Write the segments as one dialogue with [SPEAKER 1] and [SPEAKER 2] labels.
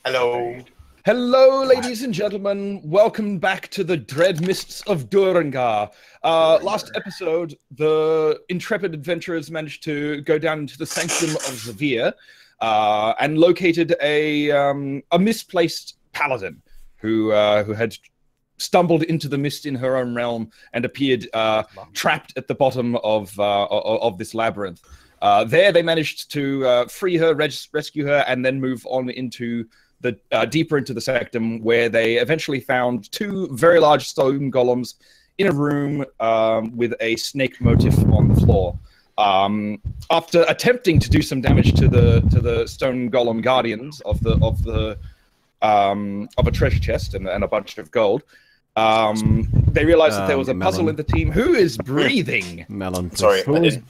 [SPEAKER 1] Hello.
[SPEAKER 2] Hello, ladies and gentlemen. Welcome back to the Dread Mists of Durengar. Last episode, the intrepid adventurers managed to go down into the sanctum of Zavir and located a misplaced paladin who had stumbled into the mist in her own realm and appeared trapped at the bottom of this labyrinth. There, they managed to free her, rescue her, and then move on into the deeper into the sanctum, where they eventually found two very large stone golems in a room with a snake motif on the floor. After attempting to do some damage to the stone golem guardians of a treasure chest and a bunch of gold, they realized that there was a puzzle in the team. Who is breathing?
[SPEAKER 3] Melon.
[SPEAKER 1] Sorry, I'm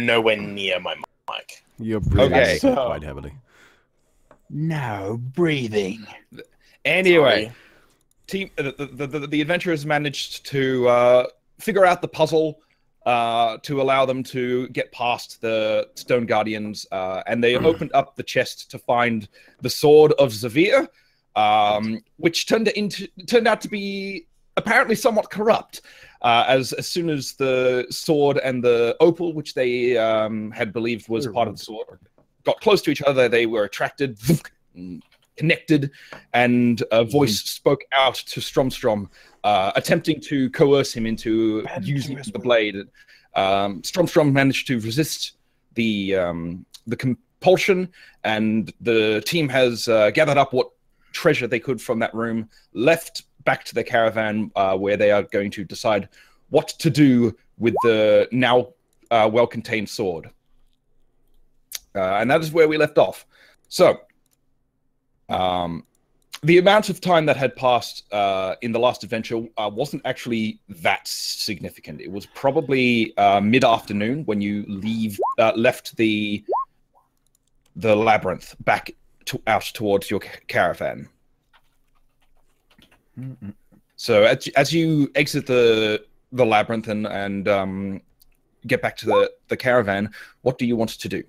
[SPEAKER 1] nowhere near my mic.
[SPEAKER 3] You're breathing quite heavily.
[SPEAKER 4] No, breathing.
[SPEAKER 2] Anyway, the adventurers managed to figure out the puzzle to allow them to get past the stone guardians, and they opened up the chest to find the sword of Zavir, which turned out to be apparently somewhat corrupt. As soon as the sword and the opal, which they had believed was part of the sword, got close to each other, they were attracted, connected, and a voice spoke out to Stromstrom, attempting to coerce him into using the blade. Stromstrom managed to resist the compulsion, and the team has gathered up what treasure they could from that room, left back to the caravan, where they are going to decide what to do with the now well-contained sword. And that is where we left off. So, the amount of time that had passed in the last adventure wasn't actually that significant. It was probably mid-afternoon when you left the labyrinth back out towards your caravan. So as you exit the labyrinth and get back to the caravan, what do you want to do?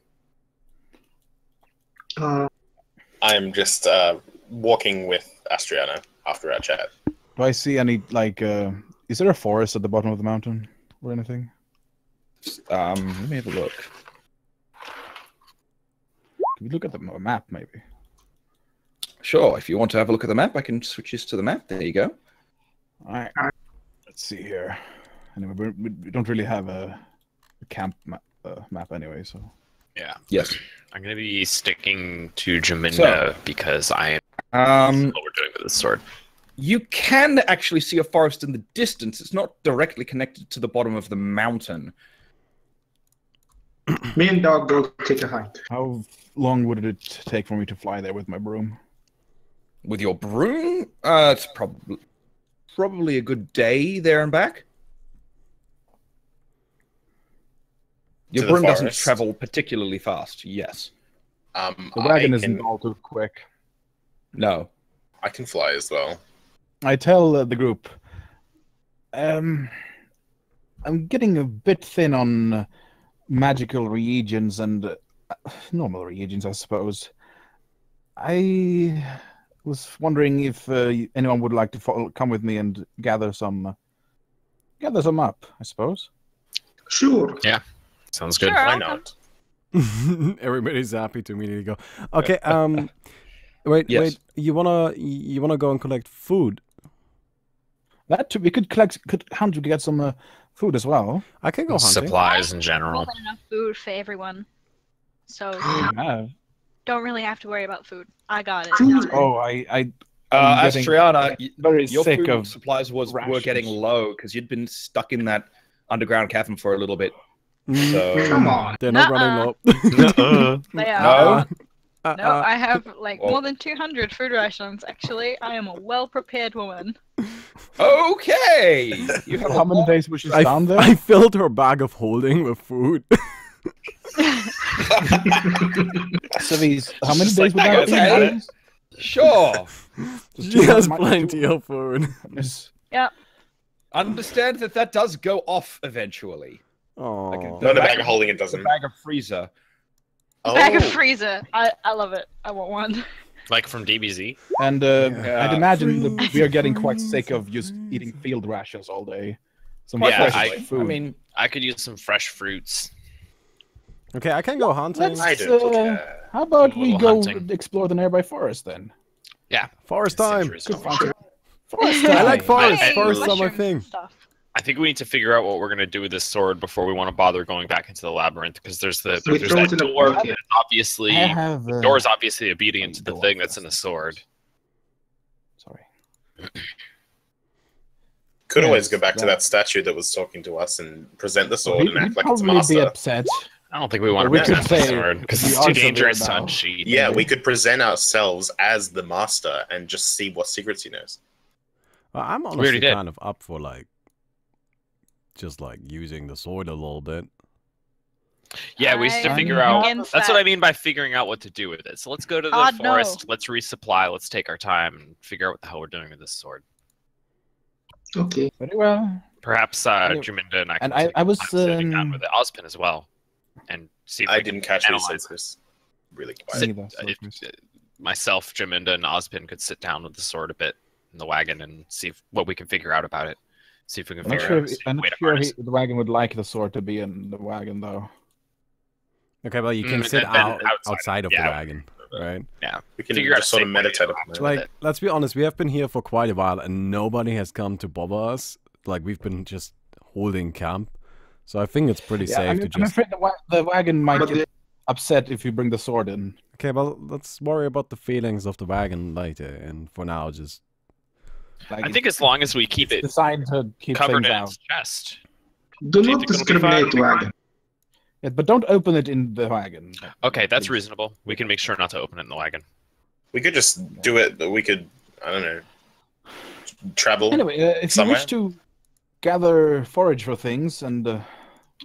[SPEAKER 1] I'm just walking with Astriana after our chat.
[SPEAKER 4] Do I see any, like, is there a forest at the bottom of the mountain or anything?
[SPEAKER 2] Let me have a look.
[SPEAKER 4] Can we look at the map, maybe?
[SPEAKER 2] Sure, if you want to have a look at the map, I can switch this to the map. There you go.
[SPEAKER 4] All right. Let's see here. Anyway, we don't really have a camp map anyway, so...
[SPEAKER 5] Yeah.
[SPEAKER 2] Yes.
[SPEAKER 5] I'm going to be sticking to Jaminda because I
[SPEAKER 2] am
[SPEAKER 5] what we're doing with this sword.
[SPEAKER 2] You can actually see a forest in the distance. It's not directly connected to the bottom of the mountain.
[SPEAKER 6] Me and Dog go take a hike.
[SPEAKER 4] How long would it take for me to fly there with my broom?
[SPEAKER 2] With your broom? It's probably a good day there and back. Your broom doesn't travel particularly fast, yes.
[SPEAKER 4] The wagon isn't all too quick.
[SPEAKER 2] No.
[SPEAKER 1] I can fly as well.
[SPEAKER 4] I tell the group, I'm getting a bit thin on magical reagents and normal reagents, I suppose. I was wondering if anyone would like to come with me and gather some up, I suppose.
[SPEAKER 6] Sure.
[SPEAKER 5] Yeah. Sounds good.
[SPEAKER 7] Sure,
[SPEAKER 1] Why not?
[SPEAKER 3] Everybody's happy to immediately go. Okay, wait,
[SPEAKER 2] Yes.
[SPEAKER 3] wait. You wanna go and collect food?
[SPEAKER 4] That too, we could hunt to get some food as well.
[SPEAKER 3] I can go hunting.
[SPEAKER 5] Supplies in general.
[SPEAKER 7] More than enough food for everyone, so
[SPEAKER 4] Yeah.
[SPEAKER 7] don't really have to worry about food. I got it.
[SPEAKER 4] Oh, I'm getting
[SPEAKER 2] Astriana,
[SPEAKER 4] very
[SPEAKER 2] your
[SPEAKER 4] sick
[SPEAKER 2] food
[SPEAKER 4] of
[SPEAKER 2] supplies were
[SPEAKER 4] rations.
[SPEAKER 2] getting low because you'd been stuck in that underground cavern for a little bit. So
[SPEAKER 6] Come on.
[SPEAKER 3] They're not
[SPEAKER 7] Nuh-uh.
[SPEAKER 3] running low.
[SPEAKER 7] They are.
[SPEAKER 2] no.
[SPEAKER 7] No, I have like
[SPEAKER 2] Well-
[SPEAKER 7] more than 200 food rations. Actually, I am a well-prepared woman.
[SPEAKER 2] Okay. You have
[SPEAKER 4] How many days was she down there?
[SPEAKER 3] I filled her bag of holding with food.
[SPEAKER 4] Civis, how many
[SPEAKER 1] Just
[SPEAKER 4] days
[SPEAKER 1] like,
[SPEAKER 4] would that
[SPEAKER 2] okay.
[SPEAKER 4] be?
[SPEAKER 2] Sure.
[SPEAKER 3] She has plenty of food.
[SPEAKER 7] Yep.
[SPEAKER 2] Understand that does go off eventually.
[SPEAKER 3] Oh,
[SPEAKER 2] Like
[SPEAKER 1] No, the bag of holding it
[SPEAKER 2] The
[SPEAKER 1] doesn't.
[SPEAKER 2] bag of freezer.
[SPEAKER 7] Bag of freezer. I love it. I want one.
[SPEAKER 5] Like from DBZ.
[SPEAKER 4] And I'd imagine that we are getting quite sick of just eating field rations all day. Some
[SPEAKER 5] Yeah,
[SPEAKER 4] fresh food.
[SPEAKER 2] I mean,
[SPEAKER 5] I could use some fresh fruits.
[SPEAKER 3] Okay, I can go hunting.
[SPEAKER 4] Let's,
[SPEAKER 1] I don't care.
[SPEAKER 4] how about
[SPEAKER 5] A
[SPEAKER 4] we
[SPEAKER 5] little
[SPEAKER 4] go
[SPEAKER 5] hunting.
[SPEAKER 4] explore the nearby forest then?
[SPEAKER 3] Forest time.
[SPEAKER 1] Citrus.
[SPEAKER 4] Forest
[SPEAKER 3] I like
[SPEAKER 4] time.
[SPEAKER 3] forest.
[SPEAKER 5] Hey,
[SPEAKER 3] Forest are my
[SPEAKER 7] mushrooms
[SPEAKER 3] thing.
[SPEAKER 7] and stuff.
[SPEAKER 5] I think we need to figure out what we're gonna do with this sword before we want to bother going back into the labyrinth, because there's
[SPEAKER 6] We
[SPEAKER 5] there's
[SPEAKER 6] throw
[SPEAKER 5] that
[SPEAKER 6] it in a
[SPEAKER 5] door
[SPEAKER 6] bucket.
[SPEAKER 5] that's obviously
[SPEAKER 4] I have,
[SPEAKER 5] the door's obviously obedient to the
[SPEAKER 4] door
[SPEAKER 5] thing that's in the
[SPEAKER 4] first.
[SPEAKER 5] sword.
[SPEAKER 4] Sorry.
[SPEAKER 1] Could always
[SPEAKER 4] Yes,
[SPEAKER 1] go back to
[SPEAKER 4] that-
[SPEAKER 1] that statue that was talking to us and present the sword
[SPEAKER 4] He'd
[SPEAKER 1] and act like it's a
[SPEAKER 4] probably be
[SPEAKER 1] master.
[SPEAKER 4] upset.
[SPEAKER 5] I don't think we want to
[SPEAKER 4] We could
[SPEAKER 5] present the
[SPEAKER 4] say
[SPEAKER 5] sword because
[SPEAKER 4] we
[SPEAKER 5] it's
[SPEAKER 4] are
[SPEAKER 5] too
[SPEAKER 4] so
[SPEAKER 5] dangerous
[SPEAKER 4] good
[SPEAKER 5] to
[SPEAKER 4] now.
[SPEAKER 5] unsheath.
[SPEAKER 1] Yeah, we could present ourselves as the master and just see what secrets he knows.
[SPEAKER 3] Well, I'm
[SPEAKER 5] already
[SPEAKER 3] honestly
[SPEAKER 5] did.
[SPEAKER 3] kind of up for just using the sword a little bit.
[SPEAKER 5] Yeah, we used to
[SPEAKER 7] I'm
[SPEAKER 5] figure out.
[SPEAKER 7] against
[SPEAKER 5] That's what
[SPEAKER 7] that.
[SPEAKER 5] I mean by figuring out what to do with it. So let's go to the
[SPEAKER 7] God, no.
[SPEAKER 5] forest. Let's resupply. Let's take our time and figure out what the hell we're doing with this sword.
[SPEAKER 6] Okay.
[SPEAKER 4] Very well.
[SPEAKER 5] Perhaps
[SPEAKER 4] Anyway,
[SPEAKER 5] Jaminda and I.
[SPEAKER 4] and
[SPEAKER 5] can take
[SPEAKER 4] I was,
[SPEAKER 5] sitting down with it. Ozpin as well, and see if
[SPEAKER 1] I
[SPEAKER 5] we can
[SPEAKER 1] didn't catch what you
[SPEAKER 5] analyze
[SPEAKER 1] said, Chris. Really
[SPEAKER 5] Sit-
[SPEAKER 1] quiet.
[SPEAKER 4] Neither, sorry,
[SPEAKER 5] if,
[SPEAKER 4] Chris.
[SPEAKER 5] myself, Jaminda, and Ozpin could sit down with the sword a bit in the wagon and see what we can figure out about it. See if we can
[SPEAKER 4] I'm not
[SPEAKER 5] figure
[SPEAKER 4] sure,
[SPEAKER 5] out a
[SPEAKER 4] I'm
[SPEAKER 5] way
[SPEAKER 4] not
[SPEAKER 5] to
[SPEAKER 4] sure
[SPEAKER 5] harness it.
[SPEAKER 4] the wagon would like the sword to be in the wagon, though.
[SPEAKER 3] Okay, well, you can
[SPEAKER 5] Mm,
[SPEAKER 3] sit
[SPEAKER 5] and then
[SPEAKER 3] outside of
[SPEAKER 5] yeah.
[SPEAKER 3] the wagon, right?
[SPEAKER 5] Yeah,
[SPEAKER 1] We can
[SPEAKER 5] figure out
[SPEAKER 1] just
[SPEAKER 5] a
[SPEAKER 1] sort of
[SPEAKER 5] safe way to
[SPEAKER 1] meditate
[SPEAKER 5] interact
[SPEAKER 1] upon it.
[SPEAKER 5] with
[SPEAKER 3] Like,
[SPEAKER 5] it.
[SPEAKER 3] let's be honest, we have been here for quite a while and nobody has come to bother us. Like, we've been just holding camp. So I think it's pretty
[SPEAKER 4] Yeah,
[SPEAKER 3] safe
[SPEAKER 4] I'm
[SPEAKER 3] to just...
[SPEAKER 4] afraid the wagon might
[SPEAKER 6] But
[SPEAKER 4] get upset if you bring the sword in.
[SPEAKER 3] Okay, well, let's worry about the feelings of the wagon later. And for now, just...
[SPEAKER 4] Like,
[SPEAKER 5] I think as long as we keep
[SPEAKER 4] it's
[SPEAKER 5] it
[SPEAKER 4] designed to keep
[SPEAKER 5] covered
[SPEAKER 4] things
[SPEAKER 5] in
[SPEAKER 4] out.
[SPEAKER 5] its chest.
[SPEAKER 6] Do
[SPEAKER 5] Do you
[SPEAKER 6] not
[SPEAKER 5] think it'll be
[SPEAKER 6] discriminate,
[SPEAKER 5] fine?
[SPEAKER 6] wagon.
[SPEAKER 4] Yeah, but don't open it in the wagon.
[SPEAKER 5] Okay, that's
[SPEAKER 4] Please.
[SPEAKER 5] reasonable. We can make sure not to open it in the wagon.
[SPEAKER 1] We could just do it. We could, I don't know, travel.
[SPEAKER 4] Anyway, if
[SPEAKER 1] Somewhere?
[SPEAKER 4] you wish to gather forage for things, and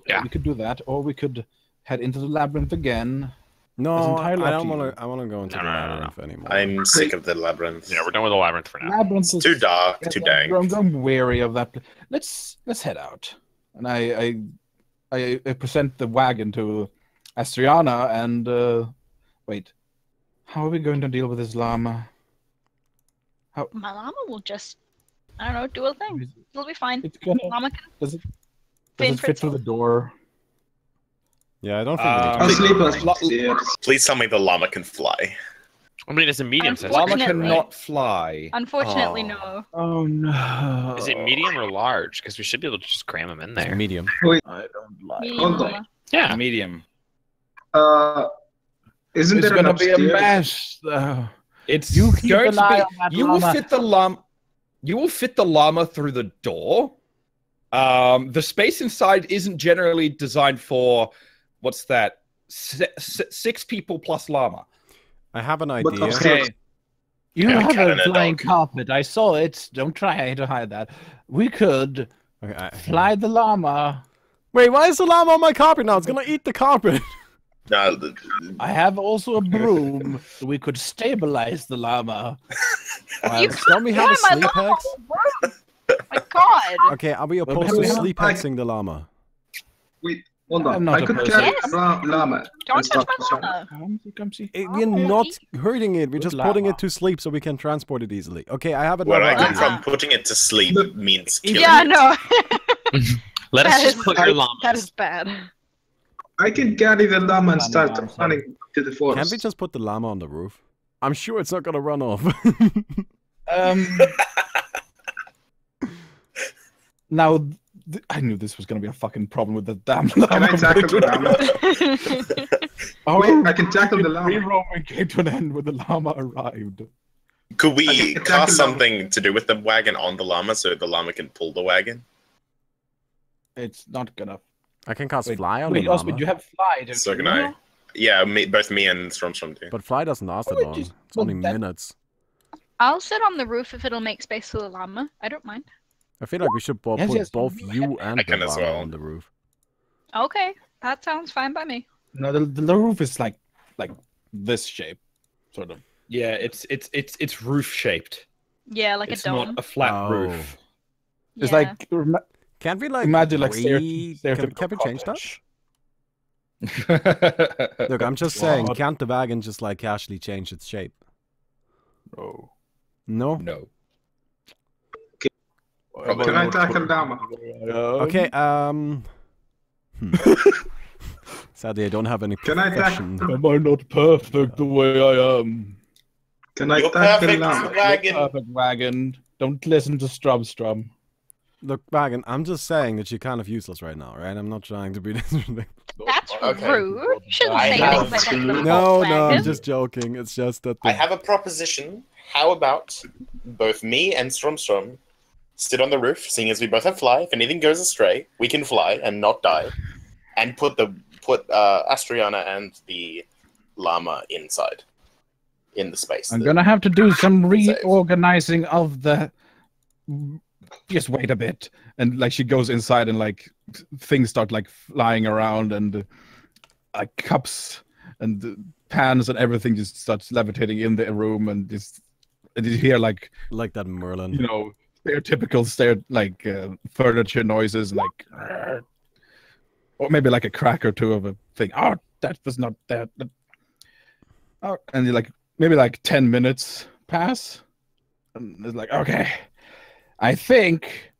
[SPEAKER 5] Yeah.
[SPEAKER 4] we could do that, or we could head into the labyrinth again.
[SPEAKER 3] No,
[SPEAKER 4] It's
[SPEAKER 3] I
[SPEAKER 4] entirely up
[SPEAKER 3] don't
[SPEAKER 4] to
[SPEAKER 3] want
[SPEAKER 4] you.
[SPEAKER 3] to. I want to go into
[SPEAKER 5] No,
[SPEAKER 3] the
[SPEAKER 5] no, no, no,
[SPEAKER 3] labyrinth anymore.
[SPEAKER 1] I'm sick of the labyrinth.
[SPEAKER 5] Yeah, we're done with the labyrinth for now.
[SPEAKER 4] Labyrinth
[SPEAKER 1] It's
[SPEAKER 4] is
[SPEAKER 1] too dark, too dank.
[SPEAKER 4] I'm wary of that. Let's head out. And I present the wagon to Astriana, and wait, how are we going to deal with this llama?
[SPEAKER 7] My llama will just, I don't know, do a thing. It'll be fine.
[SPEAKER 4] It's gonna
[SPEAKER 7] Llama can
[SPEAKER 4] does it
[SPEAKER 7] fend for
[SPEAKER 4] fit through the
[SPEAKER 7] itself.
[SPEAKER 4] door?
[SPEAKER 3] Yeah, I don't think we need
[SPEAKER 6] I'll
[SPEAKER 3] to.
[SPEAKER 6] sleep
[SPEAKER 4] Lo-
[SPEAKER 6] upstairs.
[SPEAKER 1] Please tell me the llama can fly.
[SPEAKER 5] I mean, it's a medium size.
[SPEAKER 2] llama
[SPEAKER 7] Unfortunately.
[SPEAKER 2] cannot fly.
[SPEAKER 7] Unfortunately,
[SPEAKER 1] Oh.
[SPEAKER 7] no.
[SPEAKER 4] Oh no!
[SPEAKER 5] Is it medium or large? Because we should be able to just cram them in
[SPEAKER 3] It's
[SPEAKER 5] there.
[SPEAKER 3] medium.
[SPEAKER 4] I don't like.
[SPEAKER 7] Medium
[SPEAKER 6] Hold on.
[SPEAKER 7] llama.
[SPEAKER 5] Yeah.
[SPEAKER 2] Medium.
[SPEAKER 6] Isn't
[SPEAKER 4] It's
[SPEAKER 6] there an
[SPEAKER 4] gonna be a
[SPEAKER 6] upstairs?
[SPEAKER 4] mess, though.
[SPEAKER 2] It's
[SPEAKER 4] You keep
[SPEAKER 2] going
[SPEAKER 4] an
[SPEAKER 2] to
[SPEAKER 4] eye
[SPEAKER 2] be.
[SPEAKER 4] on that
[SPEAKER 2] You will
[SPEAKER 4] llama.
[SPEAKER 2] fit the llama. You will fit the llama through the door. The space inside isn't generally designed for what's that? Six people plus llama.
[SPEAKER 3] I have an
[SPEAKER 6] But
[SPEAKER 3] idea.
[SPEAKER 6] upstairs.
[SPEAKER 4] You
[SPEAKER 1] Yeah,
[SPEAKER 4] have
[SPEAKER 1] cat
[SPEAKER 4] a
[SPEAKER 1] and a
[SPEAKER 4] flying
[SPEAKER 1] dog.
[SPEAKER 4] carpet. I saw it. Don't try to hide that. We could
[SPEAKER 3] Okay,
[SPEAKER 4] fly the llama.
[SPEAKER 3] Wait, why is the llama on my carpet now? It's gonna eat the carpet.
[SPEAKER 1] No,
[SPEAKER 4] I have also a broom. So we could stabilize the llama.
[SPEAKER 7] You
[SPEAKER 3] Don't we have a
[SPEAKER 7] fly my
[SPEAKER 3] sleep
[SPEAKER 7] llama
[SPEAKER 3] hex?
[SPEAKER 7] all room. My God.
[SPEAKER 3] Okay, are we
[SPEAKER 4] Well,
[SPEAKER 3] opposed
[SPEAKER 4] we
[SPEAKER 3] to
[SPEAKER 4] have,
[SPEAKER 3] sleep
[SPEAKER 6] like-
[SPEAKER 3] hexing the llama?
[SPEAKER 6] Wait, hold
[SPEAKER 4] I'm
[SPEAKER 6] on.
[SPEAKER 4] not
[SPEAKER 6] I could
[SPEAKER 4] opposed.
[SPEAKER 6] carry
[SPEAKER 7] Yes.
[SPEAKER 6] a llama.
[SPEAKER 7] Don't
[SPEAKER 6] and
[SPEAKER 7] touch
[SPEAKER 6] start
[SPEAKER 7] my llama.
[SPEAKER 4] Come see.
[SPEAKER 3] We're
[SPEAKER 7] Oh,
[SPEAKER 3] not
[SPEAKER 7] eat.
[SPEAKER 3] hurting it. We're
[SPEAKER 4] Good
[SPEAKER 3] just putting
[SPEAKER 4] llama.
[SPEAKER 3] it to sleep so we can transport it easily. Okay, I have
[SPEAKER 1] where
[SPEAKER 3] another
[SPEAKER 1] I come
[SPEAKER 3] idea.
[SPEAKER 1] from, putting it to sleep means killing
[SPEAKER 7] Yeah,
[SPEAKER 1] it.
[SPEAKER 7] no.
[SPEAKER 5] Let us
[SPEAKER 7] That
[SPEAKER 5] just
[SPEAKER 7] is-
[SPEAKER 5] put your llamas.
[SPEAKER 7] That is bad.
[SPEAKER 6] I can carry the llama and
[SPEAKER 4] Running
[SPEAKER 6] start
[SPEAKER 4] around, so-
[SPEAKER 6] running to the
[SPEAKER 3] Can't
[SPEAKER 6] forest.
[SPEAKER 3] we just put the llama on the roof? I'm sure it's not gonna run off.
[SPEAKER 4] Now, I knew this was going to be a fucking problem with the damn llama.
[SPEAKER 6] Can I tackle the llama?
[SPEAKER 4] Oh,
[SPEAKER 6] Wait, I can tackle the llama.
[SPEAKER 4] Re-roaming came to an end when the llama arrived.
[SPEAKER 1] Could we
[SPEAKER 6] Okay, attack
[SPEAKER 1] cast
[SPEAKER 6] the llama.
[SPEAKER 1] something to do with the wagon on the llama so the llama can pull the wagon?
[SPEAKER 4] It's not gonna.
[SPEAKER 3] I can cast
[SPEAKER 4] Wait,
[SPEAKER 3] fly on
[SPEAKER 4] wait,
[SPEAKER 3] the llama,
[SPEAKER 4] Osmond, you have fly, don't
[SPEAKER 1] So
[SPEAKER 4] you?
[SPEAKER 1] can I. Yeah, both me and Stromstrom do.
[SPEAKER 3] but fly doesn't last that
[SPEAKER 4] Oh,
[SPEAKER 3] long.
[SPEAKER 4] just-
[SPEAKER 3] It's only
[SPEAKER 4] well, that-
[SPEAKER 3] minutes.
[SPEAKER 7] I'll sit on the roof if it'll make space for the llama. I don't mind.
[SPEAKER 3] I feel like we should
[SPEAKER 4] Yes,
[SPEAKER 3] put
[SPEAKER 4] yes,
[SPEAKER 3] both
[SPEAKER 4] you
[SPEAKER 3] you and
[SPEAKER 1] I
[SPEAKER 3] the
[SPEAKER 1] can as
[SPEAKER 3] llama
[SPEAKER 1] well.
[SPEAKER 3] on the roof.
[SPEAKER 7] Okay, that sounds fine by me.
[SPEAKER 4] No, the roof is like this shape, sort of.
[SPEAKER 2] Yeah, it's roof shaped.
[SPEAKER 7] Yeah, like
[SPEAKER 2] It's
[SPEAKER 7] a dome.
[SPEAKER 2] not a flat
[SPEAKER 3] Oh.
[SPEAKER 2] roof.
[SPEAKER 4] It's
[SPEAKER 7] Yeah.
[SPEAKER 4] like
[SPEAKER 3] Can't we like
[SPEAKER 4] Imagine, like,
[SPEAKER 3] can we change that? Look, I'm just saying, can't the wagon just like casually change its shape?
[SPEAKER 4] No.
[SPEAKER 3] No?
[SPEAKER 2] No.
[SPEAKER 6] Can I tackle Dama?
[SPEAKER 3] Okay, Sadly, I don't have any
[SPEAKER 6] Can I
[SPEAKER 3] profession.
[SPEAKER 4] Am I not perfect the way I am?
[SPEAKER 6] Can I
[SPEAKER 1] You're
[SPEAKER 6] tackle
[SPEAKER 1] perfect,
[SPEAKER 6] Llama?
[SPEAKER 1] wagon.
[SPEAKER 4] Perfect wagon. Don't listen to Strum.
[SPEAKER 3] Look, wagon, I'm just saying that you're kind of useless right now, right? I'm not trying to be disrespectful.
[SPEAKER 7] That's
[SPEAKER 1] Okay.
[SPEAKER 7] rude. You shouldn't
[SPEAKER 1] I
[SPEAKER 7] say
[SPEAKER 1] have
[SPEAKER 7] things like that. to the
[SPEAKER 3] No, I'm
[SPEAKER 7] wagon.
[SPEAKER 3] just joking. It's just that
[SPEAKER 1] I have a proposition. How about both me and Strum sit on the roof, seeing as we both have fly. If anything goes astray, we can fly and not die, and put Astriana and the llama inside, in the space.
[SPEAKER 4] I'm gonna have to do some reorganizing of the. Just wait a bit, and like she goes inside, and like things start like flying around, and like cups and pans and everything just starts levitating in the room, and you hear like
[SPEAKER 3] that Merlin.
[SPEAKER 4] you know stereotypical furniture noises, like or maybe like a crack or two of a thing. Oh, that was not that. Oh, and you're like maybe like 10 minutes pass, and it's like okay. I think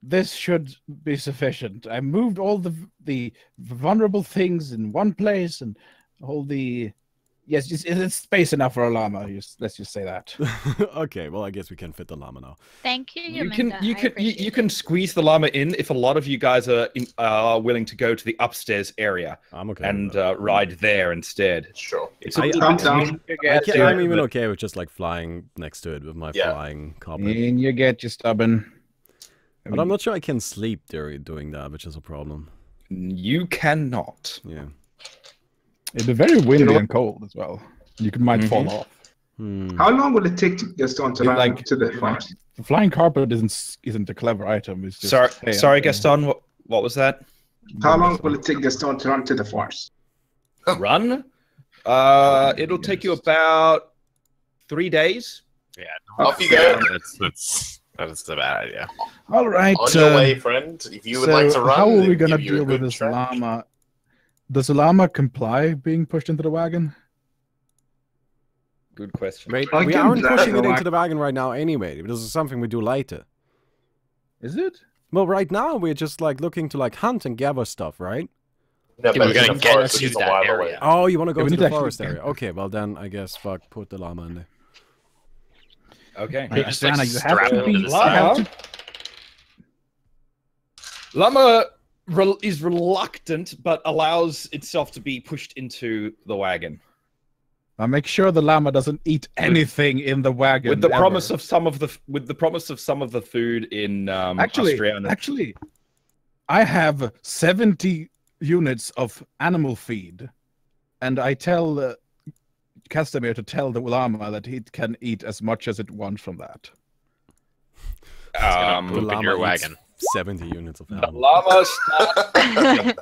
[SPEAKER 4] this should be sufficient. I moved all the vulnerable things in one place, and all the it's space enough for a llama. Let's just say that.
[SPEAKER 3] Okay, well I guess we can fit the llama now.
[SPEAKER 7] Thank you.
[SPEAKER 2] You
[SPEAKER 7] Minda.
[SPEAKER 2] can
[SPEAKER 7] I appreciate
[SPEAKER 2] you can squeeze the llama in if a lot of you guys are willing to go to the upstairs area
[SPEAKER 3] I'm okay.
[SPEAKER 2] and
[SPEAKER 3] with that.
[SPEAKER 2] ride there instead.
[SPEAKER 1] Sure.
[SPEAKER 2] It's
[SPEAKER 3] I-
[SPEAKER 6] Calm down.
[SPEAKER 3] I'm even okay with just like flying next to it with my flying carpet.
[SPEAKER 4] And you get your stubborn.
[SPEAKER 3] But I'm not sure I can sleep doing that, which is a problem.
[SPEAKER 2] You cannot.
[SPEAKER 3] Yeah.
[SPEAKER 4] It'd be very windy and cold as well. You might fall off.
[SPEAKER 6] How long will it take to get on to
[SPEAKER 4] Like-
[SPEAKER 6] to the forest?
[SPEAKER 4] The flying carpet isn't a clever item. It's just
[SPEAKER 2] Sorry, Gaston. What was that?
[SPEAKER 6] How long will it take Gaston to run to the forest?
[SPEAKER 2] Run? It'll take you about 3 days.
[SPEAKER 5] Yeah,
[SPEAKER 1] Off you go.
[SPEAKER 5] That's a bad idea.
[SPEAKER 4] All right.
[SPEAKER 1] On your way, friend. If you would like to run,
[SPEAKER 4] how are we
[SPEAKER 1] they'll
[SPEAKER 4] gonna
[SPEAKER 1] give you a
[SPEAKER 4] deal with
[SPEAKER 1] good
[SPEAKER 4] this
[SPEAKER 1] track.
[SPEAKER 4] llama? Does the llama comply being pushed into the wagon?
[SPEAKER 2] Good question.
[SPEAKER 3] Wait,
[SPEAKER 6] I
[SPEAKER 3] we
[SPEAKER 6] can
[SPEAKER 3] aren't
[SPEAKER 6] drag
[SPEAKER 3] pushing
[SPEAKER 6] the
[SPEAKER 3] it into
[SPEAKER 6] wagon.
[SPEAKER 3] the wagon right now anyway. This is something we do later.
[SPEAKER 4] Is it?
[SPEAKER 3] Well, right now we're just like looking to like hunt and gather stuff, right?
[SPEAKER 1] No,
[SPEAKER 5] Yeah,
[SPEAKER 1] but
[SPEAKER 5] we're gonna
[SPEAKER 1] the
[SPEAKER 5] get
[SPEAKER 1] forest
[SPEAKER 5] to
[SPEAKER 1] is a
[SPEAKER 5] that
[SPEAKER 1] while
[SPEAKER 5] area.
[SPEAKER 1] away.
[SPEAKER 3] Oh, you want to go
[SPEAKER 4] Yeah, we
[SPEAKER 3] to
[SPEAKER 4] need
[SPEAKER 3] the
[SPEAKER 4] to actually-
[SPEAKER 3] forest area? Okay, well then I guess put the llama in there.
[SPEAKER 2] Okay.
[SPEAKER 5] You just, like,
[SPEAKER 4] Diana, you have
[SPEAKER 5] strap
[SPEAKER 4] to
[SPEAKER 5] it
[SPEAKER 4] be.
[SPEAKER 5] to the
[SPEAKER 4] You have to-
[SPEAKER 2] Llama is reluctant, but allows itself to be pushed into the wagon.
[SPEAKER 4] Now make sure the llama doesn't eat anything in the wagon.
[SPEAKER 2] With the
[SPEAKER 4] ever.
[SPEAKER 2] promise of some of the food in Australia.
[SPEAKER 4] Actually, I have 70 units of animal feed, and I tell Castamere to tell the llama that it can eat as much as it wants from that.
[SPEAKER 5] It's gonna
[SPEAKER 3] The
[SPEAKER 5] poop in
[SPEAKER 3] llama
[SPEAKER 5] your
[SPEAKER 3] eats
[SPEAKER 5] wagon.
[SPEAKER 3] 70 units of
[SPEAKER 2] The
[SPEAKER 3] animal.
[SPEAKER 2] llama starts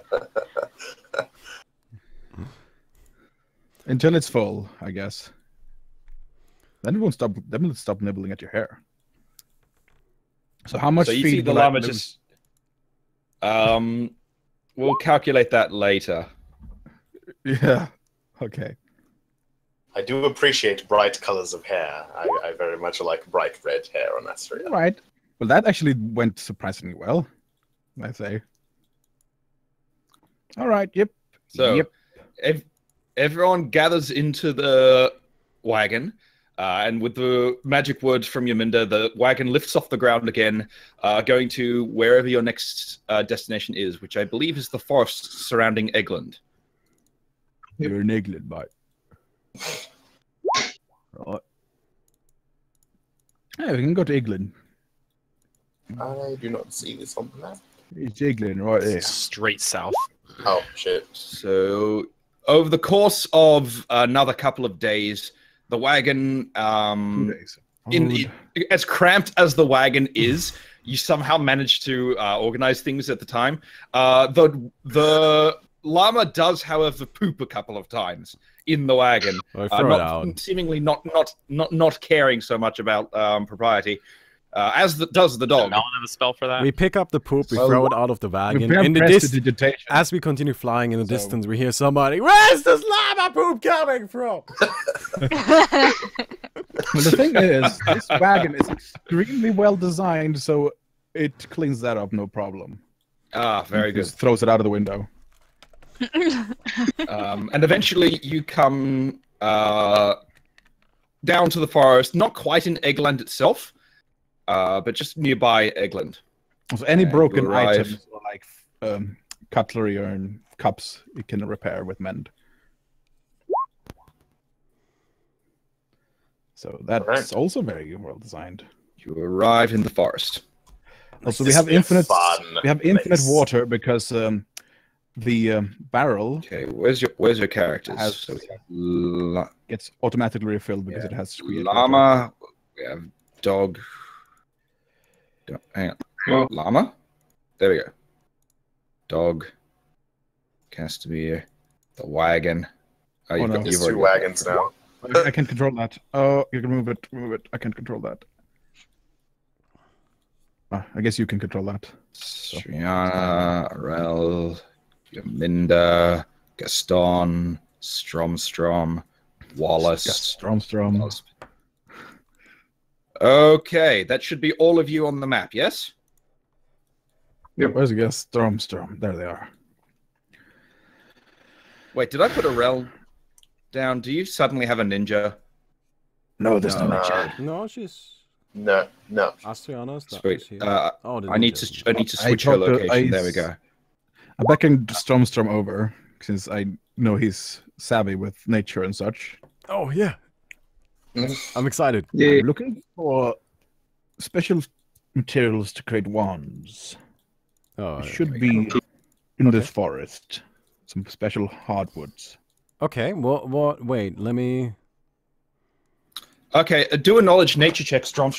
[SPEAKER 4] Until it's full, I guess. Then it won't stop. Then it'll stop nibbling at your hair. So how much
[SPEAKER 2] So you
[SPEAKER 4] feed
[SPEAKER 2] see the
[SPEAKER 4] will I
[SPEAKER 2] llama
[SPEAKER 4] lose?
[SPEAKER 2] just. We'll calculate that later.
[SPEAKER 4] Yeah. Okay.
[SPEAKER 1] I do appreciate bright colors of hair. I very much like bright red hair on Astria.
[SPEAKER 4] All right. Well, that actually went surprisingly well, I say. All right. Yep.
[SPEAKER 2] So,
[SPEAKER 4] Yep.
[SPEAKER 2] everyone gathers into the wagon, and with the magic words from Yaminda, the wagon lifts off the ground again, going to wherever your next destination is, which I believe is the forest surrounding Eggland.
[SPEAKER 4] You're an England, mate. Right. Yeah, we can go to England.
[SPEAKER 1] I do not see this on the map.
[SPEAKER 4] It's England right there.
[SPEAKER 5] Straight south.
[SPEAKER 1] Oh, shit.
[SPEAKER 2] So, over the course of another couple of days, the wagon,
[SPEAKER 4] 2 days.
[SPEAKER 2] as cramped as the wagon is, you somehow manage to organize things at the time. The llama does, however, poop a couple of times in the wagon,
[SPEAKER 3] Or throw it out.
[SPEAKER 2] seemingly not caring so much about propriety. as does the dog.
[SPEAKER 5] Melon have a spell for that?
[SPEAKER 3] We pick up the poop, we
[SPEAKER 4] Well,
[SPEAKER 3] throw it out of the
[SPEAKER 4] We
[SPEAKER 3] wagon. In the
[SPEAKER 4] prestidigitation.
[SPEAKER 3] as we continue flying in the
[SPEAKER 4] So-
[SPEAKER 3] distance, we hear somebody, "Where's this llama poop coming from?"
[SPEAKER 4] Well, the thing is, this wagon is extremely well designed, so it cleans that up no problem.
[SPEAKER 2] Ah, very good.
[SPEAKER 4] Just throws it out of the window.
[SPEAKER 2] And eventually you come down to the forest, not quite in Eggland itself, but just nearby Eggland.
[SPEAKER 4] So any
[SPEAKER 2] And
[SPEAKER 4] broken
[SPEAKER 2] you arrive.
[SPEAKER 4] items, or like cutlery or cups, you can repair with mend. So that's
[SPEAKER 1] Alright.
[SPEAKER 4] also very well designed.
[SPEAKER 2] You arrive in the forest.
[SPEAKER 4] Also, we
[SPEAKER 1] This
[SPEAKER 4] have
[SPEAKER 1] will be a
[SPEAKER 4] infinite.
[SPEAKER 1] fun
[SPEAKER 4] We have infinite
[SPEAKER 1] place.
[SPEAKER 4] water because the barrel
[SPEAKER 2] Okay, where's your characters?
[SPEAKER 4] Has-
[SPEAKER 2] So we have
[SPEAKER 4] gets automatically refilled because it has created water.
[SPEAKER 2] llama. We have dog. Hang on.
[SPEAKER 6] Well,
[SPEAKER 2] Llama? There we go. Dog. Castamere. The wagon. Oh,
[SPEAKER 4] Oh, no.
[SPEAKER 2] you've
[SPEAKER 1] There's
[SPEAKER 2] already
[SPEAKER 1] two
[SPEAKER 2] got
[SPEAKER 1] wagons now.
[SPEAKER 4] I can control that. Oh, you can move it. Move it. I can't control that. I guess you can control that.
[SPEAKER 2] Triana, Arel, Yaminda, Gaston, Strom, Wallace.
[SPEAKER 4] Strom.
[SPEAKER 2] Wallace. Okay, that should be all of you on the map, yes?
[SPEAKER 4] Where's the guess? Strom. There they are.
[SPEAKER 2] Wait, did I put Arel down? Do you suddenly have a ninja?
[SPEAKER 4] No, there's no
[SPEAKER 2] No.
[SPEAKER 4] nature.
[SPEAKER 3] No, she's
[SPEAKER 1] No.
[SPEAKER 3] Astriana's not
[SPEAKER 2] Sweet.
[SPEAKER 3] here.
[SPEAKER 2] Uh,
[SPEAKER 3] Oh, the
[SPEAKER 2] I need
[SPEAKER 3] ninja.
[SPEAKER 2] to switch her
[SPEAKER 4] talked to-
[SPEAKER 2] location. There we go.
[SPEAKER 4] I beckoned Strom over since I know he's savvy with nature and such.
[SPEAKER 3] Oh yeah, I'm excited.
[SPEAKER 6] yeah.
[SPEAKER 4] I'm looking for special materials to create wands.
[SPEAKER 3] Oh,
[SPEAKER 4] It should be in this forest. Some special hardwoods.
[SPEAKER 3] okay. What? Wait, let me.
[SPEAKER 2] Okay, do a knowledge nature check, Strom.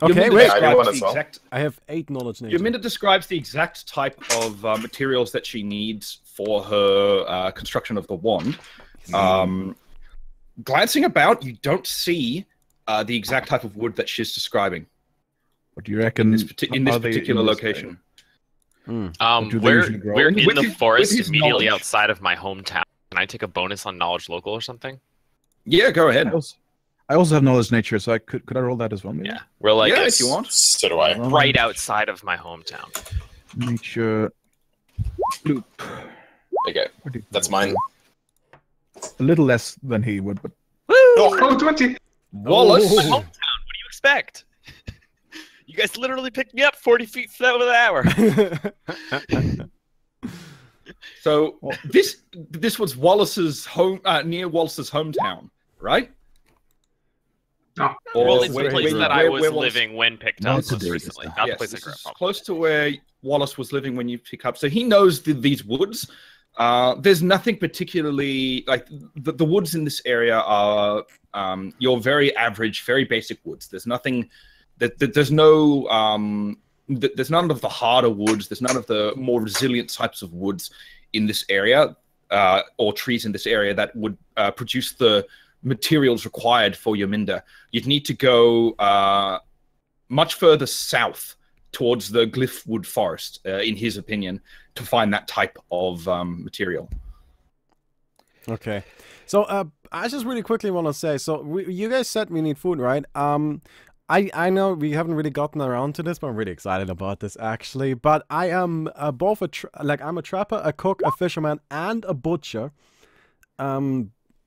[SPEAKER 3] Okay,
[SPEAKER 2] Yaminda
[SPEAKER 3] wait.
[SPEAKER 1] I do
[SPEAKER 2] describes
[SPEAKER 1] one
[SPEAKER 2] the
[SPEAKER 1] as well.
[SPEAKER 2] exact-
[SPEAKER 3] I have 8 knowledge nature.
[SPEAKER 2] Yaminda describes the exact type of materials that she needs for her construction of the wand. Glancing about, you don't see the exact type of wood that she's describing
[SPEAKER 4] What do you reckon?
[SPEAKER 2] in this, in this
[SPEAKER 4] are they
[SPEAKER 2] particular
[SPEAKER 4] in this
[SPEAKER 2] location.
[SPEAKER 4] Do they
[SPEAKER 5] We're
[SPEAKER 4] usually grow?
[SPEAKER 5] we're in
[SPEAKER 2] With
[SPEAKER 5] the
[SPEAKER 2] his-
[SPEAKER 5] forest
[SPEAKER 2] with his
[SPEAKER 5] immediately
[SPEAKER 2] knowledge.
[SPEAKER 5] outside of my hometown. Can I take a bonus on knowledge local or something?
[SPEAKER 2] Yeah, go ahead.
[SPEAKER 4] I also have knowledge nature, so I could I roll that as well? Maybe?
[SPEAKER 5] Yeah, we're like
[SPEAKER 2] Yeah,
[SPEAKER 5] it's
[SPEAKER 2] if you want.
[SPEAKER 1] So do I.
[SPEAKER 5] right outside of my hometown.
[SPEAKER 4] Nature. Loop.
[SPEAKER 1] Okay,
[SPEAKER 4] What do you-
[SPEAKER 1] that's mine.
[SPEAKER 4] A little less than he would, but
[SPEAKER 6] Oh, 20.
[SPEAKER 2] Wallace.
[SPEAKER 5] My hometown. What do you expect? You guys literally picked me up 40 feet over the hour.
[SPEAKER 2] So this was Wallace's home near Wallace's hometown, right?
[SPEAKER 6] No.
[SPEAKER 2] Or
[SPEAKER 5] Well, it's the
[SPEAKER 3] where-
[SPEAKER 5] place
[SPEAKER 3] where-
[SPEAKER 5] that I
[SPEAKER 2] where-
[SPEAKER 5] was
[SPEAKER 2] where Wallace-
[SPEAKER 5] living when picked
[SPEAKER 4] Not
[SPEAKER 5] up most
[SPEAKER 4] today,
[SPEAKER 5] recently.
[SPEAKER 4] this
[SPEAKER 5] Not the
[SPEAKER 2] Yes,
[SPEAKER 5] place I
[SPEAKER 2] this
[SPEAKER 5] grew
[SPEAKER 2] is
[SPEAKER 5] up.
[SPEAKER 2] close to where Wallace was living when you pick up. So he knows these woods. There's nothing particularly like the woods in this area are your very average, very basic woods. There's nothing there's no there's none of the harder woods. There's none of the more resilient types of woods in this area or trees in this area that would produce the materials required for Yaminda. You'd need to go much further south towards the Glyphwood Forest, in his opinion, to find that type of material.
[SPEAKER 3] Okay, so I just really quickly want to say, so you guys said we need food, right? I know we haven't really gotten around to this, but I'm really excited about this actually. But I am both I'm a trapper, a cook, a fisherman, and a butcher.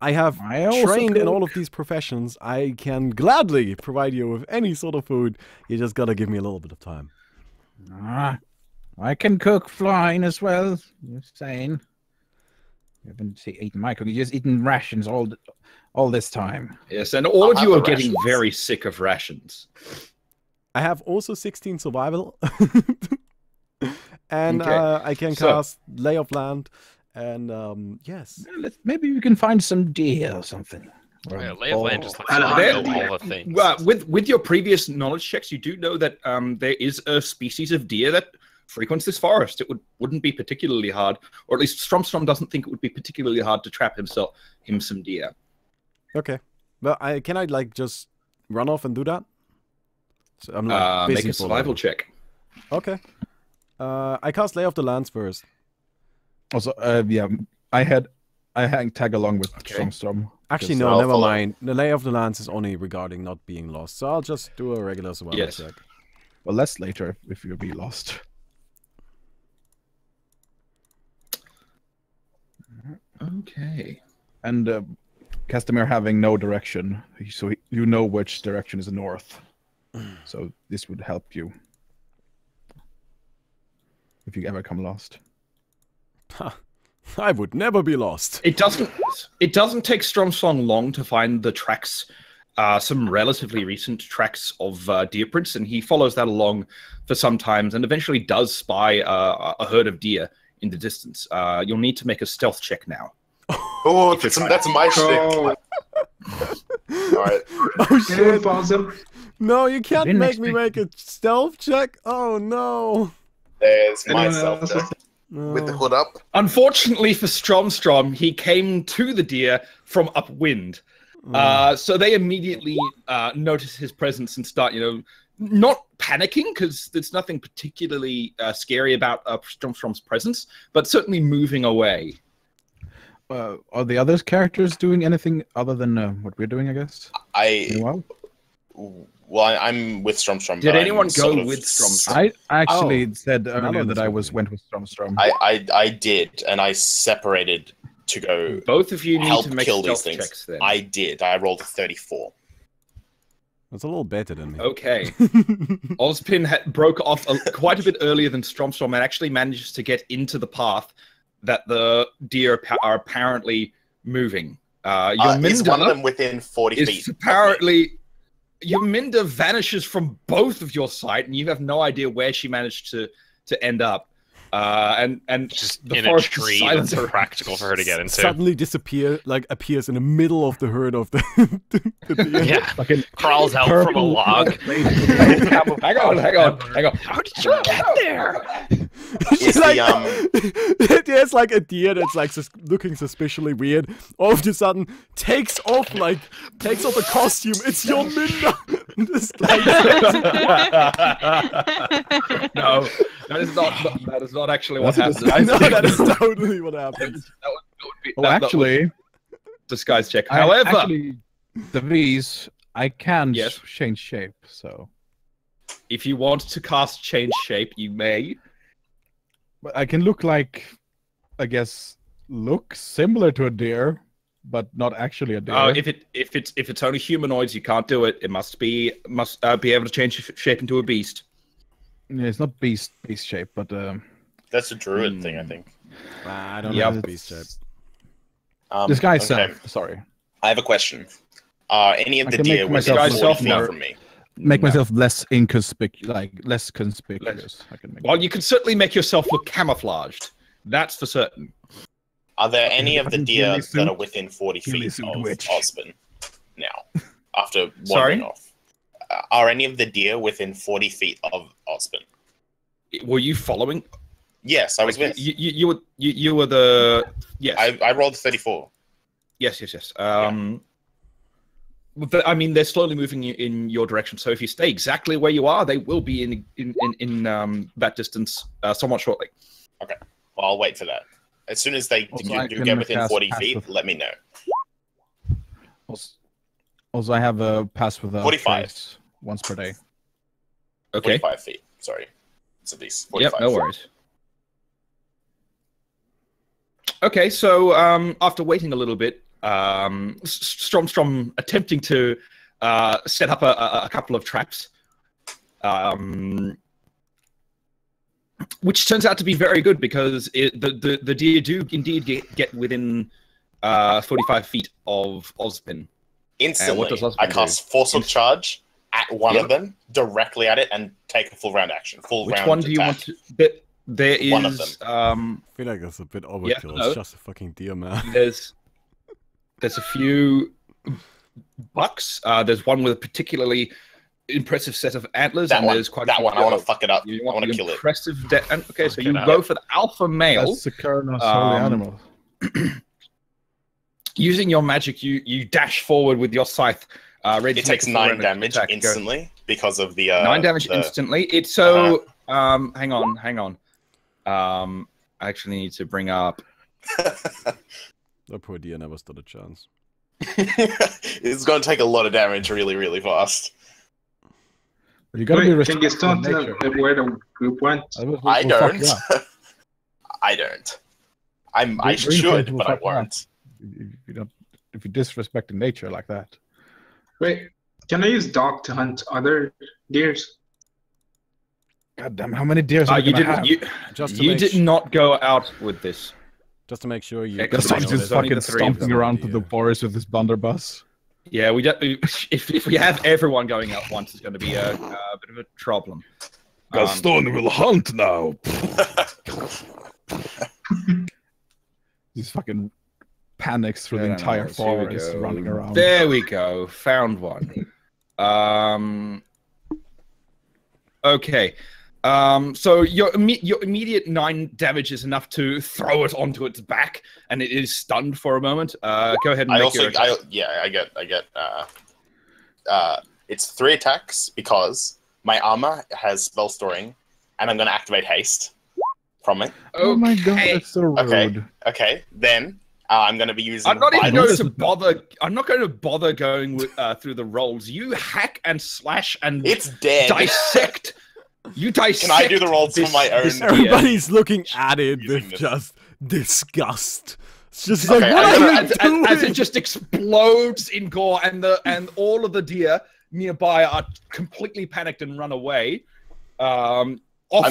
[SPEAKER 3] I have
[SPEAKER 4] I also
[SPEAKER 3] trained in all
[SPEAKER 4] cook.
[SPEAKER 3] of these professions. I can gladly provide you with any sort of food. You just gotta give me a little bit of time.
[SPEAKER 4] I can cook flying as well. You're saying you haven't eaten my cooking. You've just eaten rations all this time.
[SPEAKER 2] Yes, and all of
[SPEAKER 1] I'll
[SPEAKER 2] you are
[SPEAKER 1] have the
[SPEAKER 2] getting
[SPEAKER 1] rations.
[SPEAKER 2] very sick of rations.
[SPEAKER 3] I have also 16 survival. And
[SPEAKER 2] Okay,
[SPEAKER 3] I can
[SPEAKER 2] so-
[SPEAKER 3] cast Lay of Land. And yes.
[SPEAKER 4] Maybe we can find some deer or something. Or
[SPEAKER 5] Yeah,
[SPEAKER 4] a
[SPEAKER 5] lay of land
[SPEAKER 4] boar.
[SPEAKER 5] just lets
[SPEAKER 6] I
[SPEAKER 5] you
[SPEAKER 6] don't
[SPEAKER 5] know
[SPEAKER 6] know.
[SPEAKER 5] all the things.
[SPEAKER 2] Well, with your previous knowledge checks, you do know that there is a species of deer that frequents this forest. It wouldn't be particularly hard, or at least Strom doesn't think it would be particularly hard to trap him some deer.
[SPEAKER 3] Okay. But can I like just run off and do that? So I'm like
[SPEAKER 2] Make
[SPEAKER 3] busy
[SPEAKER 2] a survival check.
[SPEAKER 3] Okay. I cast Lay of the Lands first.
[SPEAKER 4] Also, yeah, I hang tag along with
[SPEAKER 2] Okay.
[SPEAKER 4] Storm.
[SPEAKER 3] Actually,
[SPEAKER 4] Because,
[SPEAKER 3] no,
[SPEAKER 1] I'll
[SPEAKER 3] never
[SPEAKER 1] follow.
[SPEAKER 3] mind. The Lay of the Lands is only regarding not being lost, so I'll just do a regular survival
[SPEAKER 2] Yes.
[SPEAKER 3] check.
[SPEAKER 4] well, less later if you'll be lost.
[SPEAKER 2] Okay.
[SPEAKER 4] And Castamere having no direction, so you know which direction is north. So this would help you if you ever come lost.
[SPEAKER 3] I would never be lost.
[SPEAKER 2] It doesn't take Stromsong long to find the tracks, some relatively recent tracks of deer prints, and he follows that along for some times and eventually does spy a herd of deer in the distance. You'll need to make a stealth check now.
[SPEAKER 1] Oh, that's my shtick. Alright.
[SPEAKER 3] Oh shit!
[SPEAKER 6] Bowser.
[SPEAKER 3] No, you can't
[SPEAKER 4] Didn't
[SPEAKER 3] make me
[SPEAKER 4] expect-
[SPEAKER 3] make a stealth check. Oh no!
[SPEAKER 1] There's
[SPEAKER 6] Anyone
[SPEAKER 1] myself
[SPEAKER 6] else?
[SPEAKER 1] there.
[SPEAKER 3] No.
[SPEAKER 1] With the hood up.
[SPEAKER 2] Unfortunately for Stromstrom, he came to the deer from upwind. So they immediately notice his presence and start, not panicking, because there's nothing particularly scary about Stromstrom's presence, but certainly moving away.
[SPEAKER 4] Are the other characters doing anything other than what we're doing, I guess? Meanwhile?
[SPEAKER 1] Well, I'm with Stromstrom.
[SPEAKER 2] Did
[SPEAKER 1] but I'm
[SPEAKER 2] anyone go
[SPEAKER 1] sort of
[SPEAKER 2] with Stromstrom?
[SPEAKER 4] I actually said
[SPEAKER 3] None
[SPEAKER 4] earlier
[SPEAKER 3] of
[SPEAKER 4] that
[SPEAKER 3] us
[SPEAKER 4] I
[SPEAKER 3] went
[SPEAKER 4] went with Storm.
[SPEAKER 1] I did, and I separated to go
[SPEAKER 2] Both of you need
[SPEAKER 1] help
[SPEAKER 2] to make
[SPEAKER 1] kill these
[SPEAKER 2] stealth
[SPEAKER 1] things.
[SPEAKER 2] checks then.
[SPEAKER 1] I did. I rolled a 34.
[SPEAKER 3] That's a little better than me.
[SPEAKER 2] Okay. Ozpin broke off quite a bit earlier than Stromstrom and actually manages to get into the path that the deer are apparently moving.
[SPEAKER 1] Is one of them within 40 feet?
[SPEAKER 2] Is apparently... Yominda vanishes from both of your sight, and you have no idea where she managed to end up. And
[SPEAKER 5] Just
[SPEAKER 2] the
[SPEAKER 5] in a
[SPEAKER 2] forest is
[SPEAKER 5] tree
[SPEAKER 2] silent.
[SPEAKER 5] that's practical for her to get into.
[SPEAKER 3] Suddenly appears in the middle of the herd of the deer.
[SPEAKER 5] Yeah,
[SPEAKER 4] Fucking
[SPEAKER 5] crawls out from a log.
[SPEAKER 2] Hang on.
[SPEAKER 5] How did you get there?
[SPEAKER 3] She's
[SPEAKER 1] the,
[SPEAKER 3] like, there's like a deer that's like looking suspiciously weird. All of a sudden, takes off a costume. It's your Minda. Just like,
[SPEAKER 2] No, that is not actually what
[SPEAKER 4] That's a
[SPEAKER 2] happened.
[SPEAKER 4] disguise
[SPEAKER 3] no, that is totally what happened.
[SPEAKER 2] That would be disguise check.
[SPEAKER 4] I
[SPEAKER 2] However,
[SPEAKER 4] actually, the V's, I can
[SPEAKER 2] Yes.
[SPEAKER 4] change shape, so
[SPEAKER 2] if you want to cast change shape, you may.
[SPEAKER 4] but I can look like, I guess, look similar to a deer, but not actually a deer.
[SPEAKER 2] If it's only humanoids, you can't do it. It must be able to change shape into a beast.
[SPEAKER 4] Yeah, it's not beast shape, but
[SPEAKER 1] That's a druid thing, I think.
[SPEAKER 3] I don't
[SPEAKER 2] Yep.
[SPEAKER 3] have the beast shape.
[SPEAKER 4] disguise
[SPEAKER 1] okay.
[SPEAKER 4] self. Sorry,
[SPEAKER 1] I have a question. Are any of
[SPEAKER 4] I
[SPEAKER 1] the
[SPEAKER 4] can
[SPEAKER 1] deer
[SPEAKER 4] make
[SPEAKER 1] within
[SPEAKER 4] myself
[SPEAKER 1] 40
[SPEAKER 2] look
[SPEAKER 1] feet
[SPEAKER 2] more-
[SPEAKER 1] from me?
[SPEAKER 4] make
[SPEAKER 2] No.
[SPEAKER 4] myself less less conspicuous. I can make.
[SPEAKER 2] Well, you can certainly make yourself look camouflaged. That's for certain.
[SPEAKER 1] Are there any of the
[SPEAKER 4] Fucking
[SPEAKER 1] deer
[SPEAKER 4] ghillie
[SPEAKER 1] that are
[SPEAKER 4] suit.
[SPEAKER 1] within 40
[SPEAKER 4] Ghillie
[SPEAKER 1] feet
[SPEAKER 4] suit
[SPEAKER 1] of
[SPEAKER 4] witch.
[SPEAKER 1] Osmond now, after
[SPEAKER 2] Sorry?
[SPEAKER 1] wandering off? Are any of the deer within 40 feet of Osmond?
[SPEAKER 2] Were you following?
[SPEAKER 1] Yes, I was with.
[SPEAKER 2] You were the yes.
[SPEAKER 1] I rolled 34.
[SPEAKER 2] Yes. I mean, they're slowly moving in your direction. So if you stay exactly where you are, they will be in that distance somewhat shortly.
[SPEAKER 1] Okay. Well, I'll wait for that. As soon as they
[SPEAKER 4] Also, I
[SPEAKER 1] do
[SPEAKER 4] can
[SPEAKER 1] get within
[SPEAKER 4] cast
[SPEAKER 1] 40
[SPEAKER 4] pass
[SPEAKER 1] feet,
[SPEAKER 4] with-
[SPEAKER 1] let me know.
[SPEAKER 4] Also, I have a pass with
[SPEAKER 1] 45.
[SPEAKER 4] trace once per day.
[SPEAKER 2] Okay.
[SPEAKER 1] 45 feet. Sorry. It's at least 45.
[SPEAKER 2] Yep. No worries. Okay. So after waiting a little bit, Strom attempting to set up a couple of traps, which turns out to be very good because the deer do indeed get within 45 feet of Ozpin.
[SPEAKER 1] Instantly,
[SPEAKER 2] what does Osmond
[SPEAKER 1] I cast Force of Charge at one
[SPEAKER 2] Yep.
[SPEAKER 1] of them, directly at it, and take a full round action.
[SPEAKER 2] Which
[SPEAKER 1] round
[SPEAKER 2] one do you
[SPEAKER 1] attack.
[SPEAKER 2] want to? There is
[SPEAKER 1] One of them.
[SPEAKER 3] I feel like that's a bit overkill.
[SPEAKER 2] no.
[SPEAKER 3] It's just a fucking deer, man.
[SPEAKER 2] There's a few bucks. There's one with a particularly impressive set of antlers,
[SPEAKER 1] That
[SPEAKER 2] and
[SPEAKER 1] one.
[SPEAKER 2] there's quite a
[SPEAKER 1] That
[SPEAKER 2] few
[SPEAKER 1] one. I want to
[SPEAKER 2] other-
[SPEAKER 1] fuck it up.
[SPEAKER 2] You
[SPEAKER 1] I
[SPEAKER 2] want
[SPEAKER 1] want to
[SPEAKER 2] the
[SPEAKER 1] kill it.
[SPEAKER 2] impressive okay, so you
[SPEAKER 5] Fucking
[SPEAKER 2] go
[SPEAKER 5] hell.
[SPEAKER 2] for the alpha male.
[SPEAKER 4] That's the Kurnos holy
[SPEAKER 2] Um,
[SPEAKER 4] animal.
[SPEAKER 2] Using your magic, you dash forward with your scythe,
[SPEAKER 1] It takes 9 damage instantly because of the
[SPEAKER 2] 9 damage instantly. It's so hang on. I actually need to bring up.
[SPEAKER 3] The poor deer never stood a chance.
[SPEAKER 1] It's going to take a lot of damage really, really fast.
[SPEAKER 4] You gotta be
[SPEAKER 6] Can you start where the group went?
[SPEAKER 1] I don't. I don't. I should, but I won't.
[SPEAKER 4] If you disrespect nature like that.
[SPEAKER 6] Wait, can I use dog to hunt other deers?
[SPEAKER 4] God damn, how many deers are
[SPEAKER 2] you
[SPEAKER 4] gonna
[SPEAKER 2] didn't.
[SPEAKER 4] have?
[SPEAKER 2] You did not go out with this.
[SPEAKER 3] Just to make sure you.
[SPEAKER 2] Excellent.
[SPEAKER 4] Just
[SPEAKER 2] There's
[SPEAKER 4] just
[SPEAKER 2] only
[SPEAKER 4] fucking
[SPEAKER 2] the 3 of
[SPEAKER 4] stomping
[SPEAKER 2] them.
[SPEAKER 4] around through the forest with this blunderbuss.
[SPEAKER 2] Yeah, we don't. If we have everyone going out once, it's going to be a bit of a problem.
[SPEAKER 4] Gaston will hunt now. These fucking panics through the entire forest, running around.
[SPEAKER 2] There we go. Found one. Okay. So your immediate 9 damage is enough to throw it onto its back, and it is stunned for a moment. Go ahead and make your attack.
[SPEAKER 1] I get. It's 3 attacks because my armor has spell storing, and I'm going to activate haste from it.
[SPEAKER 4] Oh my god, that's so rude.
[SPEAKER 1] Okay. Then I'm going to be using.
[SPEAKER 2] I'm not even going to bother. I'm not going to bother going with, through the rolls. You hack and slash and
[SPEAKER 1] it's dead.
[SPEAKER 2] Dissect. You dissect.
[SPEAKER 1] Can I do the rolls for my own?
[SPEAKER 3] Everybody's looking at it with just disgust. It's just
[SPEAKER 1] Okay,
[SPEAKER 3] like, what are you doing?
[SPEAKER 2] as it just explodes in gore, and all of the deer nearby are completely panicked and run away. Off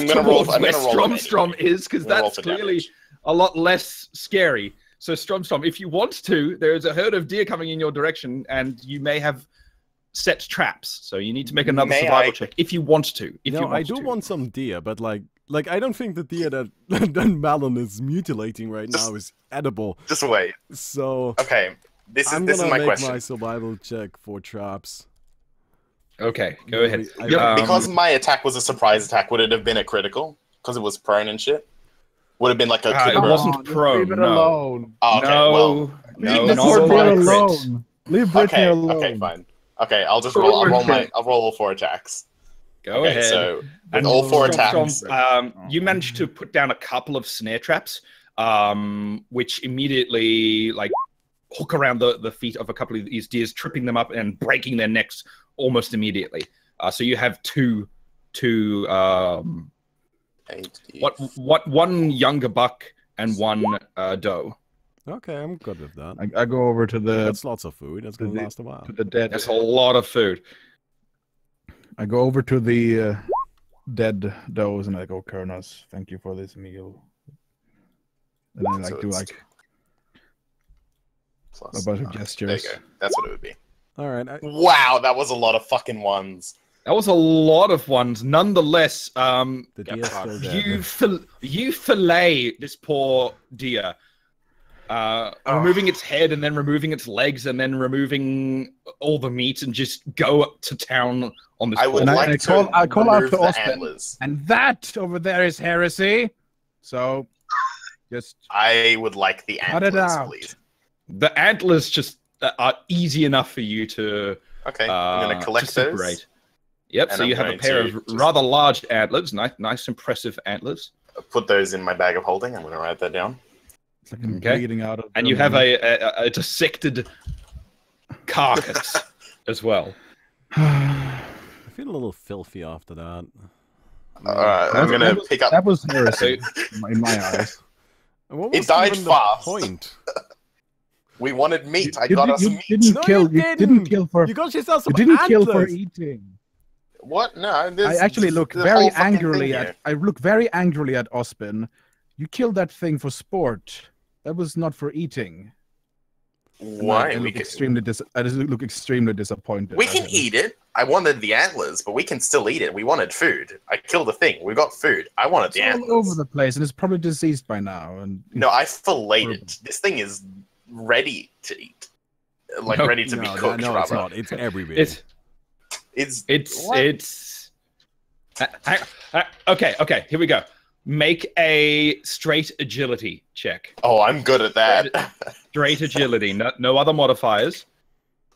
[SPEAKER 2] towards where Stromstrom is, because that's clearly a lot less scary. So Stromstrom, if you want to, there's a herd of deer coming in your direction, and you may have set traps. So you need to make another survival check if you want to.
[SPEAKER 3] I do want some deer, but like I don't think the deer that Malon is mutilating right now is edible.
[SPEAKER 1] Just wait.
[SPEAKER 3] So
[SPEAKER 1] okay, this is my question.
[SPEAKER 3] I'm gonna make my survival check for traps.
[SPEAKER 2] Okay, go ahead.
[SPEAKER 1] Because my attack was a surprise attack, would it have been a critical? Because it was prone and shit? Would have been like a critical?
[SPEAKER 2] It wasn't prone,
[SPEAKER 4] leave it alone.
[SPEAKER 1] Oh, okay,
[SPEAKER 2] no,
[SPEAKER 1] leave
[SPEAKER 4] alone. Leave Brittany alone.
[SPEAKER 1] Okay, fine. Okay, I'll just roll. I'll roll all 4 attacks.
[SPEAKER 2] Go ahead.
[SPEAKER 1] So with all 4 attacks,
[SPEAKER 2] you managed to put down a couple of snare traps, which immediately hook around the feet of a couple of these deers, tripping them up and breaking their necks almost immediately. So you have two one younger buck and 1 doe.
[SPEAKER 3] Okay, I'm good with that.
[SPEAKER 4] I go over to the.
[SPEAKER 3] That's lots of food. That's gonna last a while.
[SPEAKER 4] To the dead.
[SPEAKER 2] That's a lot of food.
[SPEAKER 4] I go over to the dead does and I go, Kernas, thank you for this meal. And then
[SPEAKER 1] So
[SPEAKER 4] do a bunch of gestures.
[SPEAKER 1] There you go. That's what it would be.
[SPEAKER 3] All right.
[SPEAKER 1] Wow, that was a lot of fucking ones.
[SPEAKER 2] That was a lot of ones. Nonetheless,
[SPEAKER 3] The deer still dead.
[SPEAKER 2] you fillet this poor deer. Removing its head and then removing its legs and then removing all the meat and just go up to town on this.
[SPEAKER 1] I would like to
[SPEAKER 4] I call out
[SPEAKER 1] remove
[SPEAKER 4] to
[SPEAKER 1] the
[SPEAKER 4] Austin,
[SPEAKER 1] antlers.
[SPEAKER 4] and that over there is heresy. So, just
[SPEAKER 1] I would like the
[SPEAKER 4] cut it
[SPEAKER 1] antlers,
[SPEAKER 4] out.
[SPEAKER 1] please.
[SPEAKER 2] The antlers just are easy enough for you to.
[SPEAKER 1] Okay, I'm gonna collect
[SPEAKER 2] to separate.
[SPEAKER 1] those.
[SPEAKER 2] Yep.
[SPEAKER 1] And
[SPEAKER 2] so
[SPEAKER 1] I'm
[SPEAKER 2] you have a
[SPEAKER 1] going
[SPEAKER 2] pair
[SPEAKER 1] to
[SPEAKER 2] of
[SPEAKER 1] just-
[SPEAKER 2] rather large antlers, nice, impressive antlers.
[SPEAKER 1] Put those in my bag of holding. I'm gonna write that down.
[SPEAKER 4] it's like I'm
[SPEAKER 2] Okay.
[SPEAKER 4] bleeding out of.
[SPEAKER 2] And you have a dissected carcass as well.
[SPEAKER 3] I feel a little filthy after that.
[SPEAKER 1] I'm gonna pick up.
[SPEAKER 4] That was heresy in my eyes.
[SPEAKER 3] And what
[SPEAKER 1] It
[SPEAKER 3] was
[SPEAKER 1] died
[SPEAKER 3] even
[SPEAKER 1] fast.
[SPEAKER 3] The point?
[SPEAKER 1] We wanted meat. I
[SPEAKER 4] You
[SPEAKER 1] got us
[SPEAKER 4] you
[SPEAKER 1] meat.
[SPEAKER 4] didn't
[SPEAKER 3] No,
[SPEAKER 4] kill.
[SPEAKER 3] you
[SPEAKER 4] You didn't kill for.
[SPEAKER 3] You got yourself some
[SPEAKER 4] You didn't kill for
[SPEAKER 3] antlers.
[SPEAKER 4] eating.
[SPEAKER 1] What? No.
[SPEAKER 4] I actually look
[SPEAKER 1] the
[SPEAKER 4] very
[SPEAKER 1] whole fucking
[SPEAKER 4] angrily
[SPEAKER 1] thing
[SPEAKER 4] at.
[SPEAKER 1] here.
[SPEAKER 4] I look very angrily at Ospin. You killed that thing for sport. That was not for eating.
[SPEAKER 1] Why?
[SPEAKER 4] I
[SPEAKER 1] We
[SPEAKER 4] look
[SPEAKER 1] can,
[SPEAKER 4] extremely I just look extremely disappointed.
[SPEAKER 1] we
[SPEAKER 4] at
[SPEAKER 1] can
[SPEAKER 4] him.
[SPEAKER 1] eat it. I wanted the antlers, but we can still eat it. We wanted food. I killed the thing. We got food. I wanted the
[SPEAKER 4] It's
[SPEAKER 1] antlers.
[SPEAKER 4] all over the place, and it's probably diseased by now. And
[SPEAKER 1] No, I filleted it. This thing is ready to eat. Like
[SPEAKER 2] No,
[SPEAKER 1] ready to be cooked,
[SPEAKER 3] no, it's
[SPEAKER 1] rather.
[SPEAKER 3] not. It's everywhere.
[SPEAKER 2] It's okay. Here we go. Make a straight agility check.
[SPEAKER 1] Oh, I'm good at that.
[SPEAKER 2] Straight agility. No other modifiers.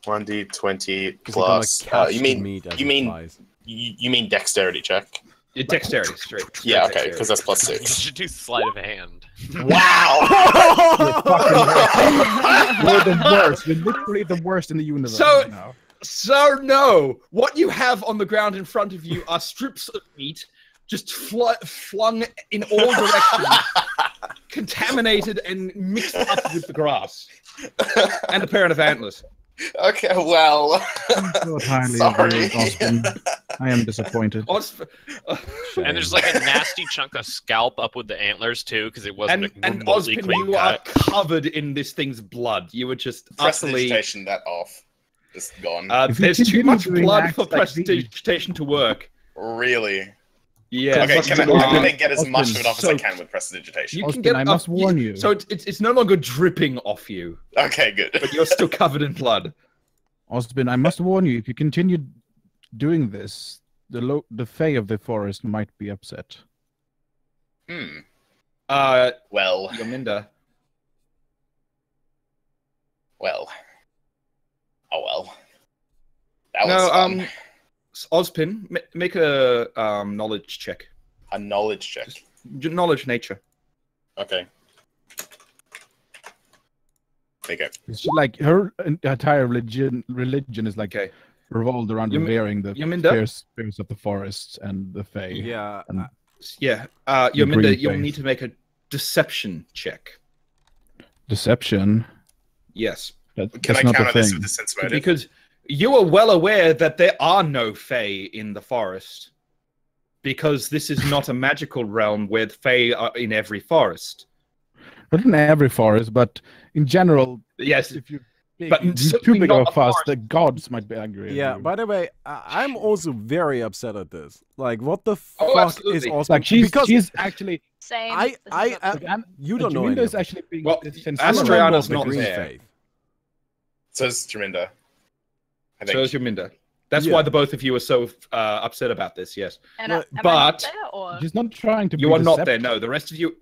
[SPEAKER 1] 1d20
[SPEAKER 3] 'Cause you're gonna
[SPEAKER 1] plus.
[SPEAKER 3] catch
[SPEAKER 1] You
[SPEAKER 3] the
[SPEAKER 1] mean
[SPEAKER 3] meat as
[SPEAKER 1] you
[SPEAKER 3] it
[SPEAKER 1] mean
[SPEAKER 3] flies.
[SPEAKER 1] you mean dexterity check?
[SPEAKER 2] Your dexterity, straight.
[SPEAKER 1] Yeah, okay,
[SPEAKER 2] dexterity.
[SPEAKER 1] because that's plus
[SPEAKER 5] You
[SPEAKER 1] 6.
[SPEAKER 5] should do sleight of hand.
[SPEAKER 1] Wow!
[SPEAKER 4] We're the worst. We're literally the worst in the universe
[SPEAKER 2] So-
[SPEAKER 4] right now.
[SPEAKER 2] So no, what you have on the ground in front of you are strips of meat just flung in all directions, contaminated and mixed up with the grass, and a pair of antlers.
[SPEAKER 1] Okay, well.
[SPEAKER 4] I'm so highly
[SPEAKER 1] Sorry.
[SPEAKER 4] of you, Austin. I am disappointed.
[SPEAKER 5] And there's like a nasty chunk of scalp up with the antlers too, because it wasn't
[SPEAKER 2] And
[SPEAKER 5] remotely
[SPEAKER 2] Ozpin,
[SPEAKER 5] clean
[SPEAKER 2] you are
[SPEAKER 5] cut.
[SPEAKER 2] covered in this thing's blood. You were just utterly.
[SPEAKER 1] Prestidigitation that off. Just gone.
[SPEAKER 4] If you
[SPEAKER 2] There's too
[SPEAKER 4] continue
[SPEAKER 2] much
[SPEAKER 4] doing
[SPEAKER 2] blood
[SPEAKER 4] acts
[SPEAKER 2] for
[SPEAKER 4] like these-
[SPEAKER 2] prestidigitation to work.
[SPEAKER 1] Really?
[SPEAKER 2] Yeah.
[SPEAKER 1] Okay,
[SPEAKER 2] but-
[SPEAKER 1] I'm gonna get as much of
[SPEAKER 4] Austin,
[SPEAKER 1] it off as I
[SPEAKER 2] so-
[SPEAKER 1] can with prestidigitation.
[SPEAKER 2] You can
[SPEAKER 4] Austin,
[SPEAKER 2] get
[SPEAKER 4] I
[SPEAKER 2] up-
[SPEAKER 4] must warn you.
[SPEAKER 2] So it's no longer dripping off you,
[SPEAKER 1] Okay, good.
[SPEAKER 2] but you're still covered in blood.
[SPEAKER 4] Osbin, I must warn you, if you continue doing this, the Fae of the forest might be upset.
[SPEAKER 1] Well,
[SPEAKER 2] Yominda.
[SPEAKER 1] well. Oh well. That was fun.
[SPEAKER 2] Ozpin, make a knowledge check.
[SPEAKER 1] A knowledge check.
[SPEAKER 2] Knowledge nature.
[SPEAKER 1] Okay. There you go.
[SPEAKER 4] It's like her entire religion is like
[SPEAKER 2] Okay.
[SPEAKER 4] revolved around
[SPEAKER 2] Yum-
[SPEAKER 4] revering the
[SPEAKER 2] Yominda?
[SPEAKER 4] spirits of the forest and the Fae.
[SPEAKER 3] Yeah.
[SPEAKER 4] And
[SPEAKER 2] Yeah.
[SPEAKER 4] green
[SPEAKER 2] Yominda, you'll
[SPEAKER 4] face.
[SPEAKER 2] need to make a deception check.
[SPEAKER 4] deception.
[SPEAKER 2] Yes.
[SPEAKER 1] Can I counter this with the sense motive?
[SPEAKER 2] Because you are well aware that there are no Fae in the forest. Because this is not a magical realm where Fae are in every forest.
[SPEAKER 4] Not in every forest, but in general,
[SPEAKER 2] Yes.
[SPEAKER 4] if you're
[SPEAKER 2] But
[SPEAKER 4] too
[SPEAKER 2] certainly
[SPEAKER 4] big
[SPEAKER 2] not
[SPEAKER 4] of a
[SPEAKER 2] a
[SPEAKER 4] fuss,
[SPEAKER 2] forest.
[SPEAKER 4] the gods might be angry. at
[SPEAKER 3] Yeah,
[SPEAKER 4] you.
[SPEAKER 3] by the way, I'm also very upset at this. Like, what the
[SPEAKER 2] Oh,
[SPEAKER 3] fuck
[SPEAKER 2] absolutely.
[SPEAKER 3] is awesome?
[SPEAKER 4] like she's
[SPEAKER 3] because
[SPEAKER 4] actually
[SPEAKER 7] Same.
[SPEAKER 3] I-
[SPEAKER 7] This is
[SPEAKER 3] I-
[SPEAKER 7] a-
[SPEAKER 4] like, and
[SPEAKER 3] you don't know
[SPEAKER 4] Jaminda
[SPEAKER 3] any
[SPEAKER 4] is
[SPEAKER 3] of
[SPEAKER 4] actually being
[SPEAKER 2] Well,
[SPEAKER 4] sincere.
[SPEAKER 3] I'm a
[SPEAKER 2] Astriana's
[SPEAKER 3] member of the
[SPEAKER 2] not
[SPEAKER 3] Green
[SPEAKER 2] there.
[SPEAKER 3] Faith.
[SPEAKER 1] So is Jaminda. I
[SPEAKER 2] So
[SPEAKER 1] think.
[SPEAKER 2] is Yominda. That's
[SPEAKER 3] Yeah.
[SPEAKER 2] why the both of you are so upset about this, yes.
[SPEAKER 7] and
[SPEAKER 3] but-
[SPEAKER 7] am I
[SPEAKER 2] but-
[SPEAKER 7] not there, or?
[SPEAKER 4] She's not trying to.
[SPEAKER 2] You
[SPEAKER 4] be
[SPEAKER 2] are not there.
[SPEAKER 4] deceptive.
[SPEAKER 2] No, the rest of you,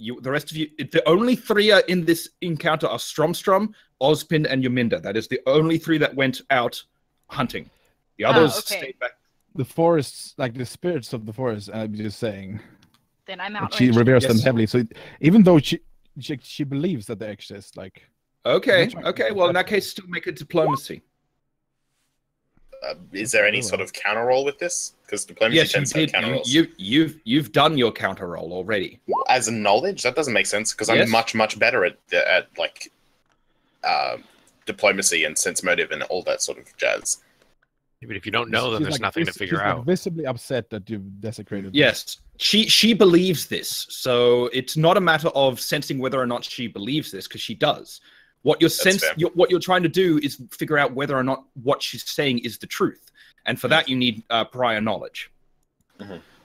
[SPEAKER 2] the only three are in this encounter are Stromstrom, Ozpin, and Yominda. That is the only three that went out hunting. The others
[SPEAKER 7] okay.
[SPEAKER 2] stayed back.
[SPEAKER 4] The forests, like the spirits of the forest. I'm just saying.
[SPEAKER 7] Then I'm
[SPEAKER 4] Like,
[SPEAKER 7] out.
[SPEAKER 4] she reveres them
[SPEAKER 2] Yes.
[SPEAKER 4] heavily. So even though she believes that they exist, like
[SPEAKER 2] Okay,
[SPEAKER 4] That's right.
[SPEAKER 2] okay. Well, in that case, still make a diplomacy.
[SPEAKER 1] Is there any sort of counter roll with this? Because diplomacy
[SPEAKER 2] Yes, you
[SPEAKER 1] tends to have
[SPEAKER 2] did.
[SPEAKER 1] counter rolls.
[SPEAKER 2] You've done your counter roll already.
[SPEAKER 1] As a knowledge, that doesn't make sense because I'm
[SPEAKER 2] Yes.
[SPEAKER 1] much better at like diplomacy and sense motive and all that sort of jazz.
[SPEAKER 5] But if you don't know, then
[SPEAKER 4] she's
[SPEAKER 5] there's
[SPEAKER 4] like
[SPEAKER 5] nothing to figure
[SPEAKER 4] she's
[SPEAKER 5] out.
[SPEAKER 4] Like visibly upset that you've desecrated.
[SPEAKER 2] Yes, she believes this, so it's not a matter of sensing whether or not she believes this, because she does. What
[SPEAKER 1] fair.
[SPEAKER 2] what you're trying to do is figure out whether or not what she's saying is the truth, and for that you need prior knowledge.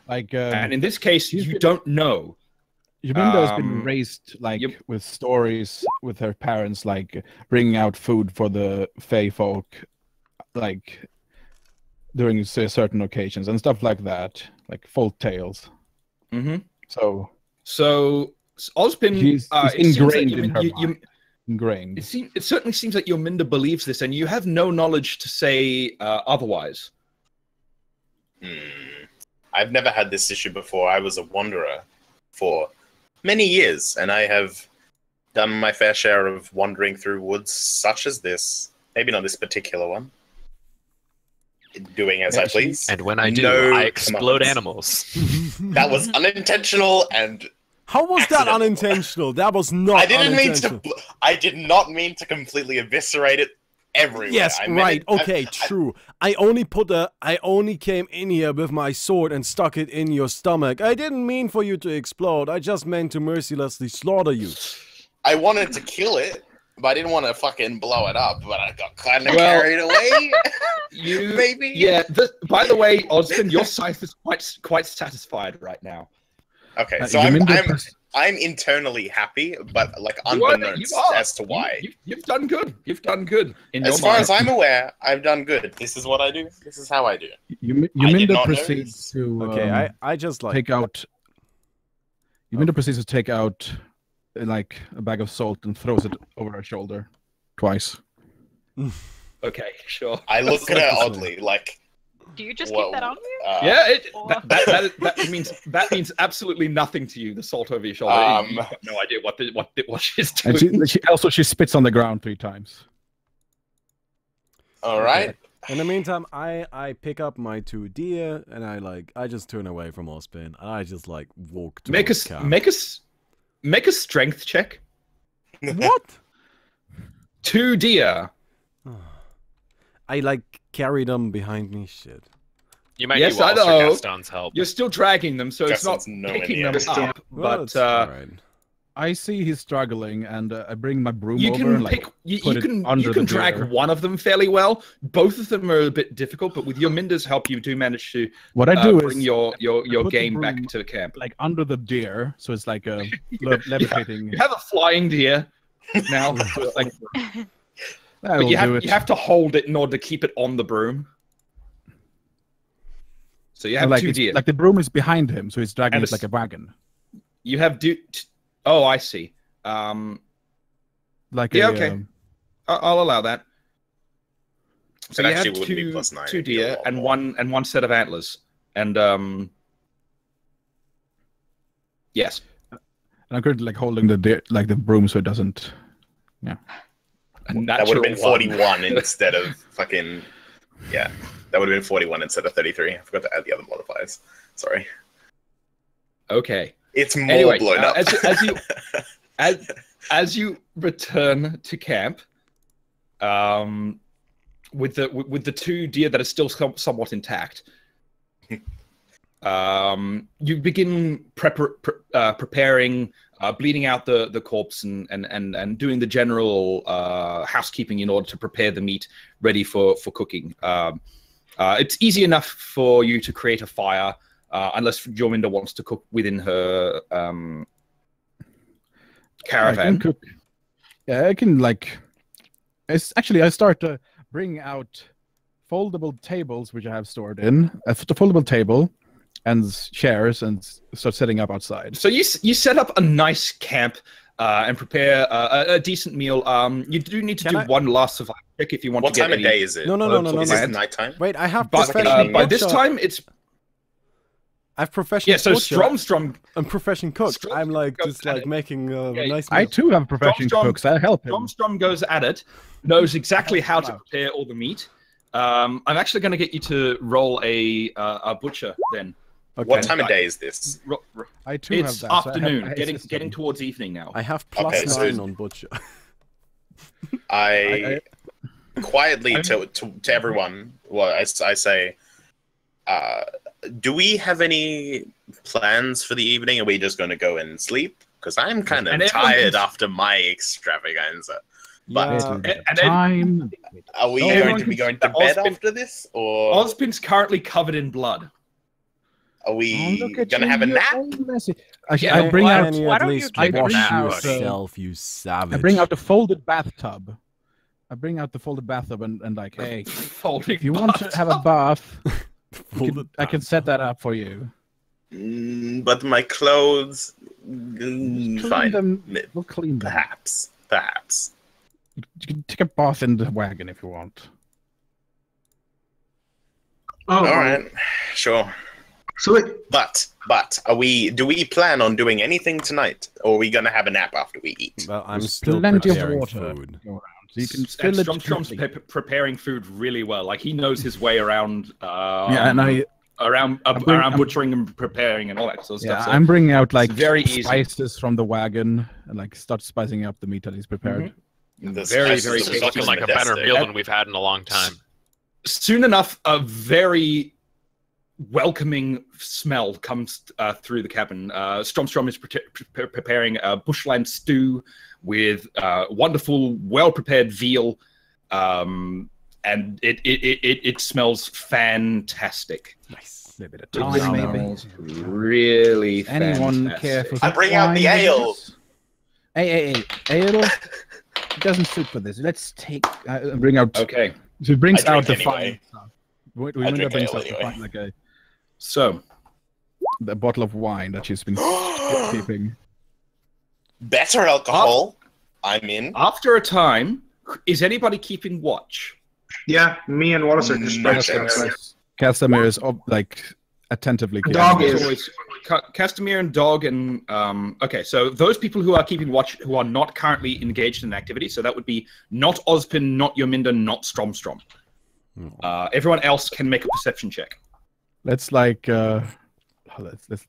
[SPEAKER 4] Like
[SPEAKER 2] And in this case,
[SPEAKER 4] she's
[SPEAKER 2] you
[SPEAKER 4] been-
[SPEAKER 2] don't know.
[SPEAKER 4] Yaminda has been
[SPEAKER 2] um,
[SPEAKER 4] raised like
[SPEAKER 2] yep.
[SPEAKER 4] with stories with her parents, like bringing out food for the Fae folk, like during certain occasions and stuff like that, like folk tales.
[SPEAKER 2] Mm-hmm.
[SPEAKER 4] So
[SPEAKER 2] So Ozpin,
[SPEAKER 4] she's
[SPEAKER 2] it seems that
[SPEAKER 4] ingrained in her
[SPEAKER 2] you-
[SPEAKER 4] mind. Ingrained.
[SPEAKER 2] it certainly seems that Yominda believes this, and you have no knowledge to say otherwise.
[SPEAKER 1] I've never had this issue before. I was a wanderer for many years, and I have done my fair share of wandering through woods such as this. Maybe not this particular one. Doing as I please.
[SPEAKER 5] And when I do,
[SPEAKER 1] No
[SPEAKER 5] I explode
[SPEAKER 1] commands.
[SPEAKER 5] animals.
[SPEAKER 1] That was unintentional, and
[SPEAKER 3] How was that
[SPEAKER 1] Accidental.
[SPEAKER 3] unintentional? That was not
[SPEAKER 1] I didn't mean
[SPEAKER 3] unintentional.
[SPEAKER 1] to. I did not mean to completely eviscerate it everywhere.
[SPEAKER 3] Yes,
[SPEAKER 1] I meant
[SPEAKER 3] right.
[SPEAKER 1] it-
[SPEAKER 3] Okay, true. I only came in here with my sword and stuck it in your stomach. I didn't mean for you to explode. I just meant to mercilessly slaughter you.
[SPEAKER 1] I wanted to kill it, but I didn't want to fucking blow it up. But I got kind of
[SPEAKER 2] Well-
[SPEAKER 1] carried away.
[SPEAKER 2] You
[SPEAKER 1] Maybe.
[SPEAKER 2] Yeah. By the way, Ozpin, your scythe is quite satisfied right now.
[SPEAKER 1] Okay, so I'm internally happy, but like unbeknownst as to why.
[SPEAKER 2] You've done good. You've done good. In
[SPEAKER 1] As
[SPEAKER 2] your
[SPEAKER 1] far
[SPEAKER 2] mind.
[SPEAKER 1] as I'm aware, I've done good. This is what I do. This is how I do. I did
[SPEAKER 4] Yaminda
[SPEAKER 1] not
[SPEAKER 4] proceeds to
[SPEAKER 3] Okay, I just like
[SPEAKER 4] take out. Yaminda proceeds to take out like a bag of salt and throws it over her shoulder twice.
[SPEAKER 2] Okay, sure.
[SPEAKER 1] I look at her oddly, like.
[SPEAKER 7] Do you just
[SPEAKER 1] Whoa,
[SPEAKER 7] keep that on you?
[SPEAKER 2] Yeah,
[SPEAKER 7] Or-
[SPEAKER 2] that means absolutely nothing to you. The salt over your shoulder. You've got no idea what she's doing.
[SPEAKER 4] And she spits on the ground 3 times.
[SPEAKER 1] All right.
[SPEAKER 3] In the meantime, I pick up my 2 deer and I just turn away from Ospin and I just like walk to
[SPEAKER 2] Make a strength check.
[SPEAKER 3] What?
[SPEAKER 2] 2 deer.
[SPEAKER 3] I like carry them behind me. Shit.
[SPEAKER 5] You might
[SPEAKER 2] Yes,
[SPEAKER 5] need Wallace
[SPEAKER 2] I know.
[SPEAKER 5] or Gaston's help.
[SPEAKER 2] You're still dragging them, so it's not
[SPEAKER 1] Justin's nowhere
[SPEAKER 2] picking
[SPEAKER 1] near.
[SPEAKER 2] them
[SPEAKER 6] Gaston.
[SPEAKER 2] up.
[SPEAKER 3] Well,
[SPEAKER 2] But
[SPEAKER 3] it's alright.
[SPEAKER 4] I see he's struggling, and I bring my broom
[SPEAKER 2] you
[SPEAKER 4] over
[SPEAKER 2] can
[SPEAKER 4] and like
[SPEAKER 2] pick. You
[SPEAKER 4] put it under
[SPEAKER 2] you can
[SPEAKER 4] the
[SPEAKER 2] drag
[SPEAKER 4] deer.
[SPEAKER 2] one of them fairly well. Both of them are a bit difficult, but with your Minda's help, you do manage to
[SPEAKER 4] What I do
[SPEAKER 2] bring
[SPEAKER 4] is
[SPEAKER 2] your
[SPEAKER 4] put the
[SPEAKER 2] game back
[SPEAKER 4] broom
[SPEAKER 2] to camp.
[SPEAKER 4] like under the deer, so it's like a levitating.
[SPEAKER 2] You have a flying deer now, so it's like,
[SPEAKER 4] That'll
[SPEAKER 2] but you
[SPEAKER 4] do it.
[SPEAKER 2] have to hold it in order to keep it on the broom. So you have
[SPEAKER 4] like
[SPEAKER 2] 2
[SPEAKER 4] it's-
[SPEAKER 2] deer.
[SPEAKER 4] like the broom is behind him, so he's dragging
[SPEAKER 2] And
[SPEAKER 4] it like a wagon.
[SPEAKER 2] You have Oh, I see.
[SPEAKER 4] Like
[SPEAKER 2] Yeah,
[SPEAKER 4] a,
[SPEAKER 2] okay. I'll allow that. So
[SPEAKER 1] It
[SPEAKER 2] you
[SPEAKER 1] actually
[SPEAKER 2] have
[SPEAKER 1] wouldn't be +9,
[SPEAKER 2] 2
[SPEAKER 1] it'd be a
[SPEAKER 2] deer
[SPEAKER 1] lot
[SPEAKER 2] and
[SPEAKER 1] more.
[SPEAKER 2] one set of antlers, and yes,
[SPEAKER 4] and I'm currently like holding the deer, like the broom, so it doesn't.
[SPEAKER 2] a
[SPEAKER 1] That would have been
[SPEAKER 2] natural one.
[SPEAKER 1] 41 instead of fucking. Yeah, that would have been 41 instead of 33. I forgot to add the other modifiers. Sorry.
[SPEAKER 2] Okay.
[SPEAKER 1] It's more
[SPEAKER 2] Anyway,
[SPEAKER 1] blown up.
[SPEAKER 2] as you return to camp, with the 2 deer that are still somewhat intact, you begin preparing, bleeding out the corpse and doing the general housekeeping in order to prepare the meat ready for cooking. It's easy enough for you to create a fire, unless Jorminda wants to cook within her
[SPEAKER 4] I
[SPEAKER 2] caravan.
[SPEAKER 4] can cook. Yeah, I can like. It's actually I start to bring out foldable tables which I have stored in a foldable table and chairs and start setting up outside.
[SPEAKER 2] So you set up a nice camp and prepare a decent meal. You do need to
[SPEAKER 3] Can
[SPEAKER 2] do
[SPEAKER 3] I-
[SPEAKER 2] one last survival check if you want
[SPEAKER 1] What
[SPEAKER 2] to get
[SPEAKER 1] time of
[SPEAKER 2] any.
[SPEAKER 1] day is it?
[SPEAKER 3] No.
[SPEAKER 1] Is
[SPEAKER 2] no.
[SPEAKER 1] it nighttime?
[SPEAKER 3] Wait, I have
[SPEAKER 2] But
[SPEAKER 3] profession
[SPEAKER 2] by this
[SPEAKER 3] butcher.
[SPEAKER 2] time, it's
[SPEAKER 3] I have profession
[SPEAKER 2] yeah. So
[SPEAKER 3] butcher
[SPEAKER 2] Stromstrom
[SPEAKER 3] and profession cook.
[SPEAKER 2] Strom
[SPEAKER 3] I'm like
[SPEAKER 2] goes
[SPEAKER 3] just
[SPEAKER 2] at
[SPEAKER 3] like
[SPEAKER 2] it.
[SPEAKER 3] making a
[SPEAKER 2] Yeah,
[SPEAKER 3] nice
[SPEAKER 4] I
[SPEAKER 3] meal.
[SPEAKER 4] too have a profession
[SPEAKER 2] Strong-
[SPEAKER 4] cook, so I help him.
[SPEAKER 2] Stromstrom goes at it, knows exactly how to
[SPEAKER 4] Wow.
[SPEAKER 2] prepare all the meat. I'm actually going to get you to roll a butcher then.
[SPEAKER 3] Okay.
[SPEAKER 1] What time of day is this?
[SPEAKER 4] I too
[SPEAKER 2] It's
[SPEAKER 4] have that. so I have-
[SPEAKER 2] afternoon,
[SPEAKER 4] I
[SPEAKER 2] getting
[SPEAKER 4] assist
[SPEAKER 2] getting
[SPEAKER 4] him.
[SPEAKER 2] towards evening now.
[SPEAKER 3] I have plus
[SPEAKER 1] Okay, so
[SPEAKER 3] 9 on butcher.
[SPEAKER 1] I quietly to everyone. Well, I say, do we have any plans for the evening? Are we just going to go and sleep? Because I'm kind of
[SPEAKER 2] And everyone
[SPEAKER 1] tired
[SPEAKER 2] can-
[SPEAKER 1] after my extravaganza. But
[SPEAKER 3] Yeah.
[SPEAKER 2] And
[SPEAKER 4] Time.
[SPEAKER 1] are we
[SPEAKER 2] everyone
[SPEAKER 1] going to be
[SPEAKER 2] can-
[SPEAKER 1] going to bed
[SPEAKER 2] Ozpin-
[SPEAKER 1] after this, or
[SPEAKER 2] Ozpin's currently covered in blood.
[SPEAKER 1] are
[SPEAKER 4] Oh,
[SPEAKER 1] we
[SPEAKER 4] look at
[SPEAKER 1] going to
[SPEAKER 4] you,
[SPEAKER 1] have a
[SPEAKER 4] you're
[SPEAKER 1] nap?
[SPEAKER 4] all messy. I
[SPEAKER 2] Yeah,
[SPEAKER 4] bring
[SPEAKER 2] why-
[SPEAKER 4] out.
[SPEAKER 3] Can you
[SPEAKER 7] why
[SPEAKER 3] at
[SPEAKER 7] don't you
[SPEAKER 3] least
[SPEAKER 7] keep
[SPEAKER 4] it
[SPEAKER 3] wash
[SPEAKER 4] now?
[SPEAKER 3] yourself, you savage?
[SPEAKER 4] I bring out the folded bathtub. I bring out the folded bathtub and like, hey,
[SPEAKER 2] Folding
[SPEAKER 4] if you want to have a bath,
[SPEAKER 3] Folded
[SPEAKER 4] I can set that up for you.
[SPEAKER 1] But my clothes,
[SPEAKER 4] Clean
[SPEAKER 1] fine.
[SPEAKER 4] them. We'll clean them.
[SPEAKER 1] Perhaps.
[SPEAKER 4] You can take a bath in the wagon if you want.
[SPEAKER 6] Oh,
[SPEAKER 1] All right, sure.
[SPEAKER 6] So wait,
[SPEAKER 1] But are we? Do we plan on doing anything tonight, or are we gonna have a nap after we eat?
[SPEAKER 3] Well, I'm
[SPEAKER 4] There's
[SPEAKER 3] still
[SPEAKER 4] plenty of
[SPEAKER 3] preparing
[SPEAKER 4] water.
[SPEAKER 3] food.
[SPEAKER 4] Go around. So you can
[SPEAKER 2] And
[SPEAKER 4] fill it.
[SPEAKER 2] Stromstrom's
[SPEAKER 4] completely.
[SPEAKER 2] preparing food really well. Like he knows his way around.
[SPEAKER 4] Yeah, and
[SPEAKER 2] around
[SPEAKER 4] I'm-
[SPEAKER 2] butchering and preparing and all that sort of
[SPEAKER 4] yeah,
[SPEAKER 2] stuff. So
[SPEAKER 4] I'm bringing out like
[SPEAKER 2] very easy.
[SPEAKER 4] spices from the wagon and like start spicing up the meat that he's prepared.
[SPEAKER 1] The
[SPEAKER 2] Very,
[SPEAKER 1] spices
[SPEAKER 2] very
[SPEAKER 1] that
[SPEAKER 5] This
[SPEAKER 1] we
[SPEAKER 5] is
[SPEAKER 1] got
[SPEAKER 5] looking
[SPEAKER 1] from
[SPEAKER 5] like
[SPEAKER 1] the
[SPEAKER 5] a better
[SPEAKER 1] desert.
[SPEAKER 5] meal than we've had in a long time.
[SPEAKER 2] soon enough, a very welcoming smell comes through the cabin. Stromstrom is preparing a bushland stew with wonderful, well-prepared veal, and it smells fantastic.
[SPEAKER 3] Nice.
[SPEAKER 4] A bit of
[SPEAKER 2] It
[SPEAKER 4] thyme, maybe.
[SPEAKER 2] smells really
[SPEAKER 4] Anyone
[SPEAKER 2] fantastic.
[SPEAKER 4] care for
[SPEAKER 1] I bring out the
[SPEAKER 4] wine?
[SPEAKER 1] ale.
[SPEAKER 4] Hey, ale. It doesn't suit for this. Let's take. Bring out.
[SPEAKER 2] Okay,
[SPEAKER 4] So he brings
[SPEAKER 1] I
[SPEAKER 4] out the
[SPEAKER 1] drink anyway.
[SPEAKER 4] fine stuff. We
[SPEAKER 1] I drink
[SPEAKER 4] brings
[SPEAKER 1] ale
[SPEAKER 4] out the
[SPEAKER 1] anyway.
[SPEAKER 4] fine, like
[SPEAKER 2] so
[SPEAKER 4] the bottle of wine that she's been keeping.
[SPEAKER 1] Better alcohol. I'm in.
[SPEAKER 2] after a time, is anybody keeping watch?
[SPEAKER 6] Yeah, me and Wallace are just right there.
[SPEAKER 4] Casimir is attentively.
[SPEAKER 6] Dog is
[SPEAKER 2] always Castamir and Dog and okay, so those people who are keeping watch who are not currently engaged in activity, so that would be not Ozpin, not Yominda, not Stromstrom. Everyone else can make a perception check.
[SPEAKER 4] Let's let's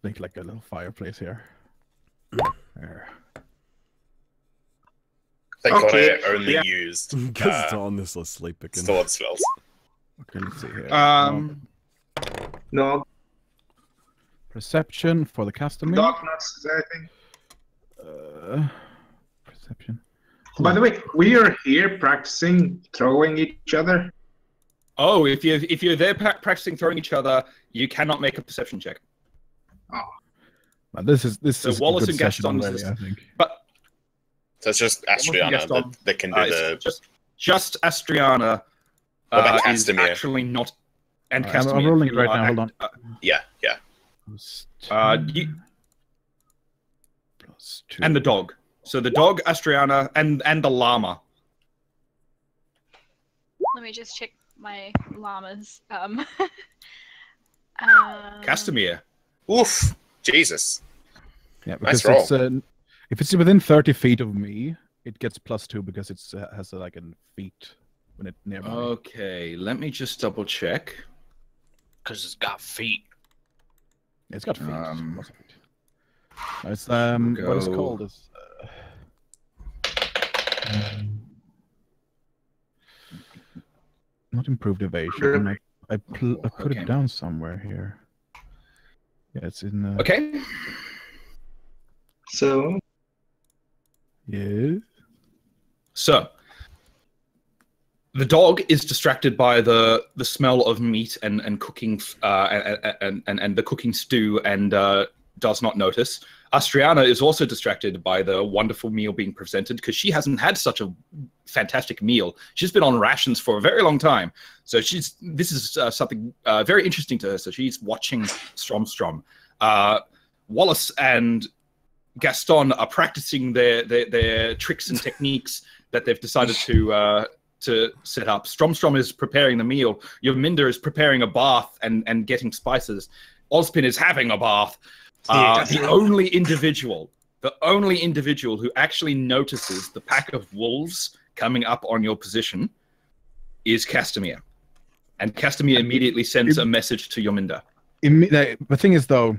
[SPEAKER 4] make like a little fireplace here. There.
[SPEAKER 1] Thank God I only used
[SPEAKER 3] Gaston is asleep again.
[SPEAKER 1] sword spells.
[SPEAKER 4] Okay, let's see here.
[SPEAKER 6] no
[SPEAKER 4] Perception for the Castamir.
[SPEAKER 6] dog nuts, I think.
[SPEAKER 4] Perception.
[SPEAKER 6] By the way, we are here practicing throwing each other.
[SPEAKER 2] Oh, if you're there practicing throwing each other, you cannot make a perception check.
[SPEAKER 6] Oh.
[SPEAKER 4] But this is
[SPEAKER 2] So
[SPEAKER 4] a
[SPEAKER 2] Wallace
[SPEAKER 4] good
[SPEAKER 2] and
[SPEAKER 4] session
[SPEAKER 2] Gaston,
[SPEAKER 4] already, I think.
[SPEAKER 2] but
[SPEAKER 1] So it's just Astriana that can do the.
[SPEAKER 2] just Astriana
[SPEAKER 1] What about
[SPEAKER 2] is
[SPEAKER 1] Castamir?
[SPEAKER 2] actually not. And
[SPEAKER 4] I'm
[SPEAKER 2] Castamir,
[SPEAKER 4] rolling
[SPEAKER 2] if
[SPEAKER 4] it
[SPEAKER 2] you
[SPEAKER 4] right
[SPEAKER 2] are
[SPEAKER 4] now. Hold on.
[SPEAKER 1] Yeah.
[SPEAKER 4] Plus 2.
[SPEAKER 2] And the dog. So the dog, Astriana, and the llama.
[SPEAKER 7] Let me just check my llamas.
[SPEAKER 2] Castamir.
[SPEAKER 1] Oof. Jesus.
[SPEAKER 4] Yeah,
[SPEAKER 1] Nice
[SPEAKER 4] because
[SPEAKER 1] roll.
[SPEAKER 4] if it's within 30 feet of me, it gets plus 2 because it has like a feet when it near me.
[SPEAKER 2] Okay, let me just double check.
[SPEAKER 5] Because it's got feet.
[SPEAKER 4] It's got feet.
[SPEAKER 2] Um,
[SPEAKER 4] Lots of feet. It's what is
[SPEAKER 2] go-
[SPEAKER 4] called is not improved evasion. I put
[SPEAKER 2] Okay.
[SPEAKER 4] it down somewhere here. Yeah, it's in.
[SPEAKER 2] Okay.
[SPEAKER 6] So
[SPEAKER 4] Yeah.
[SPEAKER 2] So the dog is distracted by the smell of meat and cooking and the cooking stew and does not notice. Astriana is also distracted by the wonderful meal being presented because she hasn't had such a fantastic meal. She's been on rations for a very long time, so this is something very interesting to her. So she's watching Stromstrom. Wallace and Gaston are practicing their tricks and techniques that they've decided to set up. Stromstrom is preparing the meal. Yominda is preparing a bath and getting spices. Ozpin is having a bath. The only individual who actually notices the pack of wolves coming up on your position is Castamir. And Castamir immediately sends a message to Yominda.
[SPEAKER 4] The thing is, though,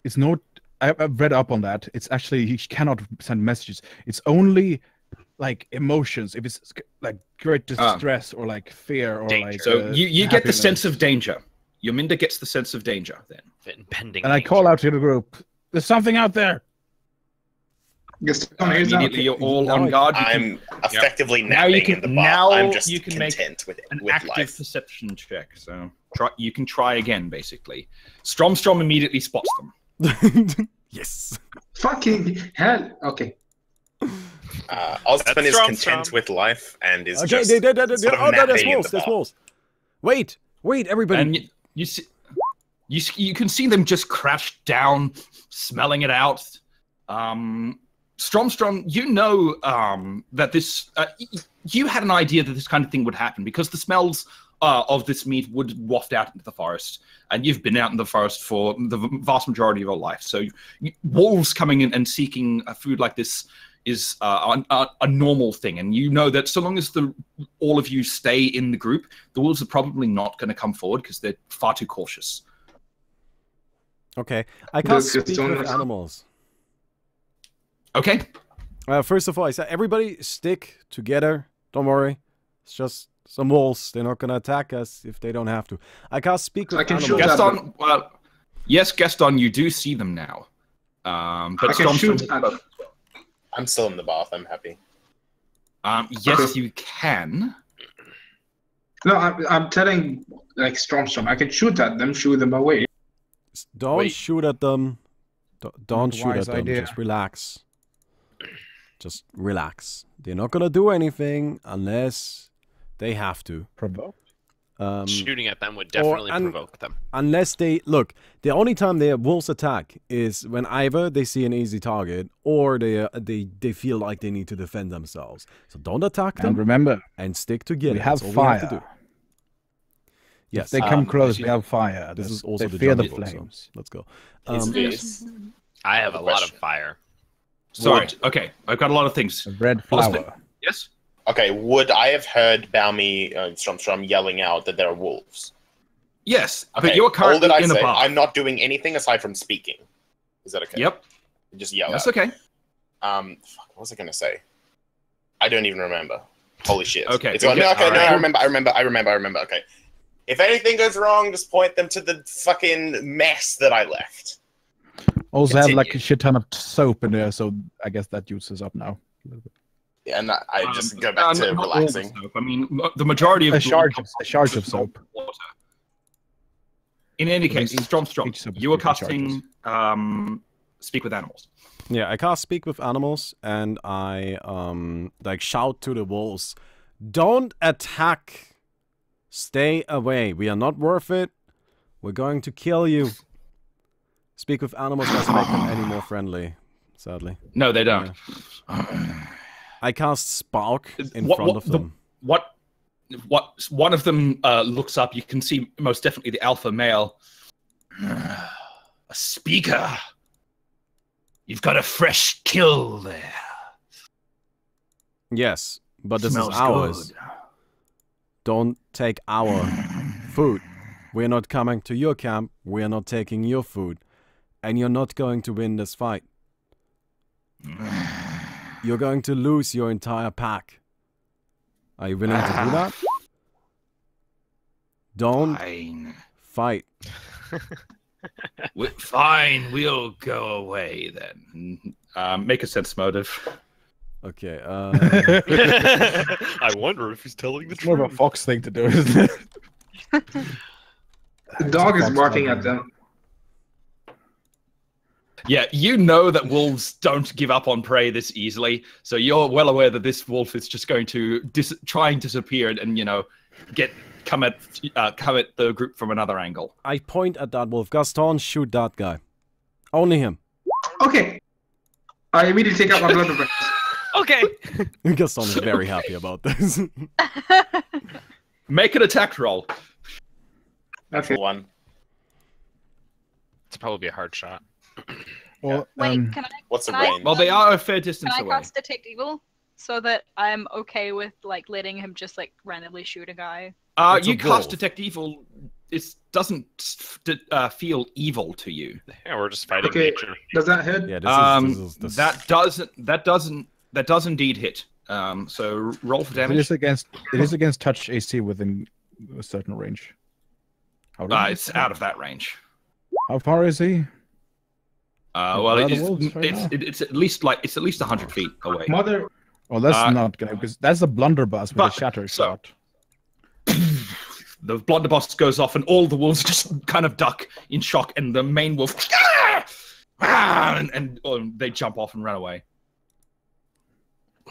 [SPEAKER 4] it's not. I've read up on that. It's actually he cannot send messages. It's only like emotions. If it's like great distress or like fear or
[SPEAKER 5] Danger.
[SPEAKER 4] like
[SPEAKER 2] So you get the
[SPEAKER 4] happiness.
[SPEAKER 2] sense of danger. Yominda gets the sense of danger then.
[SPEAKER 5] Impending
[SPEAKER 4] And I call out to the group. There's something out there.
[SPEAKER 2] Immediately you're all on guard.
[SPEAKER 1] I'm effectively
[SPEAKER 2] Now you
[SPEAKER 1] napping
[SPEAKER 2] can-
[SPEAKER 1] in the
[SPEAKER 2] now
[SPEAKER 1] bar. I'm just
[SPEAKER 2] you can make
[SPEAKER 1] content with
[SPEAKER 2] an
[SPEAKER 1] with
[SPEAKER 2] active
[SPEAKER 1] life.
[SPEAKER 2] perception check. So you can try again, basically. Stromstrom immediately spots them.
[SPEAKER 3] Yes.
[SPEAKER 6] fucking hell. Okay.
[SPEAKER 1] Ozpin
[SPEAKER 5] That's
[SPEAKER 1] is
[SPEAKER 5] Strom
[SPEAKER 1] content
[SPEAKER 5] Strom.
[SPEAKER 1] with life and is
[SPEAKER 3] Okay.
[SPEAKER 1] just
[SPEAKER 3] Oh,
[SPEAKER 1] sort of
[SPEAKER 3] there's
[SPEAKER 1] napping in
[SPEAKER 3] wolves.
[SPEAKER 1] the
[SPEAKER 3] There's
[SPEAKER 1] bar.
[SPEAKER 3] wolves. Wait, everybody.
[SPEAKER 2] And you see, you can see them just crouched down, smelling it out. Stromstrom, you know that this. You had an idea that this kind of thing would happen because the smells of this meat would waft out into the forest, and you've been out in the forest for the vast majority of your life. So wolves coming in and seeking food like this is a normal thing, and you know that so long as all of you stay in the group, the wolves are probably not going to come forward because they're far too cautious.
[SPEAKER 3] Okay, I can't
[SPEAKER 6] Does
[SPEAKER 3] speak
[SPEAKER 6] Gaston
[SPEAKER 3] with
[SPEAKER 6] have-
[SPEAKER 3] animals.
[SPEAKER 2] Okay.
[SPEAKER 3] First of all, I said everybody stick together. Don't worry. It's just some wolves. They're not gonna attack us if they don't have to. I can't speak with
[SPEAKER 6] I can
[SPEAKER 3] animals.
[SPEAKER 6] shoot at
[SPEAKER 2] Gaston, well, yes, Gaston, you do see them now. But
[SPEAKER 6] I can
[SPEAKER 2] Stromstrom,
[SPEAKER 6] shoot at them.
[SPEAKER 1] I'm still in the bath. I'm happy.
[SPEAKER 2] yes,
[SPEAKER 6] Okay.
[SPEAKER 2] you can.
[SPEAKER 6] No, I'm telling like Stromstrom. I can shoot at them, shoo them away.
[SPEAKER 3] Don't
[SPEAKER 5] Wait.
[SPEAKER 3] shoot at them. Don't
[SPEAKER 4] Not a
[SPEAKER 3] shoot at
[SPEAKER 4] wise
[SPEAKER 3] them.
[SPEAKER 4] idea.
[SPEAKER 3] Just relax. Just relax. They're not gonna do anything unless they have to.
[SPEAKER 4] Provoked.
[SPEAKER 5] Shooting at them would definitely provoke them.
[SPEAKER 3] Unless they look, the only time their wolves attack is when either they see an easy target or they feel like they need to defend themselves. So don't attack them.
[SPEAKER 4] And remember,
[SPEAKER 3] and stick together.
[SPEAKER 4] we have
[SPEAKER 3] That's all
[SPEAKER 4] fire.
[SPEAKER 3] we have to do. Yes,
[SPEAKER 4] If they come close, we have fire.
[SPEAKER 3] This is also
[SPEAKER 4] they
[SPEAKER 3] the
[SPEAKER 4] fear the
[SPEAKER 3] jungle book, so
[SPEAKER 4] flames.
[SPEAKER 3] let's go.
[SPEAKER 5] I have a lot of fire.
[SPEAKER 2] Sorry. Okay, I've got a lot of things.
[SPEAKER 4] A red flower.
[SPEAKER 2] Yes.
[SPEAKER 1] Okay, would I have heard Balmy Stromstrom yelling out that there are wolves?
[SPEAKER 2] Yes,
[SPEAKER 1] Okay,
[SPEAKER 2] but you're
[SPEAKER 1] all
[SPEAKER 2] currently
[SPEAKER 1] that I
[SPEAKER 2] in a
[SPEAKER 1] say,
[SPEAKER 2] bar.
[SPEAKER 1] I'm not doing anything aside from speaking. Is that okay?
[SPEAKER 2] Yep.
[SPEAKER 1] Just yell
[SPEAKER 2] That's
[SPEAKER 1] out.
[SPEAKER 2] okay.
[SPEAKER 1] What was I gonna say? I don't even remember. Holy shit.
[SPEAKER 2] Okay.
[SPEAKER 1] It's, no, okay,
[SPEAKER 2] All
[SPEAKER 1] no,
[SPEAKER 2] right.
[SPEAKER 1] I remember. Okay. If anything goes wrong, just point them to the fucking mess that I left.
[SPEAKER 4] Also have like
[SPEAKER 1] Continue.
[SPEAKER 4] a shit ton of soap in there, so I guess that uses up now.
[SPEAKER 1] Yeah, and I just go back to
[SPEAKER 2] not all the
[SPEAKER 1] relaxing.
[SPEAKER 2] soap. I mean, the majority of
[SPEAKER 4] A charge of soap.
[SPEAKER 2] Water. In any case,
[SPEAKER 4] each
[SPEAKER 2] Strom,
[SPEAKER 4] soap is
[SPEAKER 2] you were
[SPEAKER 4] 50 charges.
[SPEAKER 2] casting Speak with Animals.
[SPEAKER 3] Yeah, I cast Speak with Animals, and I like shout to the wolves, "Don't attack! Stay away. We are not worth it. We're going to kill you." Speak with Animals doesn't make them any more friendly, sadly.
[SPEAKER 2] No, they don't.
[SPEAKER 3] Yeah. I cast Spark in
[SPEAKER 2] What-
[SPEAKER 3] front
[SPEAKER 2] what
[SPEAKER 3] of them.
[SPEAKER 2] What one of them looks up. You can see most definitely the alpha male. A speaker. You've got a fresh kill there.
[SPEAKER 3] Yes, but this
[SPEAKER 2] Smells
[SPEAKER 3] is ours.
[SPEAKER 2] good.
[SPEAKER 3] Don't take our food. We're not coming to your camp. We're not taking your food. And you're not going to win this fight. You're going to lose your entire pack. Are you willing to do that? Don't
[SPEAKER 2] Fine.
[SPEAKER 3] fight.
[SPEAKER 2] Fine, we'll go away then. Make a sense motive.
[SPEAKER 3] Okay,
[SPEAKER 5] I wonder if he's telling the
[SPEAKER 4] It's more
[SPEAKER 5] truth.
[SPEAKER 4] of a fox thing to do, isn't it?
[SPEAKER 6] The dog is
[SPEAKER 4] Fox
[SPEAKER 6] barking
[SPEAKER 4] dog.
[SPEAKER 6] at them.
[SPEAKER 2] Yeah, you know that wolves don't give up on prey this easily, so you're well aware that this wolf is just going to try and disappear and come at the group from another angle.
[SPEAKER 3] I point at that wolf. Gaston, shoot that guy. Only him.
[SPEAKER 6] Okay. I immediately take out my blood weapon.
[SPEAKER 5] Okay.
[SPEAKER 3] Gaston is very happy about this.
[SPEAKER 2] Make an attack roll.
[SPEAKER 6] Okay.
[SPEAKER 1] One.
[SPEAKER 5] It's probably a hard shot.
[SPEAKER 4] Well,
[SPEAKER 7] Wait, can I?
[SPEAKER 1] What's the
[SPEAKER 7] Can I-
[SPEAKER 1] range?
[SPEAKER 2] Well, they are a fair
[SPEAKER 7] Can
[SPEAKER 2] distance
[SPEAKER 7] I
[SPEAKER 2] away.
[SPEAKER 7] cast Detect Evil so that I'm okay with like letting him just like randomly shoot a guy?
[SPEAKER 3] It's a
[SPEAKER 2] You cast
[SPEAKER 3] wolf.
[SPEAKER 2] Detect Evil. It doesn't feel evil to you.
[SPEAKER 5] Yeah, we're just fighting
[SPEAKER 6] Okay.
[SPEAKER 5] nature.
[SPEAKER 6] Does that hit?
[SPEAKER 3] Yeah,
[SPEAKER 2] That does indeed hit. So roll for
[SPEAKER 4] it
[SPEAKER 2] damage.
[SPEAKER 4] is against touch AC within a certain range.
[SPEAKER 2] It's out of that range.
[SPEAKER 4] How far is he?
[SPEAKER 2] Well,
[SPEAKER 4] Where are the
[SPEAKER 2] it's,
[SPEAKER 4] wolves right now?
[SPEAKER 2] it's at least 100 feet away.
[SPEAKER 6] Mother.
[SPEAKER 4] Well, that's not gonna, because that's a blunderbuss with a
[SPEAKER 2] but-
[SPEAKER 4] shatter
[SPEAKER 2] so-
[SPEAKER 4] shot.
[SPEAKER 2] The blunderbuss goes off, and all the wolves just kind of duck in shock, and the main wolf, and they jump off and run away.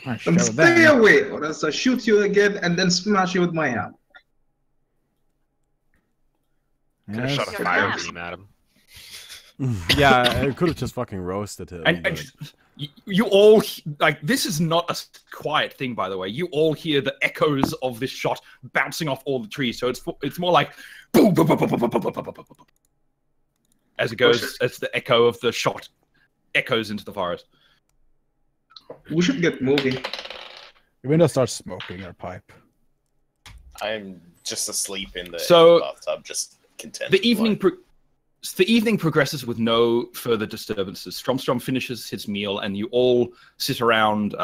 [SPEAKER 4] Ah,
[SPEAKER 6] And
[SPEAKER 4] show
[SPEAKER 6] stay
[SPEAKER 4] them.
[SPEAKER 6] away, or else I shoot you again and then smash you with my hammer.
[SPEAKER 5] Could have
[SPEAKER 4] Yes.
[SPEAKER 5] shot a
[SPEAKER 7] Your
[SPEAKER 5] fire
[SPEAKER 7] ass.
[SPEAKER 5] beam at him.
[SPEAKER 3] Yeah, I could have just fucking roasted him.
[SPEAKER 2] And
[SPEAKER 3] but-
[SPEAKER 2] you all this is not a quiet thing, by the way. You all hear the echoes of this shot bouncing off all the trees, so it's more like boom, boom, boom, boom, boom, boom, boom, boom, boom, boom, boom, as it goes, as the echo of the shot echoes into the forest.
[SPEAKER 6] We should get moving.
[SPEAKER 4] Window starts smoking her pipe.
[SPEAKER 1] I'm just asleep in the
[SPEAKER 2] So,
[SPEAKER 1] bathtub, just content.
[SPEAKER 2] The evening progresses with no further disturbances. Stromstrom finishes his meal, and you all sit around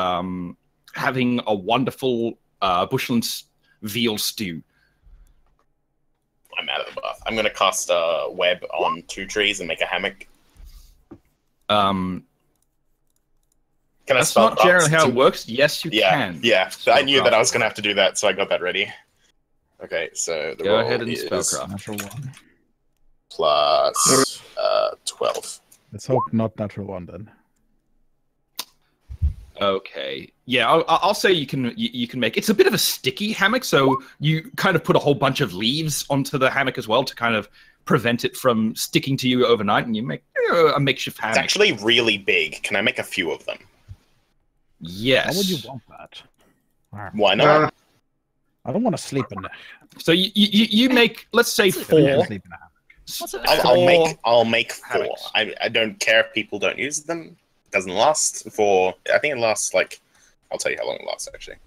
[SPEAKER 2] having a wonderful bushland veal stew.
[SPEAKER 1] I'm out of the bath. I'm gonna cast a web on 2 trees and make a hammock.
[SPEAKER 2] Um,
[SPEAKER 1] Can I
[SPEAKER 2] that's
[SPEAKER 1] spell
[SPEAKER 2] not generally how
[SPEAKER 1] cast?
[SPEAKER 2] it works. Yes, you
[SPEAKER 1] Yeah,
[SPEAKER 2] can.
[SPEAKER 1] yeah.
[SPEAKER 2] Spellcraft.
[SPEAKER 1] I knew that I was gonna have to do that, so I got that ready. Okay, so the
[SPEAKER 2] Go
[SPEAKER 1] roll
[SPEAKER 2] ahead and
[SPEAKER 1] is
[SPEAKER 2] spellcraft.
[SPEAKER 4] Natural one.
[SPEAKER 1] plus 12.
[SPEAKER 4] Let's hope not natural one then.
[SPEAKER 2] Okay. Yeah, I'll say you can make. It's a bit of a sticky hammock, so you kind of put a whole bunch of leaves onto the hammock as well to kind of prevent it from sticking to you overnight, and you make a makeshift hammock.
[SPEAKER 1] It's actually really big. Can I make a few of them?
[SPEAKER 2] Yes.
[SPEAKER 4] Why would you want that?
[SPEAKER 1] Why not?
[SPEAKER 4] I don't want to sleep in there.
[SPEAKER 2] So you make, let's say, four.
[SPEAKER 4] Sleep in a hammock.
[SPEAKER 1] I'll make four.
[SPEAKER 2] hammocks.
[SPEAKER 1] I don't care if people don't use them. It doesn't last for. I think it lasts like. I'll tell you how long it lasts actually.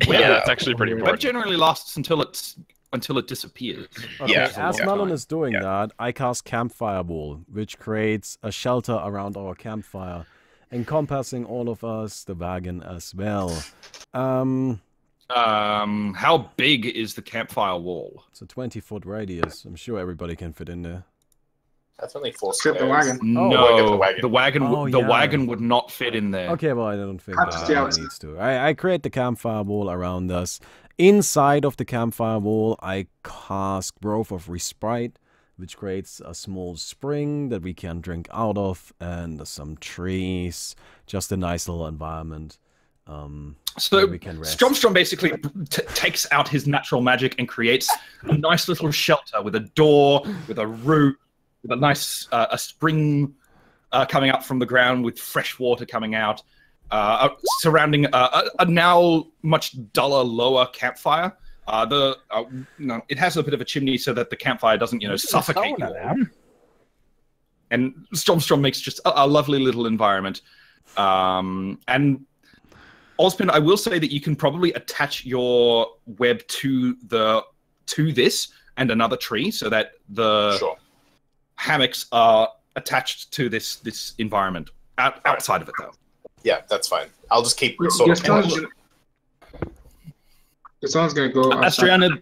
[SPEAKER 5] Yeah, that's actually pretty
[SPEAKER 2] That
[SPEAKER 5] important.
[SPEAKER 2] generally lasts until it disappears.
[SPEAKER 3] Okay,
[SPEAKER 1] Yeah.
[SPEAKER 3] as
[SPEAKER 1] Yeah.
[SPEAKER 3] Melon is doing
[SPEAKER 1] Yeah.
[SPEAKER 3] that, I cast Campfire Wall, which creates a shelter around our campfire, encompassing all of us, the wagon as well.
[SPEAKER 2] How big is the campfire wall?
[SPEAKER 3] It's a 20-foot radius. I'm sure everybody can fit in there.
[SPEAKER 1] That's only 4
[SPEAKER 6] Except the
[SPEAKER 1] squares.
[SPEAKER 6] wagon.
[SPEAKER 3] Oh.
[SPEAKER 2] No,
[SPEAKER 1] the wagon.
[SPEAKER 3] Oh,
[SPEAKER 2] the
[SPEAKER 3] yeah.
[SPEAKER 2] wagon would not fit in there.
[SPEAKER 3] Okay, well, I don't think
[SPEAKER 6] Perhaps
[SPEAKER 3] that
[SPEAKER 6] the outside.
[SPEAKER 3] needs to. I create the campfire wall around us. Inside of the campfire wall, I cast Growth of Respite, which creates a small spring that we can drink out of, and some trees. Just a nice little environment.
[SPEAKER 2] So
[SPEAKER 3] where we can rest.
[SPEAKER 2] Stromstrom basically takes out his natural magic and creates a nice little shelter with a door, with a roof, with a nice a spring coming up from the ground with fresh water coming out, surrounding a now much duller, lower campfire. It has a bit of a chimney so that the campfire doesn't, suffocate you. And Stromstrom makes just a lovely little environment. And Ozpin, I will say that you can probably attach your web to this and another tree so that the hammocks are attached to this environment. Outside of it, though.
[SPEAKER 1] Yeah, that's fine. I'll just keep sort of.
[SPEAKER 6] Someone's gonna go.
[SPEAKER 2] Astriana,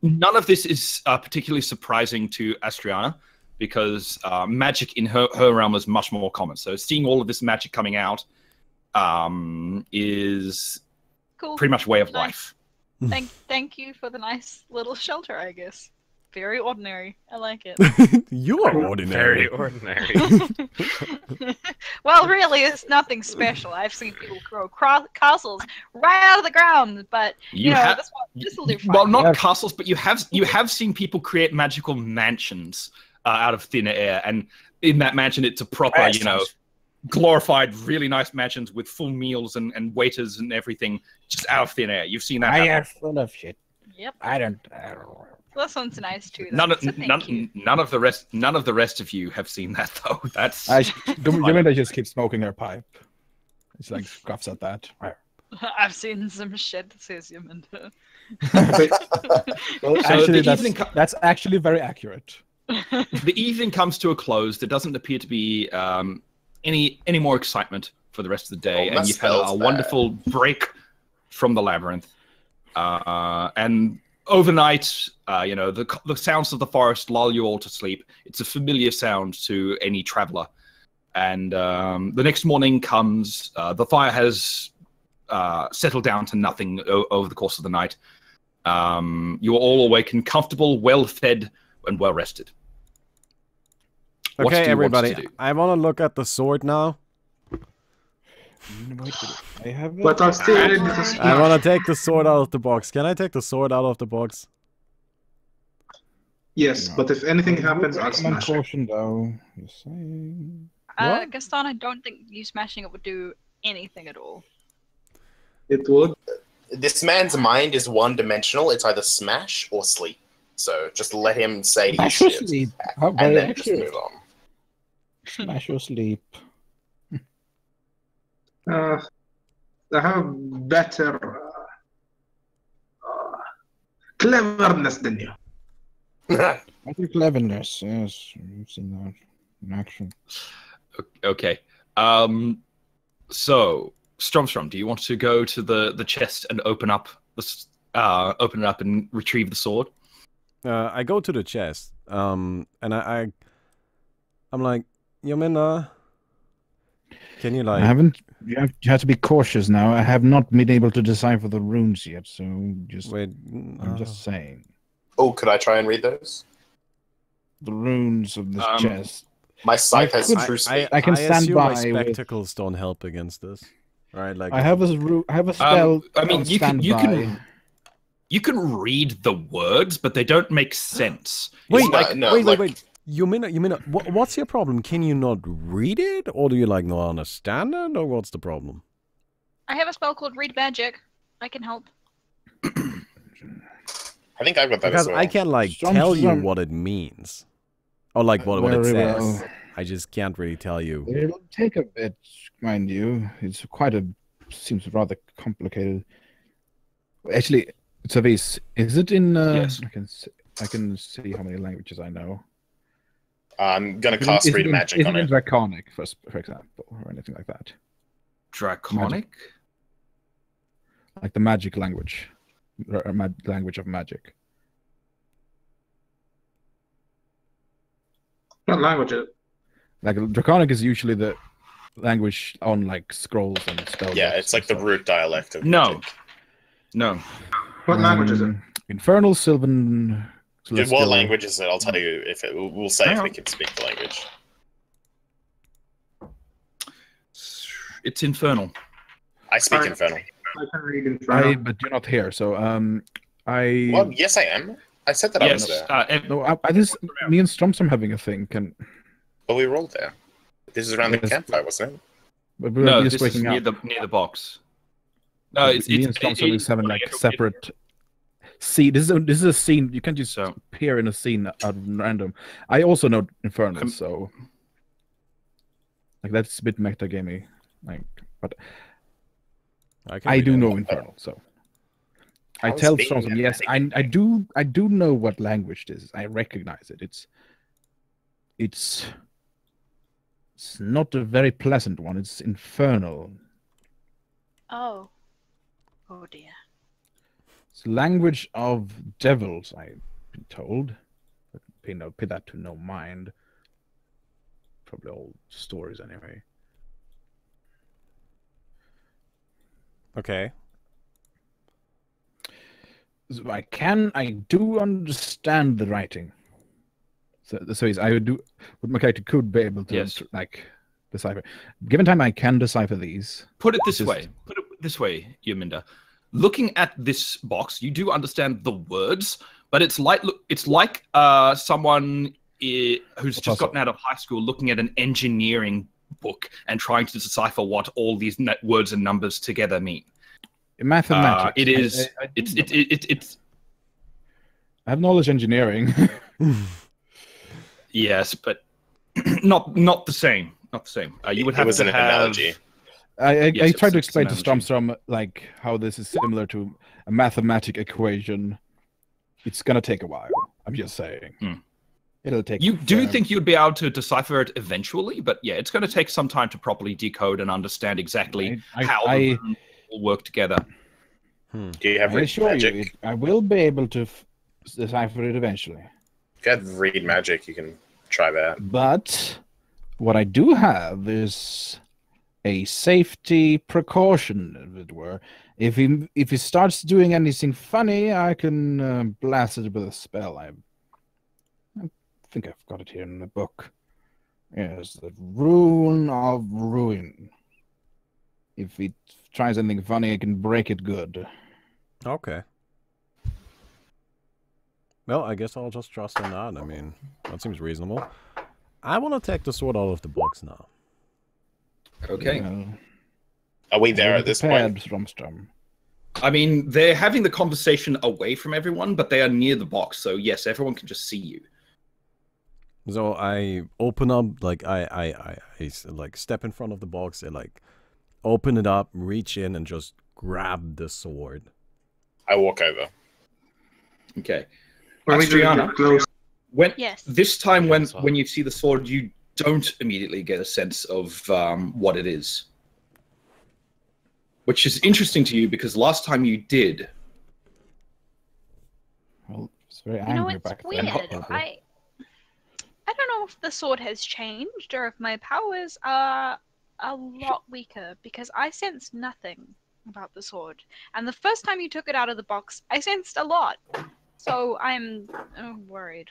[SPEAKER 2] none of this is particularly surprising to Astriana because magic in her realm is much more common. So seeing all of this magic coming out is
[SPEAKER 7] Cool.
[SPEAKER 2] pretty much way of
[SPEAKER 7] Nice.
[SPEAKER 2] life.
[SPEAKER 7] Thank you for the nice little shelter, I guess. Very ordinary. I like it.
[SPEAKER 3] You are ordinary.
[SPEAKER 5] Very ordinary.
[SPEAKER 7] Well, really, it's nothing special. I've seen people grow castles right out of the ground, but this will do fine.
[SPEAKER 2] Well, not castles, but you have seen people create magical mansions out of thin air, and in that mansion, it's a proper, glorified, really nice mansions with full meals and waiters and everything, just out of thin air. You've seen that.
[SPEAKER 4] I
[SPEAKER 2] happen.
[SPEAKER 4] am full of shit.
[SPEAKER 7] Yep.
[SPEAKER 4] I don't.
[SPEAKER 7] This one's nice too.
[SPEAKER 2] None of the rest of you have seen that though. That's
[SPEAKER 4] Durengar just keeps smoking her pipe. It's like scoffs at that.
[SPEAKER 7] I've seen some shit that says Yaminda.
[SPEAKER 4] Well,
[SPEAKER 2] So
[SPEAKER 4] actually,
[SPEAKER 2] the
[SPEAKER 4] that's actually very accurate.
[SPEAKER 2] The evening comes to a close. There doesn't appear to be any more excitement for the rest of the day,
[SPEAKER 1] Oh,
[SPEAKER 2] and you've had a wonderful break from the labyrinth. And overnight, the sounds of the forest lull you all to sleep. It's a familiar sound to any traveler. And the next morning comes. The fire has settled down to nothing over the course of the night. You are all awakened, comfortable, well-fed, and well-rested. What do
[SPEAKER 3] Okay,
[SPEAKER 2] you want
[SPEAKER 3] everybody.
[SPEAKER 2] to do?
[SPEAKER 3] I want to look at the sword now.
[SPEAKER 4] I have.
[SPEAKER 6] But I'm still ready to
[SPEAKER 3] I
[SPEAKER 6] speak.
[SPEAKER 3] want to take the sword out of the box. Can I take the sword out of the box?
[SPEAKER 6] Yes, but if anything happens, I'll
[SPEAKER 4] Recommend
[SPEAKER 6] smash it.
[SPEAKER 4] caution, though. Just saying.
[SPEAKER 3] What?
[SPEAKER 7] Gaston, I don't think you smashing it would do anything at all.
[SPEAKER 6] It would.
[SPEAKER 1] This man's mind is one-dimensional. It's either smash or sleep. So just let him say his
[SPEAKER 4] Smash or
[SPEAKER 1] shit,
[SPEAKER 4] sleep. How
[SPEAKER 1] and
[SPEAKER 4] very
[SPEAKER 1] then just
[SPEAKER 4] accurate.
[SPEAKER 1] move on.
[SPEAKER 4] Smash or sleep.
[SPEAKER 6] I have better cleverness than you.
[SPEAKER 4] I think cleverness. Yes, you've seen that in action.
[SPEAKER 2] Okay. So, Stromstrom, do you want to go to the chest and open it up and retrieve the sword?
[SPEAKER 3] I go to the chest, and I'm like, Yaminda, can you
[SPEAKER 4] I haven't. You have to be cautious now. I have not been able to decipher the runes yet, so just.
[SPEAKER 3] wait?
[SPEAKER 4] I'm just saying.
[SPEAKER 1] Oh, could I try and read those?
[SPEAKER 4] The runes of this chest.
[SPEAKER 1] My sight has
[SPEAKER 4] could-
[SPEAKER 1] true speed.
[SPEAKER 4] I can stand
[SPEAKER 3] assume
[SPEAKER 4] by
[SPEAKER 3] my
[SPEAKER 4] with-
[SPEAKER 3] spectacles don't help against this. right? Like
[SPEAKER 4] I have a spell.
[SPEAKER 2] I mean,
[SPEAKER 4] on
[SPEAKER 2] you can
[SPEAKER 4] standby.
[SPEAKER 2] you can read the words, but they don't make sense.
[SPEAKER 3] Wait,
[SPEAKER 2] It's like,
[SPEAKER 3] wait. You mean what's your problem? Can you not read it, or do you like not understand it, or what's the problem?
[SPEAKER 7] I have a spell called Read Magic. I can help.
[SPEAKER 1] I think I've got that
[SPEAKER 3] Because
[SPEAKER 1] as well.
[SPEAKER 3] I can like tell you what it means, or like what it
[SPEAKER 4] Very
[SPEAKER 3] says.
[SPEAKER 4] well.
[SPEAKER 3] I just can't really tell you.
[SPEAKER 4] It'll take a bit, mind you. It's seems rather complicated. Actually, Savis, is it in?
[SPEAKER 2] Yes.
[SPEAKER 4] I can see how many languages I know.
[SPEAKER 1] I'm gonna cast Read Magic
[SPEAKER 4] is
[SPEAKER 1] on
[SPEAKER 4] it in
[SPEAKER 1] it.
[SPEAKER 4] Draconic, for example, or anything like that?
[SPEAKER 2] Draconic?
[SPEAKER 4] Like the magic language, language of magic.
[SPEAKER 6] What language is it?
[SPEAKER 4] Like Draconic is usually the language on like scrolls and spells.
[SPEAKER 1] Yeah, it's like the root dialect of
[SPEAKER 2] No.
[SPEAKER 1] magic.
[SPEAKER 2] No.
[SPEAKER 6] What language is it?
[SPEAKER 4] Infernal, Sylvan.
[SPEAKER 1] What
[SPEAKER 4] Celestial.
[SPEAKER 1] language is it? I'll tell you if it. We'll say if we can speak the language.
[SPEAKER 2] It's infernal.
[SPEAKER 1] I speak
[SPEAKER 6] Alright.
[SPEAKER 1] Infernal.
[SPEAKER 6] I can read Infernal.
[SPEAKER 4] But you're not here, so I.
[SPEAKER 1] Well, yes, I am. I said that I was
[SPEAKER 2] Yes.
[SPEAKER 1] there.
[SPEAKER 4] No, me and Stromstrom having a thing.
[SPEAKER 1] But we rolled there. This is around the
[SPEAKER 4] Yes.
[SPEAKER 1] campfire, wasn't it?
[SPEAKER 4] But we're
[SPEAKER 2] No,
[SPEAKER 4] just
[SPEAKER 2] this is
[SPEAKER 4] waking
[SPEAKER 2] near
[SPEAKER 4] up.
[SPEAKER 2] the box. No, it's
[SPEAKER 4] me and Stromstrom is having like separate. See, this is a scene. You can't just
[SPEAKER 2] So-
[SPEAKER 4] appear in a scene out of random. I also know Infernal, so like that's a bit metagamey. Like, but I do know Infernal, so I
[SPEAKER 1] was
[SPEAKER 4] tell
[SPEAKER 1] being
[SPEAKER 4] Stromstrom, yes, I do know what language this is. I recognize it. It's not a very pleasant one. It's Infernal.
[SPEAKER 7] Oh. Oh dear.
[SPEAKER 4] It's language of devils, I've been told. But pay that to no mind. Probably old stories anyway.
[SPEAKER 3] Okay.
[SPEAKER 4] So I do understand the writing. So my character could be able to
[SPEAKER 2] Yes.
[SPEAKER 4] like decipher. Given time, I can decipher these.
[SPEAKER 2] Put it this
[SPEAKER 4] Just-
[SPEAKER 2] way. Put it this way, Yuminda. Looking at this box, you do understand the words, but it's like someone who's just gotten out of high school looking at an engineering book and trying to decipher what all these words and numbers together mean.
[SPEAKER 4] Mathematics.
[SPEAKER 2] It is. It's.
[SPEAKER 4] I have knowledge engineering.
[SPEAKER 2] Yes, but not the same. Not the same. You would
[SPEAKER 1] It
[SPEAKER 2] have
[SPEAKER 1] was
[SPEAKER 2] to
[SPEAKER 1] an
[SPEAKER 2] have.
[SPEAKER 1] analogy.
[SPEAKER 4] I
[SPEAKER 2] Yes,
[SPEAKER 4] tried to
[SPEAKER 2] it's
[SPEAKER 4] explain to
[SPEAKER 2] an analogy.
[SPEAKER 4] Stromstrom like how this is similar to a mathematic equation. It's gonna take a while. I'm just saying.
[SPEAKER 2] Hmm.
[SPEAKER 4] It'll take.
[SPEAKER 2] You do think you'd be able to decipher it eventually, but yeah, it's going to take some time to properly decode and understand exactly how the runes will work together.
[SPEAKER 1] Do you have
[SPEAKER 4] I
[SPEAKER 1] Read
[SPEAKER 4] assure
[SPEAKER 1] Magic?
[SPEAKER 4] you, I will be able to decipher it eventually.
[SPEAKER 1] If you have Read Magic, you can try that.
[SPEAKER 4] But what I do have is a safety precaution, if it were. If he starts doing anything funny, I can blast it with a spell. I think I've got it here in the book. Yes, the Rune of Ruin. If he tries anything funny, I can break it good.
[SPEAKER 3] Okay. Well, I guess I'll just trust on that. I mean, that seems reasonable. I want to take the sword out of the box now.
[SPEAKER 2] Okay.
[SPEAKER 1] Are we there at this point?
[SPEAKER 4] Stromstrom.
[SPEAKER 2] I mean, they're having the conversation away from everyone, but they are near the box, so yes, everyone can just see you.
[SPEAKER 3] So I open up, like I like step in front of the box and like open it up, reach in, and just grab the sword.
[SPEAKER 1] I walk over.
[SPEAKER 2] Okay.
[SPEAKER 6] When we
[SPEAKER 2] Astriana,
[SPEAKER 6] get close,
[SPEAKER 2] when
[SPEAKER 7] Yes.
[SPEAKER 2] this time
[SPEAKER 5] as well.
[SPEAKER 2] when you see the sword, you don't immediately get a sense of what it is, which is interesting to you because last time you did.
[SPEAKER 4] Well, it's very
[SPEAKER 7] You know,
[SPEAKER 4] angry
[SPEAKER 7] it's
[SPEAKER 4] back
[SPEAKER 7] weird.
[SPEAKER 4] then.
[SPEAKER 7] I don't know if the sword has changed or if my powers are a lot weaker because I sensed nothing about the sword. And the first time you took it out of the box, I sensed a lot. So I'm worried.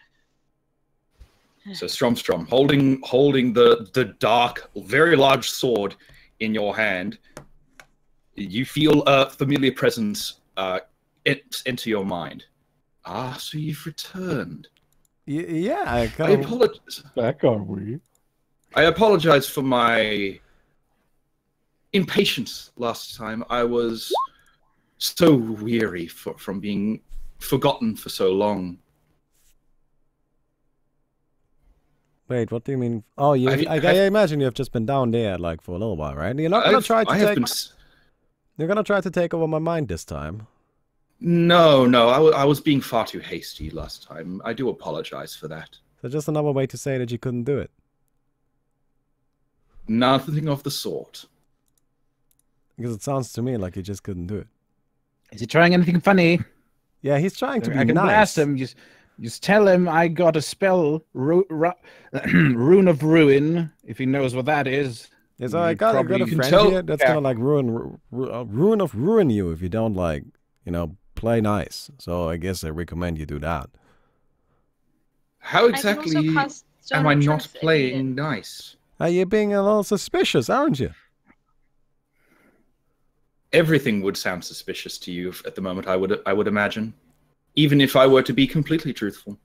[SPEAKER 2] So Stromstrom, holding the dark, very large sword in your hand, You feel a familiar presence enter your mind. Ah, so you've returned.
[SPEAKER 3] Yeah, I
[SPEAKER 2] I
[SPEAKER 3] kind of.
[SPEAKER 2] apologize.
[SPEAKER 4] Back are we?
[SPEAKER 2] I apologize for my impatience last time. I was so weary from being forgotten for so long.
[SPEAKER 3] Wait, what do you mean? Oh, I imagine you have just been down there like for a little while, right? You're not gonna try to take. You're gonna try to take over my mind this time.
[SPEAKER 2] No, I was being far too hasty last time. I do apologize for that.
[SPEAKER 3] So just another way to say that you couldn't do it.
[SPEAKER 2] Nothing of the sort.
[SPEAKER 3] Because it sounds to me like you just couldn't do it.
[SPEAKER 4] Is he trying anything funny?
[SPEAKER 3] Yeah, he's trying to be
[SPEAKER 4] I can
[SPEAKER 3] nice.
[SPEAKER 4] blast him. Just tell him I got a spell, Rune of Ruin, if he knows what that is.
[SPEAKER 3] Yeah, so I got a friend here that's gonna like ruin of ruin you if you don't like, play nice. So I guess I recommend you do that.
[SPEAKER 2] How exactly am I not playing nice?
[SPEAKER 3] You're being a little suspicious, aren't you?
[SPEAKER 2] Everything would sound suspicious to you at the moment, I would imagine. Even if I were to be completely truthful.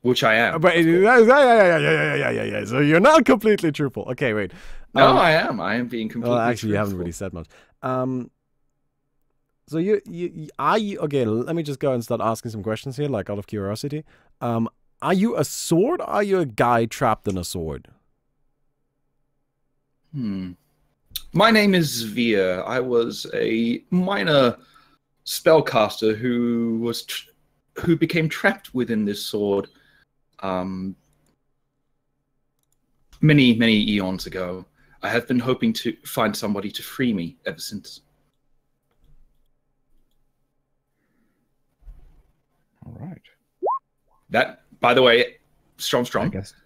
[SPEAKER 2] Which I am.
[SPEAKER 3] But yeah. So you're not completely truthful. Okay, wait.
[SPEAKER 2] No, I am. I am being completely
[SPEAKER 3] actually,
[SPEAKER 2] truthful.
[SPEAKER 3] You haven't really said much. So okay, let me just go and start asking some questions here, like out of curiosity. Are you a sword or are you a guy trapped in a sword?
[SPEAKER 2] My name is Zvir. I was a minor spellcaster who became trapped within this sword many eons ago. I have been hoping to find somebody to free me ever since.
[SPEAKER 4] All right.
[SPEAKER 2] That, by the way, Strom,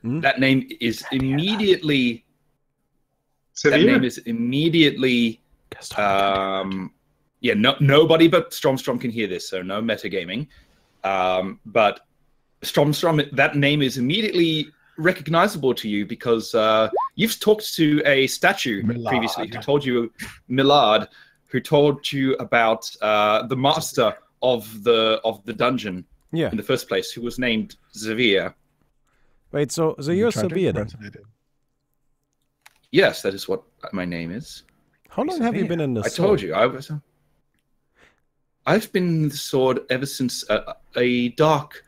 [SPEAKER 2] that name is immediately. That name is immediately. Yeah, nobody but Strom can hear this, so no metagaming. But Strom, that name is immediately recognizable to you because you've talked to a statue previously who told you, Millard, who told you about the master of the dungeon in the first place, who was named Zavir.
[SPEAKER 3] Wait, so you're Zavir then?
[SPEAKER 2] Yes, that is what my name is.
[SPEAKER 3] How long have you been in this?
[SPEAKER 2] I told you, I've been in the sword ever since a dark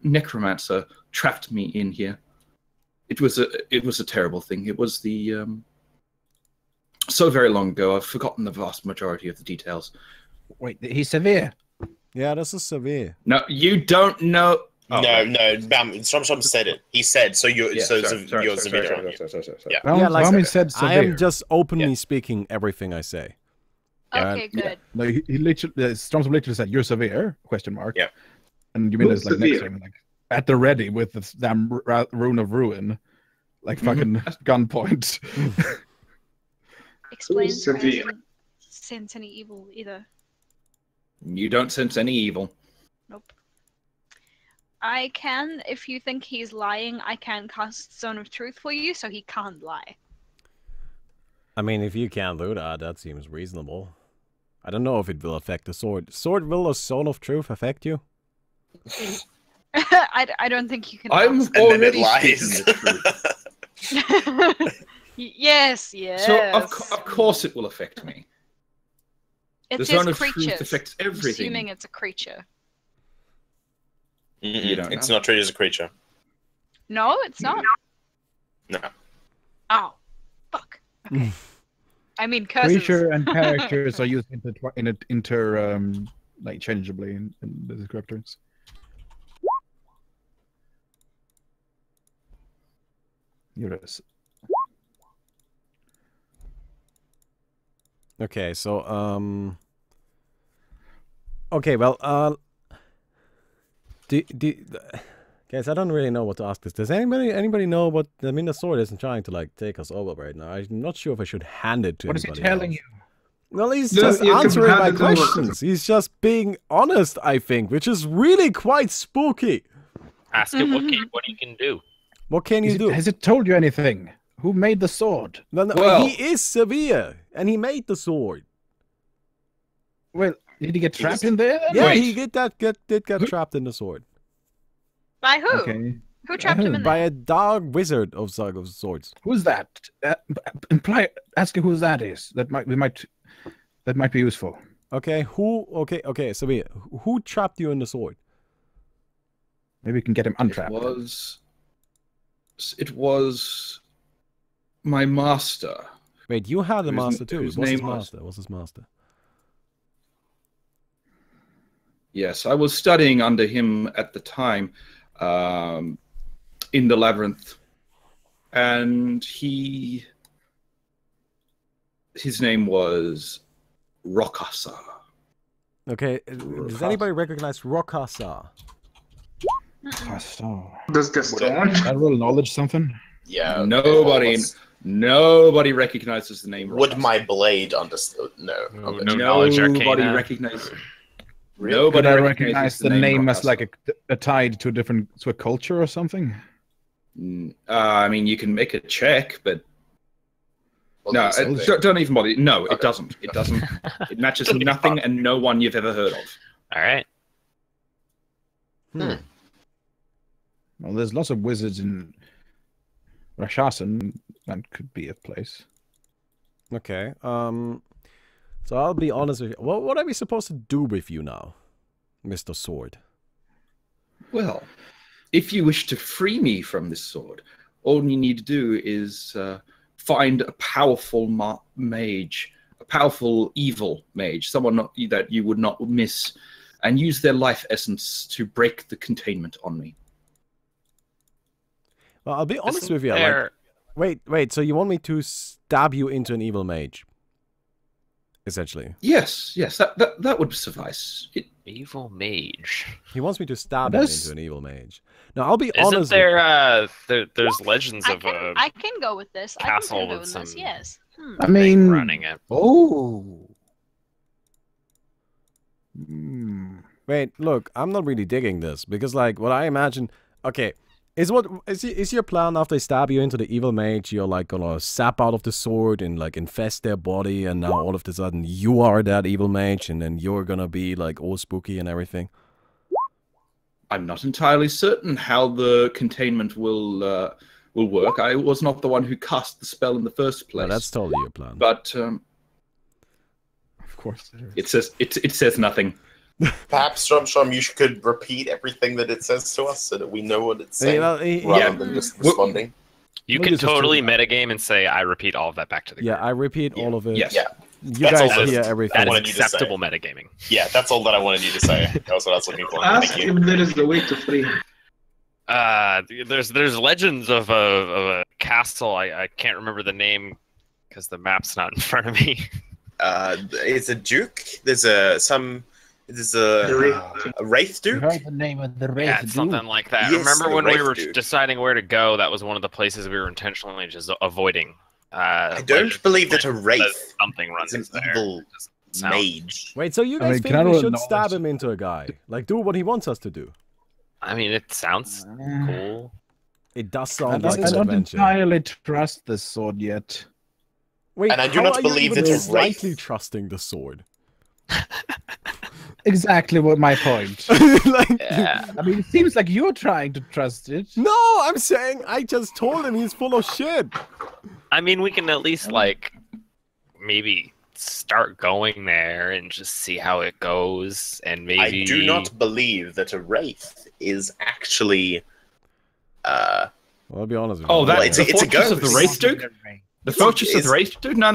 [SPEAKER 2] necromancer trapped me in here. It was a terrible thing. It was so very long ago. I've forgotten the vast majority of the details.
[SPEAKER 4] Wait, he's Severe.
[SPEAKER 3] Yeah, this is Severe.
[SPEAKER 2] No, you don't know.
[SPEAKER 1] Oh, no. Strom said it. He said so. You're Severe.
[SPEAKER 3] Yeah, like said Severe. I am just openly speaking everything I say.
[SPEAKER 7] Okay, good.
[SPEAKER 4] Yeah. No, he literally, Stormstrom literally said, "You're Severe?" ?
[SPEAKER 1] Yeah.
[SPEAKER 4] And you mean it's like next to him, like at the ready with the damn Rune of Ruin, like fucking gunpoint.
[SPEAKER 7] Explains why I don't sense any evil either.
[SPEAKER 2] You don't sense any evil.
[SPEAKER 7] Nope. I can, if you think he's lying, I can cast Zone of Truth for you, so he can't lie.
[SPEAKER 3] I mean, if you can't do that, that seems reasonable. I don't know if it will affect the sword. Will a Zone of Truth affect you?
[SPEAKER 7] I don't think you can.
[SPEAKER 2] I'm already speaking the truth.
[SPEAKER 7] Yes.
[SPEAKER 2] So of course it will affect me.
[SPEAKER 7] It
[SPEAKER 2] the
[SPEAKER 7] says
[SPEAKER 2] Zone of
[SPEAKER 7] creatures.
[SPEAKER 2] Truth affects everything.
[SPEAKER 7] Assuming it's a creature.
[SPEAKER 1] It's not treated as a creature.
[SPEAKER 7] No, it's not.
[SPEAKER 1] No.
[SPEAKER 7] Oh, fuck. Okay. I mean, curses.
[SPEAKER 4] Creature and characters are used like changeably in the descriptors. Yes.
[SPEAKER 3] Okay, so okay, well, guys, I don't really know what to ask this. Does anybody know what? I mean, the sword isn't trying to like take us over right now. I'm not sure if I should hand it to.
[SPEAKER 4] What is he telling you?
[SPEAKER 3] Well, he's just answering my questions. He's just being honest, I think, which is really quite spooky.
[SPEAKER 5] Ask him what he can do.
[SPEAKER 3] What can you do?
[SPEAKER 4] Has it told you anything? Who made the sword?
[SPEAKER 3] No,
[SPEAKER 2] Well-
[SPEAKER 3] he is severe, and he made the sword.
[SPEAKER 4] Well, did he get
[SPEAKER 1] He
[SPEAKER 4] trapped
[SPEAKER 1] was-
[SPEAKER 4] in there?
[SPEAKER 3] Yeah,
[SPEAKER 2] Wait.
[SPEAKER 3] he did get trapped in the sword
[SPEAKER 7] By who?
[SPEAKER 4] Okay.
[SPEAKER 7] Who trapped him in
[SPEAKER 3] by
[SPEAKER 7] there?
[SPEAKER 3] a dark wizard of swords.
[SPEAKER 4] Who's that? Asking who that is. That might be useful.
[SPEAKER 3] Okay, okay, severe. Who trapped you in the sword?
[SPEAKER 4] Maybe we can get him untrapped.
[SPEAKER 2] It was my master.
[SPEAKER 3] Wait, you had a
[SPEAKER 2] Whose-
[SPEAKER 3] master too.
[SPEAKER 2] whose
[SPEAKER 3] What's his
[SPEAKER 2] name was-
[SPEAKER 3] master? What's his master?
[SPEAKER 2] Yes, I was studying under him at the time, in the labyrinth, and his name was Rokasa.
[SPEAKER 3] Okay, does anybody recognize Rokasa?
[SPEAKER 6] Does Gaston?
[SPEAKER 4] I roll knowledge something.
[SPEAKER 1] Yeah.
[SPEAKER 2] Nobody recognizes the name.
[SPEAKER 1] Would
[SPEAKER 2] Rokasa.
[SPEAKER 1] my blade understood? No.
[SPEAKER 5] No,
[SPEAKER 1] Okay.
[SPEAKER 5] no knowledge
[SPEAKER 2] Nobody
[SPEAKER 5] arcana.
[SPEAKER 2] recognizes.
[SPEAKER 1] Really?
[SPEAKER 2] Nobody
[SPEAKER 4] Could I
[SPEAKER 2] recognizes
[SPEAKER 4] recognize the name as
[SPEAKER 2] Rokasa.
[SPEAKER 4] like a tied to a culture or something?
[SPEAKER 2] I mean, you can make a check, but
[SPEAKER 1] Well,
[SPEAKER 2] no,
[SPEAKER 1] that's something.
[SPEAKER 2] don't even bother. No, it
[SPEAKER 1] Okay.
[SPEAKER 2] doesn't. It doesn't. It matches nothing and no one you've ever heard of.
[SPEAKER 5] All right.
[SPEAKER 4] Well, there's lots of wizards in Rashasan. That could be a place.
[SPEAKER 3] Okay. So I'll be honest with you. What are we supposed to do with you now, Mr. Sword?
[SPEAKER 2] Well, if you wish to free me from this sword, all you need to do is find a powerful mage, a powerful evil mage, someone that you would not miss, and use their life essence to break the containment on me.
[SPEAKER 3] Well, I'll be honest
[SPEAKER 5] Isn't
[SPEAKER 3] with you.
[SPEAKER 5] there-
[SPEAKER 3] Like, wait. So you want me to stab you into an evil mage? Essentially,
[SPEAKER 2] Yes, that would suffice.
[SPEAKER 5] Evil mage.
[SPEAKER 3] he wants me to stab him
[SPEAKER 4] That's-
[SPEAKER 3] into an evil mage. Now, I'll be
[SPEAKER 5] Isn't
[SPEAKER 3] honest.
[SPEAKER 5] there's legends of a
[SPEAKER 7] I can go with this.
[SPEAKER 5] castle
[SPEAKER 7] I can go
[SPEAKER 5] with
[SPEAKER 7] with this.
[SPEAKER 5] some-
[SPEAKER 7] Yes.
[SPEAKER 4] I
[SPEAKER 5] thing
[SPEAKER 4] mean,
[SPEAKER 5] running it?
[SPEAKER 4] Oh.
[SPEAKER 3] Wait, look, I'm not really digging this because, like, what I imagine. Okay, is your plan after they stab you into the evil mage, you're like gonna sap out of the sword and like infest their body, and now all of a sudden you are that evil mage, and then you're gonna be like all spooky and everything.
[SPEAKER 2] I'm not entirely certain how the containment will work. I was not the one who cast the spell in the first place.
[SPEAKER 3] No, that's totally your plan.
[SPEAKER 2] But
[SPEAKER 4] Of course.
[SPEAKER 2] it says nothing.
[SPEAKER 1] Perhaps, Strom, you could repeat everything that it says to us so that we know what it's saying, rather
[SPEAKER 2] yeah.
[SPEAKER 1] than just responding.
[SPEAKER 5] You
[SPEAKER 2] Well,
[SPEAKER 5] can
[SPEAKER 2] this is
[SPEAKER 5] totally
[SPEAKER 2] true.
[SPEAKER 5] metagame and say, I repeat all of that back to the
[SPEAKER 3] Yeah,
[SPEAKER 5] group.
[SPEAKER 3] I repeat all of it.
[SPEAKER 2] Yes.
[SPEAKER 1] Yeah.
[SPEAKER 3] You
[SPEAKER 1] That's
[SPEAKER 3] guys
[SPEAKER 1] all
[SPEAKER 3] hear
[SPEAKER 1] this-
[SPEAKER 3] everything.
[SPEAKER 5] That is
[SPEAKER 1] wanted you to say.
[SPEAKER 5] acceptable metagaming.
[SPEAKER 1] Yeah, that's all that I wanted you to say. That's what I was looking for.
[SPEAKER 6] Ask
[SPEAKER 1] Thank you.
[SPEAKER 6] if there is a way to free him.
[SPEAKER 5] There's legends of a castle. I can't remember the name because the map's not in front of me.
[SPEAKER 1] It's a duke. There's a wraith
[SPEAKER 4] You
[SPEAKER 1] duke.
[SPEAKER 4] heard the name of the race.
[SPEAKER 5] Yeah, it's something like that.
[SPEAKER 1] Yes,
[SPEAKER 5] Remember
[SPEAKER 1] the
[SPEAKER 5] when we
[SPEAKER 1] Wraith
[SPEAKER 5] were
[SPEAKER 1] dude.
[SPEAKER 5] deciding where to go? That was one of the places we were intentionally just avoiding.
[SPEAKER 1] I don't believe that a wraith
[SPEAKER 5] something runs
[SPEAKER 1] is an
[SPEAKER 5] there.
[SPEAKER 1] evil
[SPEAKER 5] Sound-
[SPEAKER 1] mage.
[SPEAKER 3] Wait, so you
[SPEAKER 4] I
[SPEAKER 3] guys
[SPEAKER 4] mean,
[SPEAKER 3] think
[SPEAKER 4] can I
[SPEAKER 3] we
[SPEAKER 4] roll
[SPEAKER 3] should
[SPEAKER 4] knowledge?
[SPEAKER 3] stab him into a guy? Like, do what he wants us to do?
[SPEAKER 5] I mean, it sounds cool.
[SPEAKER 3] It does
[SPEAKER 4] I
[SPEAKER 3] sound
[SPEAKER 4] don't,
[SPEAKER 3] like
[SPEAKER 4] I
[SPEAKER 3] an
[SPEAKER 4] don't
[SPEAKER 3] adventure.
[SPEAKER 4] entirely trust this sword yet.
[SPEAKER 3] Wait,
[SPEAKER 1] And I do
[SPEAKER 3] how
[SPEAKER 1] not
[SPEAKER 3] are you
[SPEAKER 1] believe
[SPEAKER 3] even
[SPEAKER 1] that a
[SPEAKER 3] slightly
[SPEAKER 1] wraith-
[SPEAKER 3] trusting the sword.
[SPEAKER 4] Exactly what my point.
[SPEAKER 3] Like,
[SPEAKER 5] Yeah.
[SPEAKER 4] I mean, it seems like you're trying to trust it.
[SPEAKER 3] no, I'm saying I just told him he's full of shit.
[SPEAKER 5] I mean, we can at least like maybe start going there and just see how it goes, and maybe
[SPEAKER 1] I do not believe that a wraith is actually.
[SPEAKER 3] Well, I'll be honest with you.
[SPEAKER 2] Oh, that
[SPEAKER 1] Well, it's a
[SPEAKER 2] Fortress of the
[SPEAKER 1] ghost.
[SPEAKER 2] Wraith Duke? The Fortress of the Wraith Duke? No.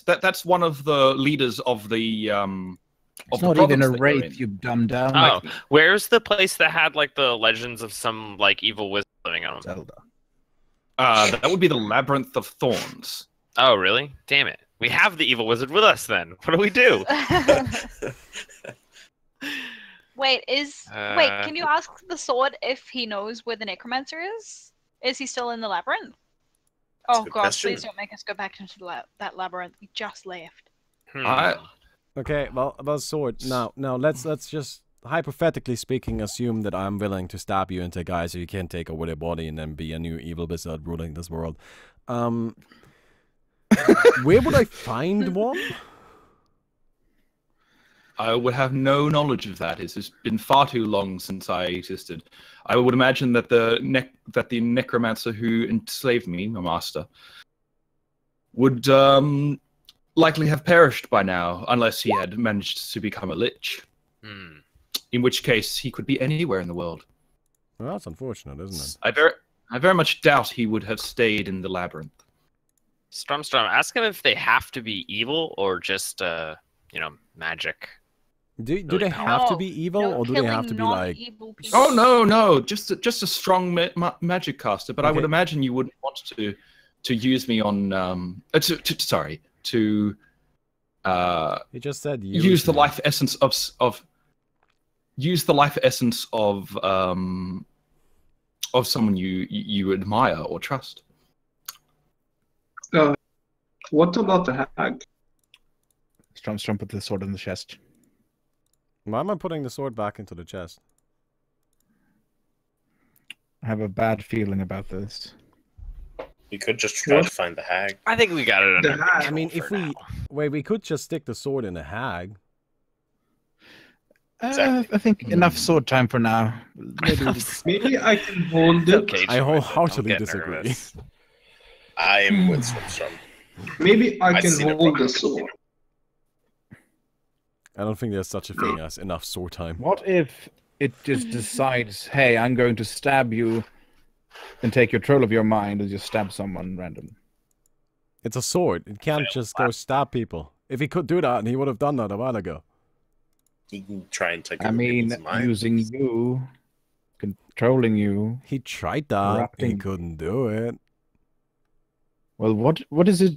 [SPEAKER 2] That's one of the leaders of the
[SPEAKER 4] It's
[SPEAKER 2] of the
[SPEAKER 4] not even a
[SPEAKER 2] province that you're in.
[SPEAKER 4] wraith, you dumb down.
[SPEAKER 5] Oh, where's the place that had like the legends of some like evil wizard living on them?
[SPEAKER 4] Zelda.
[SPEAKER 2] That would be the Labyrinth of Thorns.
[SPEAKER 5] Oh, really? Damn it! We have the evil wizard with us. Then what do we do?
[SPEAKER 7] Wait, can you ask the sword if he knows where the necromancer is? Is he still in the labyrinth?
[SPEAKER 1] That's a
[SPEAKER 7] Oh
[SPEAKER 1] good
[SPEAKER 7] god,
[SPEAKER 1] question.
[SPEAKER 7] please don't make us go back into that labyrinth we just left.
[SPEAKER 5] Hmm.
[SPEAKER 2] I-
[SPEAKER 3] Okay, well, about sword. Now, let's just. hypothetically speaking, assume that I'm willing to stab you and take eyes so you can take over their body and then be a new evil wizard ruling this world. Where would I find one?
[SPEAKER 2] I would have no knowledge of that. It's just been far too long since I existed. I would imagine that the necromancer who enslaved me, my master, would likely have perished by now, unless he had managed to become a lich. In which case, he could be anywhere in the world.
[SPEAKER 3] Well, that's unfortunate, isn't it?
[SPEAKER 2] I very much doubt he would have stayed in the labyrinth.
[SPEAKER 5] Stromstrom, ask him if they have to be evil or just, magic.
[SPEAKER 3] Do they have to be evil, or do they have to be like...
[SPEAKER 2] Oh, no. Just a strong magic caster. But I would imagine you wouldn't want to use me on... to
[SPEAKER 3] he just said
[SPEAKER 2] use the life essence of use the life essence of someone you admire or trust.
[SPEAKER 6] What about the hag?
[SPEAKER 4] Stromstrom put the sword in the chest.
[SPEAKER 3] Why am I putting the sword back into the chest?
[SPEAKER 4] I have a bad feeling about this.
[SPEAKER 1] We could just try to find the hag.
[SPEAKER 5] I think we got it under control.
[SPEAKER 3] I mean, if we... Wait, we could just stick the sword in the hag.
[SPEAKER 1] Exactly.
[SPEAKER 4] I think enough sword time for now.
[SPEAKER 6] Maybe I can hold it.
[SPEAKER 5] Okay,
[SPEAKER 3] I wholeheartedly disagree.
[SPEAKER 1] I am with Stromstrom.
[SPEAKER 6] Maybe I can
[SPEAKER 1] see the
[SPEAKER 6] hold the
[SPEAKER 1] problem.
[SPEAKER 6] sword.
[SPEAKER 3] I don't think there's such a thing as enough sword time.
[SPEAKER 4] What if it just decides, hey, I'm going to stab you and take control of your mind and just stab someone random?
[SPEAKER 3] It's a sword. It can't just go stab people. If he could do that, he would have done that a while ago.
[SPEAKER 1] He can try and take
[SPEAKER 4] I
[SPEAKER 1] over
[SPEAKER 4] mean,
[SPEAKER 1] people's minds.
[SPEAKER 4] using you, controlling you.
[SPEAKER 3] He tried that. He
[SPEAKER 4] Corrupting.
[SPEAKER 3] couldn't do it.
[SPEAKER 4] Well, what is it?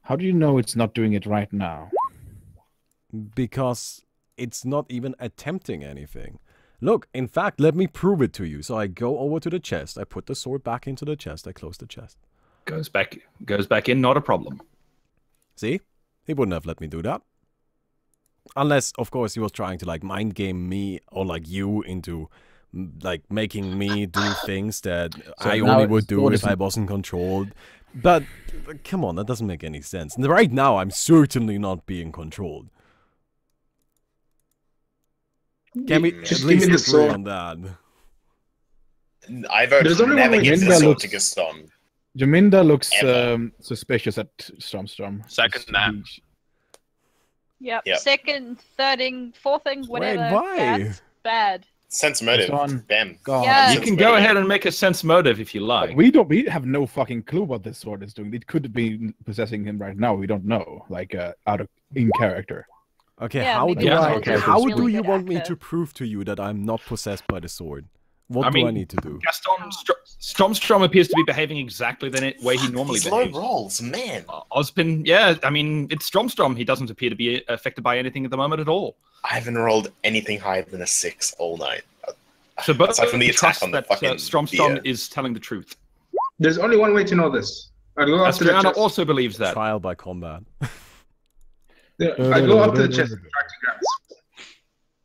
[SPEAKER 4] How do you know it's not doing it right now?
[SPEAKER 3] Because it's not even attempting anything. Look, in fact, let me prove it to you. So I go over to the chest. I put the sword back into the chest. I close the chest.
[SPEAKER 2] Goes back in, not a problem.
[SPEAKER 3] See? He wouldn't have let me do that. Unless, of course, he was trying to, like, mind game me or, like, you into, like, making me do things that
[SPEAKER 4] So
[SPEAKER 3] I
[SPEAKER 4] now
[SPEAKER 3] only would
[SPEAKER 4] it's
[SPEAKER 3] do if I wasn't controlled. But, come on, that doesn't make any sense. And right now, I'm certainly not being controlled. Can we
[SPEAKER 6] Just
[SPEAKER 3] at
[SPEAKER 6] give me
[SPEAKER 3] least
[SPEAKER 6] the
[SPEAKER 3] agree
[SPEAKER 6] sword.
[SPEAKER 3] on that?
[SPEAKER 1] I vote
[SPEAKER 6] There's
[SPEAKER 1] to
[SPEAKER 6] only
[SPEAKER 1] never
[SPEAKER 6] one way
[SPEAKER 1] give
[SPEAKER 6] to
[SPEAKER 1] the
[SPEAKER 4] Jaminda
[SPEAKER 1] sword
[SPEAKER 4] looks-
[SPEAKER 1] to Gaston.
[SPEAKER 4] Jaminda looks
[SPEAKER 1] Ever.
[SPEAKER 4] suspicious at Stromstrom.
[SPEAKER 5] Second that.
[SPEAKER 7] Yep.
[SPEAKER 1] Yep.
[SPEAKER 7] Second, thirding, fourthing, whatever.
[SPEAKER 3] why?
[SPEAKER 7] That's bad.
[SPEAKER 1] Sense motive.
[SPEAKER 4] Gaston.
[SPEAKER 1] Bam.
[SPEAKER 4] God.
[SPEAKER 7] Yeah.
[SPEAKER 2] You
[SPEAKER 1] Sense
[SPEAKER 2] can go
[SPEAKER 1] motive.
[SPEAKER 2] ahead and make a sense motive if you like.
[SPEAKER 4] We have no fucking clue what this sword is doing. It could be possessing him right now. We don't know. Like out of in character.
[SPEAKER 3] Okay,
[SPEAKER 7] Yeah,
[SPEAKER 3] how
[SPEAKER 7] maybe
[SPEAKER 3] do
[SPEAKER 2] Yeah,
[SPEAKER 3] I?
[SPEAKER 2] okay.
[SPEAKER 3] How
[SPEAKER 7] Really
[SPEAKER 3] do you
[SPEAKER 7] good
[SPEAKER 3] want me
[SPEAKER 7] actor.
[SPEAKER 3] to prove to you that I'm not possessed by the sword? What
[SPEAKER 2] I
[SPEAKER 3] do I
[SPEAKER 2] mean,
[SPEAKER 3] need to do?
[SPEAKER 2] Gaston Stromstrom appears to be behaving exactly the way he normally
[SPEAKER 1] These low
[SPEAKER 2] behaves.
[SPEAKER 1] rolls, man.
[SPEAKER 2] Ozpin, yeah, I mean, it's Stromstrom. He doesn't appear to be affected by anything at the moment at all.
[SPEAKER 1] I haven't rolled anything higher than a 6 all night.
[SPEAKER 2] So both
[SPEAKER 1] Aside from the attack
[SPEAKER 2] trust
[SPEAKER 1] on the
[SPEAKER 2] that
[SPEAKER 1] fucking
[SPEAKER 2] Stromstrom
[SPEAKER 1] deer.
[SPEAKER 2] is telling the truth.
[SPEAKER 6] There's only one way to know this. I go up to the
[SPEAKER 2] Astriana
[SPEAKER 6] chest.
[SPEAKER 2] also believes that.
[SPEAKER 3] Trial by combat.
[SPEAKER 6] I go up to the chest and try to grab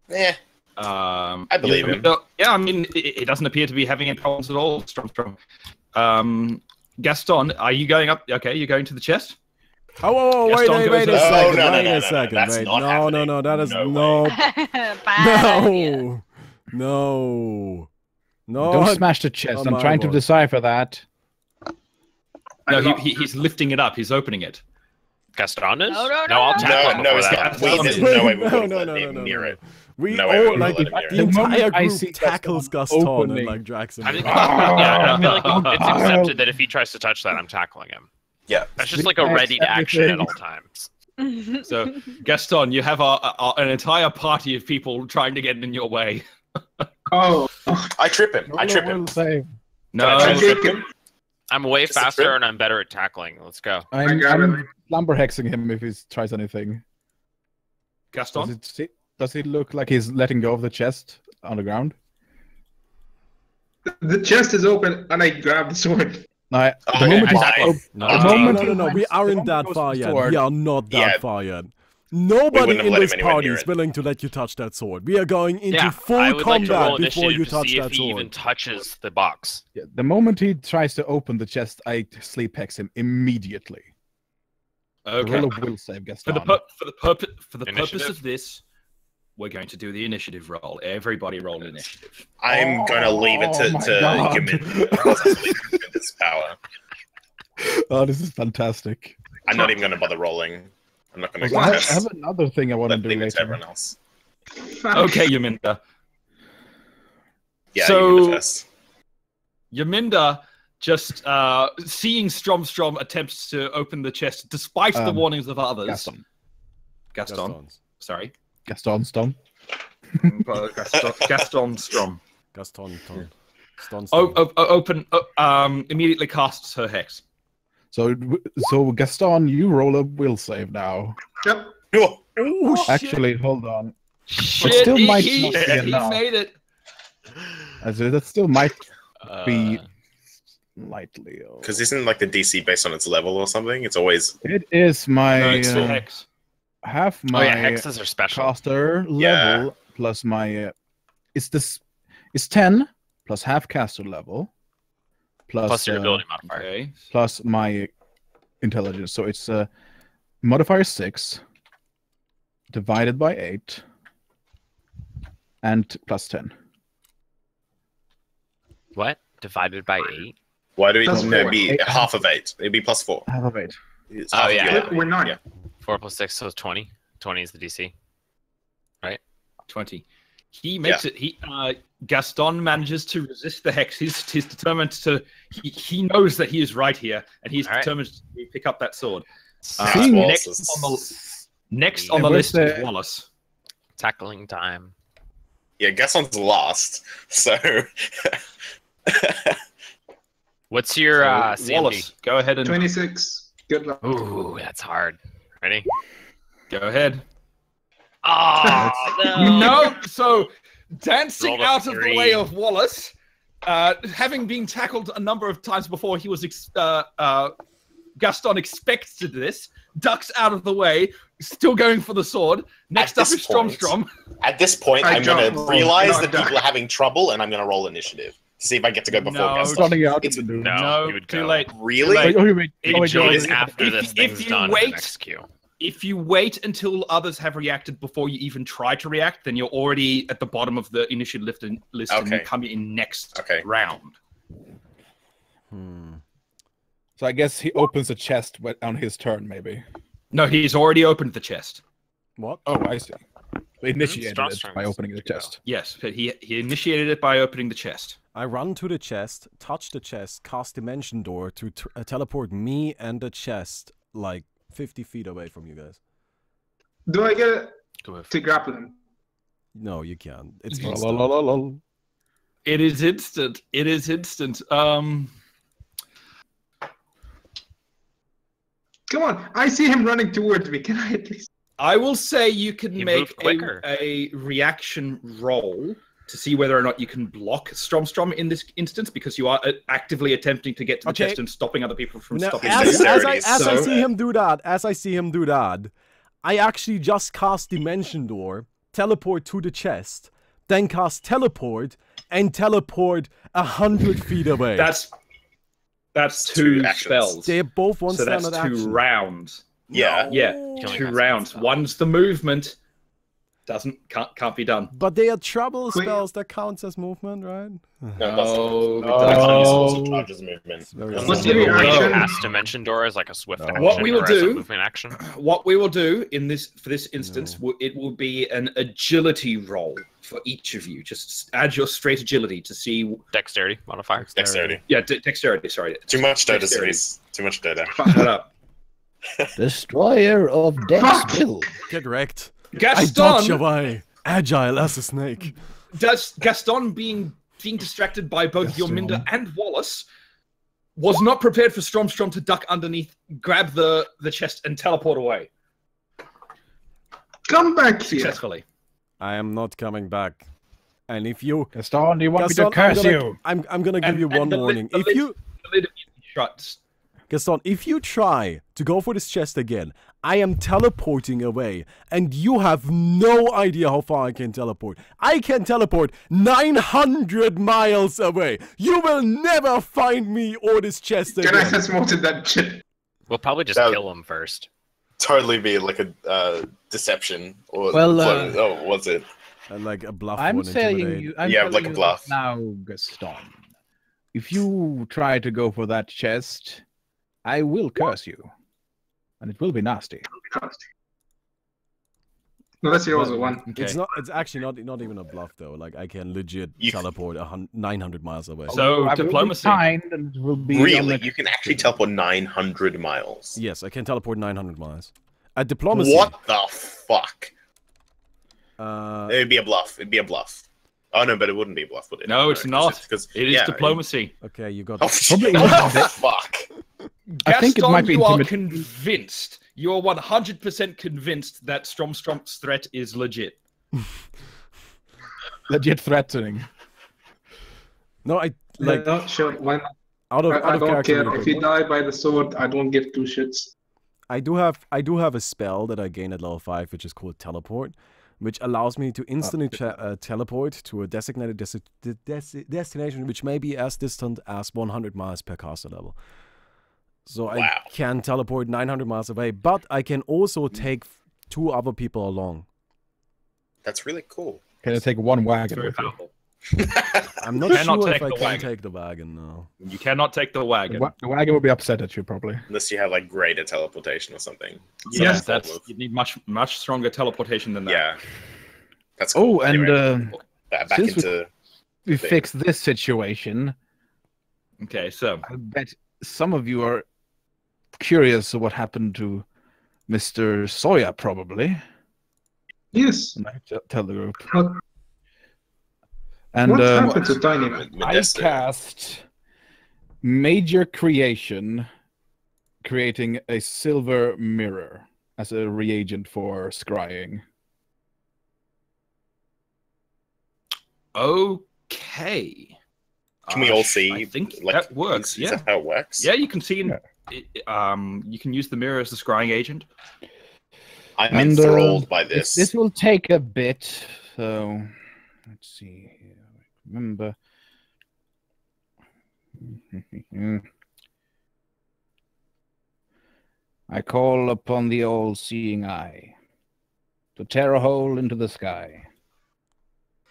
[SPEAKER 6] it.
[SPEAKER 1] Yeah, I believe him.
[SPEAKER 2] Yeah, I mean, it doesn't appear to be having any problems at all, Stromstrom. Gaston, are you going up? Okay, you're going to the chest?
[SPEAKER 3] Oh,
[SPEAKER 2] Gaston
[SPEAKER 3] wait
[SPEAKER 2] goes
[SPEAKER 3] a
[SPEAKER 2] up.
[SPEAKER 3] second,
[SPEAKER 1] No, no,
[SPEAKER 3] wait
[SPEAKER 1] no,
[SPEAKER 3] a
[SPEAKER 1] no,
[SPEAKER 3] second.
[SPEAKER 1] that's
[SPEAKER 3] Wait,
[SPEAKER 1] not
[SPEAKER 3] no,
[SPEAKER 1] happening.
[SPEAKER 3] that is
[SPEAKER 1] No
[SPEAKER 3] no,
[SPEAKER 7] Bad idea.
[SPEAKER 3] no.
[SPEAKER 4] Don't smash the chest.
[SPEAKER 3] Oh
[SPEAKER 4] I'm
[SPEAKER 3] my
[SPEAKER 4] trying to
[SPEAKER 3] word.
[SPEAKER 4] decipher that.
[SPEAKER 2] No, he's lifting it up. He's opening it.
[SPEAKER 5] Gaston is?
[SPEAKER 7] No, no,
[SPEAKER 5] no, I'll
[SPEAKER 7] no,
[SPEAKER 5] tackle him
[SPEAKER 1] No,
[SPEAKER 5] before
[SPEAKER 1] it's
[SPEAKER 5] that.
[SPEAKER 1] not. There's no way we would have
[SPEAKER 3] No,
[SPEAKER 1] let
[SPEAKER 3] no,
[SPEAKER 1] him
[SPEAKER 3] no,
[SPEAKER 1] near
[SPEAKER 3] no.
[SPEAKER 1] it.
[SPEAKER 3] We
[SPEAKER 1] No way we
[SPEAKER 3] all,
[SPEAKER 1] would
[SPEAKER 3] like,
[SPEAKER 1] let him near
[SPEAKER 3] the
[SPEAKER 1] it.
[SPEAKER 3] entire
[SPEAKER 4] moment I
[SPEAKER 3] group
[SPEAKER 4] see
[SPEAKER 3] tackles
[SPEAKER 4] Gaston
[SPEAKER 3] Gaston
[SPEAKER 4] opening-
[SPEAKER 3] and, like, drags him
[SPEAKER 5] I think,
[SPEAKER 3] away.
[SPEAKER 5] yeah, I feel like it's accepted that if he tries to touch that, I'm tackling him.
[SPEAKER 1] Yeah.
[SPEAKER 5] That's just like a ready to action at all times.
[SPEAKER 2] So, Gaston, you have an entire party of people trying to get in your way.
[SPEAKER 6] Oh,
[SPEAKER 1] I trip him. I trip him.
[SPEAKER 4] Will save.
[SPEAKER 2] No,
[SPEAKER 1] Can I
[SPEAKER 6] I
[SPEAKER 1] try to
[SPEAKER 6] take
[SPEAKER 1] trip
[SPEAKER 6] him.
[SPEAKER 1] him?
[SPEAKER 5] I'm way
[SPEAKER 1] Just a
[SPEAKER 5] faster
[SPEAKER 1] trip?
[SPEAKER 5] and I'm better at tackling. Let's go.
[SPEAKER 4] I'm
[SPEAKER 6] got
[SPEAKER 4] lumber hexing him if he tries anything.
[SPEAKER 2] Gaston?
[SPEAKER 4] Does it look like he's letting go of the chest on the ground?
[SPEAKER 6] The chest is open and I grab the sword.
[SPEAKER 4] No,
[SPEAKER 1] Oh,
[SPEAKER 4] the moment
[SPEAKER 1] yeah,
[SPEAKER 4] he's
[SPEAKER 1] I-
[SPEAKER 4] op-
[SPEAKER 3] No,
[SPEAKER 4] the
[SPEAKER 3] no,
[SPEAKER 4] moment
[SPEAKER 3] no,
[SPEAKER 4] he
[SPEAKER 3] we
[SPEAKER 4] grabs- the
[SPEAKER 3] aren't
[SPEAKER 4] moment
[SPEAKER 3] that
[SPEAKER 4] goes
[SPEAKER 3] far
[SPEAKER 4] to the
[SPEAKER 3] yet.
[SPEAKER 4] sword-
[SPEAKER 3] We are not that
[SPEAKER 1] Yeah.
[SPEAKER 3] far yet. Nobody
[SPEAKER 1] wouldn't have
[SPEAKER 3] in
[SPEAKER 1] let him
[SPEAKER 3] this
[SPEAKER 1] anywhere
[SPEAKER 3] party
[SPEAKER 1] near
[SPEAKER 3] is
[SPEAKER 1] it.
[SPEAKER 3] willing to let you touch that sword. We are going into
[SPEAKER 5] I
[SPEAKER 3] full
[SPEAKER 5] would like to roll
[SPEAKER 3] combat before
[SPEAKER 5] initiative
[SPEAKER 3] you
[SPEAKER 5] to
[SPEAKER 3] touch
[SPEAKER 5] see
[SPEAKER 3] that
[SPEAKER 5] if he even
[SPEAKER 3] sword.
[SPEAKER 5] touches the box.
[SPEAKER 4] Yeah, the moment he tries to open the chest, I sleep hex him immediately.
[SPEAKER 2] Okay.
[SPEAKER 4] Roll a will save,
[SPEAKER 2] For
[SPEAKER 4] Gaston.
[SPEAKER 2] the purpose
[SPEAKER 5] Initiative?
[SPEAKER 2] of this, we're going to do the initiative roll. Everybody roll initiative.
[SPEAKER 1] I'm gonna leave it to
[SPEAKER 4] Oh my God.
[SPEAKER 1] this power.
[SPEAKER 4] Oh, this is fantastic.
[SPEAKER 1] I'm not even gonna bother rolling. I'm not gonna
[SPEAKER 4] I
[SPEAKER 1] contest.
[SPEAKER 4] have another thing I want to
[SPEAKER 1] Let
[SPEAKER 4] do
[SPEAKER 1] leave it to
[SPEAKER 4] later.
[SPEAKER 1] everyone else.
[SPEAKER 2] Okay, Yaminda.
[SPEAKER 1] Yeah,
[SPEAKER 2] So-
[SPEAKER 1] you go first.
[SPEAKER 2] Yaminda, just seeing Strom attempts to open the chest despite the warnings of others.
[SPEAKER 4] Gaston.
[SPEAKER 2] Gaston. Sorry.
[SPEAKER 4] Gaston Stone.
[SPEAKER 2] Gaston Strom.
[SPEAKER 3] Gaston.
[SPEAKER 2] Open. Immediately casts her hex.
[SPEAKER 4] So Gaston, you roll a will save now.
[SPEAKER 6] Yep.
[SPEAKER 3] Oh, shit.
[SPEAKER 4] Actually, hold on.
[SPEAKER 2] Shit,
[SPEAKER 4] still might
[SPEAKER 2] he
[SPEAKER 4] not be enough.
[SPEAKER 2] made it.
[SPEAKER 4] That still might be
[SPEAKER 5] Uh,
[SPEAKER 4] lightly.
[SPEAKER 1] Because isn't like the DC based on its level or something? It's always
[SPEAKER 4] It is my
[SPEAKER 2] No, it's still hex.
[SPEAKER 4] half
[SPEAKER 5] oh
[SPEAKER 4] my
[SPEAKER 5] yeah, hexes are special.
[SPEAKER 4] caster
[SPEAKER 1] Yeah.
[SPEAKER 4] level plus my it's 10 plus half caster level
[SPEAKER 5] Plus your ability modifier.
[SPEAKER 2] Okay.
[SPEAKER 4] plus my intelligence. So it's modifier 6 divided by 8 and plus 10.
[SPEAKER 5] What? Divided by 8?
[SPEAKER 1] why do we
[SPEAKER 6] Plus
[SPEAKER 1] no, it'd
[SPEAKER 6] four.
[SPEAKER 1] be half of 8? It'd be plus 4.
[SPEAKER 4] Half of 8.
[SPEAKER 1] It's
[SPEAKER 5] Oh,
[SPEAKER 1] half of
[SPEAKER 5] yeah.
[SPEAKER 1] your-
[SPEAKER 6] We're 9.
[SPEAKER 1] Yeah.
[SPEAKER 5] 4 plus 6, so it's 20. 20 is the DC.
[SPEAKER 2] 20. He makes it. Gaston manages to resist the hex. He's determined to. He knows that he is right here, and he's
[SPEAKER 5] All right.
[SPEAKER 2] determined to pick up that sword.
[SPEAKER 1] Seeing
[SPEAKER 2] Next
[SPEAKER 1] Wallace's-
[SPEAKER 2] on the
[SPEAKER 4] where's
[SPEAKER 2] list is
[SPEAKER 4] the-
[SPEAKER 2] Wallace.
[SPEAKER 5] Tackling time.
[SPEAKER 1] Yeah, Gaston's last. So
[SPEAKER 5] What's your CMD?
[SPEAKER 2] Wallace, go ahead and
[SPEAKER 6] 26. Good luck.
[SPEAKER 5] Ooh, that's hard. Ready?
[SPEAKER 2] go ahead.
[SPEAKER 5] Oh,
[SPEAKER 2] No, so dancing
[SPEAKER 5] Roll a
[SPEAKER 2] out of the
[SPEAKER 5] 3.
[SPEAKER 2] way of Wallace, having been tackled a number of times before, he was Gaston expected this, ducks out of the way, still going for the sword. Next up
[SPEAKER 1] this
[SPEAKER 2] is
[SPEAKER 1] point-
[SPEAKER 2] Strom.
[SPEAKER 1] at this point,
[SPEAKER 6] I
[SPEAKER 1] I'm gonna
[SPEAKER 6] jump.
[SPEAKER 1] realize
[SPEAKER 6] No,
[SPEAKER 1] that
[SPEAKER 6] duck.
[SPEAKER 1] people are having trouble, and I'm gonna roll initiative to see if I get to go before
[SPEAKER 2] No,
[SPEAKER 1] Gaston.
[SPEAKER 4] Starting out
[SPEAKER 1] It's-
[SPEAKER 4] in the
[SPEAKER 5] No,
[SPEAKER 2] No,
[SPEAKER 5] you would
[SPEAKER 2] too
[SPEAKER 5] go.
[SPEAKER 2] late.
[SPEAKER 1] Really?
[SPEAKER 2] Wait,
[SPEAKER 4] wait.
[SPEAKER 5] It
[SPEAKER 4] wait,
[SPEAKER 5] joins
[SPEAKER 1] wait.
[SPEAKER 5] after
[SPEAKER 2] If-
[SPEAKER 5] this
[SPEAKER 2] if
[SPEAKER 5] thing's
[SPEAKER 2] you
[SPEAKER 5] done in the
[SPEAKER 2] wait-
[SPEAKER 5] next queue.
[SPEAKER 2] If you wait until others have reacted before you even try to react, then you're already at the bottom of the initiative list, and you
[SPEAKER 1] Okay.
[SPEAKER 2] come in next
[SPEAKER 1] Okay.
[SPEAKER 2] round.
[SPEAKER 4] So I guess he opens a chest on his turn, maybe.
[SPEAKER 2] No, he's already opened the chest.
[SPEAKER 3] What?
[SPEAKER 4] Oh, I see. They initiated
[SPEAKER 5] Strong
[SPEAKER 4] it
[SPEAKER 5] strength
[SPEAKER 4] by opening the
[SPEAKER 5] to go.
[SPEAKER 4] chest.
[SPEAKER 2] Yes, but he initiated it by opening the chest.
[SPEAKER 3] I run to the chest, touch the chest, cast Dimension Door to teleport me and the chest like 50 feet away from you guys.
[SPEAKER 6] Do I get
[SPEAKER 5] Go with-
[SPEAKER 6] to grapple him?
[SPEAKER 3] No, you can't. It's
[SPEAKER 2] La,
[SPEAKER 3] instant.
[SPEAKER 2] It is instant. It is instant.
[SPEAKER 6] Come on. I see him running towards me. Can I at least?
[SPEAKER 2] I will say you can
[SPEAKER 5] He
[SPEAKER 2] make
[SPEAKER 5] moved quicker.
[SPEAKER 2] a reaction roll to see whether or not you can block Strom in this instance, because you are actively attempting to get to the
[SPEAKER 3] Okay.
[SPEAKER 2] chest and stopping other people from
[SPEAKER 3] Now,
[SPEAKER 2] stopping
[SPEAKER 3] as
[SPEAKER 2] you.
[SPEAKER 3] I
[SPEAKER 2] So-
[SPEAKER 3] see him do that, I actually just cast Dimension Door, teleport to the chest, then cast Teleport, and teleport 100 feet away.
[SPEAKER 2] That's
[SPEAKER 1] two
[SPEAKER 2] two
[SPEAKER 1] actions.
[SPEAKER 2] spells.
[SPEAKER 3] They're both one
[SPEAKER 2] So that's
[SPEAKER 3] standard
[SPEAKER 2] two
[SPEAKER 3] action.
[SPEAKER 2] rounds.
[SPEAKER 1] Yeah.
[SPEAKER 2] Yeah,
[SPEAKER 5] Killing
[SPEAKER 2] two
[SPEAKER 5] us.
[SPEAKER 2] rounds. One's the movement. Can't be done.
[SPEAKER 3] But they are trouble
[SPEAKER 6] Wait.
[SPEAKER 3] spells that counts as movement, right?
[SPEAKER 1] No, it doesn't.
[SPEAKER 2] No, it
[SPEAKER 4] No.
[SPEAKER 2] doesn't.
[SPEAKER 1] It's also charges movement.
[SPEAKER 3] very
[SPEAKER 1] Unless
[SPEAKER 6] What's
[SPEAKER 1] you
[SPEAKER 6] the
[SPEAKER 1] roll
[SPEAKER 6] reaction?
[SPEAKER 1] low.
[SPEAKER 5] Cast Dimension Door as like a swift
[SPEAKER 4] No.
[SPEAKER 5] action.
[SPEAKER 2] What we will
[SPEAKER 5] or as a
[SPEAKER 2] do-
[SPEAKER 5] movement action.
[SPEAKER 2] What we will do for this instance, it will be an agility roll for each of you. Just add your straight agility to see.
[SPEAKER 5] Dexterity modifier.
[SPEAKER 1] Dexterity.
[SPEAKER 2] Yeah, dexterity. Sorry.
[SPEAKER 1] Too much data
[SPEAKER 2] Dexterity.
[SPEAKER 1] series. Too much data.
[SPEAKER 2] Shut up.
[SPEAKER 4] Destroyer of Death's Will.
[SPEAKER 3] Get wrecked. I dodge
[SPEAKER 2] Gaston
[SPEAKER 3] away. Agile as a snake.
[SPEAKER 2] does Gaston being distracted by both
[SPEAKER 4] Gaston.
[SPEAKER 2] Yorminda and Wallace was not prepared for Strom to duck underneath, grab the chest, and teleport away
[SPEAKER 6] Come back here.
[SPEAKER 2] successfully.
[SPEAKER 3] I am not coming back. And if you...
[SPEAKER 4] Gaston, do you want me
[SPEAKER 3] Gaston,
[SPEAKER 4] to curse you?
[SPEAKER 3] I'm gonna give you one
[SPEAKER 2] the lid-
[SPEAKER 3] warning.
[SPEAKER 2] the
[SPEAKER 3] If
[SPEAKER 2] lid-
[SPEAKER 3] you...
[SPEAKER 2] the lid immediately shuts.
[SPEAKER 3] Gaston, if you try to go for this chest again, I am teleporting away, and you have no idea how far I can teleport. I can teleport 900 miles away. You will never find me or this chest
[SPEAKER 6] Can I
[SPEAKER 3] again.
[SPEAKER 6] have more to that shit?
[SPEAKER 5] We'll probably just
[SPEAKER 1] That-
[SPEAKER 5] kill him first.
[SPEAKER 1] Totally be like a deception. Or
[SPEAKER 4] Well,
[SPEAKER 1] oh, was it?
[SPEAKER 3] Like a bluff
[SPEAKER 4] I'm
[SPEAKER 3] or an
[SPEAKER 4] saying
[SPEAKER 3] intimidate.
[SPEAKER 4] you. I'm
[SPEAKER 1] Yeah,
[SPEAKER 4] telling
[SPEAKER 1] like a
[SPEAKER 4] you
[SPEAKER 1] bluff.
[SPEAKER 4] now, Gaston. If you try to go for that chest, I will curse you, and it will be nasty.
[SPEAKER 6] No, that's yours
[SPEAKER 3] But
[SPEAKER 6] one.
[SPEAKER 3] It's not. It's actually not even a bluff though. Like I can legit teleport 900 miles away.
[SPEAKER 2] So,
[SPEAKER 4] I
[SPEAKER 2] diplomacy.
[SPEAKER 4] Will be kind, and it will be
[SPEAKER 1] Really? You can actually teleport 900 miles.
[SPEAKER 3] Yes, I can teleport 900 miles. At diplomacy.
[SPEAKER 1] What the fuck?
[SPEAKER 3] Uh,
[SPEAKER 1] It'd be a bluff. It'd be a bluff. Oh no, but it wouldn't be a bluff, would it?
[SPEAKER 2] No, it's not.
[SPEAKER 1] Because
[SPEAKER 2] It is diplomacy.
[SPEAKER 3] okay, you got.
[SPEAKER 1] Oh,
[SPEAKER 4] Probably
[SPEAKER 1] what
[SPEAKER 4] not.
[SPEAKER 1] the fuck?
[SPEAKER 4] I think it
[SPEAKER 2] Gaston,
[SPEAKER 4] might be
[SPEAKER 2] you are
[SPEAKER 4] intimid-
[SPEAKER 2] convinced. You are 100% convinced that Strom's threat is legit.
[SPEAKER 4] legit threatening.
[SPEAKER 3] No, I like
[SPEAKER 6] No, sure. Why not?
[SPEAKER 3] out of
[SPEAKER 6] I
[SPEAKER 3] out of
[SPEAKER 6] don't
[SPEAKER 3] character.
[SPEAKER 6] care.
[SPEAKER 3] really
[SPEAKER 6] If
[SPEAKER 3] quick.
[SPEAKER 6] you die by the sword, I don't give two shits.
[SPEAKER 3] I do have a spell that I gain at level 5, which is called teleport, which allows me to instantly teleport to a designated destination, which may be as distant as 100 miles per caster level. So I
[SPEAKER 1] Wow.
[SPEAKER 3] can teleport 900 miles away, but I can also take 2 other people along.
[SPEAKER 1] That's really cool.
[SPEAKER 4] Can I take one
[SPEAKER 2] It's
[SPEAKER 4] wagon
[SPEAKER 2] very
[SPEAKER 4] with you?
[SPEAKER 2] powerful.
[SPEAKER 3] I'm not
[SPEAKER 2] Cannot
[SPEAKER 3] sure
[SPEAKER 2] take
[SPEAKER 3] if I
[SPEAKER 2] the
[SPEAKER 3] can
[SPEAKER 2] wagon.
[SPEAKER 3] take the wagon now.
[SPEAKER 2] You cannot take the
[SPEAKER 4] The,
[SPEAKER 2] wagon.
[SPEAKER 4] the wagon will be upset at you, probably.
[SPEAKER 1] Unless you have like greater teleportation or something.
[SPEAKER 2] Yes,
[SPEAKER 1] Some
[SPEAKER 2] that's
[SPEAKER 1] form of-
[SPEAKER 2] you need much stronger teleportation than that.
[SPEAKER 1] Yeah. That's
[SPEAKER 4] Oh,
[SPEAKER 1] cool.
[SPEAKER 4] and
[SPEAKER 1] Anyway, back
[SPEAKER 4] since
[SPEAKER 1] into
[SPEAKER 4] we
[SPEAKER 1] thing.
[SPEAKER 4] fix this situation,
[SPEAKER 2] Okay, so
[SPEAKER 4] I bet some of you are curious what happened to Mr. Soya, probably.
[SPEAKER 6] Yes.
[SPEAKER 4] And I tell the group.
[SPEAKER 6] What,
[SPEAKER 4] And
[SPEAKER 6] what
[SPEAKER 4] um,
[SPEAKER 6] happened to Tiny Man?
[SPEAKER 4] I
[SPEAKER 1] Modesto.
[SPEAKER 4] cast Major Creation, creating a silver mirror as a reagent for scrying.
[SPEAKER 2] okay.
[SPEAKER 1] Can we all see?
[SPEAKER 2] I think
[SPEAKER 1] like,
[SPEAKER 2] that works.
[SPEAKER 1] Is
[SPEAKER 2] Yeah,
[SPEAKER 1] that how it works?
[SPEAKER 2] yeah. You can see.
[SPEAKER 4] Yeah.
[SPEAKER 2] You can use the mirror as the scrying agent.
[SPEAKER 1] I'm
[SPEAKER 4] And,
[SPEAKER 1] enthralled by
[SPEAKER 4] This
[SPEAKER 1] this.
[SPEAKER 4] will take a bit, so let's see here. Remember. I call upon the all-seeing eye to tear a hole into the sky.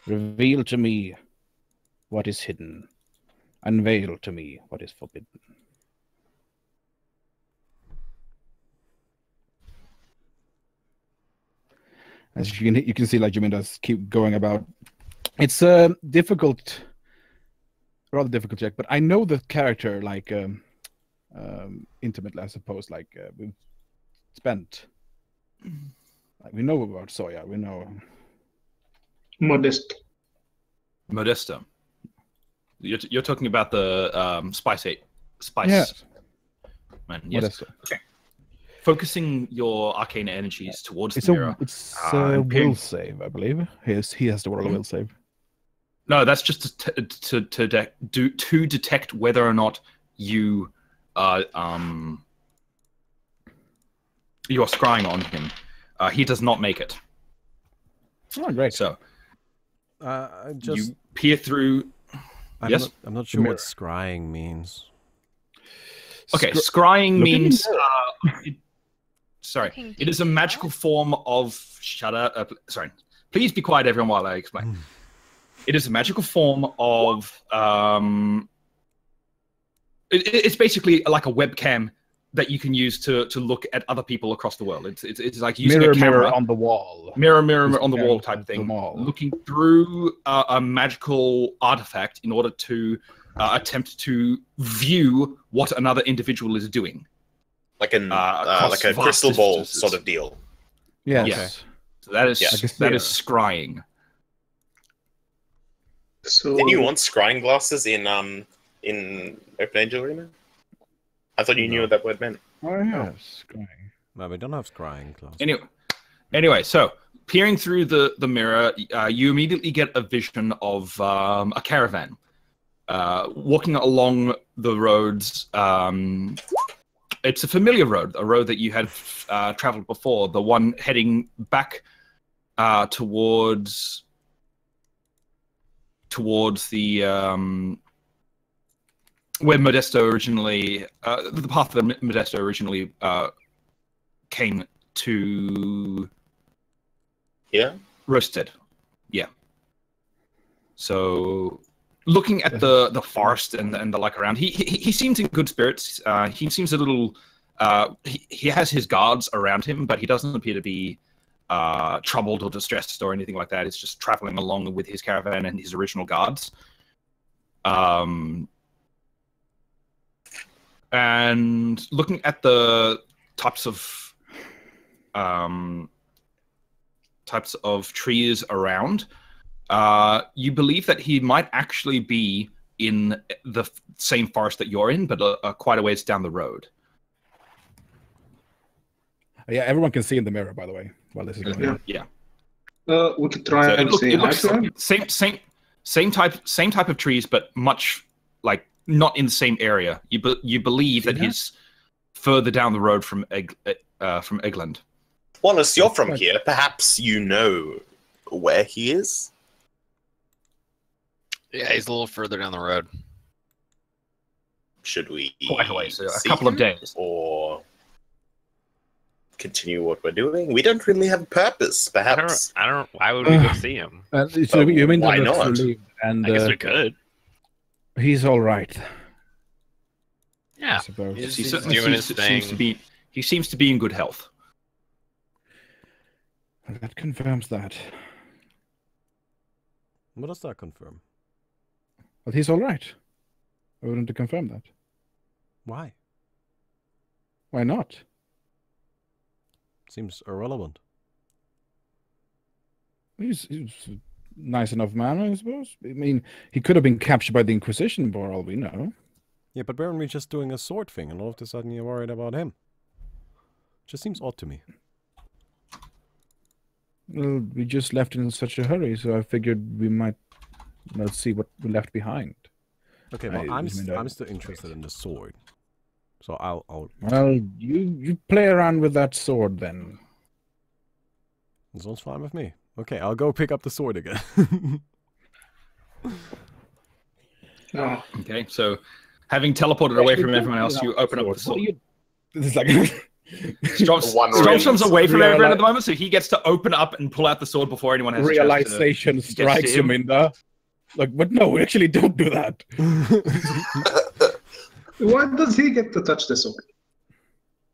[SPEAKER 4] Reveal to me what is hidden. Unveil to me what is forbidden. As you can see, like Jimmy does keep going about. It's a difficult, rather difficult check, but I know the character like intimately, I suppose. Like we've spent, like we know about Soya. We know.
[SPEAKER 6] Modest.
[SPEAKER 2] Modesto. You're talking about the spice
[SPEAKER 4] Yes.
[SPEAKER 2] man. Yes.
[SPEAKER 4] Modesto.
[SPEAKER 2] Focusing your arcane energies towards
[SPEAKER 4] It's
[SPEAKER 2] the
[SPEAKER 4] a
[SPEAKER 2] mirror.
[SPEAKER 4] will
[SPEAKER 2] impairing-
[SPEAKER 4] save, I believe. He has to roll a will save.
[SPEAKER 2] No, that's just to detect whether or not you are you are scrying on him. He does not make it.
[SPEAKER 4] Oh, great.
[SPEAKER 2] So
[SPEAKER 3] I just
[SPEAKER 2] you peer through. Yes?
[SPEAKER 3] I'm not sure
[SPEAKER 4] mirror.
[SPEAKER 3] what scrying means.
[SPEAKER 2] Okay, scrying
[SPEAKER 4] Look in
[SPEAKER 2] means.
[SPEAKER 4] the
[SPEAKER 2] Sorry,
[SPEAKER 7] Looking
[SPEAKER 2] it is a
[SPEAKER 7] deeper.
[SPEAKER 2] magical form of. Shut up. Sorry, please be quiet, everyone, while I explain. It is a magical form of. It's basically like a webcam that you can use to look at other people across the world. It's like using
[SPEAKER 4] mirror,
[SPEAKER 2] a camera,
[SPEAKER 4] mirror on the wall.
[SPEAKER 2] mirror
[SPEAKER 4] Just
[SPEAKER 2] on the wall
[SPEAKER 4] comparing
[SPEAKER 2] type
[SPEAKER 4] to the
[SPEAKER 2] thing,
[SPEAKER 4] wall.
[SPEAKER 2] looking through a magical artifact in order to attempt to view what another individual is doing.
[SPEAKER 1] Like an
[SPEAKER 2] across
[SPEAKER 1] like a
[SPEAKER 2] vast
[SPEAKER 1] crystal ball
[SPEAKER 2] distances.
[SPEAKER 1] sort of deal.
[SPEAKER 4] Yes.
[SPEAKER 2] Yeah. So that is
[SPEAKER 1] Yeah.
[SPEAKER 4] Like a
[SPEAKER 2] that is
[SPEAKER 4] sphere.
[SPEAKER 2] scrying.
[SPEAKER 6] So
[SPEAKER 1] Didn't you want scrying glasses in Open Angel Arena? I thought you knew what that word meant.
[SPEAKER 4] Oh, yes. Scrying.
[SPEAKER 3] No, we don't have scrying class.
[SPEAKER 2] Anyway, so peering through the mirror, you immediately get a vision of a caravan walking along the roads it's a familiar road, a road that you had traveled before, the one heading back towards the where Modesto originally, the path that Modesto originally came to.
[SPEAKER 1] Yeah.
[SPEAKER 2] Roasted, yeah. So, looking at the forest and the like around, he seems in good spirits. He seems a little. He has his guards around him, but he doesn't appear to be troubled or distressed or anything like that. It's just traveling along with his caravan and his original guards. And looking at the types of trees around, you believe that he might actually be in the same forest that you're in, but quite a ways down the road.
[SPEAKER 4] Yeah, everyone can see in the mirror, by the way, while this is going on.
[SPEAKER 2] Yeah.
[SPEAKER 6] We could try and say
[SPEAKER 2] it looks
[SPEAKER 6] hi to him.
[SPEAKER 2] same type of trees, but much like not in the same area. You believe that he's further down the road from Egland.
[SPEAKER 1] Wallace, you're from here. Perhaps you know where he is?
[SPEAKER 5] Yeah, he's a little further down the road.
[SPEAKER 1] Should we
[SPEAKER 2] Quite a way, so a
[SPEAKER 1] see
[SPEAKER 2] couple of
[SPEAKER 1] him,
[SPEAKER 2] days.
[SPEAKER 1] or continue what we're doing? We don't really have a purpose, perhaps.
[SPEAKER 5] I don't. Why would we go see him?
[SPEAKER 4] So you mean
[SPEAKER 1] why
[SPEAKER 4] that
[SPEAKER 1] not?
[SPEAKER 4] relieved, and
[SPEAKER 5] I guess we could.
[SPEAKER 4] he's all right, I
[SPEAKER 5] Yeah.
[SPEAKER 4] suppose.
[SPEAKER 5] He's
[SPEAKER 2] He certainly
[SPEAKER 5] doing his
[SPEAKER 2] seems to
[SPEAKER 5] thing.
[SPEAKER 2] be. He seems to be in good health.
[SPEAKER 4] That confirms that.
[SPEAKER 3] What does that confirm?
[SPEAKER 4] But he's all right. I wouldn't to confirm that.
[SPEAKER 3] Why?
[SPEAKER 4] Why not?
[SPEAKER 3] Seems irrelevant.
[SPEAKER 4] He's a nice enough man, I suppose. I mean, he could have been captured by the Inquisition, for all we know.
[SPEAKER 3] Yeah, but weren't we just doing a sword thing, and all of a sudden you're worried about him? Just seems odd to me.
[SPEAKER 4] Well, we just left in such a hurry, so I figured we might see what we left behind.
[SPEAKER 3] Okay, well, I'm
[SPEAKER 4] mean,
[SPEAKER 3] still interested in the sword, so I'll.
[SPEAKER 4] Well, you play around with that sword then.
[SPEAKER 3] This one's fine with me. Okay, I'll go pick up the sword again.
[SPEAKER 6] Oh,
[SPEAKER 2] Okay, so having teleported away from everyone else, you open up the sword.
[SPEAKER 4] This is like
[SPEAKER 2] Stromstrom's away from
[SPEAKER 4] Reali-
[SPEAKER 2] everyone at the moment, so he gets to open up and pull out the sword before anyone has a chance
[SPEAKER 4] realization strikes
[SPEAKER 2] him.
[SPEAKER 4] him in the like. But no, we actually don't do that.
[SPEAKER 6] why does he get to touch the sword?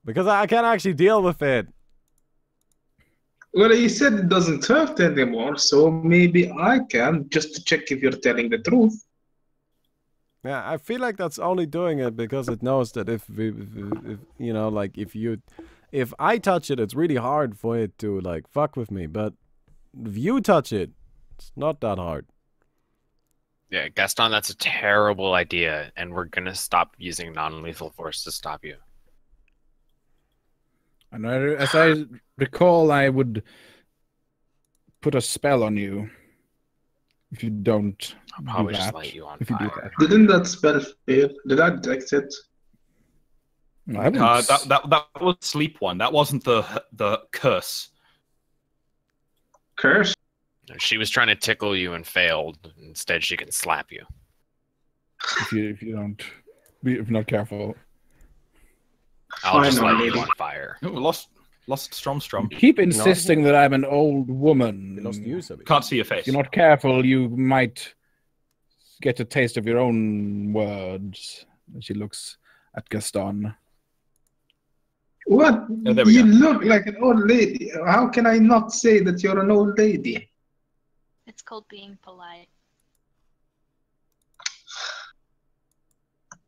[SPEAKER 3] Because I can't actually deal with it.
[SPEAKER 6] Well, he said it doesn't hurt anymore, so maybe I can, just to check if you're telling the truth.
[SPEAKER 3] Yeah, I feel like that's only doing it because it knows that if you know, like if I touch it, it's really hard for it to like fuck with me. But if you touch it, it's not that hard.
[SPEAKER 5] Yeah, Gaston, that's a terrible idea, and we're gonna stop using non-lethal force to stop you.
[SPEAKER 4] And as I recall, I would put a spell on you if you don't.
[SPEAKER 5] I'll probably
[SPEAKER 4] do
[SPEAKER 5] just
[SPEAKER 4] that.
[SPEAKER 5] light you on
[SPEAKER 4] If you do
[SPEAKER 5] fire.
[SPEAKER 4] that.
[SPEAKER 6] Didn't that spell fail? Did I detect it?
[SPEAKER 4] No, I haven't.
[SPEAKER 2] that was sleep one. That wasn't the curse.
[SPEAKER 6] Curse?
[SPEAKER 5] She was trying to tickle you and failed. Instead, she can slap you.
[SPEAKER 4] if you don't, if you're not careful.
[SPEAKER 5] I'll just
[SPEAKER 6] Fine,
[SPEAKER 5] light you
[SPEAKER 6] lady.
[SPEAKER 5] on fire.
[SPEAKER 2] Oh, lost Stromstrom.
[SPEAKER 4] Keep insisting that I'm an old woman.
[SPEAKER 3] We lost use of it.
[SPEAKER 2] Can't see your face.
[SPEAKER 4] If you're not careful, you might get a taste of your own words. And she looks at Gaston.
[SPEAKER 6] What?
[SPEAKER 2] Oh, there we
[SPEAKER 6] You
[SPEAKER 2] go.
[SPEAKER 6] look like an old lady. How can I not say that you're an old lady?
[SPEAKER 7] It's called being polite.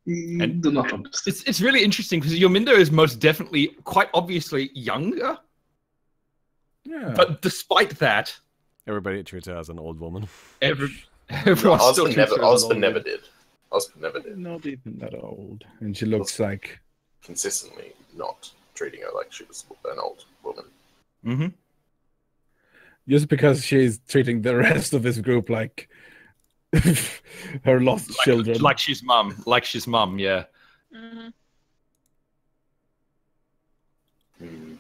[SPEAKER 6] You
[SPEAKER 2] And-
[SPEAKER 6] do not understand.
[SPEAKER 2] It's really interesting because Yomindo is most definitely, quite obviously, younger.
[SPEAKER 4] Yeah.
[SPEAKER 2] But despite that,
[SPEAKER 3] Everybody treats her as an old woman.
[SPEAKER 2] everyone still
[SPEAKER 1] Osmond
[SPEAKER 2] treats her as an
[SPEAKER 1] Osmond
[SPEAKER 2] old
[SPEAKER 1] never
[SPEAKER 2] woman.
[SPEAKER 1] did. Osmond never did.
[SPEAKER 4] Not even that old. And she looks like
[SPEAKER 1] Consistently not treating her like she was an old woman.
[SPEAKER 2] Mm-hmm.
[SPEAKER 4] just because she's treating the rest of this group like her lost children.
[SPEAKER 2] Like she's mum. Yeah.
[SPEAKER 7] Mm-hmm.
[SPEAKER 1] Hmm.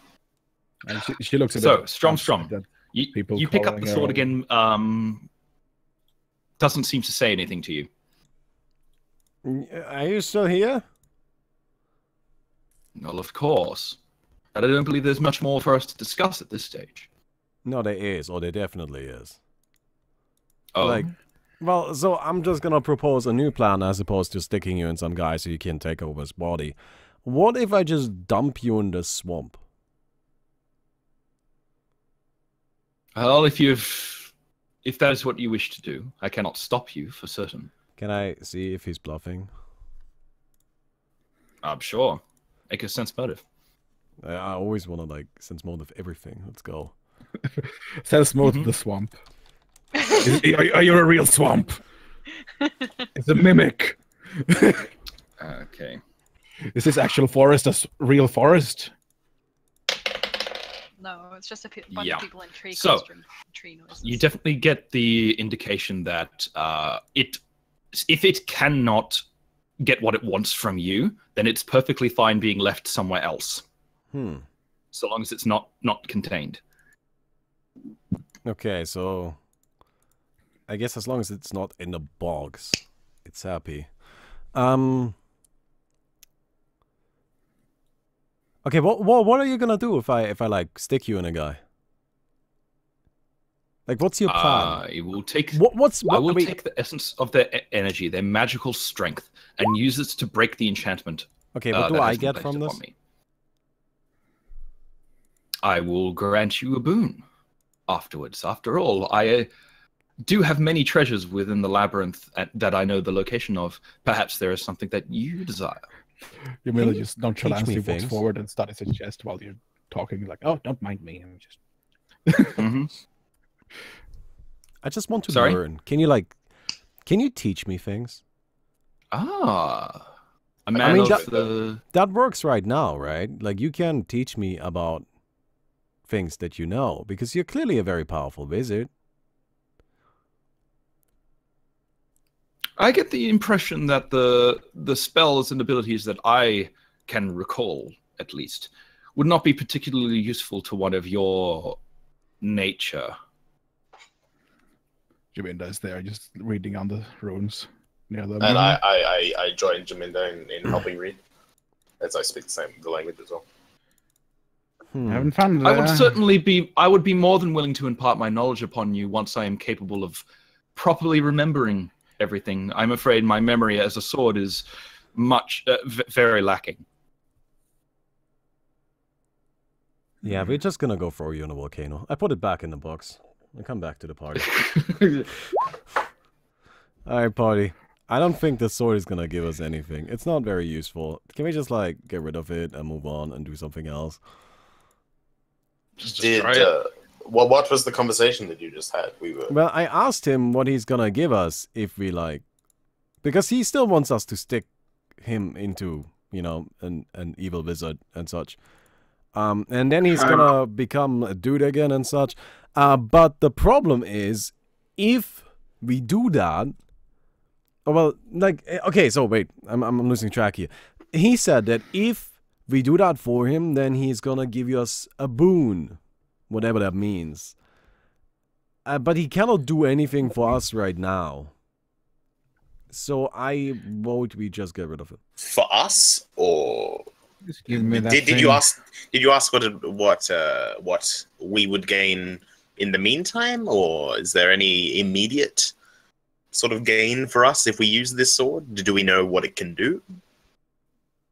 [SPEAKER 4] And she looks a
[SPEAKER 2] So,
[SPEAKER 4] bit
[SPEAKER 2] Strom,
[SPEAKER 4] upset that
[SPEAKER 2] You
[SPEAKER 4] people
[SPEAKER 2] pick up
[SPEAKER 4] calling
[SPEAKER 2] the
[SPEAKER 4] her
[SPEAKER 2] sword
[SPEAKER 4] old.
[SPEAKER 2] again. Doesn't seem to say anything to you.
[SPEAKER 3] Are you still here?
[SPEAKER 2] Well, of course. But I don't believe there's much more for us to discuss at this stage.
[SPEAKER 3] No, there is, or there definitely is.
[SPEAKER 2] Oh,
[SPEAKER 3] Like, well, so I'm just gonna propose a new plan as opposed to sticking you in some guy so you can take over his body. What if I just dump you in the swamp?
[SPEAKER 2] well, if that is what you wish to do, I cannot stop you for certain.
[SPEAKER 3] Can I see if he's bluffing?
[SPEAKER 2] I'm sure. Make a sense motive.
[SPEAKER 3] I always want to, like, sense motive everything. Let's go.
[SPEAKER 4] Says mode to the swamp. Are you a real swamp? It's a mimic.
[SPEAKER 2] Okay.
[SPEAKER 4] Is this actual forest a real forest?
[SPEAKER 7] No, it's just a bunch
[SPEAKER 2] Yeah.
[SPEAKER 7] of people in tree
[SPEAKER 2] So,
[SPEAKER 7] costume, tree noises.
[SPEAKER 2] You definitely get the indication that if it cannot get what it wants from you, then it's perfectly fine being left somewhere else, so long as it's not contained.
[SPEAKER 3] Okay, so I guess as long as it's not in the bogs, it's happy. Okay, what are you gonna do if I like stick you in a guy? Like, what's your plan?
[SPEAKER 2] It will take.
[SPEAKER 3] I
[SPEAKER 2] I will
[SPEAKER 3] mean,
[SPEAKER 2] take the essence of their energy, their magical strength, and use it to break the enchantment.
[SPEAKER 3] Okay, what do
[SPEAKER 2] that
[SPEAKER 3] I
[SPEAKER 2] has been
[SPEAKER 3] get
[SPEAKER 2] placed
[SPEAKER 3] from
[SPEAKER 2] upon
[SPEAKER 3] this?
[SPEAKER 2] me. I will grant you a boon afterwards. After all, I do have many treasures within the labyrinth that I know the location of. Perhaps there is something that you desire.
[SPEAKER 4] You merely just nonchalantly
[SPEAKER 3] me
[SPEAKER 4] walks
[SPEAKER 3] things?
[SPEAKER 4] forward and studies his chest while you're talking. Like, oh, don't mind me. I'm just.
[SPEAKER 2] Mm-hmm.
[SPEAKER 3] I just want to
[SPEAKER 2] Sorry?
[SPEAKER 3] learn. Can you teach me things?
[SPEAKER 2] Ah, a man
[SPEAKER 3] mean,
[SPEAKER 2] of
[SPEAKER 3] that-
[SPEAKER 2] the.
[SPEAKER 3] That works right now, right? Like, you can teach me about things that you know, because you're clearly a very powerful wizard.
[SPEAKER 2] I get the impression that the spells and abilities that I can recall, at least, would not be particularly useful to one of your nature.
[SPEAKER 4] Jaminda is there, just reading on the runes near them.
[SPEAKER 1] And I joined Jaminda in helping read, as I speak the language as well.
[SPEAKER 4] I haven't found.
[SPEAKER 2] I would be more than willing to impart my knowledge upon you once I am capable of properly remembering everything. I'm afraid my memory as a sword is very lacking.
[SPEAKER 3] Yeah, we're just gonna go throw you in a volcano. I put it back in the box. I come back to the party. Alright, party. I don't think the sword is gonna give us anything. It's not very useful. Can we just, like, get rid of it and move on and do something else?
[SPEAKER 1] What was the conversation that you just had?
[SPEAKER 3] Well, I asked him what he's gonna give us if we, like... Because he still wants us to stick him into, you know, an evil wizard and such. And then he's gonna become a dude again and such. But the problem is, if we do that... Oh, well, like, okay, so wait, I'm losing track here. He said that if we do that for him, then he's gonna give us a boon. Whatever that means. But he cannot do anything for us right now. So I vote we just get rid of it.
[SPEAKER 1] For us, or
[SPEAKER 4] Just give me that
[SPEAKER 1] did
[SPEAKER 4] thing.
[SPEAKER 1] you ask? Did you ask what we would gain in the meantime, or is there any immediate sort of gain for us if we use this sword? Do we know what it can do?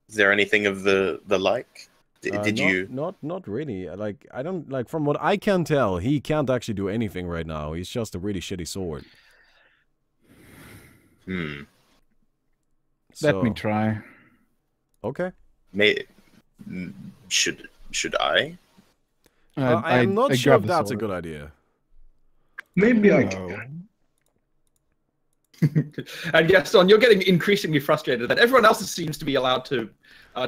[SPEAKER 1] Is there anything of the like? Did you?
[SPEAKER 3] Not really. Like, I don't, like, from what I can tell, he can't actually do anything right now. He's just a really shitty sword.
[SPEAKER 4] Let me
[SPEAKER 3] So-
[SPEAKER 4] try.
[SPEAKER 3] Okay.
[SPEAKER 1] Should I?
[SPEAKER 3] I am not
[SPEAKER 4] I
[SPEAKER 3] sure
[SPEAKER 4] grab
[SPEAKER 3] if
[SPEAKER 4] the
[SPEAKER 3] that's a
[SPEAKER 4] sword.
[SPEAKER 3] good idea.
[SPEAKER 6] Maybe I
[SPEAKER 4] No.
[SPEAKER 6] can.
[SPEAKER 2] And Gaston, you're getting increasingly frustrated that everyone else seems to be allowed to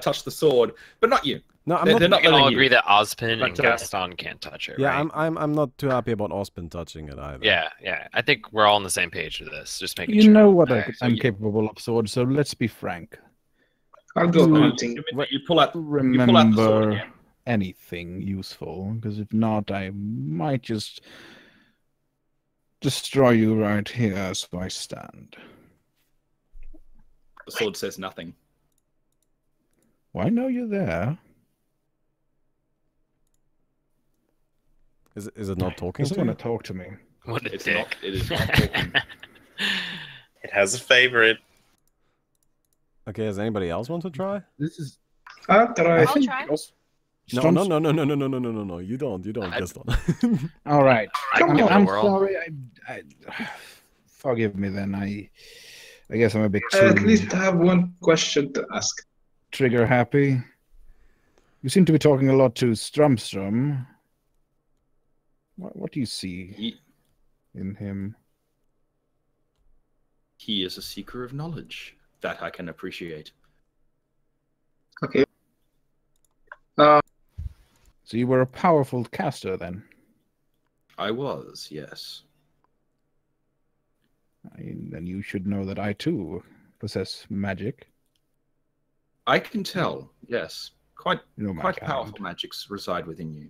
[SPEAKER 2] touch the sword, but not you.
[SPEAKER 3] No, I'm
[SPEAKER 2] They're
[SPEAKER 3] not.
[SPEAKER 2] not
[SPEAKER 5] We can all
[SPEAKER 2] letting you.
[SPEAKER 5] agree that Ozpin and
[SPEAKER 2] But,
[SPEAKER 5] Gaston can't touch it,
[SPEAKER 3] Yeah,
[SPEAKER 5] right?
[SPEAKER 3] I'm not too happy about Ospin touching it either.
[SPEAKER 5] Yeah. I think we're all on the same page with this. Just making
[SPEAKER 4] You
[SPEAKER 5] sure.
[SPEAKER 4] know what
[SPEAKER 2] Okay, so
[SPEAKER 4] I'm
[SPEAKER 2] you-
[SPEAKER 4] capable of, sword. So let's be frank.
[SPEAKER 6] I'll go
[SPEAKER 4] Hmm.
[SPEAKER 6] hunting.
[SPEAKER 2] You pull out.
[SPEAKER 4] Remember, anything useful, because if not, I might just destroy you right here as I stand.
[SPEAKER 2] The sword says nothing.
[SPEAKER 4] Well, I know you're there.
[SPEAKER 3] Is it not talking
[SPEAKER 4] Doesn't
[SPEAKER 3] to you?
[SPEAKER 4] want to talk to me.
[SPEAKER 5] What a
[SPEAKER 2] It's
[SPEAKER 5] dick.
[SPEAKER 2] not. It is not talking.
[SPEAKER 1] It has a favorite.
[SPEAKER 3] Okay, does anybody else want to try?
[SPEAKER 4] This is.
[SPEAKER 6] I'll try.
[SPEAKER 7] I'll try.
[SPEAKER 3] No. You don't, Gaston.
[SPEAKER 4] All right.
[SPEAKER 6] Come
[SPEAKER 5] give it a
[SPEAKER 4] I'm
[SPEAKER 5] whirl.
[SPEAKER 4] sorry. I forgive me then. I guess I'm a bit too
[SPEAKER 6] At least I have one question to ask.
[SPEAKER 4] trigger happy. You seem to be talking a lot to Strumstrum. What do you see in him?
[SPEAKER 2] He is a seeker of knowledge. That I can appreciate.
[SPEAKER 6] Okay.
[SPEAKER 4] So you were a powerful caster then?
[SPEAKER 2] I was, yes.
[SPEAKER 4] Then you should know that I too possess magic.
[SPEAKER 2] I can tell, yes. Quite
[SPEAKER 4] You know my
[SPEAKER 2] quite
[SPEAKER 4] kind.
[SPEAKER 2] powerful magics reside within you.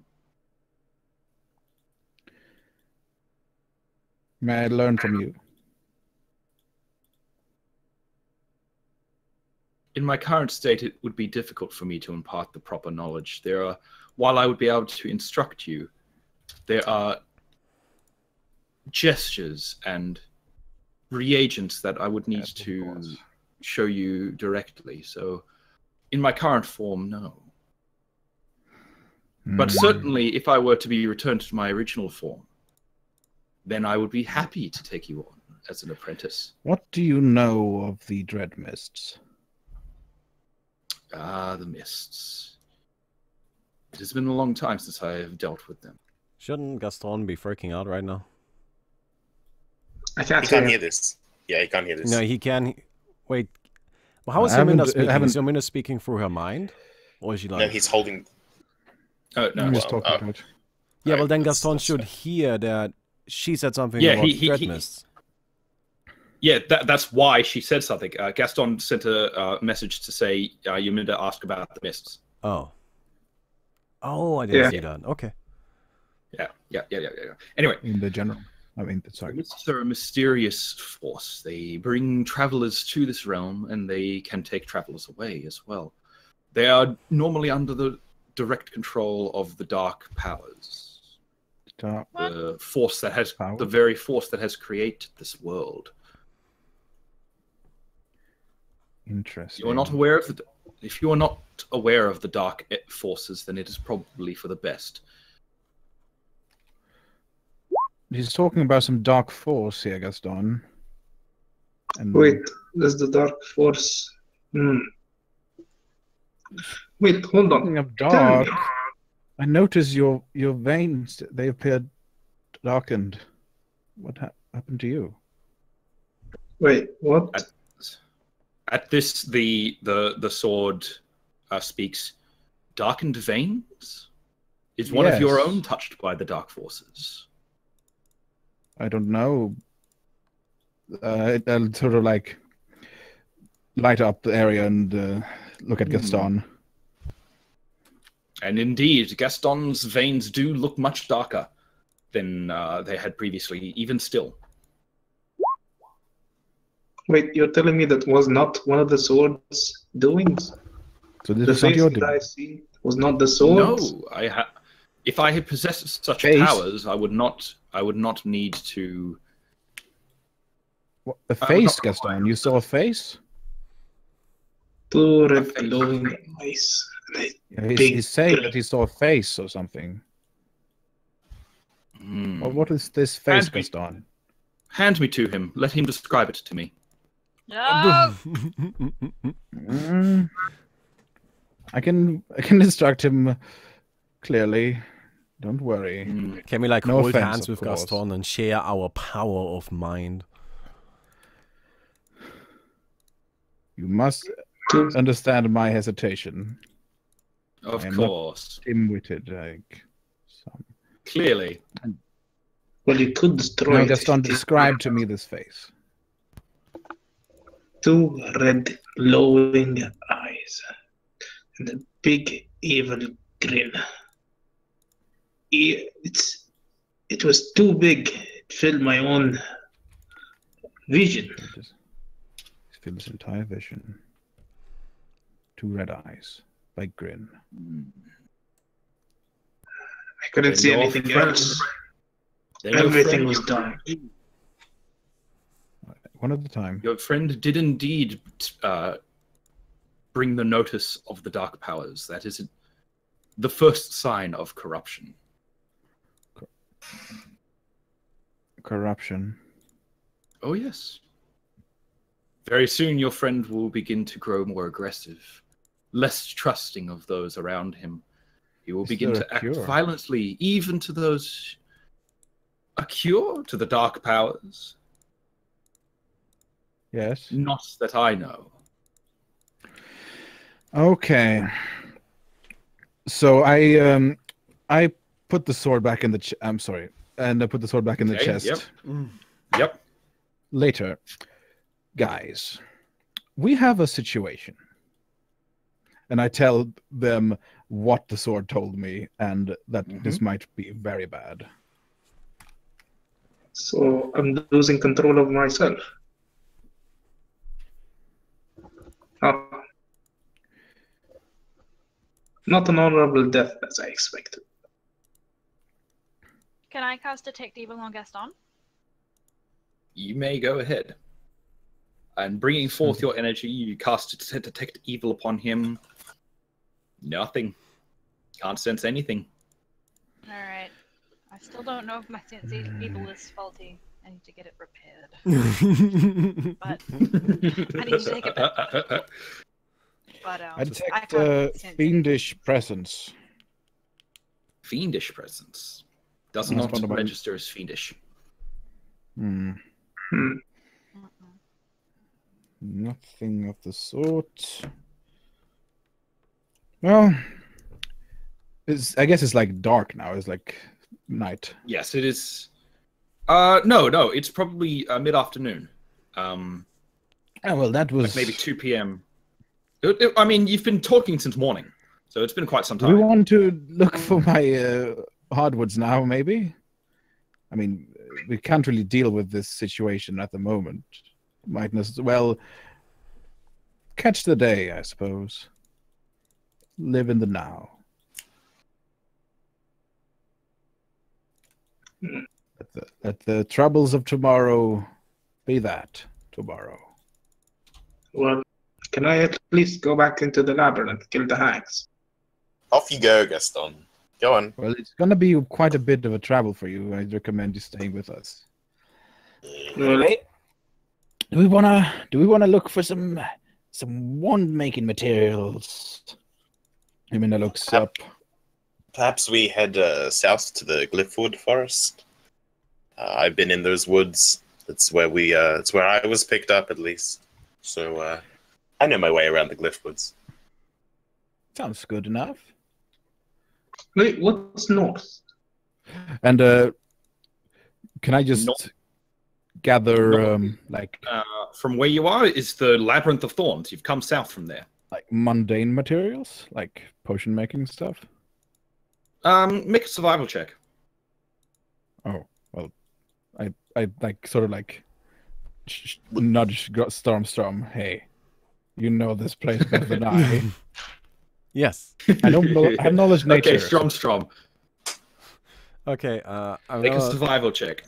[SPEAKER 4] May I learn from you?
[SPEAKER 2] In my current state, it would be difficult for me to impart the proper knowledge. While I would be able to instruct you, there are gestures and reagents that I would need
[SPEAKER 4] Yes, of
[SPEAKER 2] to
[SPEAKER 4] course.
[SPEAKER 2] show you directly. So, in my current form, no. But
[SPEAKER 4] Hmm.
[SPEAKER 2] certainly, if I were to be returned to my original form, then I would be happy to take you on as an apprentice.
[SPEAKER 4] What do you know of the Dread Mists?
[SPEAKER 2] Ah, the mists. It has been a long time since I have dealt with them.
[SPEAKER 3] Shouldn't Gaston be freaking out right now?
[SPEAKER 6] I
[SPEAKER 1] He
[SPEAKER 6] can't
[SPEAKER 1] can't
[SPEAKER 6] hear.
[SPEAKER 1] hear this. Yeah, he can't hear this.
[SPEAKER 3] No, he can. Wait. Well, how is
[SPEAKER 4] I
[SPEAKER 3] Yamina
[SPEAKER 4] haven't-
[SPEAKER 3] speaking?
[SPEAKER 4] haven't-
[SPEAKER 3] Is Yamina speaking through her mind? Or is she like...
[SPEAKER 1] No, he's holding.
[SPEAKER 2] Oh, no.
[SPEAKER 4] I'm just
[SPEAKER 1] well,
[SPEAKER 4] talking to it.
[SPEAKER 3] Yeah, well then
[SPEAKER 1] that's-
[SPEAKER 3] Gaston
[SPEAKER 1] that's
[SPEAKER 3] should
[SPEAKER 1] fair.
[SPEAKER 3] hear that she said something
[SPEAKER 2] Yeah,
[SPEAKER 3] about
[SPEAKER 2] he-
[SPEAKER 3] Dread
[SPEAKER 2] he-
[SPEAKER 3] Mists.
[SPEAKER 2] Yeah, that's why she said something. Gaston sent a message to say, you meant to ask about the mists.
[SPEAKER 3] Oh. Oh, I didn't
[SPEAKER 6] Yeah.
[SPEAKER 3] see that. Okay.
[SPEAKER 2] Yeah. Anyway,
[SPEAKER 4] In the general. I mean,
[SPEAKER 2] the
[SPEAKER 4] sorry.
[SPEAKER 2] mists are a mysterious force. They bring travelers to this realm, and they can take travelers away as well. They are normally under the direct control of the dark powers.
[SPEAKER 4] Stop.
[SPEAKER 2] The force that has
[SPEAKER 4] Power?
[SPEAKER 2] the very force that has created this world.
[SPEAKER 4] Interesting.
[SPEAKER 2] You're not aware of the. If you are not aware of the dark forces, then it is probably for the best.
[SPEAKER 4] He's talking about some dark force here, Gaston. And
[SPEAKER 6] Wait, there's the dark force. Wait, hold on.
[SPEAKER 4] Speaking of
[SPEAKER 6] Tell
[SPEAKER 4] dark,
[SPEAKER 6] me.
[SPEAKER 4] I noticed your veins, they appeared darkened. What happened to you?
[SPEAKER 6] Wait, what?
[SPEAKER 2] At this, the sword speaks. Darkened veins? Is one of your
[SPEAKER 4] Yes.
[SPEAKER 2] own touched by the dark forces?
[SPEAKER 4] I don't know. I'll sort of like light up the area and look at Gaston.
[SPEAKER 2] And indeed, Gaston's veins do look much darker than they had previously, even still.
[SPEAKER 6] Wait, you're telling me that was not one of the sword's doings?
[SPEAKER 4] So this
[SPEAKER 6] The
[SPEAKER 4] is not
[SPEAKER 6] face
[SPEAKER 4] your
[SPEAKER 6] that
[SPEAKER 4] doing.
[SPEAKER 6] I see was not the sword?
[SPEAKER 2] No, if I had possessed such
[SPEAKER 4] Face?
[SPEAKER 2] powers, I would not need to.
[SPEAKER 4] What, a
[SPEAKER 2] I would
[SPEAKER 4] face,
[SPEAKER 2] not
[SPEAKER 4] Gaston? You saw a face?
[SPEAKER 6] Two red glowing eyes.
[SPEAKER 4] He's saying that he saw a face or something.
[SPEAKER 2] Hmm.
[SPEAKER 4] Well, what is this face,
[SPEAKER 2] And we-
[SPEAKER 4] Gaston?
[SPEAKER 2] Hand me to him. Let him describe it to me.
[SPEAKER 7] No!
[SPEAKER 4] Mm, I can instruct him clearly. Don't worry.
[SPEAKER 2] Hmm.
[SPEAKER 3] Can we like
[SPEAKER 4] No
[SPEAKER 3] hold
[SPEAKER 4] offense,
[SPEAKER 3] hands
[SPEAKER 4] of
[SPEAKER 3] with
[SPEAKER 4] course.
[SPEAKER 3] Gaston and share our power of mind?
[SPEAKER 4] You must
[SPEAKER 6] Two.
[SPEAKER 4] understand my hesitation.
[SPEAKER 2] Of
[SPEAKER 4] I am not-
[SPEAKER 2] course.
[SPEAKER 4] Dim-witted, like some.
[SPEAKER 2] Clearly.
[SPEAKER 6] Well, you could destroy
[SPEAKER 4] Now,
[SPEAKER 6] it.
[SPEAKER 4] Gaston, describe to me this face.
[SPEAKER 6] Two red glowing eyes. And a big evil Grin. It was too big. It filled my own vision.
[SPEAKER 4] Just fill this entire vision. 2 red eyes, like Grin.
[SPEAKER 6] I couldn't see
[SPEAKER 2] Your
[SPEAKER 6] anything
[SPEAKER 2] friend-
[SPEAKER 6] else.
[SPEAKER 2] Then your
[SPEAKER 6] Everything
[SPEAKER 2] friend-
[SPEAKER 6] was dark.
[SPEAKER 4] One at a time.
[SPEAKER 2] Your friend did indeed bring the notice of the dark powers. That is the first sign of corruption.
[SPEAKER 4] Corruption.
[SPEAKER 2] Oh, yes. Very soon your friend will begin to grow more aggressive, less trusting of those around him. He will
[SPEAKER 4] Is
[SPEAKER 2] begin
[SPEAKER 4] there
[SPEAKER 2] to
[SPEAKER 4] a
[SPEAKER 2] act
[SPEAKER 4] cure?
[SPEAKER 2] violently, even to those... A cure to the dark powers?
[SPEAKER 4] Yes.
[SPEAKER 2] Not that I know.
[SPEAKER 4] Okay. So I put the sword back in the I'm sorry. And I put the sword back in the
[SPEAKER 2] Okay,
[SPEAKER 4] chest.
[SPEAKER 2] yep. Yep.
[SPEAKER 4] Later. Guys, we have a situation. And I tell them what the sword told me and that this might be very bad.
[SPEAKER 6] So I'm losing control of myself. Oh. Not an honorable death as I expected.
[SPEAKER 7] Can I cast Detect Evil on Gaston?
[SPEAKER 2] You may go ahead. And bringing forth your energy, you cast Detect Evil upon him. Nothing. Can't sense anything.
[SPEAKER 7] Alright. I still don't know if my sense of evil is faulty. I need to get it repaired. But I need to take it back. But
[SPEAKER 4] I
[SPEAKER 7] I
[SPEAKER 4] detect
[SPEAKER 7] can't sense
[SPEAKER 4] fiendish presence.
[SPEAKER 2] Fiendish presence. Does
[SPEAKER 4] That's
[SPEAKER 2] not
[SPEAKER 4] one of my-
[SPEAKER 2] register as fiendish.
[SPEAKER 4] Hmm.
[SPEAKER 6] Hmm.
[SPEAKER 4] Nothing of the sort. Well, I guess it's like dark now. It's like night.
[SPEAKER 2] Yes, it is. No, it's probably mid-afternoon.
[SPEAKER 4] Oh, well, that was
[SPEAKER 2] Like maybe 2 p.m. I mean, you've been talking since morning, so it's been quite some
[SPEAKER 4] Do we
[SPEAKER 2] time.
[SPEAKER 4] want to look for my hardwoods now, maybe? I mean, we can't really deal with this situation at the moment. Might as well catch the day, I suppose. Live in the now. Let the troubles of tomorrow be that tomorrow.
[SPEAKER 6] Well, can I at least go back into the labyrinth and kill the hags?
[SPEAKER 1] Off you go, Gaston. Go on.
[SPEAKER 4] Well, it's going to be quite a bit of a travel for you. I'd recommend you staying with us.
[SPEAKER 6] Well,
[SPEAKER 4] Do we wanna look for some wand making materials? Amina looks up.
[SPEAKER 1] Perhaps we head south to the Glyphwood forest. I've been in those woods. It's where it's where I was picked up, at least. So I know my way around the Glyphwoods.
[SPEAKER 4] Sounds good enough.
[SPEAKER 6] wait, what's north?
[SPEAKER 4] And can I just
[SPEAKER 2] Not-
[SPEAKER 4] gather like
[SPEAKER 2] From where you are is the Labyrinth of Thorns. You've come south from there.
[SPEAKER 4] mundane materials, like potion making stuff?
[SPEAKER 2] Make a survival check.
[SPEAKER 4] Oh, well, I like sort of like nudge Stormstrom. Hey, you know this place better than I.
[SPEAKER 3] Yes.
[SPEAKER 4] I don't know. I have knowledge nature.
[SPEAKER 2] Okay, Strom.
[SPEAKER 3] Okay. I'm
[SPEAKER 2] Make a
[SPEAKER 3] gonna,
[SPEAKER 2] survival check.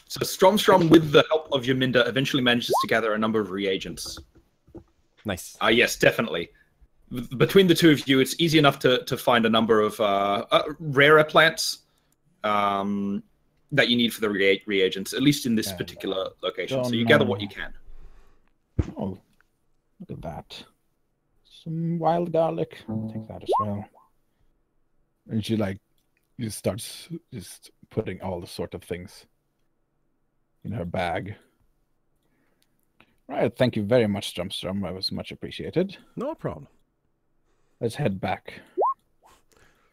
[SPEAKER 2] So Strom, with the help of Yaminda, eventually manages to gather a number of reagents.
[SPEAKER 3] nice.
[SPEAKER 2] Yes, definitely. Between the two of you, it's easy enough to find a number of rarer plants that you need for the reagents, at least in this particular location. So you gather what you can.
[SPEAKER 4] Oh, look at that. Some wild garlic. I'll take that as well. And she just starts just putting all the sort of things in her bag. Right, thank you very much, Stromstrom. That was much appreciated.
[SPEAKER 3] No problem.
[SPEAKER 4] Let's head back.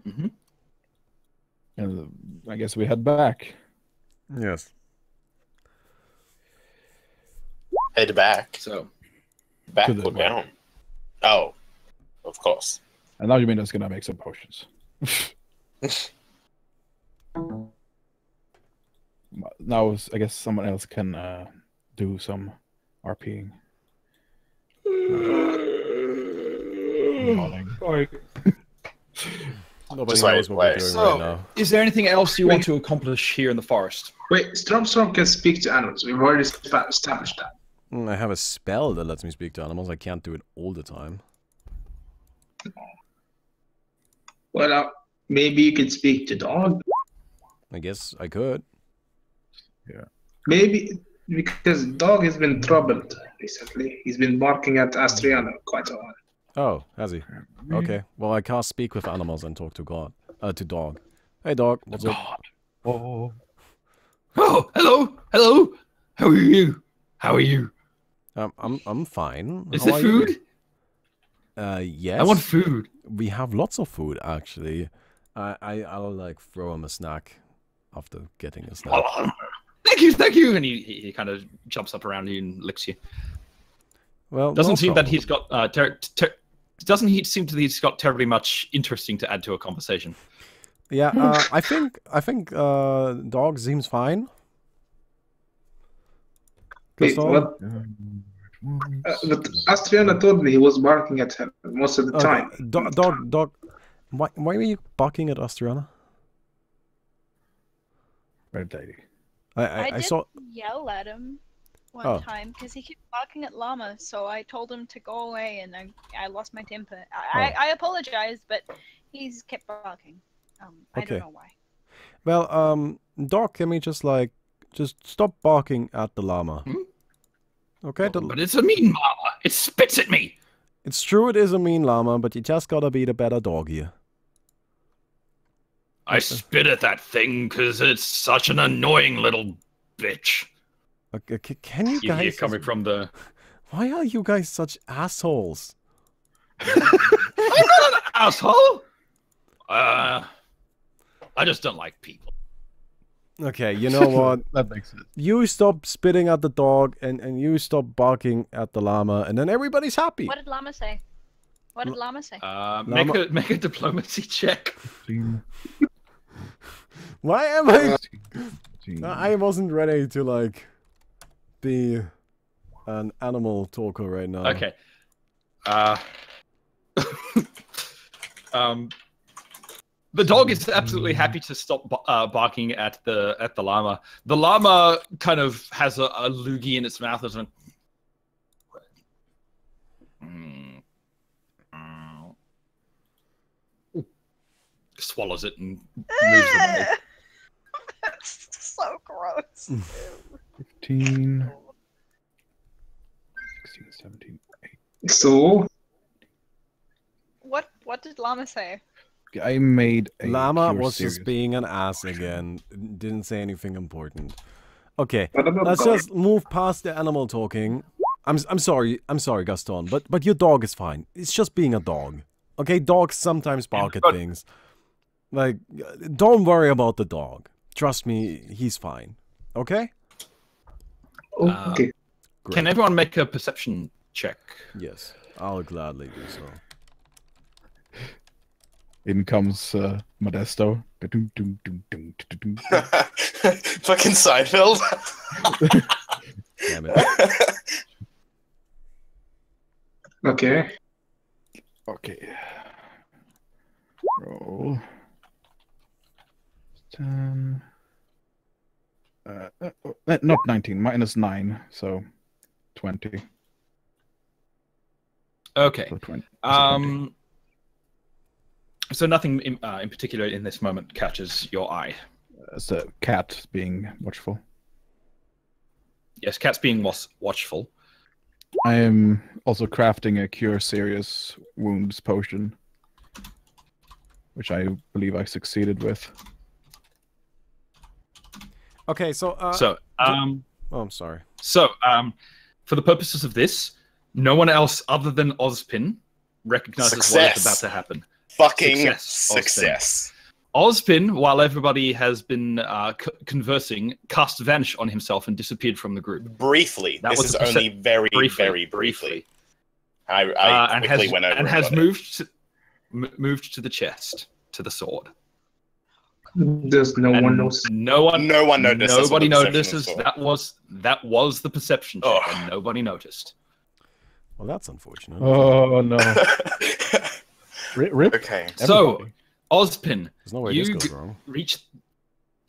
[SPEAKER 2] Mhm.
[SPEAKER 4] And I guess we head back.
[SPEAKER 3] Yes.
[SPEAKER 1] Head back.
[SPEAKER 2] So
[SPEAKER 1] Back
[SPEAKER 4] To the
[SPEAKER 1] or
[SPEAKER 4] right.
[SPEAKER 1] down? Oh, of course.
[SPEAKER 4] And now you mean it's gonna make some potions. Now I guess someone else can do some RPing. Modding.
[SPEAKER 3] Nobody
[SPEAKER 1] Just wait,
[SPEAKER 3] knows what
[SPEAKER 1] wait.
[SPEAKER 3] we're doing
[SPEAKER 2] So,
[SPEAKER 3] right now.
[SPEAKER 2] is there anything else you want to accomplish here in the forest?
[SPEAKER 6] Wait, Storm can speak to animals. We've already established that.
[SPEAKER 3] I have a spell that lets me speak to animals. I can't do it all the time.
[SPEAKER 6] Well, maybe you could speak to dog.
[SPEAKER 3] I guess I could.
[SPEAKER 6] Maybe because dog has been troubled recently. He's been barking at Astriana quite a lot.
[SPEAKER 3] Oh, has he? Okay. Well, I can't speak with animals and talk to God. To dog. Hey, dog. What's up?
[SPEAKER 4] Oh,
[SPEAKER 2] Oh, hello. How are you?
[SPEAKER 3] I'm fine.
[SPEAKER 2] Is
[SPEAKER 3] How
[SPEAKER 2] there
[SPEAKER 3] are you?
[SPEAKER 2] food?
[SPEAKER 3] Yes.
[SPEAKER 2] I want food.
[SPEAKER 3] We have lots of food, actually. I'll like throw him a snack after getting a snack.
[SPEAKER 2] Thank you. And he kind of jumps up around you and licks you.
[SPEAKER 3] Well,
[SPEAKER 2] Doesn't
[SPEAKER 3] no
[SPEAKER 2] seem that
[SPEAKER 3] problem.
[SPEAKER 2] he's got doesn't he seem to he's got terribly much interesting to add to a conversation.
[SPEAKER 3] Yeah, I think dog seems fine.
[SPEAKER 6] Wait,
[SPEAKER 3] Gaston?
[SPEAKER 6] what? But Astriana told me he was barking at her most of the time.
[SPEAKER 3] Dog. Why were you barking at Astriana?
[SPEAKER 4] red lady.
[SPEAKER 3] I
[SPEAKER 7] did
[SPEAKER 3] saw.
[SPEAKER 7] yell at him one
[SPEAKER 3] Oh.
[SPEAKER 7] time because he kept barking at Llama, so I told him to go away, and I lost my temper.
[SPEAKER 3] Oh.
[SPEAKER 7] I apologized, but he's kept barking. I
[SPEAKER 3] Okay.
[SPEAKER 7] don't know why.
[SPEAKER 3] Well, dog, can we just stop barking at the llama? Okay,
[SPEAKER 2] But it's a mean llama. It spits at me.
[SPEAKER 3] it's true it is a mean llama, but you just gotta be the better dog here.
[SPEAKER 2] I spit at that thing because it's such an annoying little bitch.
[SPEAKER 3] Okay, can you
[SPEAKER 2] You hear
[SPEAKER 3] guys?
[SPEAKER 2] coming from the.
[SPEAKER 3] Why are you guys such assholes?
[SPEAKER 2] I'm not an asshole. I just don't like people.
[SPEAKER 3] Okay, you know what?
[SPEAKER 4] That makes sense.
[SPEAKER 3] You stop spitting at the dog, and you stop barking at the llama, and then everybody's happy.
[SPEAKER 7] What did Llama say? What did Llama say?
[SPEAKER 2] Make a diplomacy check.
[SPEAKER 4] 15,
[SPEAKER 3] Why am I?
[SPEAKER 4] 15.
[SPEAKER 3] I wasn't ready to be an animal talker right now.
[SPEAKER 2] Okay. The dog is absolutely happy to stop barking at the llama. The llama kind of has a loogie in its mouth and swallows it and moves away.
[SPEAKER 7] That's so gross.
[SPEAKER 4] 15, 16, 17, 8.
[SPEAKER 6] So,
[SPEAKER 7] What did Llama say?
[SPEAKER 4] I made a
[SPEAKER 3] Llama
[SPEAKER 4] pure
[SPEAKER 3] was
[SPEAKER 4] serious.
[SPEAKER 3] just being an ass again. Didn't say anything important. Okay,
[SPEAKER 6] what about
[SPEAKER 3] let's
[SPEAKER 6] dog?
[SPEAKER 3] just move past the animal talking. I'm sorry, Gaston, but your dog is fine. It's just being a dog. Okay, dogs sometimes bark at things. Don't worry about the dog. Trust me, he's fine. Okay?
[SPEAKER 6] Okay.
[SPEAKER 2] Can everyone make a perception check?
[SPEAKER 3] Yes, I'll gladly do so.
[SPEAKER 4] In comes Modesto.
[SPEAKER 1] Fucking Seinfeld.
[SPEAKER 3] Damn it.
[SPEAKER 6] Okay.
[SPEAKER 4] Okay. Roll. 10. Not 19, -9, so 20.
[SPEAKER 2] Okay.
[SPEAKER 4] So 20.
[SPEAKER 2] So nothing in particular in this moment catches your eye.
[SPEAKER 4] It's a cat being watchful.
[SPEAKER 2] Yes, cat's being watchful.
[SPEAKER 4] I am also crafting a cure serious wounds potion, which I believe I succeeded with.
[SPEAKER 3] Okay, so
[SPEAKER 2] So,
[SPEAKER 3] oh, I'm sorry.
[SPEAKER 2] So, for the purposes of this, no one else other than Ozpin recognizes what
[SPEAKER 1] Success.
[SPEAKER 2] is about to happen.
[SPEAKER 1] Fucking
[SPEAKER 2] Success,
[SPEAKER 1] success.
[SPEAKER 2] Ozpin, while everybody has been conversing, cast Vanish on himself and disappeared from the group.
[SPEAKER 1] Briefly.
[SPEAKER 2] That
[SPEAKER 1] This
[SPEAKER 2] was
[SPEAKER 1] is
[SPEAKER 2] a
[SPEAKER 1] only very, very briefly. I
[SPEAKER 2] and
[SPEAKER 1] quickly
[SPEAKER 2] has
[SPEAKER 1] went over
[SPEAKER 2] and has
[SPEAKER 1] got it.
[SPEAKER 2] moved to the chest, to the sword.
[SPEAKER 6] Does no
[SPEAKER 2] And
[SPEAKER 6] one knows?
[SPEAKER 1] No one notices with
[SPEAKER 2] Nobody
[SPEAKER 1] the perception
[SPEAKER 2] notices.
[SPEAKER 1] sword.
[SPEAKER 2] That was the perception check,
[SPEAKER 1] Oh.
[SPEAKER 2] and nobody noticed.
[SPEAKER 3] Well, that's unfortunate.
[SPEAKER 4] Oh no. Rip.
[SPEAKER 1] Okay.
[SPEAKER 2] So,
[SPEAKER 4] Everybody.
[SPEAKER 2] Ozpin,
[SPEAKER 3] There's no way this
[SPEAKER 2] you
[SPEAKER 3] goes wrong.
[SPEAKER 2] reach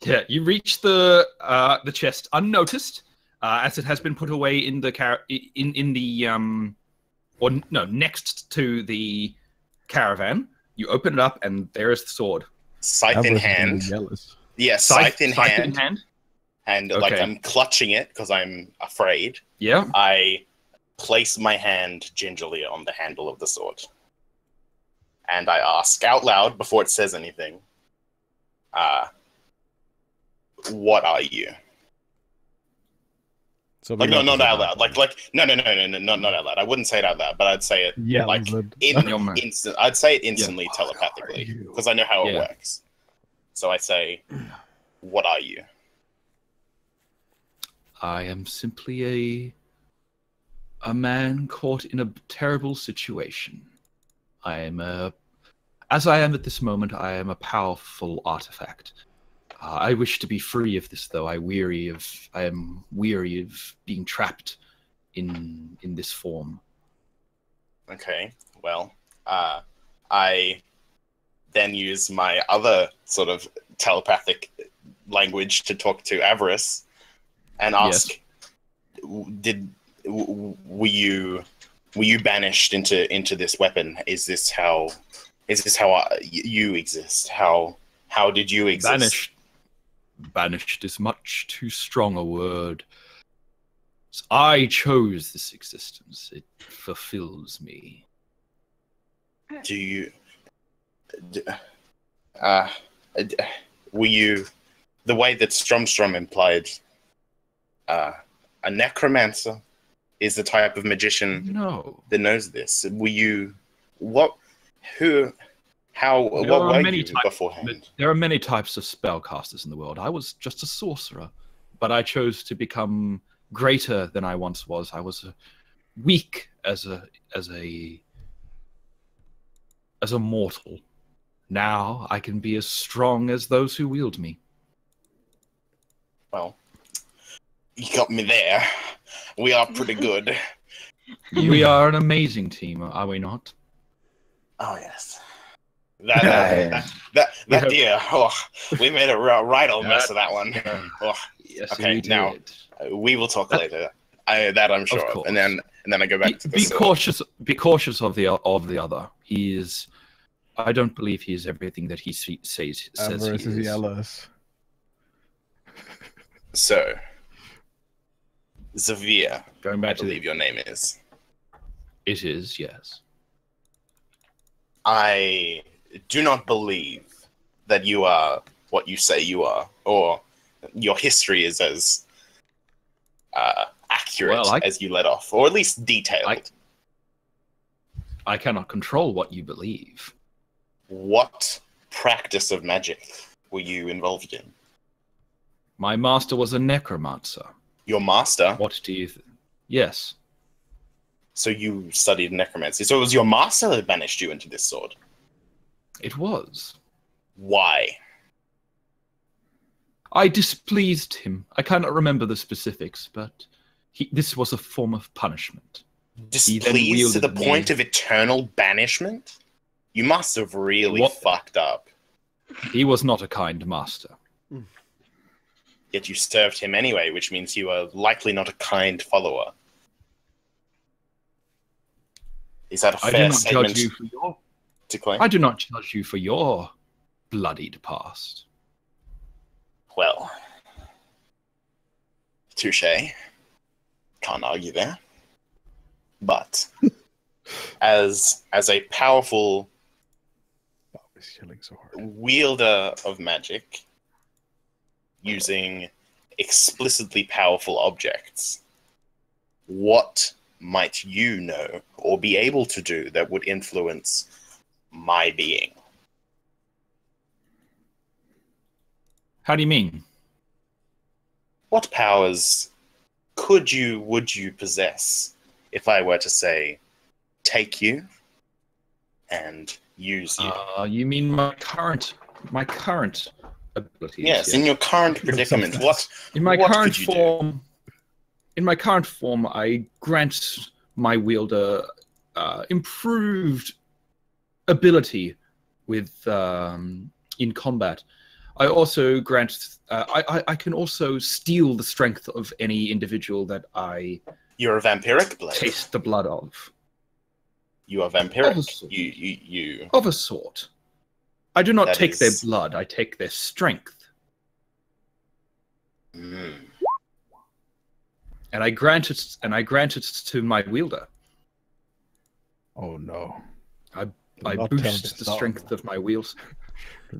[SPEAKER 2] the chest unnoticed, as it has been put away in the next to the caravan. You open it up, and there is the sword.
[SPEAKER 1] Scythe in
[SPEAKER 4] Avarice is gonna
[SPEAKER 1] hand.
[SPEAKER 4] be jealous.
[SPEAKER 1] Yeah, scythe in
[SPEAKER 2] Scythe
[SPEAKER 1] hand.
[SPEAKER 2] in hand.
[SPEAKER 1] And
[SPEAKER 2] Okay.
[SPEAKER 1] like I'm clutching it because I'm afraid.
[SPEAKER 2] Yeah.
[SPEAKER 1] I place my hand gingerly on the handle of the sword. And I ask out loud before it says anything, what are you?
[SPEAKER 3] So
[SPEAKER 1] Like,
[SPEAKER 3] we
[SPEAKER 1] no,
[SPEAKER 3] know
[SPEAKER 1] not
[SPEAKER 3] this
[SPEAKER 1] out
[SPEAKER 3] is
[SPEAKER 1] loud. Like, no, not out loud. I wouldn't say it out loud, but I'd say it
[SPEAKER 4] Yeah,
[SPEAKER 1] like
[SPEAKER 2] Your man.
[SPEAKER 1] I'd say it instantly
[SPEAKER 4] Yeah.
[SPEAKER 1] telepathically
[SPEAKER 4] What are you?
[SPEAKER 1] because I know how it
[SPEAKER 2] Yeah.
[SPEAKER 1] works. So I say, what are you?
[SPEAKER 2] I am simply a man caught in a terrible situation. As I am at this moment, I am a powerful artifact. I wish to be free of this, though. I am weary of being trapped in this form.
[SPEAKER 1] Okay, well, I then use my other sort of telepathic language to talk to Avarice and ask, were you banished into this weapon? Is this how you exist? How did you exist?
[SPEAKER 2] Banished is much too strong a word. I chose this existence. It fulfills me.
[SPEAKER 1] Do you? Were you the way that Stromstrom implied? A necromancer is the type of magician
[SPEAKER 2] No.
[SPEAKER 1] that knows this. Were you? What? Who? How?
[SPEAKER 2] There
[SPEAKER 1] What
[SPEAKER 2] are
[SPEAKER 1] were
[SPEAKER 2] many
[SPEAKER 1] you
[SPEAKER 2] types-
[SPEAKER 1] beforehand?
[SPEAKER 2] There are many types of spellcasters in the world. I was just a sorcerer, but I chose to become greater than I once was. I was weak as a mortal. Now I can be as strong as those who wield me.
[SPEAKER 1] Well, you got me there. We are pretty good.
[SPEAKER 2] We are an amazing team, are we not?
[SPEAKER 1] Oh yes. That deer. Oh, we made a right old mess of that one. Oh,
[SPEAKER 2] Yes,
[SPEAKER 1] Okay,
[SPEAKER 2] we
[SPEAKER 1] now-
[SPEAKER 2] did.
[SPEAKER 1] we will talk later. That I'm sure of.
[SPEAKER 2] course.
[SPEAKER 1] And then I go back to the
[SPEAKER 2] Be
[SPEAKER 1] sword.
[SPEAKER 2] cautious. Be cautious of the other. He is. I don't believe he is everything that he says
[SPEAKER 4] Avarice
[SPEAKER 2] he
[SPEAKER 4] is
[SPEAKER 2] is.
[SPEAKER 4] jealous.
[SPEAKER 1] So, Zavir,
[SPEAKER 2] Going
[SPEAKER 1] I
[SPEAKER 2] back to
[SPEAKER 1] believe your name is.
[SPEAKER 2] it is, yes.
[SPEAKER 1] I do not believe that you are what you say you are, or your history is as accurate
[SPEAKER 2] Well,
[SPEAKER 1] as you let off, or at least detailed.
[SPEAKER 2] I cannot control what you believe.
[SPEAKER 1] What practice of magic were you involved in?
[SPEAKER 2] My master was a necromancer.
[SPEAKER 1] Your master?
[SPEAKER 2] What do you think? Yes.
[SPEAKER 1] So you studied necromancy. So it was your master that banished you into this sword.
[SPEAKER 2] It was.
[SPEAKER 1] Why?
[SPEAKER 2] I displeased him. I cannot remember the specifics, but this was a form of punishment.
[SPEAKER 1] Displeased to the
[SPEAKER 2] wielded me.
[SPEAKER 1] point of eternal banishment? You must have really
[SPEAKER 2] What-
[SPEAKER 1] fucked up.
[SPEAKER 2] He was not a kind master.
[SPEAKER 1] Yet you served him anyway, which means you are likely not a kind follower. Is that a
[SPEAKER 2] I do
[SPEAKER 1] fair
[SPEAKER 2] not
[SPEAKER 1] statement
[SPEAKER 2] judge you for your.
[SPEAKER 1] to claim?
[SPEAKER 2] I do not judge you for your bloodied past.
[SPEAKER 1] Well, touche. Can't argue there. But as a powerful
[SPEAKER 4] Oh, it's killing so hard.
[SPEAKER 1] wielder of magic, using explicitly powerful objects, what might you know or be able to do that would influence my being?
[SPEAKER 2] How do you mean?
[SPEAKER 1] What powers would you possess if I were to say, take you and use you.
[SPEAKER 2] You mean my current abilities?
[SPEAKER 1] Yes, in your current predicament. What
[SPEAKER 2] In my
[SPEAKER 1] what
[SPEAKER 2] current
[SPEAKER 1] could you do?
[SPEAKER 2] form, in my current form, I grant my wielder improved ability with in combat. I also grant. I can also steal the strength of any individual that I
[SPEAKER 1] You're a vampiric blade.
[SPEAKER 2] taste the blood of.
[SPEAKER 1] You are vampiric.
[SPEAKER 2] Of a sort.
[SPEAKER 1] You.
[SPEAKER 2] Of a sort. I do not
[SPEAKER 1] That
[SPEAKER 2] take their
[SPEAKER 1] is-
[SPEAKER 2] blood. I take their strength,
[SPEAKER 1] Mm.
[SPEAKER 2] and I grant it. And I grant it to my wielder.
[SPEAKER 4] Oh no.
[SPEAKER 2] I
[SPEAKER 4] not tell
[SPEAKER 2] boost
[SPEAKER 4] this
[SPEAKER 2] the
[SPEAKER 4] dog.
[SPEAKER 2] strength of my wheels.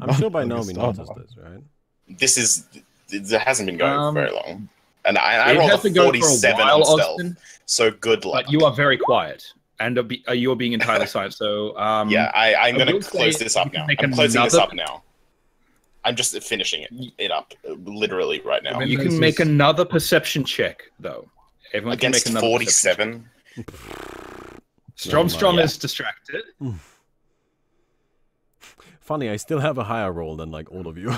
[SPEAKER 3] I'm sure by now
[SPEAKER 4] This
[SPEAKER 3] we
[SPEAKER 4] dog.
[SPEAKER 3] noticed this, right?
[SPEAKER 1] This is. It hasn't been going for very long, and I
[SPEAKER 2] It
[SPEAKER 1] rolled
[SPEAKER 2] has
[SPEAKER 1] a
[SPEAKER 2] been going for a
[SPEAKER 1] 47
[SPEAKER 2] while,
[SPEAKER 1] on stealth.
[SPEAKER 2] Austin,
[SPEAKER 1] So good luck.
[SPEAKER 2] but you are very quiet, and you are being entirely silent. So
[SPEAKER 1] yeah, I'm
[SPEAKER 2] I
[SPEAKER 1] going
[SPEAKER 2] will
[SPEAKER 1] to close
[SPEAKER 2] say
[SPEAKER 1] this
[SPEAKER 2] you
[SPEAKER 1] up
[SPEAKER 2] can
[SPEAKER 1] now.
[SPEAKER 2] make
[SPEAKER 1] I'm closing this
[SPEAKER 2] another-
[SPEAKER 1] up now. I'm just finishing it up, literally right now.
[SPEAKER 2] you can
[SPEAKER 4] this
[SPEAKER 2] make
[SPEAKER 4] is-
[SPEAKER 2] another perception check, though. Everyone
[SPEAKER 1] Against
[SPEAKER 2] can make another perception
[SPEAKER 1] 47.
[SPEAKER 2] check.
[SPEAKER 3] Never
[SPEAKER 2] Strom
[SPEAKER 1] mind.
[SPEAKER 2] is distracted.
[SPEAKER 3] Funny, I still have a higher roll than like all of you.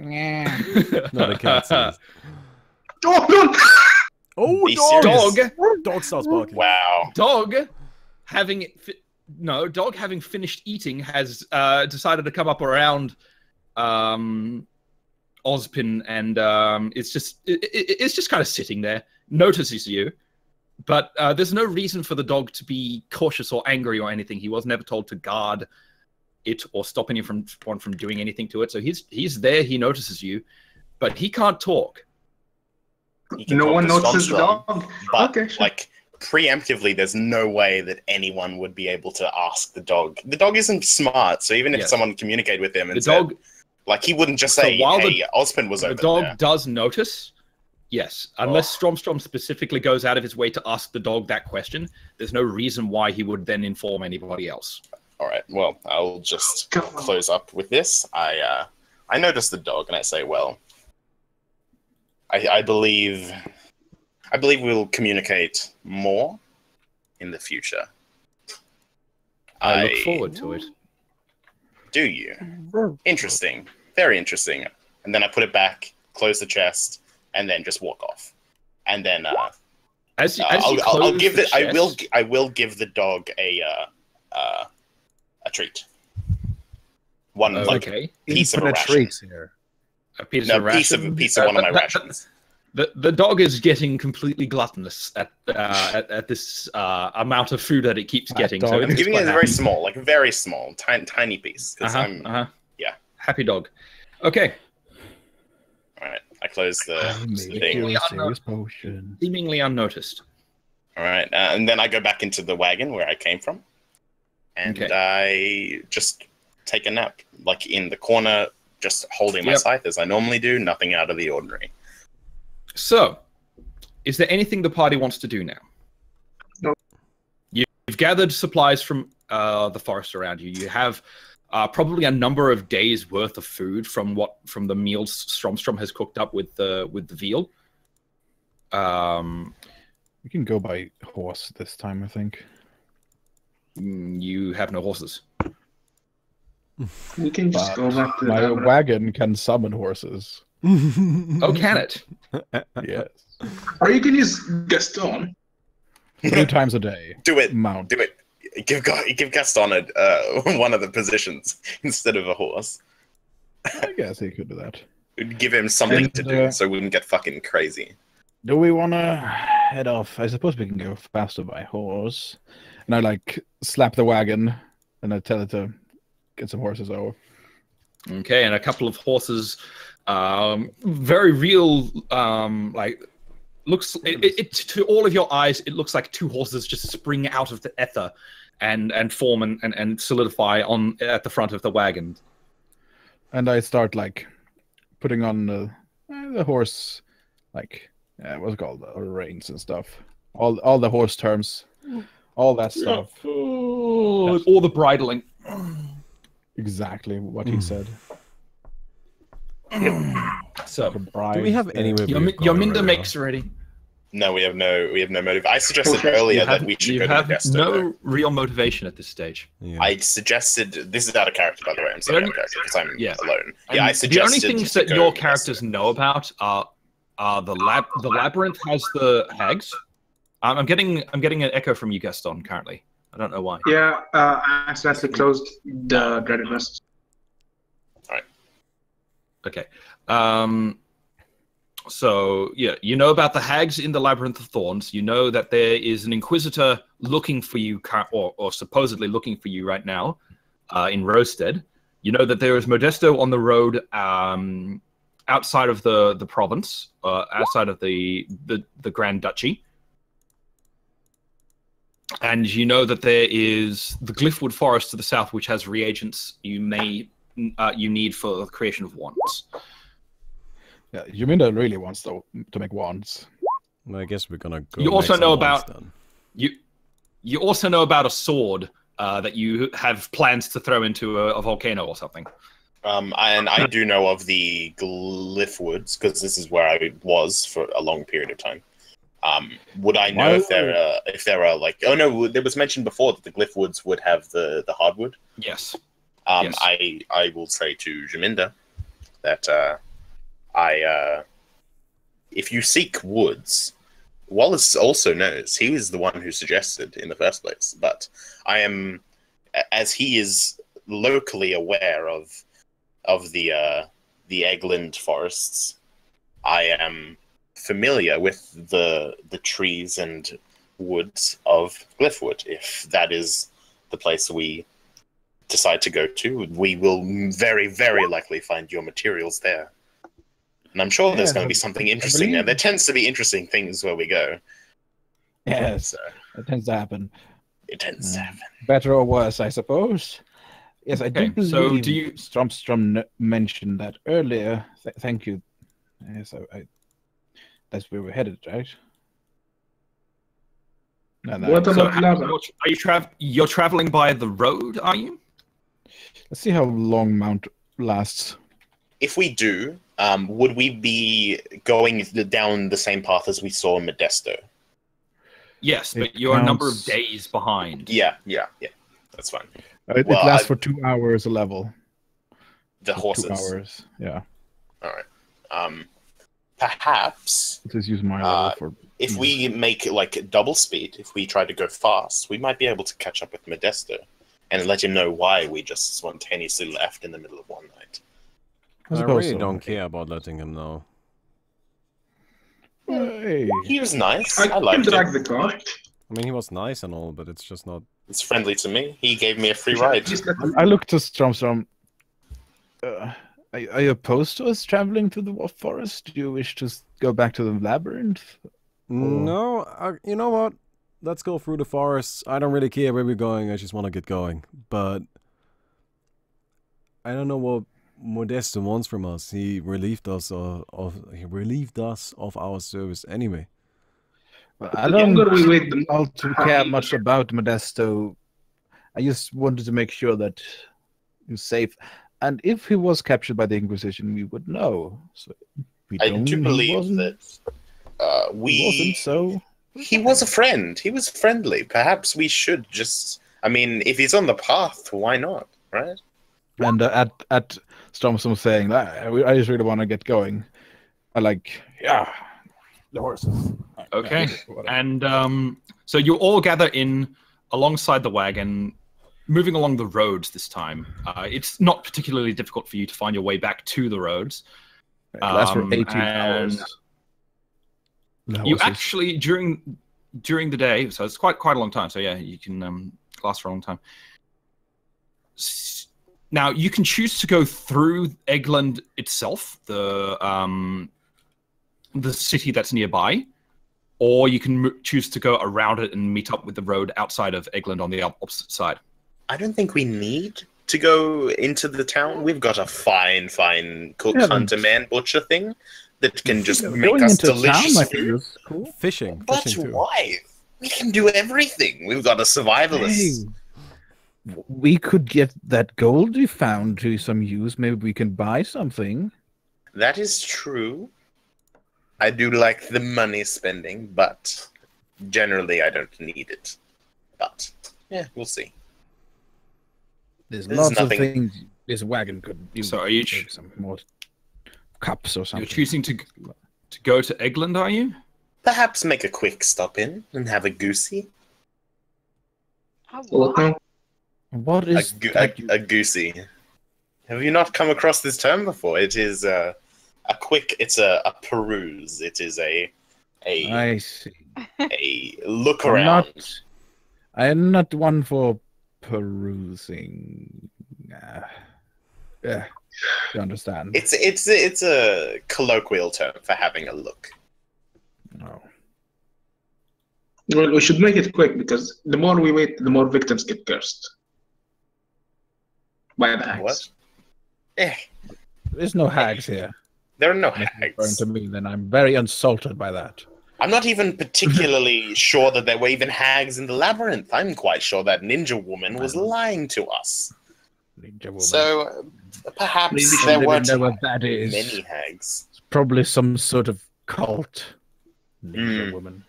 [SPEAKER 4] Yeah.
[SPEAKER 3] No, the cat says.
[SPEAKER 6] Oh no!
[SPEAKER 3] Oh,
[SPEAKER 1] Be
[SPEAKER 3] dog!
[SPEAKER 1] serious.
[SPEAKER 3] Dog starts barking.
[SPEAKER 1] Wow.
[SPEAKER 2] Dog, having finished eating, has decided to come up around Ozpin, and it's just kind of sitting there, notices you, but there's no reason for the dog to be cautious or angry or anything. He was never told to guard it or stop anyone from doing anything to it. So he's there. He notices you, but he can't talk.
[SPEAKER 1] You can
[SPEAKER 6] No
[SPEAKER 1] talk
[SPEAKER 6] one
[SPEAKER 1] to
[SPEAKER 6] notices the
[SPEAKER 1] Stromstrom,
[SPEAKER 6] dog.
[SPEAKER 1] But,
[SPEAKER 6] Okay, sure.
[SPEAKER 1] like, preemptively, there's no way that anyone would be able to ask the dog. The dog isn't smart, so even if
[SPEAKER 2] Yes.
[SPEAKER 1] someone communicated with him and
[SPEAKER 2] The
[SPEAKER 1] said,
[SPEAKER 2] dog,
[SPEAKER 1] like, he wouldn't just
[SPEAKER 2] So
[SPEAKER 1] say,
[SPEAKER 2] while
[SPEAKER 1] hey, Ozpin was
[SPEAKER 2] the
[SPEAKER 1] over
[SPEAKER 2] dog
[SPEAKER 1] there.
[SPEAKER 2] does notice. Yes, unless Stromstrom specifically goes out of his way to ask the dog that question, there's no reason why he would then inform anybody else.
[SPEAKER 1] All right, well, I'll just
[SPEAKER 6] Come on.
[SPEAKER 1] close up with this. I noticed the dog, and I say, well, I believe we'll communicate more in the future.
[SPEAKER 2] I look forward to it.
[SPEAKER 1] Do you? Interesting. Very interesting. And then I put it back, close the chest, and then just walk off. And then
[SPEAKER 2] As you
[SPEAKER 1] I'll
[SPEAKER 2] close
[SPEAKER 1] give
[SPEAKER 2] the
[SPEAKER 1] it. I will.
[SPEAKER 2] chest-
[SPEAKER 1] I will give the dog a treat. One like
[SPEAKER 2] okay.
[SPEAKER 1] piece of a
[SPEAKER 4] Infinite
[SPEAKER 1] ration.
[SPEAKER 4] treats here.
[SPEAKER 2] A piece
[SPEAKER 1] No,
[SPEAKER 2] of ration.
[SPEAKER 1] piece of one of my rations.
[SPEAKER 2] The dog is getting completely gluttonous at this amount of food that it keeps getting.
[SPEAKER 4] dog.
[SPEAKER 2] So
[SPEAKER 1] I'm
[SPEAKER 2] it's
[SPEAKER 1] giving
[SPEAKER 2] quite
[SPEAKER 1] it a very
[SPEAKER 2] happy.
[SPEAKER 1] small, like very small, tiny piece. 'Cause yeah.
[SPEAKER 2] Happy dog. Okay.
[SPEAKER 1] All right. I close the
[SPEAKER 4] Make
[SPEAKER 1] thing.
[SPEAKER 4] you
[SPEAKER 2] Yeah,
[SPEAKER 4] a serious potion.
[SPEAKER 2] Seemingly unnoticed.
[SPEAKER 1] All right, and then I go back into the wagon where I came from, and
[SPEAKER 2] Okay.
[SPEAKER 1] I just take a nap, like in the corner, just holding my
[SPEAKER 2] Yep.
[SPEAKER 1] scythe as I normally do. Nothing out of the ordinary.
[SPEAKER 2] So, is there anything the party wants to do now?
[SPEAKER 6] No.
[SPEAKER 2] You've gathered supplies from the forest around you. You have probably a number of days worth of food from the meals Stromstrom has cooked up with the veal.
[SPEAKER 4] We can go by horse this time, I think.
[SPEAKER 2] You have no horses.
[SPEAKER 6] We can just go back to the
[SPEAKER 4] My
[SPEAKER 6] tavern.
[SPEAKER 4] wagon can summon horses.
[SPEAKER 2] Oh, can it?
[SPEAKER 4] Yes.
[SPEAKER 6] Or you can use Gaston.
[SPEAKER 4] 2 times a day.
[SPEAKER 1] Do it.
[SPEAKER 4] Mount.
[SPEAKER 1] Do it. Give Gaston one of the positions instead of a horse.
[SPEAKER 4] I guess he could do that.
[SPEAKER 1] Give him something
[SPEAKER 4] And,
[SPEAKER 1] to do so we wouldn't get fucking crazy.
[SPEAKER 4] Do we want to head off? I suppose we can go faster by horse. And I like slap the wagon and I tell it to get some horses over.
[SPEAKER 2] Okay, and a couple of horses, very real, like looks it to all of your eyes. It looks like 2 horses just spring out of the ether and form and solidify at the front of the wagon.
[SPEAKER 4] And I start like putting on the horse, like what's it called, the reins and stuff. All the horse terms, all that stuff.
[SPEAKER 2] All the bridling.
[SPEAKER 4] Exactly what he said.
[SPEAKER 2] So
[SPEAKER 3] Do we have any way?
[SPEAKER 2] Yominda makes ready.
[SPEAKER 1] No, we have no motive. I suggested
[SPEAKER 6] Okay.
[SPEAKER 1] earlier
[SPEAKER 2] You
[SPEAKER 1] that
[SPEAKER 2] have,
[SPEAKER 1] we should
[SPEAKER 2] you
[SPEAKER 1] go to
[SPEAKER 2] have
[SPEAKER 1] Modesto.
[SPEAKER 2] no
[SPEAKER 1] though.
[SPEAKER 2] real motivation at this stage.
[SPEAKER 3] Yeah.
[SPEAKER 1] I suggested this is out of character, by the way. I'm sorry, out of character because I'm alone. Yeah, I
[SPEAKER 2] And
[SPEAKER 1] suggested
[SPEAKER 2] the only things
[SPEAKER 1] to
[SPEAKER 2] that
[SPEAKER 1] go
[SPEAKER 2] your
[SPEAKER 1] Modesto.
[SPEAKER 2] characters know about are the labyrinth has the hags. I'm getting an echo from you, Gaston. Currently, I don't know why.
[SPEAKER 6] Yeah, I accidentally closed the Dreaded Mist.
[SPEAKER 2] Okay. So yeah, you know about the hags in the Labyrinth of Thorns. You know that there is an Inquisitor looking for you, or supposedly looking for you right now, in Rosestead. You know that there is Modesto on the road, outside of the province, outside of the Grand Duchy. And you know that there is the Glyphwood Forest to the south, which has reagents you need for the creation of wands.
[SPEAKER 4] Yeah, Yuminda really wants to make wands.
[SPEAKER 3] Well, I guess we're gonna go.
[SPEAKER 2] You also
[SPEAKER 3] make some
[SPEAKER 2] know
[SPEAKER 3] wands
[SPEAKER 2] about
[SPEAKER 3] then.
[SPEAKER 2] you also know about a sword that you have plans to throw into a volcano or something.
[SPEAKER 1] And I do know of the Glyphwoods because this is where I was for a long period of time. Would I know if there are like? Oh no, there was mentioned before that the Glyphwoods would have the hardwood.
[SPEAKER 2] Yes.
[SPEAKER 1] Yes. I will say to Jaminda that if you seek woods, Wallace also knows. He was the one who suggested in the first place. But I am, as he is locally aware of the Eggland forests, I am familiar with the trees and woods of Glyphwood. If that is the place we decide to go to, we will very, very likely find your materials there. And I'm sure there's going to be something interesting there. There tends to be interesting things where we go.
[SPEAKER 4] Yes,
[SPEAKER 1] So,
[SPEAKER 4] it tends to happen.
[SPEAKER 1] it tends to happen.
[SPEAKER 4] Better or worse, I suppose. Yes, I do
[SPEAKER 2] Okay,
[SPEAKER 4] believe
[SPEAKER 2] so do you-
[SPEAKER 4] Stromstrom mentioned that earlier. Thank you. Yes, that's where we're headed, right? No,
[SPEAKER 6] What
[SPEAKER 2] So
[SPEAKER 6] about lava?
[SPEAKER 2] you're traveling by the road, are you?
[SPEAKER 4] Let's see how long Mount lasts.
[SPEAKER 1] If we do, would we be going down the same path as we saw in Modesto?
[SPEAKER 2] Yes,
[SPEAKER 4] It
[SPEAKER 2] but you're a number of
[SPEAKER 4] counts-
[SPEAKER 2] days behind.
[SPEAKER 1] Yeah. That's fine.
[SPEAKER 4] It
[SPEAKER 1] Well,
[SPEAKER 4] lasts for 2 hours a level.
[SPEAKER 1] The
[SPEAKER 4] For
[SPEAKER 1] horses.
[SPEAKER 4] 2 hours, yeah.
[SPEAKER 1] All right. Perhaps
[SPEAKER 4] Just use my level for.
[SPEAKER 1] if we make like double speed, if we try to go fast, we might be able to catch up with Modesto and let him know why we just spontaneously left in the middle of one night.
[SPEAKER 3] I
[SPEAKER 4] suppose
[SPEAKER 3] really
[SPEAKER 4] so.
[SPEAKER 3] don't care about letting him know.
[SPEAKER 4] Hey.
[SPEAKER 1] He was nice.
[SPEAKER 6] I
[SPEAKER 1] I
[SPEAKER 6] can
[SPEAKER 1] liked
[SPEAKER 6] drag
[SPEAKER 1] it.
[SPEAKER 6] the cart.
[SPEAKER 3] I mean, he was nice and all, but it's just not.
[SPEAKER 1] It's friendly to me. He gave me a free ride.
[SPEAKER 6] Just let
[SPEAKER 4] I looked to Stromstrom. Are you opposed to us traveling to the forest? Do you wish to go back to the labyrinth?
[SPEAKER 3] No, you know what? Let's go through the forests. I don't really care where we're going. I just want to get going. But I don't know what Modesto wants from us. He relieved us of our service anyway.
[SPEAKER 4] Well, I
[SPEAKER 6] The
[SPEAKER 4] don't
[SPEAKER 6] longer we wait, the
[SPEAKER 4] all to care much about Modesto. I just wanted to make sure that he was safe. And if he was captured by the Inquisition, we would know. So we
[SPEAKER 1] I
[SPEAKER 4] don't.
[SPEAKER 1] do
[SPEAKER 4] he
[SPEAKER 1] believe
[SPEAKER 4] wasn't-
[SPEAKER 1] that
[SPEAKER 4] He wasn't, so
[SPEAKER 1] he was a friend. He was friendly. Perhaps we should just. I mean, if he's on the path, why not? Right?
[SPEAKER 4] And at Stromstrom saying that, I just really want to get going. I like, yeah, the horses.
[SPEAKER 2] Okay.
[SPEAKER 4] Yeah, whatever.
[SPEAKER 2] And so you all gather in alongside the wagon, moving along the roads this time. It's not particularly difficult for you to find your way back to the roads.
[SPEAKER 4] It lasts for 18
[SPEAKER 2] and
[SPEAKER 4] hours. The
[SPEAKER 2] You
[SPEAKER 4] horses.
[SPEAKER 2] actually during the day, so it's quite a long time. So yeah, you can last for a long time. Now you can choose to go through Eggland itself, the city that's nearby, or you can choose to go around it and meet up with the road outside of Eggland on the opposite side.
[SPEAKER 1] I don't think we need to go into the town. We've got a fine cook,
[SPEAKER 4] Yeah,
[SPEAKER 1] hunter, man, butcher thing that can just
[SPEAKER 4] Yeah,
[SPEAKER 1] make
[SPEAKER 4] going
[SPEAKER 1] us
[SPEAKER 4] into
[SPEAKER 1] delicious
[SPEAKER 4] town, I think,
[SPEAKER 1] food.
[SPEAKER 4] is cool.
[SPEAKER 3] Fishing
[SPEAKER 1] But
[SPEAKER 3] too.
[SPEAKER 1] why? We can do everything. We've got a survivalist.
[SPEAKER 4] Hey, we could get that gold we found to some use. Maybe we can buy something.
[SPEAKER 1] That is true. I do like the money spending, but generally I don't need it. But yeah, we'll see.
[SPEAKER 4] There's
[SPEAKER 1] There's
[SPEAKER 4] lots
[SPEAKER 1] nothing-
[SPEAKER 4] of things this wagon could use.
[SPEAKER 2] So are you
[SPEAKER 4] Maybe some more cups or something.
[SPEAKER 2] You're choosing to go to Egland, are you?
[SPEAKER 1] Perhaps make a quick stop in and have a goosey.
[SPEAKER 7] Oh,
[SPEAKER 6] What
[SPEAKER 7] what?
[SPEAKER 6] now?
[SPEAKER 4] What
[SPEAKER 1] A,
[SPEAKER 4] is
[SPEAKER 1] a goosey. Have you not come across this term before? It is a quick. It's a peruse. It is a
[SPEAKER 4] I see.
[SPEAKER 1] look
[SPEAKER 4] I'm
[SPEAKER 1] around.
[SPEAKER 4] I am not one for perusing. Yeah, you understand.
[SPEAKER 1] It's a colloquial term for having a look.
[SPEAKER 4] No.
[SPEAKER 6] Well, we should make it quick because the more we wait, the more victims get cursed by the hags.
[SPEAKER 1] What? Eh,
[SPEAKER 4] There's no hags here.
[SPEAKER 1] there are no
[SPEAKER 4] If you're referring
[SPEAKER 1] hags.
[SPEAKER 4] to me, then I'm very insulted by that.
[SPEAKER 1] I'm not even particularly sure that there were even hags in the labyrinth. I'm quite sure that ninja woman was lying to us.
[SPEAKER 4] Ninja woman.
[SPEAKER 1] So perhaps
[SPEAKER 6] Maybe she
[SPEAKER 1] there
[SPEAKER 4] didn't
[SPEAKER 1] weren't
[SPEAKER 4] know what that is.
[SPEAKER 1] many hags.
[SPEAKER 4] It's probably some sort of cult. Ninja
[SPEAKER 1] Hmm.
[SPEAKER 4] woman.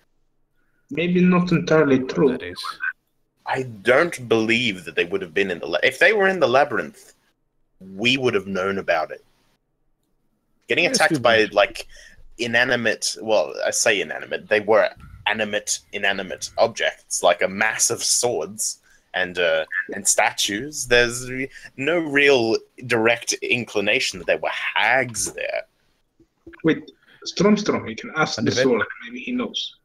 [SPEAKER 6] Maybe not entirely
[SPEAKER 4] What
[SPEAKER 6] true.
[SPEAKER 4] that is.
[SPEAKER 1] I don't believe that they would have been in the if they were in the labyrinth, we would have known about it. Getting
[SPEAKER 4] Yes,
[SPEAKER 1] attacked
[SPEAKER 4] we
[SPEAKER 1] by
[SPEAKER 4] would.
[SPEAKER 1] like inanimate, well, I say inanimate, they were inanimate objects, like a mass of swords and statues. There's no real direct inclination that there were hags there.
[SPEAKER 6] Wait, Stormstrom, you can ask
[SPEAKER 4] And
[SPEAKER 6] the
[SPEAKER 4] if it-
[SPEAKER 6] sword, maybe he knows.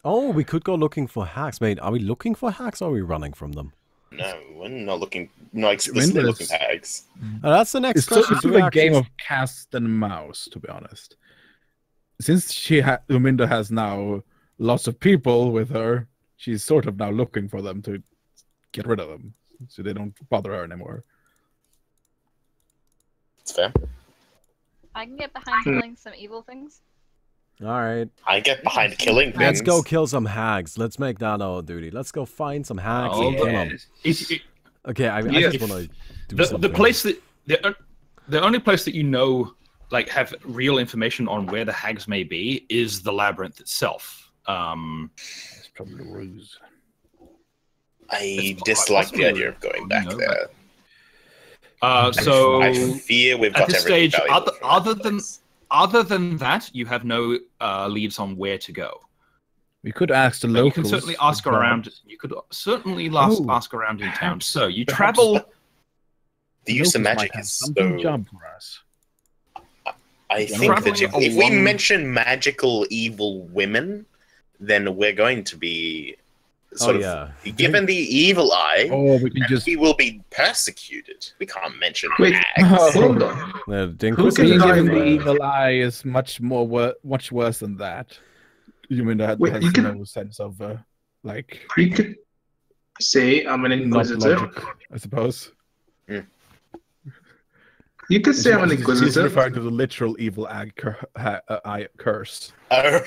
[SPEAKER 3] Oh, we could go looking for hacks, mate. Are we looking for hacks or are we running from them?
[SPEAKER 1] No, we're not explicitly
[SPEAKER 4] Windows.
[SPEAKER 1] looking for hags.
[SPEAKER 3] That's the next
[SPEAKER 4] It's
[SPEAKER 3] question.
[SPEAKER 4] sort
[SPEAKER 3] Do
[SPEAKER 4] of
[SPEAKER 3] we
[SPEAKER 4] a game
[SPEAKER 3] actually-
[SPEAKER 4] of cast and mouse, to be honest. Since Luminda has now lots of people with her, she's sort of now looking for them to get rid of them, so they don't bother her anymore.
[SPEAKER 1] It's fair.
[SPEAKER 7] I can get behind killing some evil things.
[SPEAKER 3] All right.
[SPEAKER 1] I get behind killing things.
[SPEAKER 3] Let's go kill some hags. Let's make that our duty. Let's go find some hags and kill them. Okay, I
[SPEAKER 6] Yes.
[SPEAKER 3] just want to do
[SPEAKER 2] The
[SPEAKER 3] something.
[SPEAKER 2] place that the only place that you know, like, have real information on where the hags may be is the labyrinth itself.
[SPEAKER 4] It's probably a ruse.
[SPEAKER 1] I
[SPEAKER 2] It's
[SPEAKER 1] dislike the
[SPEAKER 2] possibly
[SPEAKER 1] idea of going back
[SPEAKER 2] no,
[SPEAKER 1] there.
[SPEAKER 2] So
[SPEAKER 1] I fear we've got
[SPEAKER 2] at this
[SPEAKER 1] everything
[SPEAKER 2] stage,
[SPEAKER 1] valuable from
[SPEAKER 2] other
[SPEAKER 1] that
[SPEAKER 2] than
[SPEAKER 1] place.
[SPEAKER 2] other than that, you have no leads on where to go.
[SPEAKER 4] We could ask the
[SPEAKER 2] But
[SPEAKER 4] locals.
[SPEAKER 2] you can certainly ask
[SPEAKER 4] about-
[SPEAKER 2] around. You could certainly
[SPEAKER 4] Oh,
[SPEAKER 2] ask around in town.
[SPEAKER 4] perhaps-
[SPEAKER 2] So you
[SPEAKER 4] perhaps
[SPEAKER 2] travel.
[SPEAKER 1] The use of
[SPEAKER 4] locals might
[SPEAKER 1] magic
[SPEAKER 4] have
[SPEAKER 1] is
[SPEAKER 4] something
[SPEAKER 1] so.
[SPEAKER 4] job for us.
[SPEAKER 1] I
[SPEAKER 4] Traveling
[SPEAKER 1] think that if we
[SPEAKER 2] along-
[SPEAKER 1] mention magical evil women, then we're going to be sort
[SPEAKER 3] Oh,
[SPEAKER 1] of
[SPEAKER 3] yeah.
[SPEAKER 1] given the evil eye,
[SPEAKER 4] Or we can
[SPEAKER 1] and
[SPEAKER 4] just
[SPEAKER 1] we will be persecuted. We can't mention
[SPEAKER 6] Wait,
[SPEAKER 1] hags.
[SPEAKER 6] hold on.
[SPEAKER 3] The
[SPEAKER 6] Who can
[SPEAKER 3] Inquisitor-
[SPEAKER 4] being
[SPEAKER 6] drive
[SPEAKER 4] given the
[SPEAKER 6] the-
[SPEAKER 4] evil eye is much worse than that. You mean that
[SPEAKER 6] Wait,
[SPEAKER 4] has
[SPEAKER 6] you can-
[SPEAKER 4] no sense of like
[SPEAKER 6] You could say I'm an
[SPEAKER 4] not
[SPEAKER 6] inquisitor.
[SPEAKER 4] logic, I suppose.
[SPEAKER 6] You could say I'm an
[SPEAKER 4] She's
[SPEAKER 6] inquisitor.
[SPEAKER 4] referring to the literal evil eye, eye curse.
[SPEAKER 1] Oh,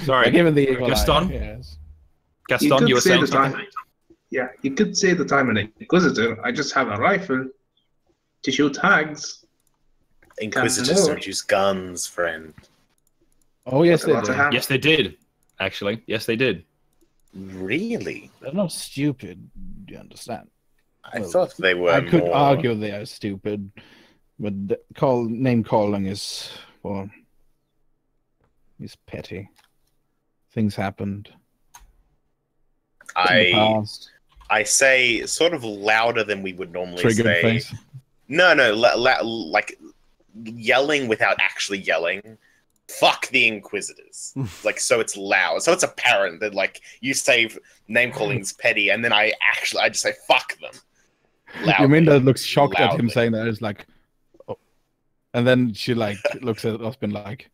[SPEAKER 2] Sorry,
[SPEAKER 4] Given the evil
[SPEAKER 2] Gaston?
[SPEAKER 4] eye, yes.
[SPEAKER 2] Gaston, you were
[SPEAKER 6] say
[SPEAKER 2] saying
[SPEAKER 6] that
[SPEAKER 2] something.
[SPEAKER 6] Yeah, you could say that I'm an inquisitor. I just have a rifle to shoot hags.
[SPEAKER 1] Inquisitors don't use guns, friend.
[SPEAKER 4] Oh yes, they
[SPEAKER 6] What about a
[SPEAKER 4] do.
[SPEAKER 6] hammer?
[SPEAKER 2] Yes, they did. Actually, yes, they did.
[SPEAKER 1] Really?
[SPEAKER 4] They're not stupid. Do you understand?
[SPEAKER 1] I
[SPEAKER 4] Well,
[SPEAKER 1] thought they were
[SPEAKER 4] I could
[SPEAKER 1] more...
[SPEAKER 4] argue they are stupid, but name calling is petty. Things happened in the past.
[SPEAKER 1] I say sort of louder than we would normally
[SPEAKER 4] Triggered
[SPEAKER 1] say.
[SPEAKER 4] face.
[SPEAKER 1] No, like yelling without actually yelling. Fuck the Inquisitors. Like, so it's loud. So it's apparent that, like, you say name calling's petty, and then I just say fuck them. Loudly.
[SPEAKER 4] Yuminda looks shocked at him
[SPEAKER 1] Loudly.
[SPEAKER 4] saying that. It's like, oh. And then she like looks at Ospin like,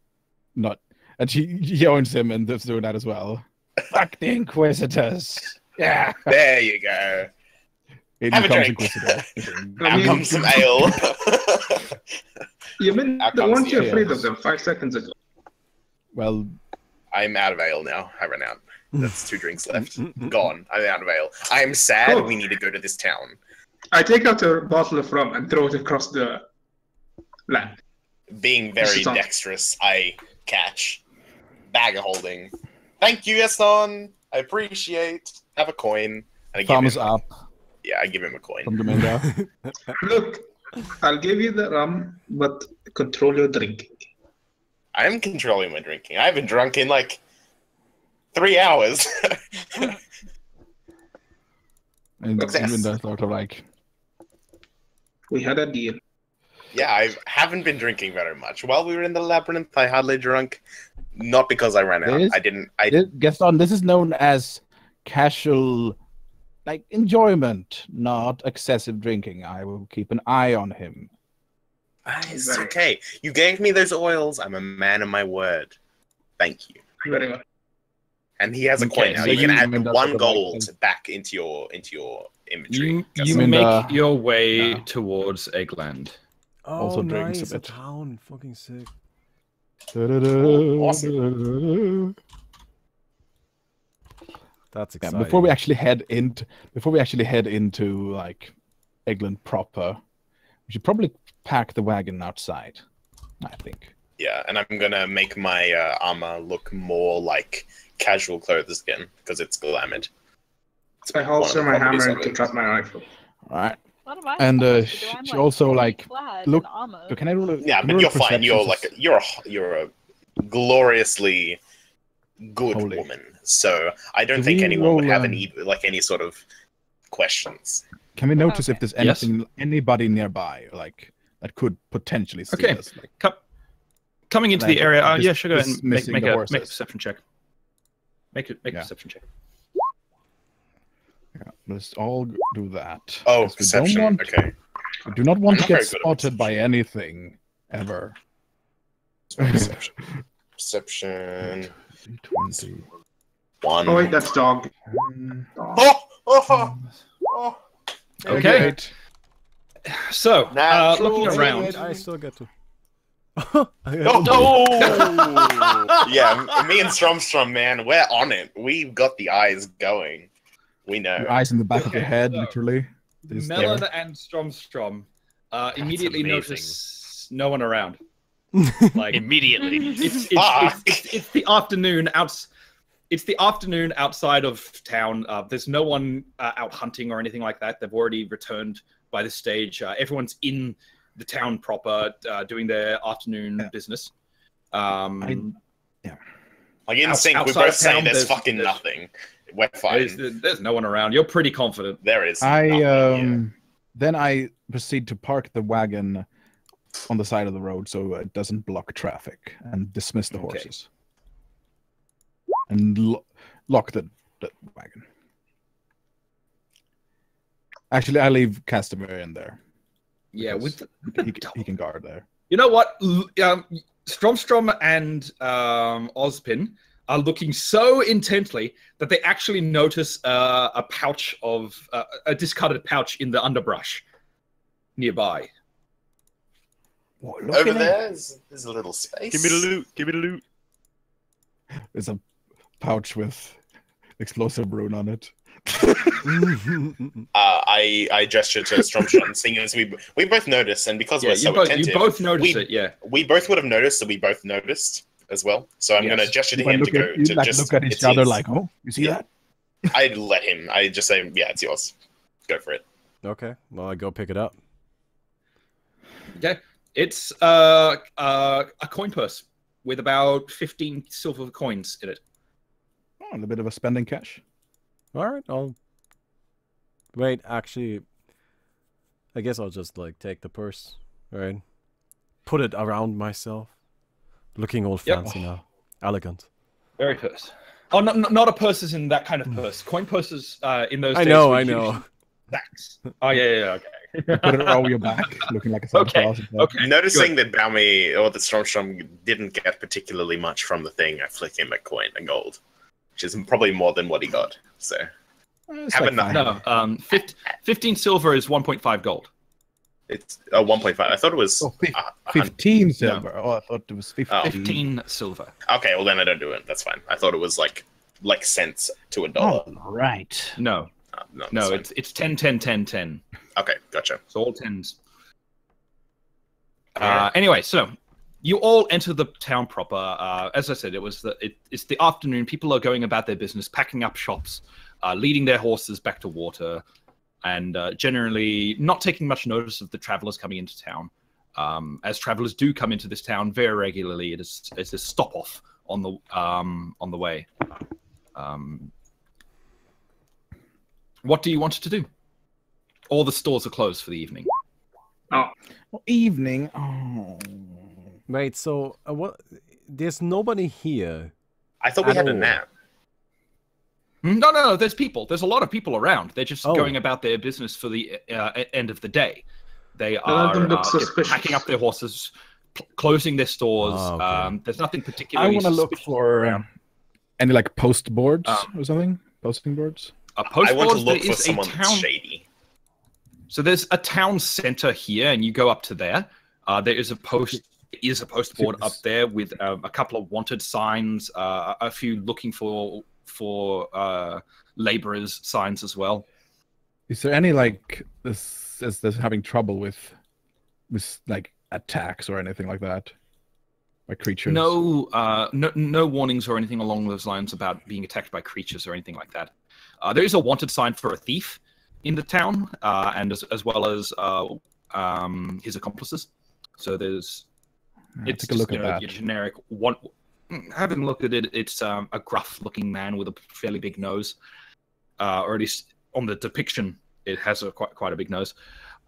[SPEAKER 4] not, and she joins him and is doing that as well. Fuck the Inquisitors. Yeah.
[SPEAKER 1] There you go.
[SPEAKER 4] He
[SPEAKER 1] Have a
[SPEAKER 4] becomes
[SPEAKER 1] drink.
[SPEAKER 4] Inquisitor.
[SPEAKER 1] Now
[SPEAKER 6] mean-
[SPEAKER 1] comes some ale.
[SPEAKER 6] You mean
[SPEAKER 1] Out comes
[SPEAKER 6] weren't you
[SPEAKER 1] the
[SPEAKER 6] afraid
[SPEAKER 4] ales.
[SPEAKER 6] of them 5 seconds ago?
[SPEAKER 4] Well,
[SPEAKER 1] I'm out of ale now. I ran out. That's 2 drinks left. Gone. I'm out of ale. I am sad.
[SPEAKER 6] Cool.
[SPEAKER 1] We need to go to this town.
[SPEAKER 6] I take out a bottle of rum and throw it across the land.
[SPEAKER 1] Being
[SPEAKER 6] This
[SPEAKER 1] very
[SPEAKER 6] is on-
[SPEAKER 1] dexterous, I Catch. Bag of holding. Thank you, Gaston. I appreciate. Have a coin. And I give
[SPEAKER 4] Thumbs
[SPEAKER 1] him,
[SPEAKER 4] up
[SPEAKER 1] Yeah, I give him a coin.
[SPEAKER 4] from Durengar.
[SPEAKER 6] Look, I'll give you the rum, but control your drinking.
[SPEAKER 1] I am controlling my drinking. I haven't drunk in like 3 hours.
[SPEAKER 4] And
[SPEAKER 1] Success.
[SPEAKER 4] Durengar sort of like,
[SPEAKER 6] We had a deal.
[SPEAKER 1] Yeah, I haven't been drinking very much. While we were in the labyrinth, I hardly drank. Not because I ran out.
[SPEAKER 4] This-
[SPEAKER 1] I didn't. I
[SPEAKER 4] Gaston, this is known as casual, like, enjoyment, not excessive drinking. I will keep an eye on him.
[SPEAKER 1] It's okay. You gave me those oils. I'm a man of my word. Thank you.
[SPEAKER 6] Very well.
[SPEAKER 1] And he has a coin
[SPEAKER 4] Okay,
[SPEAKER 1] now.
[SPEAKER 4] so
[SPEAKER 1] You can
[SPEAKER 4] you
[SPEAKER 1] add
[SPEAKER 4] mean that's
[SPEAKER 1] 1
[SPEAKER 4] sort of
[SPEAKER 1] gold
[SPEAKER 4] like-
[SPEAKER 1] back into your inventory.
[SPEAKER 2] You
[SPEAKER 4] mean,
[SPEAKER 2] make your way
[SPEAKER 4] yeah.
[SPEAKER 2] towards Eggland.
[SPEAKER 3] Oh,
[SPEAKER 4] Also drinks a
[SPEAKER 3] nice, a
[SPEAKER 4] bit.
[SPEAKER 3] town. Fucking sick.
[SPEAKER 1] awesome.
[SPEAKER 3] That's
[SPEAKER 4] Yeah,
[SPEAKER 3] exciting.
[SPEAKER 4] before we actually head into like Eggland proper, we should probably pack the wagon outside. I think.
[SPEAKER 1] Yeah, and I'm gonna make my armor look more like casual clothes again because it's glamored. It's
[SPEAKER 6] I holster
[SPEAKER 1] one
[SPEAKER 6] my
[SPEAKER 1] of the properties
[SPEAKER 6] hammer
[SPEAKER 1] of
[SPEAKER 6] and
[SPEAKER 1] it.
[SPEAKER 6] pick up my rifle.
[SPEAKER 4] All right.
[SPEAKER 7] What am I
[SPEAKER 4] And,
[SPEAKER 7] supposed to do? I'm,
[SPEAKER 4] she also,
[SPEAKER 7] fully
[SPEAKER 4] like,
[SPEAKER 7] clad
[SPEAKER 4] look-
[SPEAKER 7] in armor.
[SPEAKER 4] So can I roll a?
[SPEAKER 1] Yeah,
[SPEAKER 4] can I
[SPEAKER 1] but
[SPEAKER 4] roll a
[SPEAKER 1] you're fine. You're
[SPEAKER 4] perception
[SPEAKER 1] like you're a gloriously good
[SPEAKER 4] Holy.
[SPEAKER 1] woman. So I don't
[SPEAKER 4] Do
[SPEAKER 1] think
[SPEAKER 4] we
[SPEAKER 1] anyone would
[SPEAKER 4] roll,
[SPEAKER 1] have any sort of questions.
[SPEAKER 4] Can we notice
[SPEAKER 7] Okay.
[SPEAKER 4] if there's
[SPEAKER 2] Yes.
[SPEAKER 4] anything, anybody nearby, like that could potentially see
[SPEAKER 2] Okay.
[SPEAKER 4] us? Like,
[SPEAKER 2] Coming into
[SPEAKER 4] Like,
[SPEAKER 2] the area,
[SPEAKER 4] just-
[SPEAKER 2] yeah, sure, go ahead
[SPEAKER 4] just
[SPEAKER 2] and make,
[SPEAKER 4] missing
[SPEAKER 2] make,
[SPEAKER 4] the
[SPEAKER 2] a,
[SPEAKER 4] horses.
[SPEAKER 2] make a perception check. Make a
[SPEAKER 4] Yeah.
[SPEAKER 2] perception check.
[SPEAKER 4] yeah, let's all do that.
[SPEAKER 1] Oh,
[SPEAKER 4] 'Cause we don't
[SPEAKER 1] perception.
[SPEAKER 4] want-
[SPEAKER 1] Okay.
[SPEAKER 4] We do not want
[SPEAKER 1] I'm
[SPEAKER 4] to
[SPEAKER 1] not
[SPEAKER 4] get
[SPEAKER 1] very good at
[SPEAKER 4] spotted by
[SPEAKER 1] perception.
[SPEAKER 4] anything ever.
[SPEAKER 1] Perception. Perception.
[SPEAKER 4] 20.
[SPEAKER 1] 1.
[SPEAKER 6] Oh wait, that's dog.
[SPEAKER 1] Oh, oh, oh, oh.
[SPEAKER 2] Okay.
[SPEAKER 4] Right.
[SPEAKER 2] So,
[SPEAKER 1] Natural
[SPEAKER 2] looking
[SPEAKER 3] Wait,
[SPEAKER 2] around,
[SPEAKER 3] wait, I still get to.
[SPEAKER 1] Oh, yeah, me and Stromstrom, man, we're on it. We've got the eyes going. We know.
[SPEAKER 4] Your eyes in the back of your
[SPEAKER 2] Okay,
[SPEAKER 4] head,
[SPEAKER 2] so-
[SPEAKER 4] literally. Is
[SPEAKER 2] Melon
[SPEAKER 4] there.
[SPEAKER 2] and Stromstrom immediately
[SPEAKER 5] amazing.
[SPEAKER 2] notice no one around. Like
[SPEAKER 5] Immediately.
[SPEAKER 2] it's the afternoon It's the afternoon outside of town. There's no one out hunting or anything like that. They've already returned by this stage. Everyone's in the town proper, doing their afternoon business.
[SPEAKER 1] Like in sync, we
[SPEAKER 2] outside
[SPEAKER 1] both
[SPEAKER 2] of
[SPEAKER 1] say
[SPEAKER 2] town,
[SPEAKER 1] there's
[SPEAKER 2] there's-
[SPEAKER 1] fucking
[SPEAKER 2] there's-
[SPEAKER 1] nothing. We're fine.
[SPEAKER 2] There's no one around. You're pretty confident.
[SPEAKER 1] There is.
[SPEAKER 4] I
[SPEAKER 1] nothing here.
[SPEAKER 4] then I proceed to park the wagon on the side of the road so it doesn't block traffic and dismiss the
[SPEAKER 2] Okay.
[SPEAKER 4] horses. And lock the wagon. Actually, I leave Castamere in there.
[SPEAKER 2] Yeah,
[SPEAKER 4] because
[SPEAKER 2] with
[SPEAKER 4] he can guard there.
[SPEAKER 2] You know what? Stromstrom and Ozpin are looking so intently that they actually notice a pouch of a discarded pouch in the underbrush nearby.
[SPEAKER 1] Over there is a little space.
[SPEAKER 5] Give me the loot. Give me the loot.
[SPEAKER 4] There's a pouch with explosive rune on it.
[SPEAKER 1] I gesture to Stromstrom, seeing as we both notice, and because
[SPEAKER 2] Yeah,
[SPEAKER 1] we're so
[SPEAKER 2] you
[SPEAKER 1] attentive,
[SPEAKER 2] both notice
[SPEAKER 1] we-
[SPEAKER 2] it. Yeah.
[SPEAKER 1] we both would have noticed that we both noticed as well. So I'm
[SPEAKER 2] Yes.
[SPEAKER 1] going to gesture to
[SPEAKER 4] You
[SPEAKER 1] him to
[SPEAKER 4] look
[SPEAKER 1] go
[SPEAKER 4] at, you
[SPEAKER 1] to
[SPEAKER 4] like
[SPEAKER 1] just
[SPEAKER 4] look at each
[SPEAKER 1] it's
[SPEAKER 4] other
[SPEAKER 1] his.
[SPEAKER 4] like, oh, you see
[SPEAKER 1] Yeah.
[SPEAKER 4] that?
[SPEAKER 1] I let him. I just say, yeah, it's yours. Go for it.
[SPEAKER 3] Okay, well, I go pick it up.
[SPEAKER 2] Okay. It's a coin purse with about 15 silver coins in it.
[SPEAKER 4] Oh, a little bit of a spending cash.
[SPEAKER 3] All right, I'll wait. Actually, I guess I'll just like take the purse, right? Put it around myself, looking all
[SPEAKER 2] Yep.
[SPEAKER 3] fancy now, elegant.
[SPEAKER 2] Very purse. Oh, not a purse is in that kind of purse. Coin purses in those
[SPEAKER 3] I
[SPEAKER 2] days
[SPEAKER 3] know,
[SPEAKER 2] were
[SPEAKER 3] I know.
[SPEAKER 2] usually sacks. Oh, yeah, okay.
[SPEAKER 4] Put it around your back, looking like a Santa
[SPEAKER 2] Okay,
[SPEAKER 4] Claus.
[SPEAKER 2] okay.
[SPEAKER 1] Noticing that Baumi or that Stromstrom didn't get particularly much from the thing, I flick him a coin, a gold, which is probably more than what he got. So
[SPEAKER 4] It's
[SPEAKER 1] Have
[SPEAKER 4] like
[SPEAKER 1] enough.
[SPEAKER 4] fine.
[SPEAKER 2] No, 15 silver is 1.5 gold.
[SPEAKER 1] it's 1.5. I thought it was.
[SPEAKER 4] Oh,
[SPEAKER 1] 100.
[SPEAKER 4] 15 silver. Oh, I thought it was 15.
[SPEAKER 1] Oh.
[SPEAKER 2] 15 silver.
[SPEAKER 1] Okay, well then I don't do it. That's fine. I thought it was like cents to a dollar.
[SPEAKER 4] All right.
[SPEAKER 2] No,
[SPEAKER 1] No,
[SPEAKER 2] no,
[SPEAKER 1] that's
[SPEAKER 2] it's 10, 10, 10, 10.
[SPEAKER 1] fine. Okay, gotcha.
[SPEAKER 2] So all tens.
[SPEAKER 1] Alright.
[SPEAKER 2] Anyway, so You all enter the town proper. As I said, it's the afternoon. People are going about their business, packing up shops, leading their horses back to water, and generally not taking much notice of the travelers coming into town. As travelers do come into this town very regularly, it's a stop off on the way. What do you want to do? All the stores are closed for the evening.
[SPEAKER 6] Oh,
[SPEAKER 4] Evening. Oh.
[SPEAKER 3] Wait, so what? There's nobody here.
[SPEAKER 1] I thought we had a
[SPEAKER 3] all.
[SPEAKER 1] nap.
[SPEAKER 2] No. There's people. There's a lot of people around. They're just
[SPEAKER 3] Oh.
[SPEAKER 2] going about their business for the end of the day. They
[SPEAKER 6] None
[SPEAKER 2] are
[SPEAKER 6] of them look suspicious.
[SPEAKER 2] packing up their horses, closing their stores.
[SPEAKER 3] Oh, okay.
[SPEAKER 2] There's nothing
[SPEAKER 4] I
[SPEAKER 2] particularly.
[SPEAKER 4] want to look
[SPEAKER 2] suspicious
[SPEAKER 4] for
[SPEAKER 2] around.
[SPEAKER 4] any like post boards or something. Posting boards.
[SPEAKER 2] A post
[SPEAKER 1] I want to
[SPEAKER 2] board,
[SPEAKER 1] look
[SPEAKER 2] there
[SPEAKER 1] for
[SPEAKER 2] is a
[SPEAKER 1] someone that's
[SPEAKER 2] town-
[SPEAKER 1] shady.
[SPEAKER 2] So there's a town center here, and you go up to there. There is a post board up there with a couple of wanted signs, a few looking for laborers signs as well.
[SPEAKER 4] Is there any like this having trouble with like attacks or anything like that by creatures?
[SPEAKER 2] No warnings or anything along those lines about being attacked by creatures or anything like that. There is a wanted sign for a thief in the town, and as well as his accomplices. So there's
[SPEAKER 4] Take a look at that.
[SPEAKER 2] your generic one. Having a look at it, it's a gruff-looking man with a fairly big nose, or at least on the depiction, it has quite a big nose,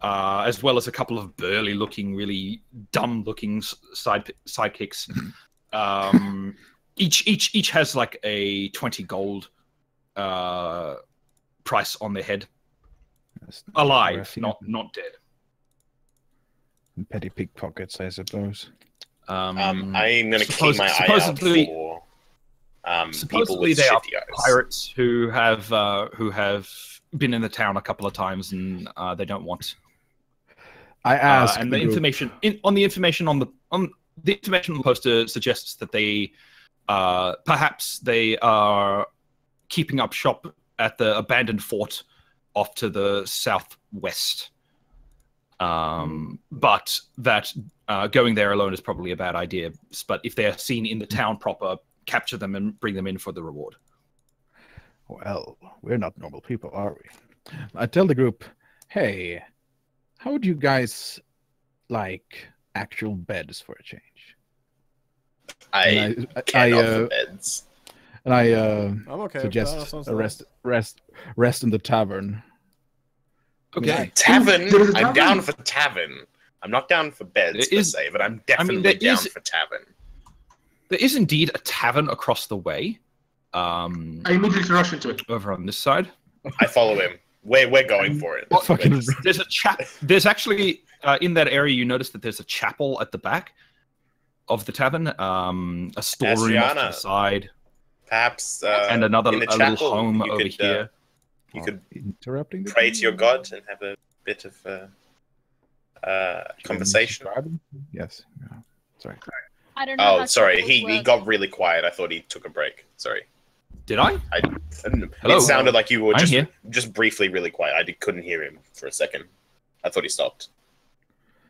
[SPEAKER 2] as well as a couple of burly-looking, really dumb-looking sidekicks. Each has like a 20 gold price on their head.
[SPEAKER 4] That's
[SPEAKER 2] Alive,
[SPEAKER 4] rough,
[SPEAKER 2] not dead.
[SPEAKER 4] Petty pickpockets, I suppose.
[SPEAKER 1] I'm going to keep my eye out
[SPEAKER 2] supposedly-
[SPEAKER 1] for people
[SPEAKER 2] Supposedly
[SPEAKER 1] with
[SPEAKER 2] they are
[SPEAKER 1] shifty eyes.
[SPEAKER 2] pirates who have been in the town a couple of times, and they don't want.
[SPEAKER 4] I asked
[SPEAKER 2] And
[SPEAKER 4] the
[SPEAKER 2] the
[SPEAKER 4] group-
[SPEAKER 2] information on the information on the poster suggests that they perhaps they are keeping up shop at the abandoned fort off to the southwest. But that going there alone is probably a bad idea. But if they are seen in the town proper, capture them and bring them in for the reward.
[SPEAKER 4] Well, we're not normal people, are we? I tell the group, hey, how would you guys like actual beds for a change?
[SPEAKER 1] I can't offer beds.
[SPEAKER 4] And I
[SPEAKER 3] I'm okay.
[SPEAKER 4] suggest
[SPEAKER 3] sounds
[SPEAKER 4] a
[SPEAKER 3] nice.
[SPEAKER 4] rest in the tavern.
[SPEAKER 2] Okay.
[SPEAKER 1] Tavern?
[SPEAKER 6] There is a
[SPEAKER 1] I'm
[SPEAKER 6] tavern?
[SPEAKER 1] down for tavern. I'm not down for beds
[SPEAKER 2] There
[SPEAKER 1] per
[SPEAKER 2] is-
[SPEAKER 1] se, but I'm definitely
[SPEAKER 2] there
[SPEAKER 1] down
[SPEAKER 2] is-
[SPEAKER 1] for tavern.
[SPEAKER 2] There is indeed a tavern across the way.
[SPEAKER 6] I immediately rush into it.
[SPEAKER 2] Over on this side.
[SPEAKER 1] I follow him. We're going for it.
[SPEAKER 4] Fucking-
[SPEAKER 1] We're just-
[SPEAKER 2] There's a There's actually in that area. You notice that there's a chapel at the back of the tavern. A storeroom off to the
[SPEAKER 1] Adriana.
[SPEAKER 2] side,
[SPEAKER 1] Perhaps
[SPEAKER 2] and another
[SPEAKER 1] in the
[SPEAKER 2] a little
[SPEAKER 1] chapel,
[SPEAKER 2] home
[SPEAKER 1] you
[SPEAKER 2] over
[SPEAKER 1] could,
[SPEAKER 2] here.
[SPEAKER 1] you could
[SPEAKER 4] Interrupting the
[SPEAKER 1] pray to your god and have a bit of conversation.
[SPEAKER 4] Yes. Yeah. Sorry.
[SPEAKER 7] I don't know.
[SPEAKER 1] Oh,
[SPEAKER 7] how
[SPEAKER 1] sorry.
[SPEAKER 7] chapels
[SPEAKER 1] He
[SPEAKER 7] work.
[SPEAKER 1] got really quiet. I thought he took a break. Sorry.
[SPEAKER 2] Did I? Hello?
[SPEAKER 1] It sounded like you were
[SPEAKER 2] I'm here.
[SPEAKER 1] just briefly really quiet. I couldn't hear him for a second. I thought he stopped.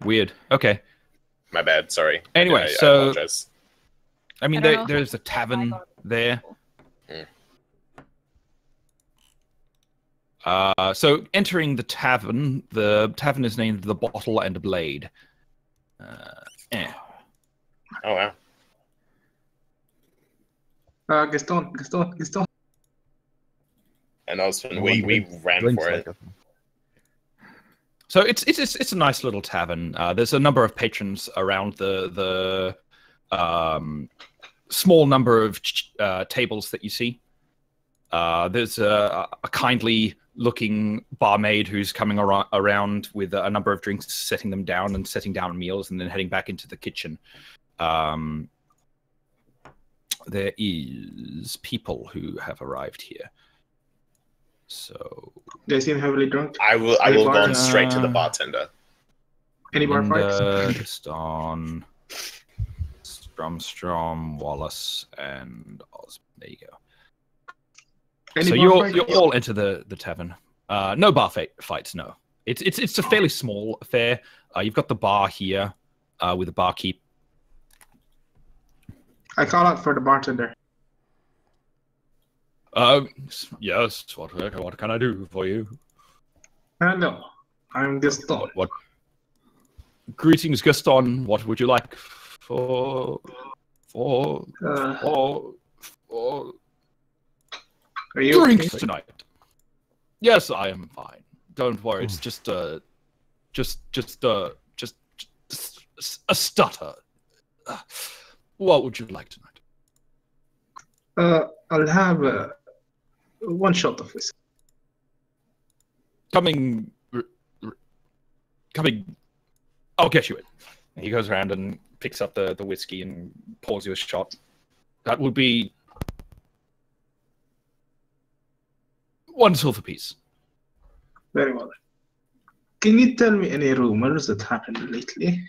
[SPEAKER 2] Weird. Okay.
[SPEAKER 1] My bad. Sorry.
[SPEAKER 2] Anyway,
[SPEAKER 1] I
[SPEAKER 2] so
[SPEAKER 1] apologize.
[SPEAKER 2] I mean,
[SPEAKER 7] I don't know if
[SPEAKER 2] there's a
[SPEAKER 7] I
[SPEAKER 2] tavern
[SPEAKER 7] got it.
[SPEAKER 2] there.
[SPEAKER 1] Mm.
[SPEAKER 2] So entering the tavern is named the Bottle and Blade.
[SPEAKER 1] Oh wow.
[SPEAKER 6] Gaston.
[SPEAKER 1] And Osman, we ran for it.
[SPEAKER 2] So it's a nice little tavern. There's a number of patrons around the small number of tables that you see. There's a kindly looking barmaid who's coming around with a number of drinks, setting them down and setting down meals, and then heading back into the kitchen. There is people who have arrived here. So
[SPEAKER 6] They seem heavily drunk.
[SPEAKER 1] I will go
[SPEAKER 6] bar-
[SPEAKER 1] on straight to the bartender.
[SPEAKER 6] Any bar fights?
[SPEAKER 2] Gaston, Strom, Wallace, and Osmond. There you go.
[SPEAKER 6] Any
[SPEAKER 2] So
[SPEAKER 6] bar
[SPEAKER 2] you
[SPEAKER 6] fights?
[SPEAKER 2] all enter the tavern. No bar fights. No, it's a fairly small affair. You've got the bar here with the barkeep.
[SPEAKER 6] I call out for the bartender.
[SPEAKER 2] Yes. What can I do for you?
[SPEAKER 6] Hello, I'm Gaston.
[SPEAKER 2] What? Greetings, Gaston. What would you like for
[SPEAKER 6] Are you
[SPEAKER 2] drinks
[SPEAKER 6] okay?
[SPEAKER 2] tonight? Yes, I am fine. Don't worry. It's just a stutter. What would you like tonight?
[SPEAKER 6] I'll have one shot of whiskey.
[SPEAKER 2] Coming. I'll get you it. And he goes around and picks up the whiskey and pours you a shot. That would be 1 silver piece.
[SPEAKER 6] Very well. Can you tell me any rumors that happened lately?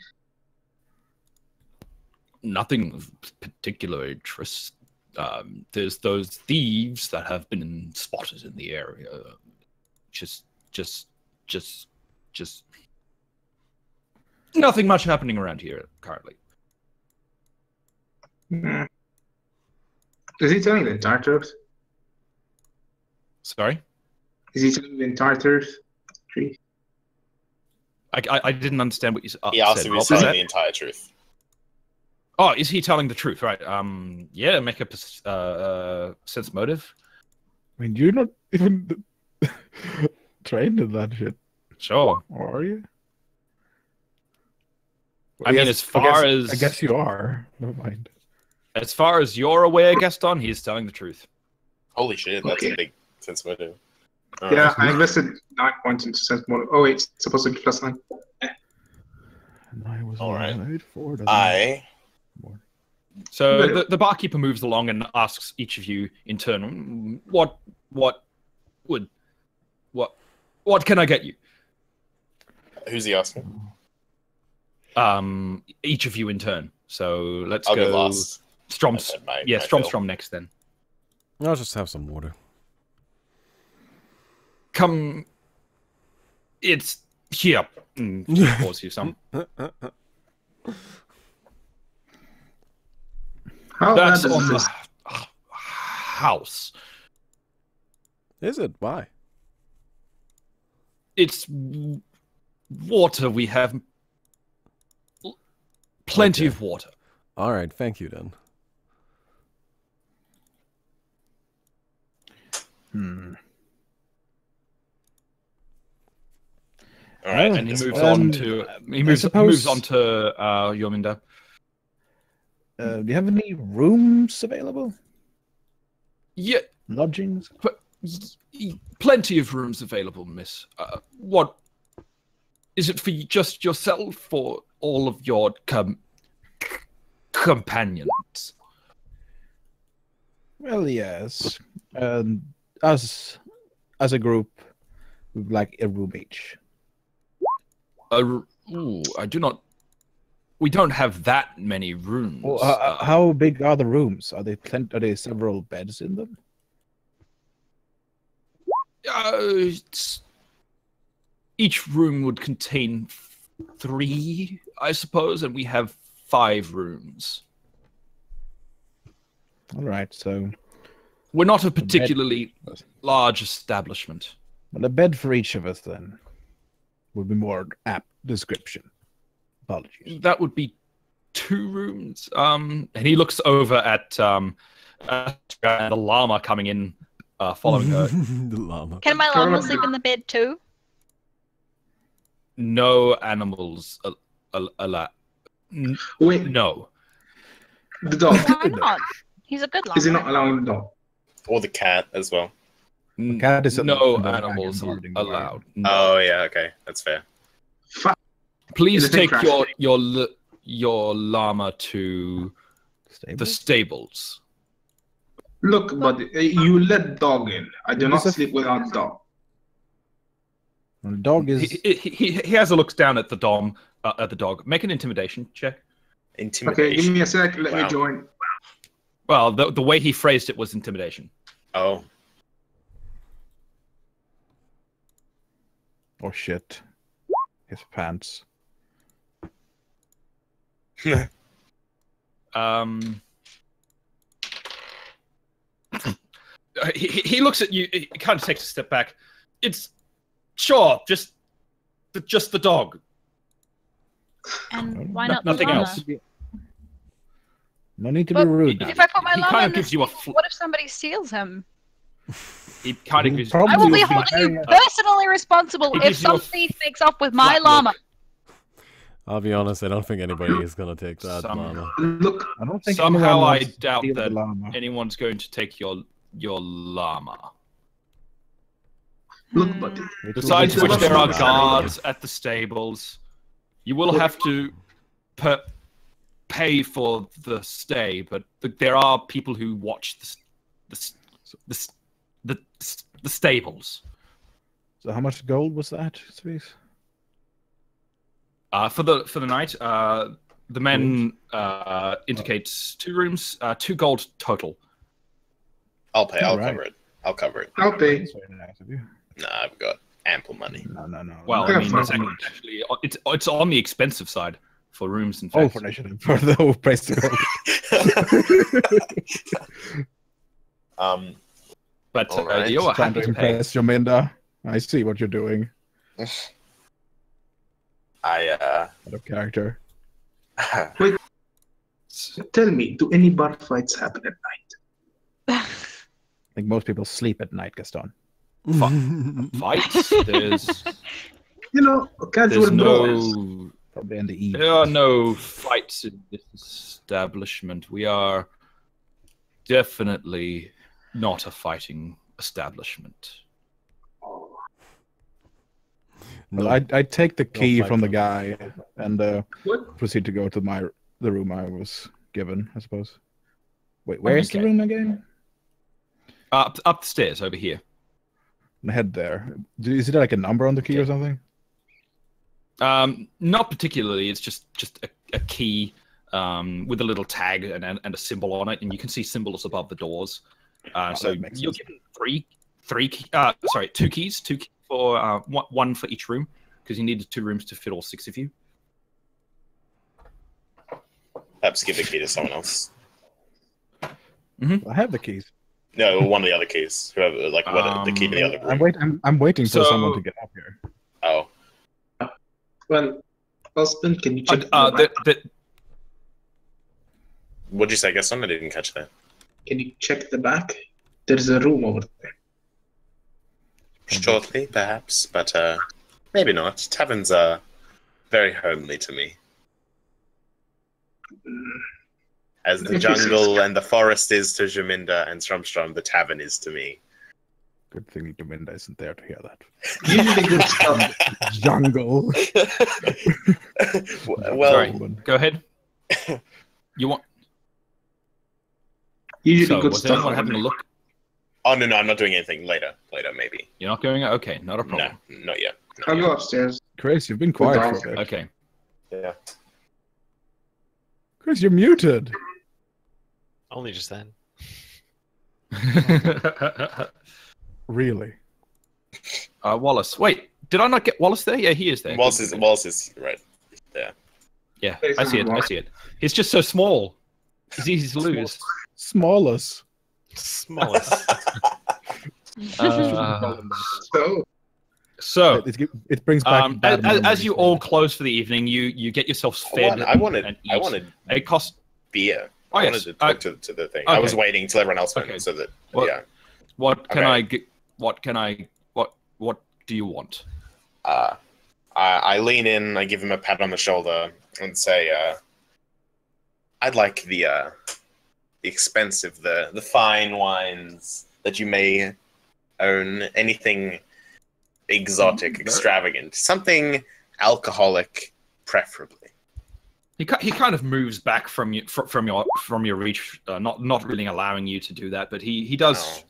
[SPEAKER 2] Nothing of particular interest. There's those thieves that have been spotted in the area. Just nothing much happening around here currently.
[SPEAKER 6] Hmm. Is he telling the entire truth?
[SPEAKER 2] Sorry?
[SPEAKER 6] Is he telling the entire truth?
[SPEAKER 2] I didn't understand what you said.
[SPEAKER 1] He asked if he was telling the entire truth.
[SPEAKER 2] Oh, is he telling the truth? Right. Yeah, make a sense motive.
[SPEAKER 4] I mean, you're not even trained in that shit,
[SPEAKER 2] Sure.
[SPEAKER 4] or are you?
[SPEAKER 2] I mean, as far as
[SPEAKER 4] I guess you are. Never mind.
[SPEAKER 2] As far as you're aware, Gaston, he's telling the truth.
[SPEAKER 1] Holy shit, that's
[SPEAKER 6] Okay.
[SPEAKER 1] a big sense motive.
[SPEAKER 6] Yeah, I invested 9 points into sense motive. Oh wait, it's supposed to be +9.
[SPEAKER 4] And I was
[SPEAKER 1] All right.
[SPEAKER 4] allowed 4.
[SPEAKER 2] So the barkeeper moves along and asks each of you in turn, what can I get you?
[SPEAKER 1] Who's he asking?
[SPEAKER 2] Each of you in turn. So let's
[SPEAKER 1] I'll
[SPEAKER 2] go.
[SPEAKER 1] go last.
[SPEAKER 2] Strom's.
[SPEAKER 1] I said my
[SPEAKER 2] Strom next then.
[SPEAKER 3] I'll just have some water.
[SPEAKER 2] Come. It's here. Pours you some.
[SPEAKER 6] How
[SPEAKER 2] That's
[SPEAKER 6] bad is
[SPEAKER 2] on the
[SPEAKER 6] this?
[SPEAKER 2] house.
[SPEAKER 3] Is it? Why?
[SPEAKER 2] It's water. We have plenty
[SPEAKER 3] Okay.
[SPEAKER 2] of water.
[SPEAKER 3] All right, thank you then.
[SPEAKER 1] All right,
[SPEAKER 2] And he
[SPEAKER 1] this
[SPEAKER 2] moves
[SPEAKER 1] one.
[SPEAKER 2] on to he moves on to Yominda.
[SPEAKER 4] Do you have any rooms available?
[SPEAKER 2] Yeah,
[SPEAKER 4] Lodgings?
[SPEAKER 2] plenty of rooms available, miss. What is it for just yourself or all of your companions?
[SPEAKER 4] Well, yes. Us, as a group, we'd like a room each.
[SPEAKER 2] I do not. We don't have that many rooms.
[SPEAKER 4] Well, how big are the rooms? Are there several beds in them?
[SPEAKER 2] Each room would contain 3, I suppose, and we have 5 rooms.
[SPEAKER 4] All right, so
[SPEAKER 2] We're not a particularly large establishment.
[SPEAKER 4] well, a bed for each of us then would be more apt description. Apologies.
[SPEAKER 2] That would be 2 rooms. And he looks over at the llama coming in, following her.
[SPEAKER 3] The llama.
[SPEAKER 7] Can my llama sleep in the bed too?
[SPEAKER 2] No animals allowed.
[SPEAKER 6] Wait,
[SPEAKER 2] No.
[SPEAKER 6] the dog.
[SPEAKER 7] Why not? He's a good llama.
[SPEAKER 6] Is he not allowing the dog?
[SPEAKER 1] Or the cat as well.
[SPEAKER 4] Cat is
[SPEAKER 2] No
[SPEAKER 4] in the
[SPEAKER 2] animals
[SPEAKER 4] wagon guarding the
[SPEAKER 2] allowed. No.
[SPEAKER 1] Oh yeah, okay, that's fair.
[SPEAKER 6] Fuck.
[SPEAKER 2] Please
[SPEAKER 6] Is it
[SPEAKER 2] take
[SPEAKER 6] crashed?
[SPEAKER 2] your llama to the stables.
[SPEAKER 6] Look, buddy, you let dog in. I do not
[SPEAKER 4] This is-
[SPEAKER 6] sleep without dog.
[SPEAKER 4] Well, the dog is.
[SPEAKER 2] He has a look down at the dog. Make an intimidation check.
[SPEAKER 1] Intimidation.
[SPEAKER 6] Okay, give me a sec. Let
[SPEAKER 1] Wow.
[SPEAKER 6] me join.
[SPEAKER 2] Well, the way he phrased it was intimidation.
[SPEAKER 1] Oh,
[SPEAKER 4] Oh shit. His pants.
[SPEAKER 2] Um, he looks at you. He kind of takes a step back. It's sure, just the dog.
[SPEAKER 7] And why not the
[SPEAKER 2] Nothing
[SPEAKER 7] llama?
[SPEAKER 2] else.
[SPEAKER 4] No need to
[SPEAKER 7] But
[SPEAKER 4] be rude.
[SPEAKER 7] if I put my
[SPEAKER 2] He
[SPEAKER 7] llama
[SPEAKER 2] kind
[SPEAKER 7] in
[SPEAKER 2] of
[SPEAKER 7] the
[SPEAKER 2] gives you a
[SPEAKER 7] stable, what if somebody steals him?
[SPEAKER 2] He kind of gives.
[SPEAKER 4] Probably
[SPEAKER 7] I will be
[SPEAKER 4] would be
[SPEAKER 7] holding you
[SPEAKER 4] very-
[SPEAKER 7] personally responsible
[SPEAKER 2] He
[SPEAKER 7] if
[SPEAKER 2] gives you a
[SPEAKER 7] some thief makes up with my
[SPEAKER 2] flat
[SPEAKER 7] llama.
[SPEAKER 2] look.
[SPEAKER 3] I'll be honest, I don't think anybody is gonna take that
[SPEAKER 2] Some-
[SPEAKER 3] llama.
[SPEAKER 6] Look,
[SPEAKER 4] I don't think
[SPEAKER 2] Somehow
[SPEAKER 4] anyone
[SPEAKER 2] I
[SPEAKER 4] wants to
[SPEAKER 2] doubt
[SPEAKER 4] steal the
[SPEAKER 2] that
[SPEAKER 4] llama.
[SPEAKER 2] anyone's going to take your llama.
[SPEAKER 6] look, buddy.
[SPEAKER 4] It will
[SPEAKER 2] Besides
[SPEAKER 4] be
[SPEAKER 2] which,
[SPEAKER 6] It's
[SPEAKER 2] there are
[SPEAKER 6] not-
[SPEAKER 2] guards at the stables. You will have to pay for the stay, but there are people who watch the stables.
[SPEAKER 4] So how much gold was that, please?
[SPEAKER 2] For the night, the men indicates 2 rooms, 2 gold total.
[SPEAKER 1] I'll pay. I'll
[SPEAKER 4] Alright.
[SPEAKER 1] cover it. I'll cover it.
[SPEAKER 6] I'll pay.
[SPEAKER 4] That's very nice of you.
[SPEAKER 1] Nah, I've got ample money.
[SPEAKER 4] No.
[SPEAKER 2] Well,
[SPEAKER 6] Yeah,
[SPEAKER 2] I mean,
[SPEAKER 6] for
[SPEAKER 2] it's
[SPEAKER 6] how
[SPEAKER 2] actually it's on the expensive side for rooms. In
[SPEAKER 4] Oh,
[SPEAKER 2] fact,
[SPEAKER 4] for initiative. For the whole price to go.
[SPEAKER 2] but
[SPEAKER 1] Alright.
[SPEAKER 2] you're
[SPEAKER 4] Trying
[SPEAKER 2] happy
[SPEAKER 4] to
[SPEAKER 2] to pay.
[SPEAKER 4] impress Jominda. I see what you're doing.
[SPEAKER 1] I
[SPEAKER 4] Out of character.
[SPEAKER 6] Tell me, do any bar fights happen at night?
[SPEAKER 4] I think most people sleep at night, Gaston.
[SPEAKER 2] Fights. There's
[SPEAKER 6] You know, casual brawls.
[SPEAKER 2] no.
[SPEAKER 4] Probably in the evening.
[SPEAKER 2] There are no fights in this establishment. We are definitely not a fighting establishment.
[SPEAKER 4] Well, I take the key
[SPEAKER 3] fight
[SPEAKER 4] from the
[SPEAKER 3] them.
[SPEAKER 4] guy and
[SPEAKER 6] What?
[SPEAKER 4] proceed to go to the room I was given, I suppose. Wait, where's the
[SPEAKER 2] Okay.
[SPEAKER 4] room again?
[SPEAKER 2] Up the stairs over here.
[SPEAKER 4] I head there. Is it like a number on the key or something?
[SPEAKER 2] Not particularly. It's just a key with a little tag and a symbol on it, and you can see symbols above the doors. So
[SPEAKER 4] that makes
[SPEAKER 2] you're
[SPEAKER 4] sense.
[SPEAKER 2] given 2 keys, 2 keys for one for each room, because you needed 2 rooms to fit all 6 of you.
[SPEAKER 1] perhaps give the key to someone else.
[SPEAKER 4] I have the keys.
[SPEAKER 1] No, one of the other keys. Whoever, like, what the key to the other room.
[SPEAKER 4] I'm waiting for
[SPEAKER 2] So-
[SPEAKER 4] someone to get up here.
[SPEAKER 1] Oh,
[SPEAKER 6] Well, husband, can you check?
[SPEAKER 1] what'd you say, Gaston? I didn't catch that.
[SPEAKER 6] Can you check the back? There's a room over there.
[SPEAKER 1] Shortly, perhaps, but maybe not. Taverns are very homely to me. As the jungle and the forest is to Jaminda and Stromstrom, the tavern is to me.
[SPEAKER 4] Good thing Jominda isn't there to hear that.
[SPEAKER 6] Usually good stuff.
[SPEAKER 4] Jungle.
[SPEAKER 1] Well,
[SPEAKER 2] Sorry. Go ahead. You want?
[SPEAKER 6] Usually
[SPEAKER 2] So
[SPEAKER 6] good
[SPEAKER 2] was
[SPEAKER 6] stuff.
[SPEAKER 2] anyone having a look?
[SPEAKER 1] oh no, I'm not doing anything. Later, maybe.
[SPEAKER 2] You're not going? Okay, not a
[SPEAKER 1] No,
[SPEAKER 2] problem.
[SPEAKER 1] not yet. Not
[SPEAKER 6] I'll
[SPEAKER 1] yet.
[SPEAKER 6] go upstairs.
[SPEAKER 4] Chris, you've been quiet
[SPEAKER 6] dog.
[SPEAKER 4] for a bit.
[SPEAKER 2] Okay.
[SPEAKER 1] Yeah.
[SPEAKER 4] Chris, you're muted.
[SPEAKER 5] Only just then.
[SPEAKER 4] Really?
[SPEAKER 2] Wallace. Wait, did I not get Wallace there? Yeah, he is there.
[SPEAKER 1] Wallace is right.
[SPEAKER 2] Yeah, I see it. I see it. He's just so small. It's easy to lose.
[SPEAKER 4] Smallest.
[SPEAKER 5] Smallest.
[SPEAKER 6] So,
[SPEAKER 4] It brings back bad
[SPEAKER 2] as
[SPEAKER 4] memories.
[SPEAKER 2] you all close for the evening, you get yourselves fed.
[SPEAKER 1] I wanted
[SPEAKER 2] and eat. It costs.
[SPEAKER 1] beer.
[SPEAKER 2] Oh
[SPEAKER 1] I
[SPEAKER 2] yes.
[SPEAKER 1] wanted to talk to the thing. I was
[SPEAKER 2] okay.
[SPEAKER 1] waiting till everyone else went,
[SPEAKER 2] Okay.
[SPEAKER 1] so that
[SPEAKER 2] Well,
[SPEAKER 1] yeah.
[SPEAKER 2] What can
[SPEAKER 1] Okay.
[SPEAKER 2] I get? What can I? What do you want?
[SPEAKER 1] I lean in, I give him a pat on the shoulder, and say, "I'd like the expensive, the fine wines that you may own. Anything exotic, extravagant, something alcoholic, preferably."
[SPEAKER 2] He kind of moves back from you from your reach, not really allowing you to do that, but he does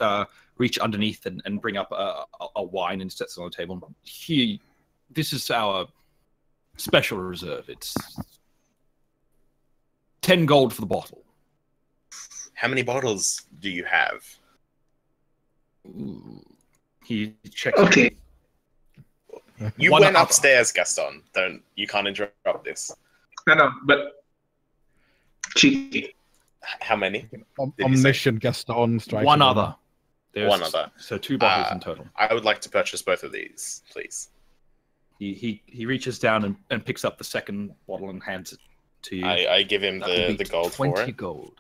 [SPEAKER 2] reach underneath and bring up a wine and sets it on the table. This is our special reserve. It's 10 gold for the bottle.
[SPEAKER 1] How many bottles do you have?
[SPEAKER 2] Ooh. He checks.
[SPEAKER 6] okay.
[SPEAKER 1] You
[SPEAKER 2] One
[SPEAKER 1] went
[SPEAKER 2] other.
[SPEAKER 1] upstairs, Gaston. You can't interrupt this.
[SPEAKER 6] I know, but cheeky.
[SPEAKER 1] How many?
[SPEAKER 4] Omniscient Gaston strikes.
[SPEAKER 2] One
[SPEAKER 4] again.
[SPEAKER 2] other. There's
[SPEAKER 1] one other.
[SPEAKER 2] So 2 bottles in total.
[SPEAKER 1] I would like to purchase both of these, please.
[SPEAKER 2] He reaches down and picks up the second bottle and hands it to you.
[SPEAKER 1] I give him
[SPEAKER 2] That will be
[SPEAKER 1] the gold
[SPEAKER 2] 20
[SPEAKER 1] for it.
[SPEAKER 2] gold.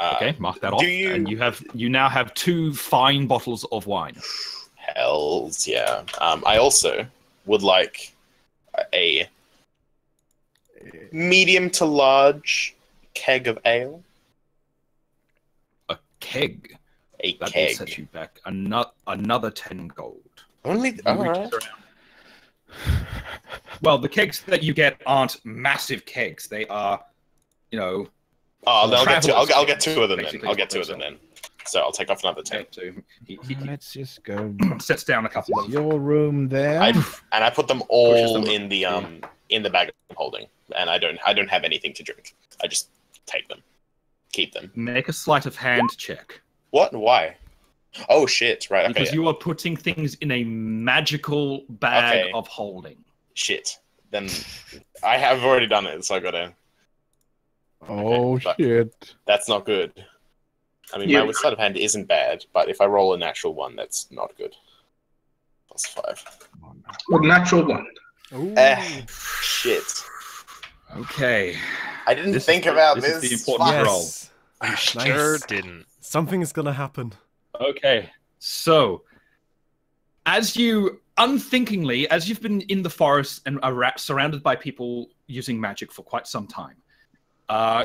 [SPEAKER 2] Okay, mark that off.
[SPEAKER 1] do you-
[SPEAKER 2] And you now have 2 fine bottles of wine.
[SPEAKER 1] Hells yeah. I also would like a medium to large keg of ale.
[SPEAKER 2] A keg.
[SPEAKER 1] A
[SPEAKER 2] That will
[SPEAKER 1] keg.
[SPEAKER 2] set you back another 10 gold.
[SPEAKER 1] Only.
[SPEAKER 2] You
[SPEAKER 1] All
[SPEAKER 2] reach
[SPEAKER 1] right.
[SPEAKER 2] around. Well, the kegs that you get aren't massive kegs. They are, you know.
[SPEAKER 1] Oh, then
[SPEAKER 2] Travelers
[SPEAKER 1] I'll get
[SPEAKER 2] kegs,
[SPEAKER 1] 2 of them then.
[SPEAKER 2] basically,
[SPEAKER 1] I'll
[SPEAKER 2] is
[SPEAKER 1] get
[SPEAKER 2] what
[SPEAKER 1] 2 of
[SPEAKER 2] those
[SPEAKER 1] them then. So I'll take off another 10.
[SPEAKER 2] Okay, so he
[SPEAKER 4] Let's just go.
[SPEAKER 2] sets down a couple of.
[SPEAKER 4] Your room there.
[SPEAKER 1] I put them
[SPEAKER 2] Pushes
[SPEAKER 1] all
[SPEAKER 2] them
[SPEAKER 1] in the bag I'm holding, and I don't have anything to drink. I just take them, keep them.
[SPEAKER 2] Make a sleight of hand check.
[SPEAKER 1] What? Why? Oh shit! Right. Okay.
[SPEAKER 2] Because you are putting things in a magical bag of holding.
[SPEAKER 1] Shit. Then I have already done it, so I gotta.
[SPEAKER 4] Oh
[SPEAKER 1] but-
[SPEAKER 4] shit!
[SPEAKER 1] That's not good. I mean,
[SPEAKER 6] Yeah.
[SPEAKER 1] my sleight of hand isn't bad, but if I roll a natural one, that's not good. +5.
[SPEAKER 6] Well, natural one.
[SPEAKER 3] Ooh.
[SPEAKER 1] Shit.
[SPEAKER 2] Okay.
[SPEAKER 1] I didn't
[SPEAKER 2] This
[SPEAKER 1] think
[SPEAKER 2] is
[SPEAKER 1] about
[SPEAKER 2] this
[SPEAKER 1] this.
[SPEAKER 2] is the important
[SPEAKER 1] Fuck.
[SPEAKER 2] roll.
[SPEAKER 3] Yes.
[SPEAKER 5] You sure
[SPEAKER 3] Nice.
[SPEAKER 5] didn't.
[SPEAKER 3] Something is gonna happen.
[SPEAKER 2] Okay. So, as you unthinkingly, as you've been in the forest and are surrounded by people using magic for quite some time,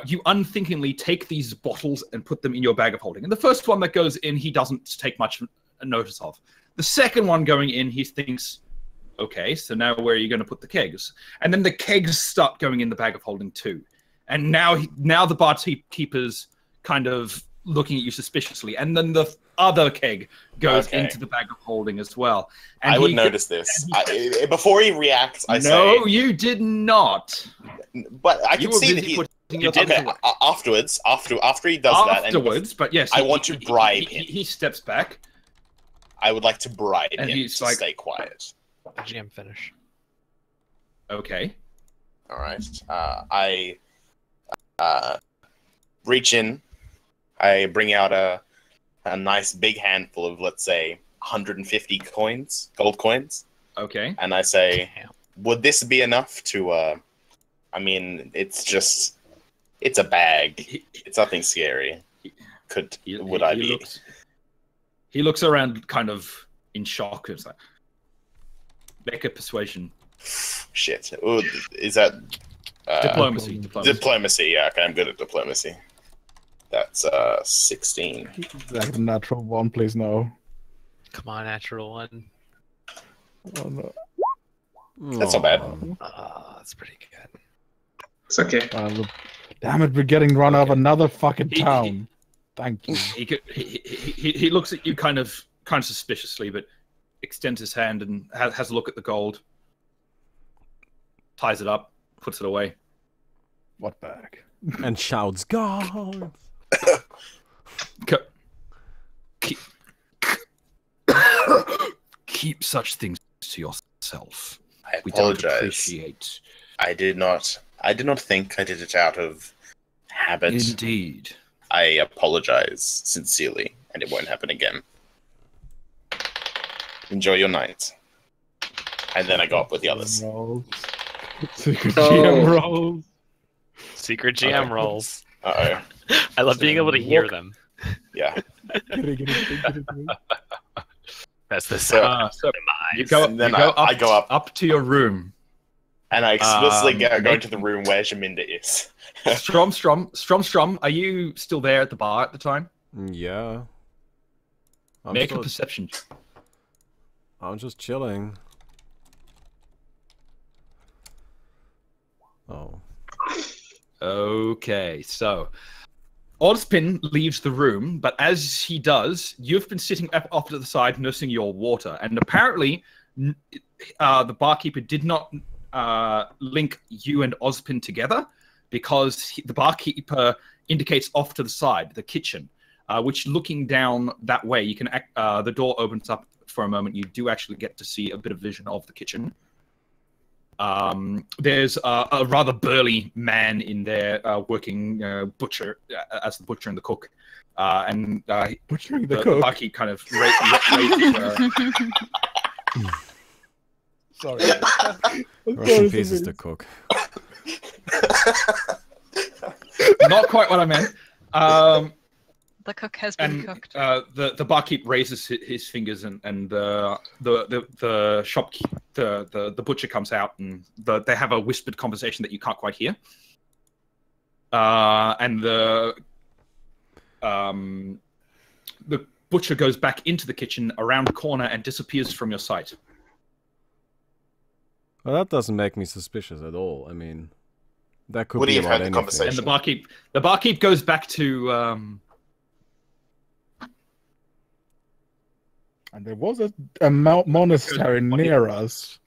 [SPEAKER 2] you unthinkingly take these bottles and put them in your bag of holding. And the first one that goes in, he doesn't take much notice of. The second one going in, he thinks, okay, so now where are you going to put the kegs? And then the kegs start going in the bag of holding too. And now the barkeeper's kind of looking at you suspiciously. And then the other keg goes
[SPEAKER 1] Okay.
[SPEAKER 2] into the bag of holding as well. And
[SPEAKER 1] I would
[SPEAKER 2] he-
[SPEAKER 1] notice this. Before he reacts, I
[SPEAKER 2] No, you did not.
[SPEAKER 1] say. But I
[SPEAKER 2] You
[SPEAKER 1] can
[SPEAKER 2] were
[SPEAKER 1] see that
[SPEAKER 2] busy
[SPEAKER 1] he.
[SPEAKER 2] putting your
[SPEAKER 1] Okay,
[SPEAKER 2] things away.
[SPEAKER 1] afterwards, after he does that, and
[SPEAKER 2] Afterwards, but yes,
[SPEAKER 1] I want to bribe him.
[SPEAKER 2] He steps back.
[SPEAKER 1] I would like to bribe
[SPEAKER 2] And
[SPEAKER 1] him
[SPEAKER 2] he's
[SPEAKER 1] to
[SPEAKER 2] like-
[SPEAKER 1] stay quiet.
[SPEAKER 5] The GM finish.
[SPEAKER 2] Okay.
[SPEAKER 1] All right. I reach in. I bring out a nice big handful of, let's say, 150 coins, gold coins,
[SPEAKER 2] Okay.
[SPEAKER 1] and I say,
[SPEAKER 5] Damn.
[SPEAKER 1] "Would this be enough to?" I mean, it's a bag.
[SPEAKER 2] He,
[SPEAKER 1] It's nothing scary. Would I be?
[SPEAKER 2] He looks around, kind of in shock. It's like, make a persuasion,
[SPEAKER 1] Shit. Ooh, is that
[SPEAKER 2] diplomacy.
[SPEAKER 1] diplomacy? Yeah. Okay, I'm good at diplomacy. That's 16.
[SPEAKER 4] That's a natural one, please no.
[SPEAKER 5] Come on, natural one.
[SPEAKER 4] Oh, no.
[SPEAKER 1] That's not bad.
[SPEAKER 5] That's pretty good.
[SPEAKER 6] It's okay.
[SPEAKER 4] Damn it, we're getting run out of another fucking
[SPEAKER 2] He-
[SPEAKER 4] town. Thank you.
[SPEAKER 2] He looks at you kind of suspiciously, but extends his hand and has a look at the gold, ties it up, puts it away.
[SPEAKER 4] What bag?
[SPEAKER 3] And shouts, "God!"
[SPEAKER 2] Keep, keep such things to yourself.
[SPEAKER 1] I
[SPEAKER 2] We don't
[SPEAKER 1] apologize.
[SPEAKER 2] appreciate.
[SPEAKER 1] I did not think I did it out of habit.
[SPEAKER 2] Indeed.
[SPEAKER 1] I apologize sincerely, and it won't happen again. Enjoy your night. And then I go up with the others.
[SPEAKER 4] Rolls. Secret
[SPEAKER 6] Oh.
[SPEAKER 4] GM rolls.
[SPEAKER 5] Secret GM rolls.
[SPEAKER 1] Uh
[SPEAKER 5] I love being able to hear them.
[SPEAKER 1] oh. Yeah.
[SPEAKER 5] That's the
[SPEAKER 1] So-
[SPEAKER 5] sound
[SPEAKER 2] So
[SPEAKER 5] of my
[SPEAKER 2] you
[SPEAKER 5] eyes.
[SPEAKER 2] go,
[SPEAKER 1] And then
[SPEAKER 2] you go
[SPEAKER 1] I go up.
[SPEAKER 2] up to your room.
[SPEAKER 1] And I explicitly go
[SPEAKER 2] make-
[SPEAKER 1] into the room where Jaminda is.
[SPEAKER 2] Strom, are you still there at the bar at the time?
[SPEAKER 3] Yeah.
[SPEAKER 2] Make a perception.
[SPEAKER 3] I'm just chilling. Oh.
[SPEAKER 2] Okay, so Ozpin leaves the room, but as he does, you've been sitting up off to the side nursing your water, and apparently the barkeeper did not link you and Ozpin together because the barkeeper indicates off to the side, the kitchen, which looking down that way, you can the door opens up for a moment. You do actually get to see a bit of vision of the kitchen. There's a rather burly man in there working butcher as the butcher and the cook, and
[SPEAKER 4] Butchering
[SPEAKER 2] the
[SPEAKER 4] cook.
[SPEAKER 2] barkeep kind of raises.
[SPEAKER 4] Sorry.
[SPEAKER 3] Rest in peace is the cook.
[SPEAKER 2] Not quite what I meant.
[SPEAKER 7] The cook has been cooked.
[SPEAKER 2] The barkeep raises his fingers, and the butcher comes out, and they have a whispered conversation that you can't quite hear. And the butcher goes back into the kitchen around the corner and disappears from your sight.
[SPEAKER 3] Well, that doesn't make me suspicious at all. I mean, that could
[SPEAKER 1] Would
[SPEAKER 3] be
[SPEAKER 1] he have
[SPEAKER 3] about
[SPEAKER 1] had the
[SPEAKER 3] anything.
[SPEAKER 1] conversation?
[SPEAKER 2] And the barkeep goes back to.
[SPEAKER 4] And there was a monastery near us.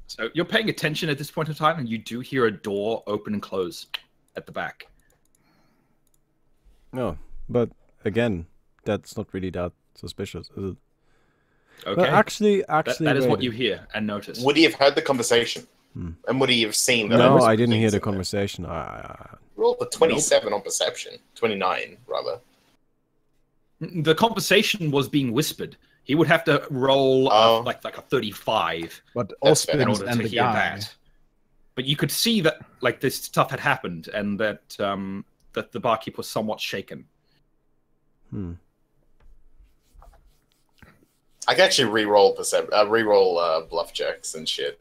[SPEAKER 2] So you're paying attention at this point in time, and you do hear a door open and close at the back.
[SPEAKER 3] No, but again, that's not really that suspicious, is it?
[SPEAKER 2] Okay.
[SPEAKER 3] But actually,
[SPEAKER 2] that is what
[SPEAKER 3] wait.
[SPEAKER 2] you hear and notice.
[SPEAKER 1] Would he have heard the conversation? And would he have seen that?
[SPEAKER 3] No,
[SPEAKER 1] was
[SPEAKER 3] I didn't hear
[SPEAKER 1] things
[SPEAKER 3] the
[SPEAKER 1] in there?
[SPEAKER 3] conversation.
[SPEAKER 1] Roll a 27 on perception. 29, rather.
[SPEAKER 2] The conversation was being whispered. He would have to roll like a 35
[SPEAKER 4] But
[SPEAKER 1] That's fair.
[SPEAKER 2] in
[SPEAKER 4] Ospins
[SPEAKER 2] order
[SPEAKER 4] and
[SPEAKER 2] to
[SPEAKER 4] the
[SPEAKER 2] hear
[SPEAKER 4] guy.
[SPEAKER 2] that. But you could see that like this stuff had happened, and that that the barkeep was somewhat shaken.
[SPEAKER 1] I can actually re-roll bluff checks and shit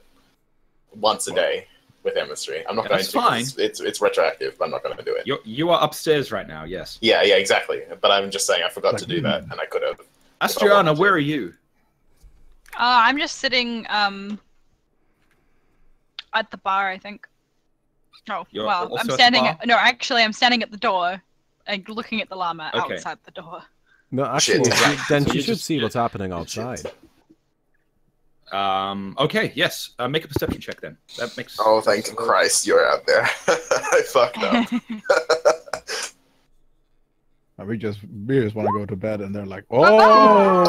[SPEAKER 1] once a day with emissary. I'm not going
[SPEAKER 2] That's
[SPEAKER 1] to. 'Cause
[SPEAKER 2] fine.
[SPEAKER 1] It's retroactive, but I'm not going to do it.
[SPEAKER 2] You are upstairs right now. Yes.
[SPEAKER 1] Yeah, exactly. But I'm just saying I forgot to do that, and I could have.
[SPEAKER 2] Astriana, where are you?
[SPEAKER 7] I'm just sitting at the bar, I think. No,
[SPEAKER 2] You're
[SPEAKER 7] well,
[SPEAKER 2] also
[SPEAKER 7] I'm
[SPEAKER 2] at the
[SPEAKER 7] standing.
[SPEAKER 2] bar?
[SPEAKER 7] No, actually, I'm standing at the door and looking at the llama
[SPEAKER 2] Okay.
[SPEAKER 7] outside the door.
[SPEAKER 3] No, actually,
[SPEAKER 1] Shit.
[SPEAKER 3] then
[SPEAKER 2] So
[SPEAKER 3] you
[SPEAKER 2] you
[SPEAKER 3] should
[SPEAKER 2] just-
[SPEAKER 3] see what's happening outside.
[SPEAKER 2] Okay. Yes. Make a perception check then. That makes.
[SPEAKER 1] Oh, thank Christ, you're out there. I fucked up.
[SPEAKER 4] And we just want to go to bed, and they're like, "Oh,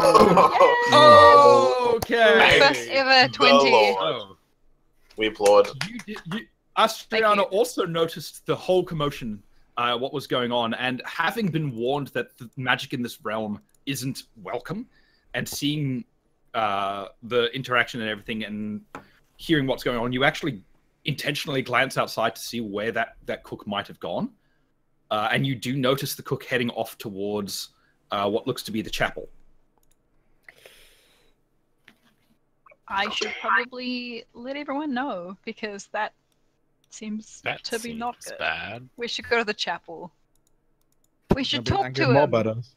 [SPEAKER 2] Oh, okay.
[SPEAKER 7] First ever
[SPEAKER 1] The
[SPEAKER 7] 20.
[SPEAKER 1] Lord.
[SPEAKER 2] Oh.
[SPEAKER 1] We applaud.
[SPEAKER 2] Astriana
[SPEAKER 7] Thank you.
[SPEAKER 2] also noticed the whole commotion, what was going on, and having been warned that the magic in this realm isn't welcome, and seeing the interaction and everything, and hearing what's going on, you actually intentionally glance outside to see where that cook might have gone, and you do notice the cook heading off towards what looks to be the chapel.
[SPEAKER 7] I should probably let everyone know because that seems
[SPEAKER 5] That
[SPEAKER 7] to be not
[SPEAKER 5] seems
[SPEAKER 7] good.
[SPEAKER 5] bad.
[SPEAKER 7] We should go to the chapel. We should
[SPEAKER 4] They'll be
[SPEAKER 7] talk
[SPEAKER 4] angry
[SPEAKER 7] to
[SPEAKER 4] more
[SPEAKER 7] him.
[SPEAKER 4] about us."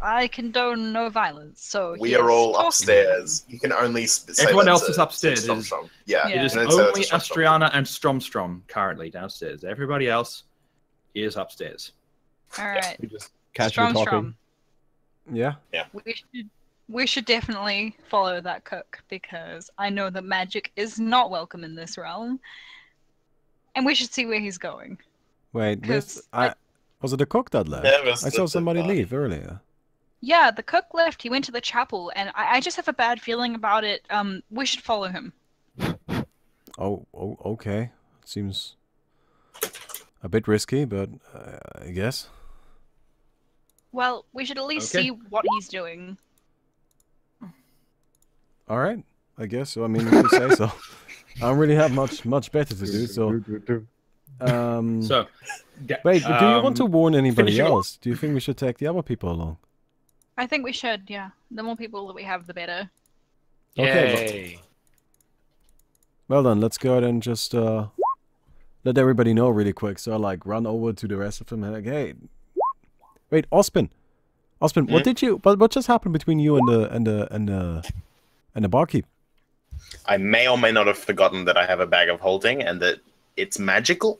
[SPEAKER 7] I condone no violence, so
[SPEAKER 1] We
[SPEAKER 7] yes,
[SPEAKER 1] are all
[SPEAKER 7] talk-
[SPEAKER 1] upstairs. You can only say
[SPEAKER 2] Everyone
[SPEAKER 1] that
[SPEAKER 2] else
[SPEAKER 1] to-
[SPEAKER 2] is upstairs.
[SPEAKER 1] to Strom. Yeah,
[SPEAKER 7] Yeah.
[SPEAKER 2] It is
[SPEAKER 1] and then say that to
[SPEAKER 2] only
[SPEAKER 1] Strom.
[SPEAKER 2] Astriana and Stromstrom currently downstairs. Everybody else is upstairs.
[SPEAKER 7] All right,
[SPEAKER 4] We just casually
[SPEAKER 7] Strom,
[SPEAKER 4] talking.
[SPEAKER 7] Strom.
[SPEAKER 3] Yeah.
[SPEAKER 7] We should definitely follow that cook because I know that magic is not welcome in this realm, and we should see where he's going.
[SPEAKER 3] Wait,
[SPEAKER 7] Because
[SPEAKER 3] was it the cook that left?
[SPEAKER 1] Never
[SPEAKER 3] I saw
[SPEAKER 1] stood
[SPEAKER 3] somebody
[SPEAKER 1] by.
[SPEAKER 3] leave earlier.
[SPEAKER 7] Yeah, the cook left. He went to the chapel, and I just have a bad feeling about it. We should follow him.
[SPEAKER 3] Oh, okay. Seems a bit risky, but I guess.
[SPEAKER 7] Well, we should at least
[SPEAKER 2] Okay.
[SPEAKER 7] see what he's doing.
[SPEAKER 3] All right, I guess. So I mean, if you say so. I don't really have much better to do. So,
[SPEAKER 2] So,
[SPEAKER 3] wait, do you want to warn anybody
[SPEAKER 2] finishing-
[SPEAKER 3] else? Do you think we should take the other people along?
[SPEAKER 7] I think we should. Yeah, the more people that we have, the better.
[SPEAKER 3] Okay,
[SPEAKER 5] Yay.
[SPEAKER 3] well then, let's go ahead and just let everybody know really quick. So like, run over to the rest of them and like, hey, wait, Ospin, what did you? What just happened between you and the barkeep?
[SPEAKER 1] I may or may not have forgotten that I have a bag of holding and that it's magical.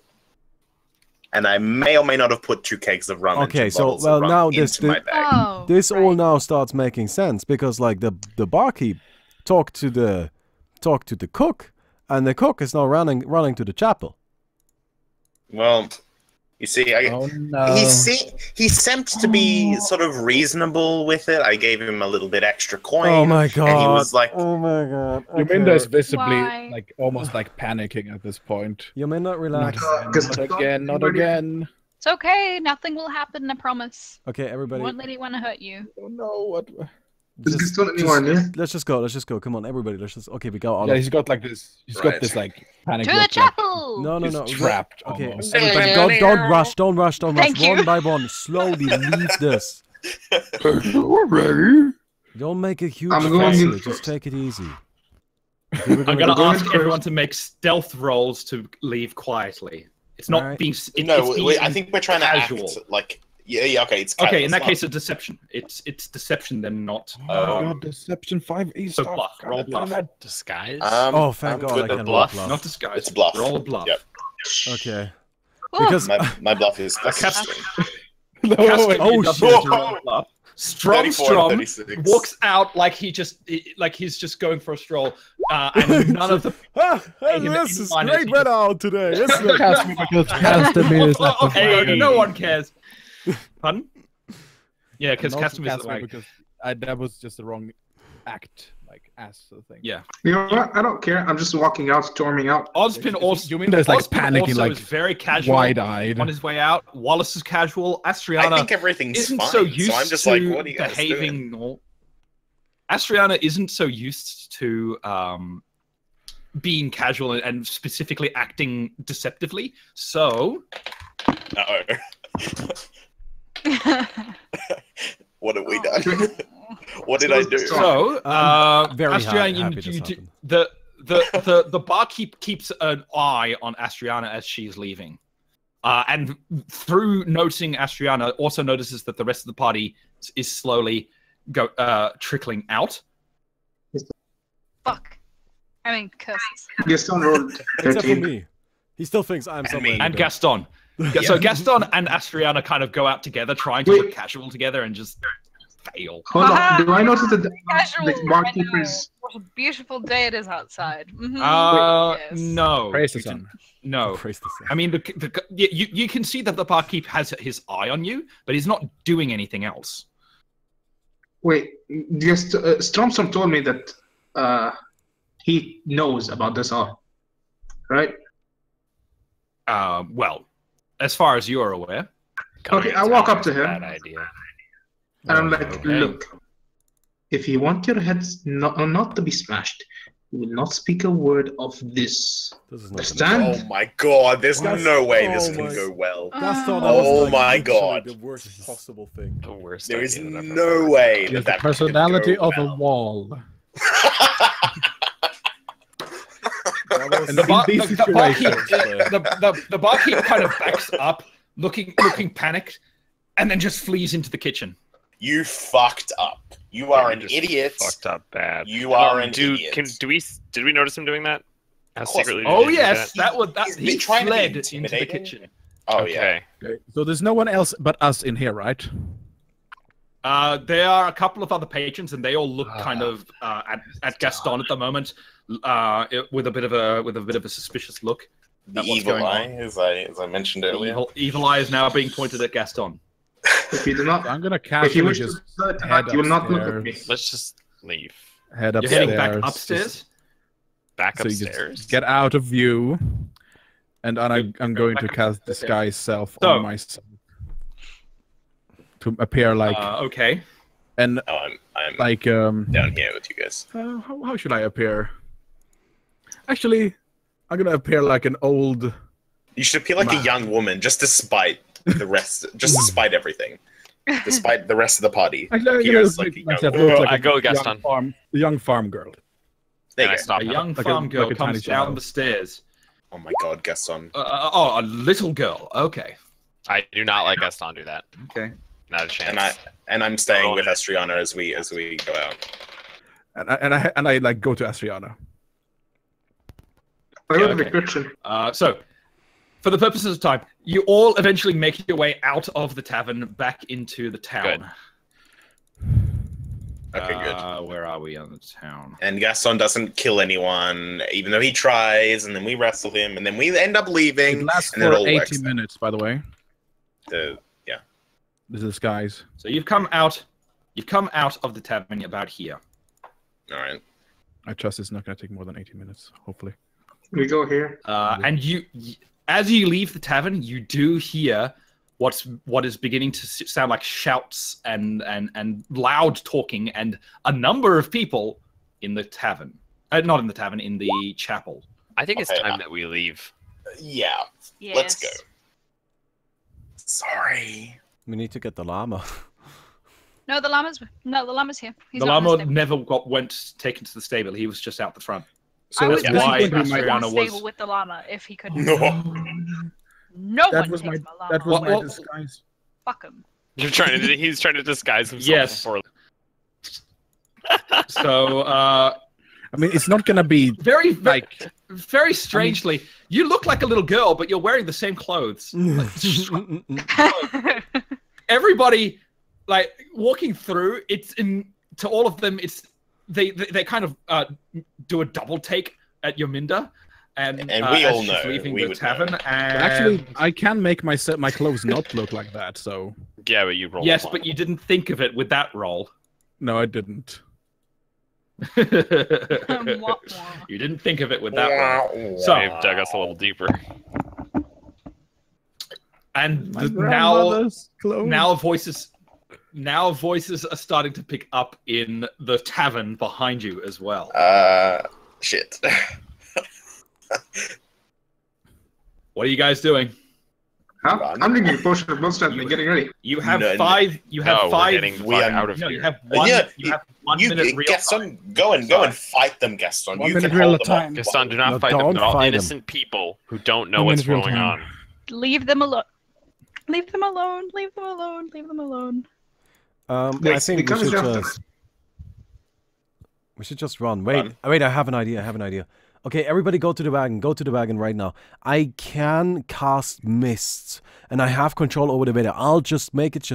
[SPEAKER 1] And I may or may not have put 2 kegs of rum.
[SPEAKER 3] Okay,
[SPEAKER 1] and 2
[SPEAKER 3] so,
[SPEAKER 1] bottles
[SPEAKER 3] well,
[SPEAKER 1] of rum
[SPEAKER 3] now
[SPEAKER 1] into
[SPEAKER 3] this-
[SPEAKER 1] my bag.
[SPEAKER 7] Oh,
[SPEAKER 3] This all
[SPEAKER 7] right.
[SPEAKER 3] now starts making sense because like the barkeep talked to the cook, and the cook is now running to the chapel.
[SPEAKER 1] Well, You see,
[SPEAKER 4] Oh no.
[SPEAKER 1] he seemed to be sort of reasonable with it. I gave him a little bit extra coin.
[SPEAKER 3] Oh my god.
[SPEAKER 1] And he was like,
[SPEAKER 3] oh my god.
[SPEAKER 4] Yominda is visibly
[SPEAKER 7] Why?
[SPEAKER 4] like almost like panicking at this point.
[SPEAKER 3] Yominda, relax.
[SPEAKER 4] Not again, not again.
[SPEAKER 7] It's okay. Nothing will happen. I promise.
[SPEAKER 3] Okay, everybody.
[SPEAKER 7] Won't let anyone hurt you.
[SPEAKER 4] Oh no, what?
[SPEAKER 6] Is Gaston anywhere near?
[SPEAKER 3] Let's just go. Come on, everybody. Let's just. Okay, we go all.
[SPEAKER 4] Yeah, he's got like this. He's got
[SPEAKER 1] Right.
[SPEAKER 4] this like panic.
[SPEAKER 7] To the
[SPEAKER 4] look, like,
[SPEAKER 7] chapel.
[SPEAKER 3] No,
[SPEAKER 4] he's
[SPEAKER 3] no.
[SPEAKER 4] trapped.
[SPEAKER 3] Okay,
[SPEAKER 4] Almost.
[SPEAKER 3] everybody, don't rush. Don't rush.
[SPEAKER 7] Thank you.
[SPEAKER 3] One by one, slowly leave this.
[SPEAKER 4] Ready?
[SPEAKER 3] Don't make a huge
[SPEAKER 6] I'm going
[SPEAKER 3] fuss.
[SPEAKER 6] in
[SPEAKER 3] Just
[SPEAKER 6] first.
[SPEAKER 3] take it easy.
[SPEAKER 2] I'm gonna
[SPEAKER 6] going
[SPEAKER 2] ask
[SPEAKER 6] first.
[SPEAKER 2] everyone to make stealth rolls to leave quietly. It's not
[SPEAKER 3] Alright.
[SPEAKER 2] being.
[SPEAKER 1] no,
[SPEAKER 2] it's being
[SPEAKER 1] I think we're trying
[SPEAKER 2] casual.
[SPEAKER 1] to act like, yeah, okay, it's
[SPEAKER 2] Okay, in that
[SPEAKER 1] it's
[SPEAKER 2] case, it's deception. It's deception, then not.
[SPEAKER 4] Oh god, Deception 5e
[SPEAKER 2] So
[SPEAKER 4] stuff.
[SPEAKER 2] bluff, roll bluff.
[SPEAKER 5] Disguise.
[SPEAKER 3] Oh, thank
[SPEAKER 1] I'm
[SPEAKER 3] God,
[SPEAKER 1] good
[SPEAKER 3] I
[SPEAKER 1] at
[SPEAKER 3] can
[SPEAKER 1] bluff.
[SPEAKER 3] bluff.
[SPEAKER 2] Not disguise.
[SPEAKER 1] It's bluff.
[SPEAKER 2] Roll bluff.
[SPEAKER 1] Yep.
[SPEAKER 3] Okay.
[SPEAKER 7] Ooh.
[SPEAKER 3] Because
[SPEAKER 1] My bluff is
[SPEAKER 2] Cast-
[SPEAKER 4] No,
[SPEAKER 2] Castor
[SPEAKER 4] wait.
[SPEAKER 3] Oh,
[SPEAKER 2] does
[SPEAKER 3] shit.
[SPEAKER 2] not roll bluff.
[SPEAKER 1] 34 and 36.
[SPEAKER 2] walks out like he's just going for a stroll, and none of the.
[SPEAKER 3] this is great weather out today, isn't it?
[SPEAKER 4] Castamere is at the
[SPEAKER 2] Hey,
[SPEAKER 4] party.
[SPEAKER 2] no one cares. Pardon? Yeah, because
[SPEAKER 4] Not
[SPEAKER 2] Castamere is
[SPEAKER 4] Castamere,
[SPEAKER 2] like.
[SPEAKER 4] because that was just the wrong act, like ass sort of thing.
[SPEAKER 2] Yeah.
[SPEAKER 6] You know what? I don't care. I'm just walking out, storming out.
[SPEAKER 2] Ozpin also.
[SPEAKER 4] Yominda is like
[SPEAKER 2] Ozpin
[SPEAKER 4] panicking,
[SPEAKER 2] also
[SPEAKER 4] like
[SPEAKER 2] is very casual
[SPEAKER 4] wide-eyed.
[SPEAKER 2] on his way out. Wallace is casual.
[SPEAKER 1] I
[SPEAKER 2] Astriana
[SPEAKER 1] think everything's
[SPEAKER 2] isn't
[SPEAKER 1] fine,
[SPEAKER 2] so used
[SPEAKER 1] I'm just
[SPEAKER 2] to
[SPEAKER 1] like, what are you guys
[SPEAKER 2] behaving.
[SPEAKER 1] doing?
[SPEAKER 2] Astriana isn't so used to being casual and specifically acting deceptively. So
[SPEAKER 1] Uh-oh. What have we done? What did I do?
[SPEAKER 2] So,
[SPEAKER 3] very
[SPEAKER 2] Astriana,
[SPEAKER 3] happy this
[SPEAKER 2] you,
[SPEAKER 3] happened.
[SPEAKER 2] the barkeep keeps an eye on Astriana as she's leaving, and through noticing Astriana, also notices that the rest of the party is slowly trickling out.
[SPEAKER 7] Fuck. I mean, curses.
[SPEAKER 6] Gaston rolled
[SPEAKER 3] Except for
[SPEAKER 6] 13.
[SPEAKER 3] me. He still thinks I'm somewhere. in
[SPEAKER 2] And
[SPEAKER 3] the
[SPEAKER 2] Gaston. So Gaston and Astriana kind of go out together, trying to
[SPEAKER 6] Wait.
[SPEAKER 2] look casual together, and just fail.
[SPEAKER 6] Hold on. Do I notice that
[SPEAKER 7] Casual.
[SPEAKER 6] the barkeepers?
[SPEAKER 7] What a beautiful day it is outside. Mhm. Yes.
[SPEAKER 2] No.
[SPEAKER 4] Praise the sun.
[SPEAKER 2] No.
[SPEAKER 3] Praise the sun.
[SPEAKER 2] I mean, you can see that the barkeep has his eye on you, but he's not doing anything else.
[SPEAKER 6] Wait, just Stromstrom told me that he knows about this all, right?
[SPEAKER 2] Well, as far as you're aware.
[SPEAKER 6] Okay, I walk up to him.
[SPEAKER 5] Bad idea.
[SPEAKER 6] And I'm like,
[SPEAKER 2] Okay.
[SPEAKER 6] look, if you want your heads not to be smashed, you will not speak a word of this.
[SPEAKER 3] This is not
[SPEAKER 6] Understand?
[SPEAKER 1] Oh my god, there's
[SPEAKER 3] That's-
[SPEAKER 1] no way this
[SPEAKER 3] oh
[SPEAKER 1] can
[SPEAKER 3] my-
[SPEAKER 1] go well.
[SPEAKER 3] Gaston, that
[SPEAKER 1] Oh
[SPEAKER 3] was, like,
[SPEAKER 1] my
[SPEAKER 3] literally
[SPEAKER 1] God.
[SPEAKER 3] the worst possible thing.
[SPEAKER 5] The worst.
[SPEAKER 1] There is
[SPEAKER 5] idea I've ever
[SPEAKER 1] no
[SPEAKER 5] heard.
[SPEAKER 1] way
[SPEAKER 4] He
[SPEAKER 1] that
[SPEAKER 4] has the
[SPEAKER 1] that
[SPEAKER 4] personality
[SPEAKER 1] could go
[SPEAKER 4] of a
[SPEAKER 1] well.
[SPEAKER 4] wall.
[SPEAKER 2] And the, bar,
[SPEAKER 4] In
[SPEAKER 2] the,
[SPEAKER 4] these
[SPEAKER 2] the barkeep,
[SPEAKER 4] situations,
[SPEAKER 2] the barkeep kind of backs up, looking panicked, and then just flees into the kitchen.
[SPEAKER 1] You fucked up. You are
[SPEAKER 5] Yeah,
[SPEAKER 1] an
[SPEAKER 5] just
[SPEAKER 1] idiot.
[SPEAKER 5] Fucked up bad.
[SPEAKER 1] You are an
[SPEAKER 5] Did
[SPEAKER 1] idiot.
[SPEAKER 5] we notice him doing that? How
[SPEAKER 1] Of course.
[SPEAKER 5] secretly? did
[SPEAKER 2] Oh
[SPEAKER 5] he do
[SPEAKER 2] yes,
[SPEAKER 5] that?
[SPEAKER 2] that was that.
[SPEAKER 1] He's
[SPEAKER 2] He
[SPEAKER 1] been trying to be
[SPEAKER 2] fled into the
[SPEAKER 1] intimidating.
[SPEAKER 2] kitchen.
[SPEAKER 1] Oh yeah.
[SPEAKER 5] Okay.
[SPEAKER 4] So there's no one else but us in here, right?
[SPEAKER 2] There are a couple of other patrons, and they all look kind of at Gaston at the moment, with a bit of a suspicious look.
[SPEAKER 1] The
[SPEAKER 2] at what's
[SPEAKER 1] evil
[SPEAKER 2] going
[SPEAKER 1] eye,
[SPEAKER 2] on.
[SPEAKER 1] as I mentioned earlier.
[SPEAKER 2] Evil eye is now being pointed at Gaston.
[SPEAKER 6] If you do not,
[SPEAKER 4] So I'm gonna
[SPEAKER 6] if you
[SPEAKER 4] casually
[SPEAKER 6] wish to
[SPEAKER 4] just
[SPEAKER 6] start
[SPEAKER 4] head
[SPEAKER 6] tonight, you will not look at me.
[SPEAKER 4] upstairs.
[SPEAKER 5] Let's just leave.
[SPEAKER 4] head
[SPEAKER 2] You're
[SPEAKER 4] upstairs.
[SPEAKER 2] heading back upstairs.
[SPEAKER 5] Back
[SPEAKER 4] So you
[SPEAKER 5] upstairs.
[SPEAKER 4] just get out of view, and I'm going to
[SPEAKER 2] back
[SPEAKER 4] cast
[SPEAKER 2] upstairs.
[SPEAKER 4] disguise self
[SPEAKER 2] So-
[SPEAKER 4] on myself to appear like
[SPEAKER 2] Okay.
[SPEAKER 4] and
[SPEAKER 1] Oh, I'm
[SPEAKER 4] like
[SPEAKER 1] down here with you guys.
[SPEAKER 4] how should I appear? Actually, I'm gonna appear like an old.
[SPEAKER 1] You should appear like a young woman, just despite the rest, just despite everything, despite the rest of the party.
[SPEAKER 4] Actually, I'm
[SPEAKER 1] Appear
[SPEAKER 4] gonna
[SPEAKER 1] as like a
[SPEAKER 4] make
[SPEAKER 1] young
[SPEAKER 4] myself
[SPEAKER 1] woman.
[SPEAKER 4] look like
[SPEAKER 5] I
[SPEAKER 4] a
[SPEAKER 5] go
[SPEAKER 4] young
[SPEAKER 5] Gaston.
[SPEAKER 4] farm girl.
[SPEAKER 1] There
[SPEAKER 5] Can I
[SPEAKER 1] you go.
[SPEAKER 5] stop
[SPEAKER 2] A
[SPEAKER 5] him?
[SPEAKER 2] young
[SPEAKER 4] Like a-
[SPEAKER 2] farm girl
[SPEAKER 4] like a tiny
[SPEAKER 2] comes down
[SPEAKER 4] child.
[SPEAKER 2] the stairs.
[SPEAKER 1] Oh my god, Gaston.
[SPEAKER 2] A little girl. Okay.
[SPEAKER 5] I do not like Gaston do that.
[SPEAKER 2] Okay.
[SPEAKER 5] Not a chance.
[SPEAKER 1] And I'm staying with Astriana as we go out.
[SPEAKER 4] And I like go to Astriana.
[SPEAKER 6] I got
[SPEAKER 2] okay.
[SPEAKER 6] the kitchen.
[SPEAKER 2] So, for the purposes of time, you all eventually make your way out of the tavern back into the town.
[SPEAKER 1] Okay, good.
[SPEAKER 2] Where are we on the town?
[SPEAKER 1] And Gaston doesn't kill anyone, even though he tries, and then we wrestle him, and then we end up leaving.
[SPEAKER 4] It lasts
[SPEAKER 1] and it
[SPEAKER 4] for
[SPEAKER 1] all
[SPEAKER 4] 80
[SPEAKER 1] works.
[SPEAKER 4] minutes, by the way.
[SPEAKER 1] Yeah.
[SPEAKER 4] The disguise.
[SPEAKER 2] So you've come out of the tavern about here.
[SPEAKER 1] All right.
[SPEAKER 4] I trust it's not going to take more than 80 minutes, hopefully.
[SPEAKER 6] We go here.
[SPEAKER 2] And as you leave the tavern, you do hear what is beginning to sound like shouts and loud talking, and a number of people in the tavern. Not in the tavern, in the chapel.
[SPEAKER 5] I think it's
[SPEAKER 1] Okay,
[SPEAKER 5] time that we leave.
[SPEAKER 1] Yeah.
[SPEAKER 7] Yes.
[SPEAKER 1] Let's go. Sorry.
[SPEAKER 3] We need to get the llama.
[SPEAKER 7] No, the llama's here. He's
[SPEAKER 2] The
[SPEAKER 7] not in
[SPEAKER 2] llama
[SPEAKER 7] stable.
[SPEAKER 2] never went taken to the stable. He was just out the front.
[SPEAKER 4] So
[SPEAKER 7] I was
[SPEAKER 2] that's
[SPEAKER 7] going
[SPEAKER 2] why
[SPEAKER 7] to put
[SPEAKER 2] Mastriana
[SPEAKER 7] him in the
[SPEAKER 2] was-
[SPEAKER 7] stable with the llama if he couldn't.
[SPEAKER 1] No.
[SPEAKER 7] No
[SPEAKER 4] that
[SPEAKER 7] one
[SPEAKER 4] was
[SPEAKER 7] takes
[SPEAKER 4] my
[SPEAKER 7] my llama.
[SPEAKER 4] that was my
[SPEAKER 2] Well-
[SPEAKER 4] disguise.
[SPEAKER 7] Fuck him.
[SPEAKER 5] He's trying to disguise himself.
[SPEAKER 2] Yes.
[SPEAKER 5] Before...
[SPEAKER 2] So,
[SPEAKER 4] I mean, it's not going to be
[SPEAKER 2] very strangely, you look like a little girl, but you're wearing the same clothes. Everybody, like, walking through, to all of them, they kind of do a double take at Yominda, and
[SPEAKER 1] we
[SPEAKER 2] as
[SPEAKER 1] all
[SPEAKER 2] she's
[SPEAKER 1] know,
[SPEAKER 2] leaving
[SPEAKER 1] we
[SPEAKER 2] the
[SPEAKER 1] would
[SPEAKER 2] tavern.
[SPEAKER 1] know.
[SPEAKER 2] And
[SPEAKER 4] Actually, I can make my clothes not look like that, so...
[SPEAKER 5] Yeah, but you roll.
[SPEAKER 2] yes,
[SPEAKER 5] one.
[SPEAKER 2] but you didn't think of it with that roll.
[SPEAKER 4] No, I didn't.
[SPEAKER 2] You
[SPEAKER 7] Wah, wah.
[SPEAKER 2] didn't think of it with that roll. So,
[SPEAKER 5] They've dug us a little deeper.
[SPEAKER 2] and
[SPEAKER 4] My
[SPEAKER 2] now
[SPEAKER 4] grandmother's clothes.
[SPEAKER 2] now voices are starting to pick up in the tavern behind you as well.
[SPEAKER 1] Shit.
[SPEAKER 2] What are you guys doing?
[SPEAKER 6] Huh?
[SPEAKER 1] Run.
[SPEAKER 6] I'm drinking a potion of monster and getting ready.
[SPEAKER 2] You have
[SPEAKER 1] No,
[SPEAKER 2] five. You have
[SPEAKER 5] No, we're
[SPEAKER 2] five.
[SPEAKER 5] getting the
[SPEAKER 1] we
[SPEAKER 5] fuck
[SPEAKER 1] are-
[SPEAKER 5] out of
[SPEAKER 2] No,
[SPEAKER 5] here.
[SPEAKER 2] you have one.
[SPEAKER 1] Yeah,
[SPEAKER 2] you have 1
[SPEAKER 1] You,
[SPEAKER 2] minute real time.
[SPEAKER 1] Gaston, go and fight them, Gaston.
[SPEAKER 4] 1
[SPEAKER 1] You
[SPEAKER 4] minute
[SPEAKER 1] can
[SPEAKER 4] real
[SPEAKER 1] hold them
[SPEAKER 4] time.
[SPEAKER 1] off.
[SPEAKER 5] Gaston, do not
[SPEAKER 3] No,
[SPEAKER 5] fight them.
[SPEAKER 3] don't
[SPEAKER 5] They're all
[SPEAKER 3] fight 'em.
[SPEAKER 5] innocent people who don't know
[SPEAKER 4] 1
[SPEAKER 5] what's
[SPEAKER 4] minute real
[SPEAKER 5] going
[SPEAKER 4] time.
[SPEAKER 5] on.
[SPEAKER 7] Leave them alone. Leave them alone. Leave them alone. Leave them alone.
[SPEAKER 3] I
[SPEAKER 6] Wait,
[SPEAKER 3] think
[SPEAKER 6] because
[SPEAKER 3] we should just run. Wait, I have an idea. Okay, everybody go to the wagon. Go to the wagon right now. I can cast mists, and I have control over the weather. I'll just make it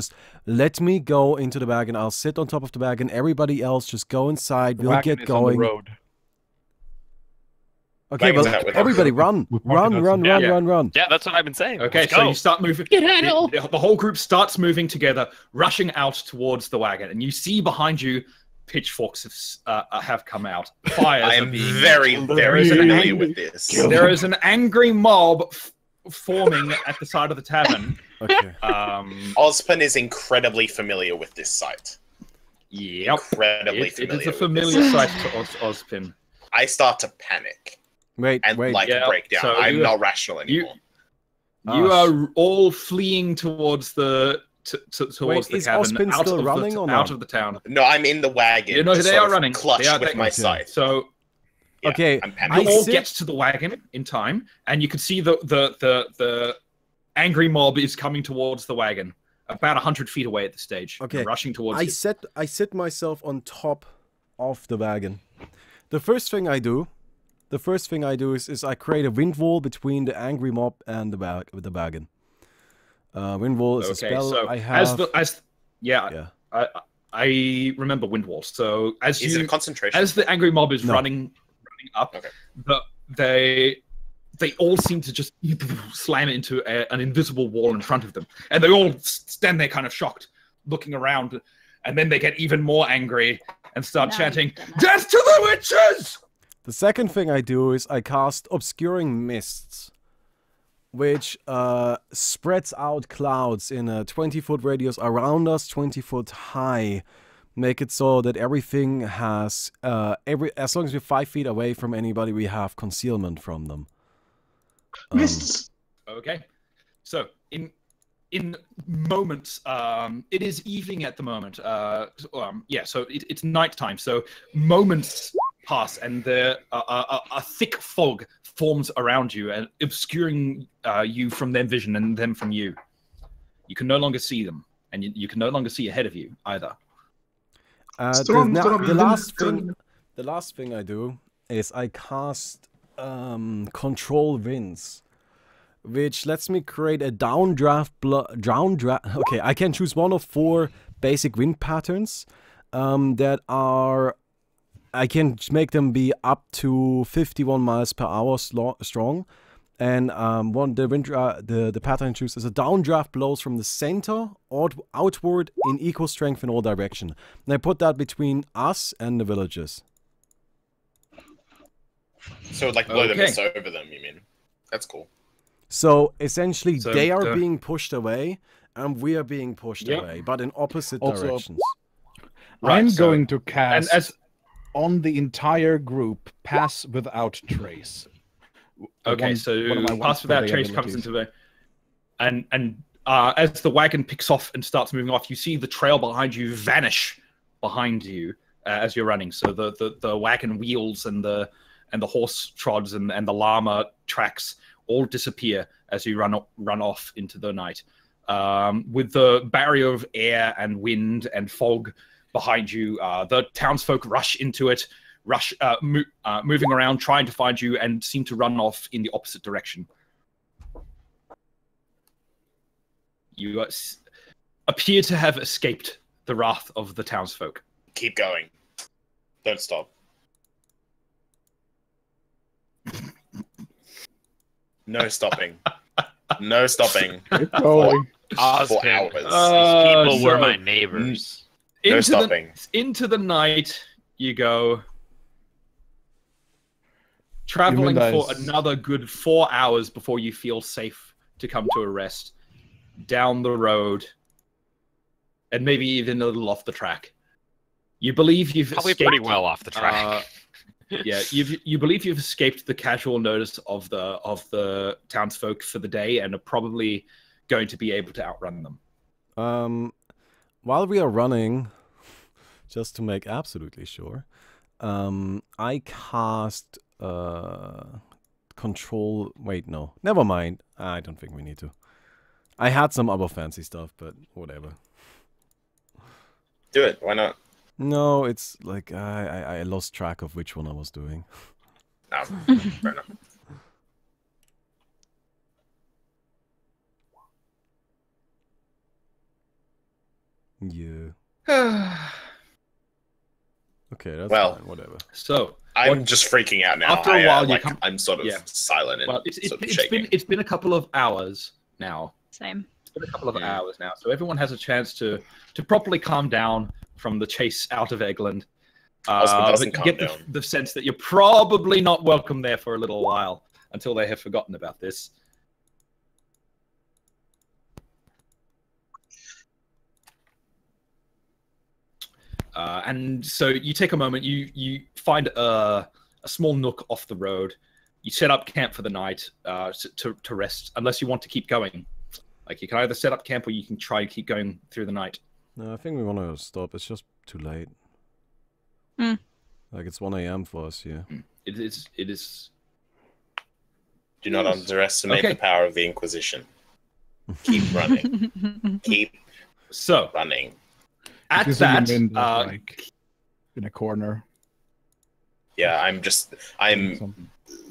[SPEAKER 3] let me go into the wagon. I'll sit on top of the wagon. Everybody else just go inside. We'll
[SPEAKER 4] Wagon
[SPEAKER 3] get
[SPEAKER 4] is on the
[SPEAKER 3] going.
[SPEAKER 4] road.
[SPEAKER 3] Okay,
[SPEAKER 1] Wagon's
[SPEAKER 3] well,
[SPEAKER 1] out with
[SPEAKER 3] everybody
[SPEAKER 1] us.
[SPEAKER 3] run.
[SPEAKER 4] We parked it
[SPEAKER 3] Run.
[SPEAKER 4] outside.
[SPEAKER 5] Yeah, that's what I've been saying.
[SPEAKER 2] Okay,
[SPEAKER 5] Let's
[SPEAKER 2] so
[SPEAKER 5] go.
[SPEAKER 2] you start moving. The whole group starts moving together, rushing out towards the wagon, and you see behind you pitchforks have come out. Fires
[SPEAKER 1] I
[SPEAKER 2] are
[SPEAKER 1] am
[SPEAKER 2] being
[SPEAKER 1] very, very
[SPEAKER 2] is an
[SPEAKER 1] familiar
[SPEAKER 2] angry-
[SPEAKER 1] with this.
[SPEAKER 2] There is an angry mob forming at the side of the tavern.
[SPEAKER 3] Okay.
[SPEAKER 1] Ozpin is incredibly familiar with this site.
[SPEAKER 2] Yep.
[SPEAKER 1] Incredibly
[SPEAKER 2] It
[SPEAKER 1] familiar.
[SPEAKER 2] is a
[SPEAKER 1] with
[SPEAKER 2] familiar
[SPEAKER 1] this.
[SPEAKER 2] sight to Ozpin.
[SPEAKER 1] I start to panic
[SPEAKER 3] Wait.
[SPEAKER 1] and
[SPEAKER 2] Yeah,
[SPEAKER 1] break down.
[SPEAKER 2] so
[SPEAKER 1] I'm
[SPEAKER 2] you-
[SPEAKER 1] not rational anymore.
[SPEAKER 2] You are all fleeing towards the towards
[SPEAKER 3] Wait,
[SPEAKER 2] the
[SPEAKER 3] is
[SPEAKER 2] cavern,
[SPEAKER 3] Ozpin
[SPEAKER 2] out
[SPEAKER 3] still
[SPEAKER 2] of
[SPEAKER 3] running or
[SPEAKER 2] out
[SPEAKER 3] not?
[SPEAKER 2] of the town.
[SPEAKER 1] No, I'm in the wagon.
[SPEAKER 2] You know,
[SPEAKER 1] just
[SPEAKER 2] they
[SPEAKER 1] sort
[SPEAKER 2] are
[SPEAKER 1] of
[SPEAKER 2] running.
[SPEAKER 1] Clutched
[SPEAKER 2] They are-
[SPEAKER 1] with my
[SPEAKER 3] okay.
[SPEAKER 1] scythe.
[SPEAKER 2] So
[SPEAKER 1] Yeah,
[SPEAKER 3] Okay,
[SPEAKER 1] I'm
[SPEAKER 2] you
[SPEAKER 1] panicking.
[SPEAKER 2] all
[SPEAKER 3] sit-
[SPEAKER 2] get to the wagon in time, and you can see the angry mob is coming towards the wagon, about 100 feet away at this stage.
[SPEAKER 3] Okay,
[SPEAKER 2] rushing towards you.
[SPEAKER 3] I sit myself on top of the wagon. The first thing I do is I create a wind wall between the angry mob and the wagon. Wind wall is a
[SPEAKER 2] Okay,
[SPEAKER 3] spell
[SPEAKER 2] so
[SPEAKER 3] I have.
[SPEAKER 2] yeah,
[SPEAKER 3] yeah.
[SPEAKER 2] I remember wind walls. So as
[SPEAKER 1] Is it a
[SPEAKER 2] you
[SPEAKER 1] concentration?
[SPEAKER 2] as the angry mob is
[SPEAKER 3] No.
[SPEAKER 2] running up,
[SPEAKER 1] Okay.
[SPEAKER 2] they all seem to just slam into an invisible wall in front of them, and they all stand there kind of shocked, looking around, and then they get even more angry and start
[SPEAKER 7] Now
[SPEAKER 2] chanting,
[SPEAKER 7] you've done it.
[SPEAKER 2] "Death to the witches!"
[SPEAKER 3] The second thing I do is I cast Obscuring Mists, which spreads out clouds in a 20-foot radius around us, 20 foot high. Make it so that everything has as long as we're 5 feet away from anybody, we have concealment from them.
[SPEAKER 6] Mists.
[SPEAKER 2] Okay, so in moments, it is evening at the moment. So it's nighttime. So moments pass, and a thick fog forms around you and obscuring you from their vision and them from you. You can no longer see them, and you can no longer see ahead of you either.
[SPEAKER 6] Storm,
[SPEAKER 3] The last thing I do is I cast Control Winds, which lets me create a downdraft. Okay, I can choose one of 4 basic wind patterns that are. I can make them be up to 51 miles per hour strong, And the pattern chooses a downdraft blows from the center outward in equal strength in all direction. And I put that between us and the villages.
[SPEAKER 1] So like blow the mist over them, you mean? That's cool.
[SPEAKER 3] So essentially,
[SPEAKER 2] So
[SPEAKER 3] they are being pushed away, and we are being pushed away, but in opposite directions.
[SPEAKER 2] Right,
[SPEAKER 4] I'm
[SPEAKER 2] so-
[SPEAKER 4] going to cast
[SPEAKER 2] as
[SPEAKER 4] on the entire group pass without trace.
[SPEAKER 2] Okay, so
[SPEAKER 4] one of my
[SPEAKER 2] pass without
[SPEAKER 4] one-for-day
[SPEAKER 2] trace comes
[SPEAKER 4] abilities.
[SPEAKER 2] into the, and as the wagon picks off and starts moving off, you see the trail behind you vanish behind you as you're running. So the wagon wheels and the horse trods and the llama tracks all disappear as you run off into the night. With the barrier of air and wind and fog behind you, the townsfolk rush into it. Moving around, trying to find you, and seem to run off in the opposite direction. You appear to have escaped the wrath of the townsfolk.
[SPEAKER 1] Keep going. Don't stop. No stopping. No stopping.
[SPEAKER 4] Keep going.
[SPEAKER 1] For
[SPEAKER 5] Osmond,
[SPEAKER 1] hours.
[SPEAKER 5] these people were
[SPEAKER 2] so-
[SPEAKER 5] my neighbors.
[SPEAKER 1] No stopping.
[SPEAKER 2] Into the night you go, traveling
[SPEAKER 4] Yuminda
[SPEAKER 2] for
[SPEAKER 4] is-
[SPEAKER 2] another good 4 hours before you feel safe to come to a rest. Down the road, and maybe even a little off the track. You believe you've
[SPEAKER 5] Probably
[SPEAKER 2] escaped,
[SPEAKER 5] pretty well off the track.
[SPEAKER 2] yeah, you believe you've escaped the casual notice of the townsfolk for the day, and are probably going to be able to outrun them.
[SPEAKER 3] While we are running, just to make absolutely sure, I cast control. Wait, no, never mind. I don't think we need to. I had some other fancy stuff, but whatever.
[SPEAKER 1] Do it. Why not?
[SPEAKER 3] No, it's like I lost track of which one I was doing.
[SPEAKER 1] No, fair enough.
[SPEAKER 3] Yeah. Okay, that's
[SPEAKER 1] Well,
[SPEAKER 3] fine. Whatever.
[SPEAKER 2] So
[SPEAKER 1] I'm just freaking out now.
[SPEAKER 2] After a while, you
[SPEAKER 1] like,
[SPEAKER 2] come-
[SPEAKER 1] I'm sort of
[SPEAKER 2] yeah.
[SPEAKER 1] silent and
[SPEAKER 2] well,
[SPEAKER 1] sort of shaking.
[SPEAKER 2] it's been a couple of hours now.
[SPEAKER 7] Same.
[SPEAKER 2] It's been a couple of hours now, so everyone has a chance to properly calm down from the chase out of Eggland.
[SPEAKER 1] Osmond
[SPEAKER 2] But
[SPEAKER 1] doesn't
[SPEAKER 2] you
[SPEAKER 1] calm
[SPEAKER 2] get
[SPEAKER 1] down.
[SPEAKER 2] the sense that you're probably not welcome there for a little while until they have forgotten about this. And so you take a moment, you find a small nook off the road. You set up camp for the night to rest, unless you want to keep going. Like, you can either set up camp or you can try and keep going through the night.
[SPEAKER 3] No, I think we want to stop. It's just too late.
[SPEAKER 7] Hmm.
[SPEAKER 3] Like, it's 1 a.m. for us here.
[SPEAKER 2] It is.
[SPEAKER 1] Do not underestimate
[SPEAKER 2] Okay.
[SPEAKER 1] the power of the Inquisition. Keep running. Keep
[SPEAKER 2] So,
[SPEAKER 1] running.
[SPEAKER 2] at
[SPEAKER 4] Because
[SPEAKER 2] that,
[SPEAKER 4] Yuminda's, like in a corner.
[SPEAKER 1] Yeah, I'm just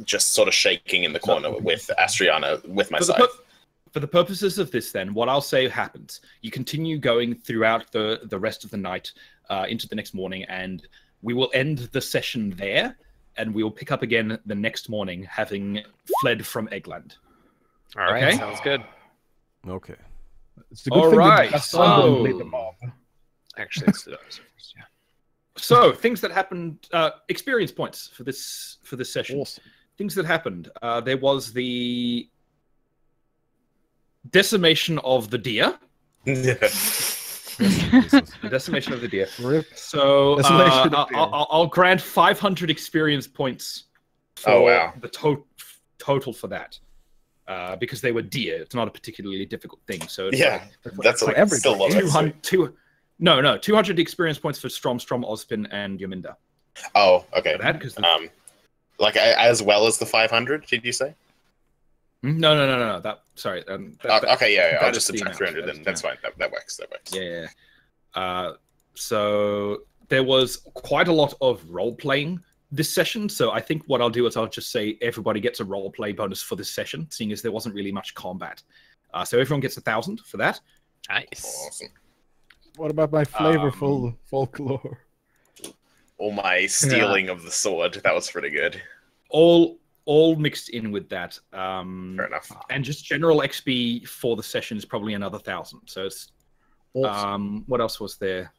[SPEAKER 1] sort of shaking in the corner with Astriana with my
[SPEAKER 2] For the,
[SPEAKER 1] scythe.
[SPEAKER 2] for the purposes of this, then, what I'll say happens. You continue going throughout the rest of the night into the next morning, and we will end the session there, and we will pick up again the next morning, having fled from Eggland.
[SPEAKER 5] All right,
[SPEAKER 2] Okay.
[SPEAKER 5] sounds good.
[SPEAKER 3] Okay.
[SPEAKER 4] It's a good
[SPEAKER 2] All
[SPEAKER 4] thing
[SPEAKER 2] right,
[SPEAKER 4] that Gaston didn't lead
[SPEAKER 2] so-
[SPEAKER 4] the mob.
[SPEAKER 5] Actually, let's do that first. Yeah.
[SPEAKER 2] So, things that happened, experience points for this session.
[SPEAKER 4] Awesome.
[SPEAKER 2] Things that happened. There was the decimation of the deer. The decimation of the deer.
[SPEAKER 4] Rip.
[SPEAKER 2] So
[SPEAKER 4] Decimation of deer.
[SPEAKER 2] I'll grant 500 experience points for
[SPEAKER 1] Oh, wow.
[SPEAKER 2] the total for that. Because they were deer. It's not a particularly difficult thing. So it's
[SPEAKER 1] Yeah, that's
[SPEAKER 4] for
[SPEAKER 1] like still a lot.
[SPEAKER 2] 200 experience points for Strom, Ozpin, and Yuminda.
[SPEAKER 1] Oh, okay.
[SPEAKER 2] For that, because
[SPEAKER 1] Like as well as the 500? Did you say?
[SPEAKER 2] no. That sorry.
[SPEAKER 1] Okay, yeah. I'll
[SPEAKER 2] that
[SPEAKER 1] just
[SPEAKER 2] is the
[SPEAKER 1] subtract
[SPEAKER 2] amount.
[SPEAKER 1] 300.
[SPEAKER 2] That is
[SPEAKER 1] Then
[SPEAKER 2] the
[SPEAKER 1] that's fine. That works. That works.
[SPEAKER 2] Yeah. So there was quite a lot of role playing this session. So I think what I'll do is I'll just say everybody gets a role play bonus for this session, seeing as there wasn't really much combat. So everyone gets 1,000 for that.
[SPEAKER 5] Nice.
[SPEAKER 1] Awesome.
[SPEAKER 4] What about my flavorful folklore?
[SPEAKER 1] All my stealing of the sword. That was pretty good.
[SPEAKER 2] All all mixed in with that.
[SPEAKER 1] Fair enough.
[SPEAKER 2] And just general XP for the session is probably another 1,000. So it's what else was there?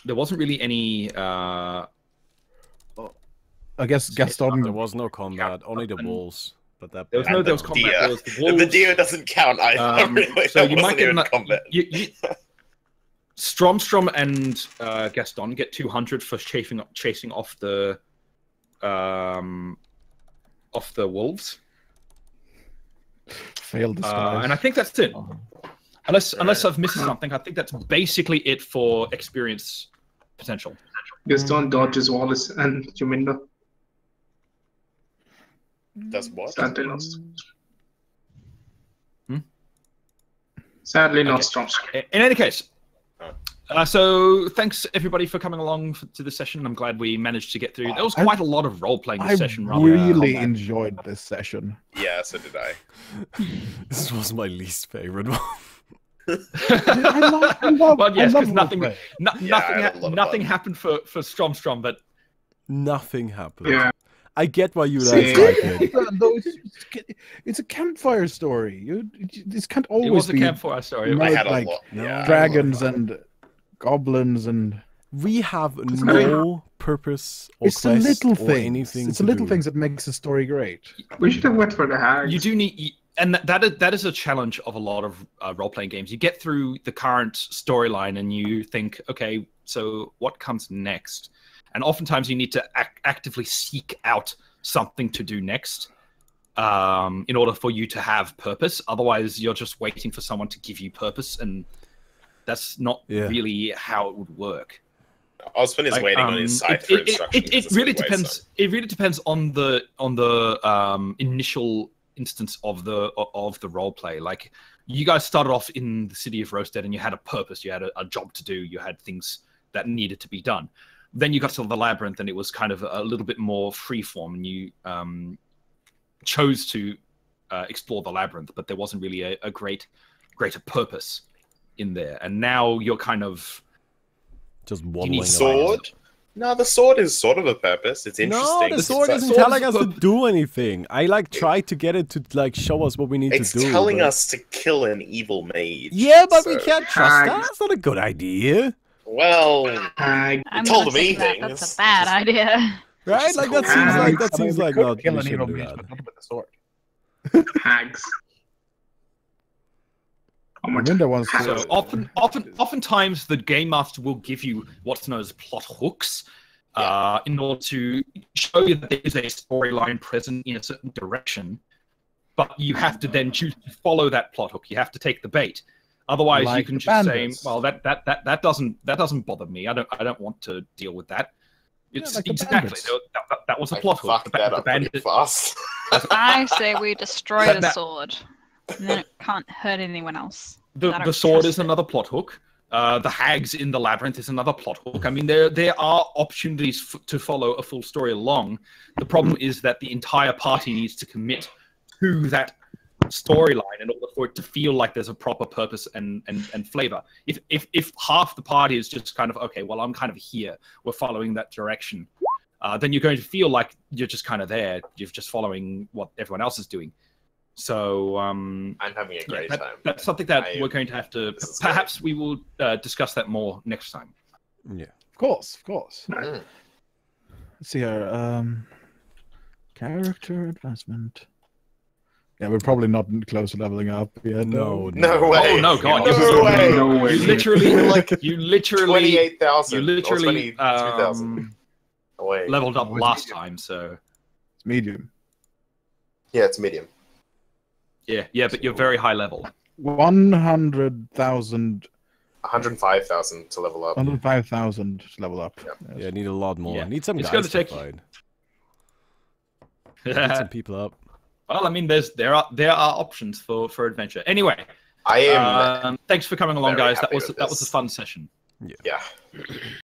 [SPEAKER 2] There wasn't really any.
[SPEAKER 4] I guess Gaston.
[SPEAKER 3] There was no combat, only the wolves. But that
[SPEAKER 2] There was no. There was combat. There was the wolves.
[SPEAKER 1] The deer doesn't count either. Really.
[SPEAKER 2] So
[SPEAKER 1] That
[SPEAKER 2] you might
[SPEAKER 1] wasn't
[SPEAKER 2] get
[SPEAKER 1] even combat.
[SPEAKER 2] Stromstrom and Gaston get 200 for chasing off the wolves.
[SPEAKER 4] Failed disguise.
[SPEAKER 2] And I think that's it. Unless I've missed something, I think that's basically it for experience potential.
[SPEAKER 6] Gaston dodges Wallace and Juminda.
[SPEAKER 1] Does what?
[SPEAKER 6] Sadly not.
[SPEAKER 2] Hmm?
[SPEAKER 6] Sadly not
[SPEAKER 2] Okay.
[SPEAKER 6] strong.
[SPEAKER 2] In any case, so thanks everybody for coming along to the session. I'm glad we managed to get through. There was quite a lot of role playing this session.
[SPEAKER 4] I
[SPEAKER 2] rather than
[SPEAKER 4] really
[SPEAKER 2] combat.
[SPEAKER 4] enjoyed this session.
[SPEAKER 1] Yeah, so did I.
[SPEAKER 3] This was my least favorite one.
[SPEAKER 2] Well, yes, because nothing
[SPEAKER 1] I had a lot of
[SPEAKER 2] nothing
[SPEAKER 1] fun.
[SPEAKER 2] happened for Stromstrom, but
[SPEAKER 3] Nothing happened.
[SPEAKER 6] Yeah.
[SPEAKER 3] I get why you
[SPEAKER 6] See?
[SPEAKER 3] guys like it.
[SPEAKER 4] Though it's a campfire story. This can't always
[SPEAKER 2] it was a
[SPEAKER 4] be
[SPEAKER 2] campfire story.
[SPEAKER 4] No,
[SPEAKER 1] I had a
[SPEAKER 4] like,
[SPEAKER 1] lot.
[SPEAKER 3] no,
[SPEAKER 1] Yeah,
[SPEAKER 4] dragons and goblins and
[SPEAKER 3] We have
[SPEAKER 6] great.
[SPEAKER 3] no purpose or
[SPEAKER 4] it's the
[SPEAKER 3] quest
[SPEAKER 4] little
[SPEAKER 3] or
[SPEAKER 4] things.
[SPEAKER 3] anything.
[SPEAKER 4] It's the
[SPEAKER 3] to
[SPEAKER 4] little
[SPEAKER 3] do.
[SPEAKER 4] things that makes the story great.
[SPEAKER 6] We should have went for the hags.
[SPEAKER 2] You do need, and that is a challenge of a lot of role playing games. You get through the current storyline and you think, okay, so what comes next? And oftentimes you need to actively seek out something to do next in order for you to have purpose. Otherwise, you're just waiting for someone to give you purpose, and that's not really how it would work.
[SPEAKER 1] Osman is waiting on his side for instructions.
[SPEAKER 2] It really depends. It really depends on the initial instance of the role play. Like, you guys started off in the city of Roasted, and you had a purpose. You had a job to do. You had things that needed to be done. Then you got to the labyrinth, and it was kind of a little bit more freeform, and you chose to explore the labyrinth, but there wasn't really a greater purpose in there. And now you're kind of
[SPEAKER 3] Just
[SPEAKER 2] need
[SPEAKER 3] waddling
[SPEAKER 1] sword? No, the sword is sort of a purpose. It's interesting.
[SPEAKER 3] No, the sword isn't
[SPEAKER 2] sword
[SPEAKER 3] telling
[SPEAKER 2] is
[SPEAKER 3] us to
[SPEAKER 2] good.
[SPEAKER 3] do anything. I tried to get it to show us what we need
[SPEAKER 1] It's
[SPEAKER 3] to do.
[SPEAKER 1] telling
[SPEAKER 3] but-
[SPEAKER 1] us to kill an evil mage.
[SPEAKER 3] Yeah, but we
[SPEAKER 1] so-
[SPEAKER 3] can't trust that.
[SPEAKER 6] Hags.
[SPEAKER 3] That's not a good idea,
[SPEAKER 1] Well,
[SPEAKER 6] Hag.
[SPEAKER 7] I'm
[SPEAKER 1] told
[SPEAKER 7] gonna
[SPEAKER 1] me
[SPEAKER 7] say that. That's
[SPEAKER 1] things.
[SPEAKER 7] a bad idea.
[SPEAKER 3] right?
[SPEAKER 1] Just
[SPEAKER 3] Like that
[SPEAKER 1] cool.
[SPEAKER 3] seems like
[SPEAKER 6] Hags.
[SPEAKER 3] we
[SPEAKER 4] could kill an
[SPEAKER 3] shouldn't
[SPEAKER 4] evil
[SPEAKER 3] do
[SPEAKER 4] mage,
[SPEAKER 3] that.
[SPEAKER 4] but not with the sword.
[SPEAKER 6] Hags. How much?
[SPEAKER 4] Linda wants to.
[SPEAKER 2] So oftentimes the game master will give you what's known as plot hooks in order to show you that there is a storyline present in a certain direction, but you have to then choose to follow that plot hook. You have to take the bait. Otherwise, you
[SPEAKER 4] Like
[SPEAKER 2] can
[SPEAKER 4] the
[SPEAKER 2] just
[SPEAKER 4] bandits.
[SPEAKER 2] say, "Well, that doesn't bother me. I don't want to deal with that." It's
[SPEAKER 4] like the
[SPEAKER 2] exactly
[SPEAKER 4] bandits.
[SPEAKER 2] that was a
[SPEAKER 1] I
[SPEAKER 2] plot hook.
[SPEAKER 1] fucked that up pretty fast.
[SPEAKER 7] I say we destroy
[SPEAKER 2] That-
[SPEAKER 7] the
[SPEAKER 2] that-
[SPEAKER 7] sword. And then it can't hurt anyone else. I
[SPEAKER 2] The
[SPEAKER 7] don't
[SPEAKER 2] sword
[SPEAKER 7] trust
[SPEAKER 2] is
[SPEAKER 7] it.
[SPEAKER 2] another plot hook. The hags in the labyrinth is another plot hook. I mean, there are opportunities to follow a full story along. The problem is that the entire party needs to commit to that storyline in order for it to feel like there's a proper purpose and flavor. If half the party is just kind of, okay, well, I'm kind of here, we're following that direction, then you're going to feel like you're just kind of there. You're just following what everyone else is doing. So
[SPEAKER 1] I'm having a great time.
[SPEAKER 2] that's something that
[SPEAKER 1] I-
[SPEAKER 2] we're going to have to.
[SPEAKER 1] this is
[SPEAKER 2] Perhaps we will discuss that more next time.
[SPEAKER 3] Yeah.
[SPEAKER 4] Of course.
[SPEAKER 1] Mm.
[SPEAKER 4] Let's see here. Character advancement. Yeah, we're probably not close to leveling up yet.
[SPEAKER 3] No,
[SPEAKER 1] No way.
[SPEAKER 2] Oh no, God!
[SPEAKER 1] No way.
[SPEAKER 6] No way.
[SPEAKER 2] You literally,
[SPEAKER 1] Like
[SPEAKER 2] you literally
[SPEAKER 1] 28,000.
[SPEAKER 2] you literally,
[SPEAKER 1] 23,000 away.
[SPEAKER 2] leveled up
[SPEAKER 4] Oh, it's
[SPEAKER 2] last
[SPEAKER 4] medium.
[SPEAKER 2] time. So
[SPEAKER 4] It's medium.
[SPEAKER 1] Yeah, it's medium.
[SPEAKER 2] yeah, but you're very high level.
[SPEAKER 4] 100,000,
[SPEAKER 1] 105,000 to level up.
[SPEAKER 4] 105,000 to level up.
[SPEAKER 3] Yeah, I need a lot more.
[SPEAKER 2] Yeah.
[SPEAKER 3] I need some
[SPEAKER 2] It's
[SPEAKER 3] guys
[SPEAKER 2] gonna take-
[SPEAKER 3] to fight. Need some people up.
[SPEAKER 2] Well, I mean, there are options for adventure. Anyway,
[SPEAKER 1] I am.
[SPEAKER 2] thanks for coming along,
[SPEAKER 1] very
[SPEAKER 2] guys. That
[SPEAKER 1] happy
[SPEAKER 2] was
[SPEAKER 1] with
[SPEAKER 2] a
[SPEAKER 1] this.
[SPEAKER 2] fun session.
[SPEAKER 1] Yeah.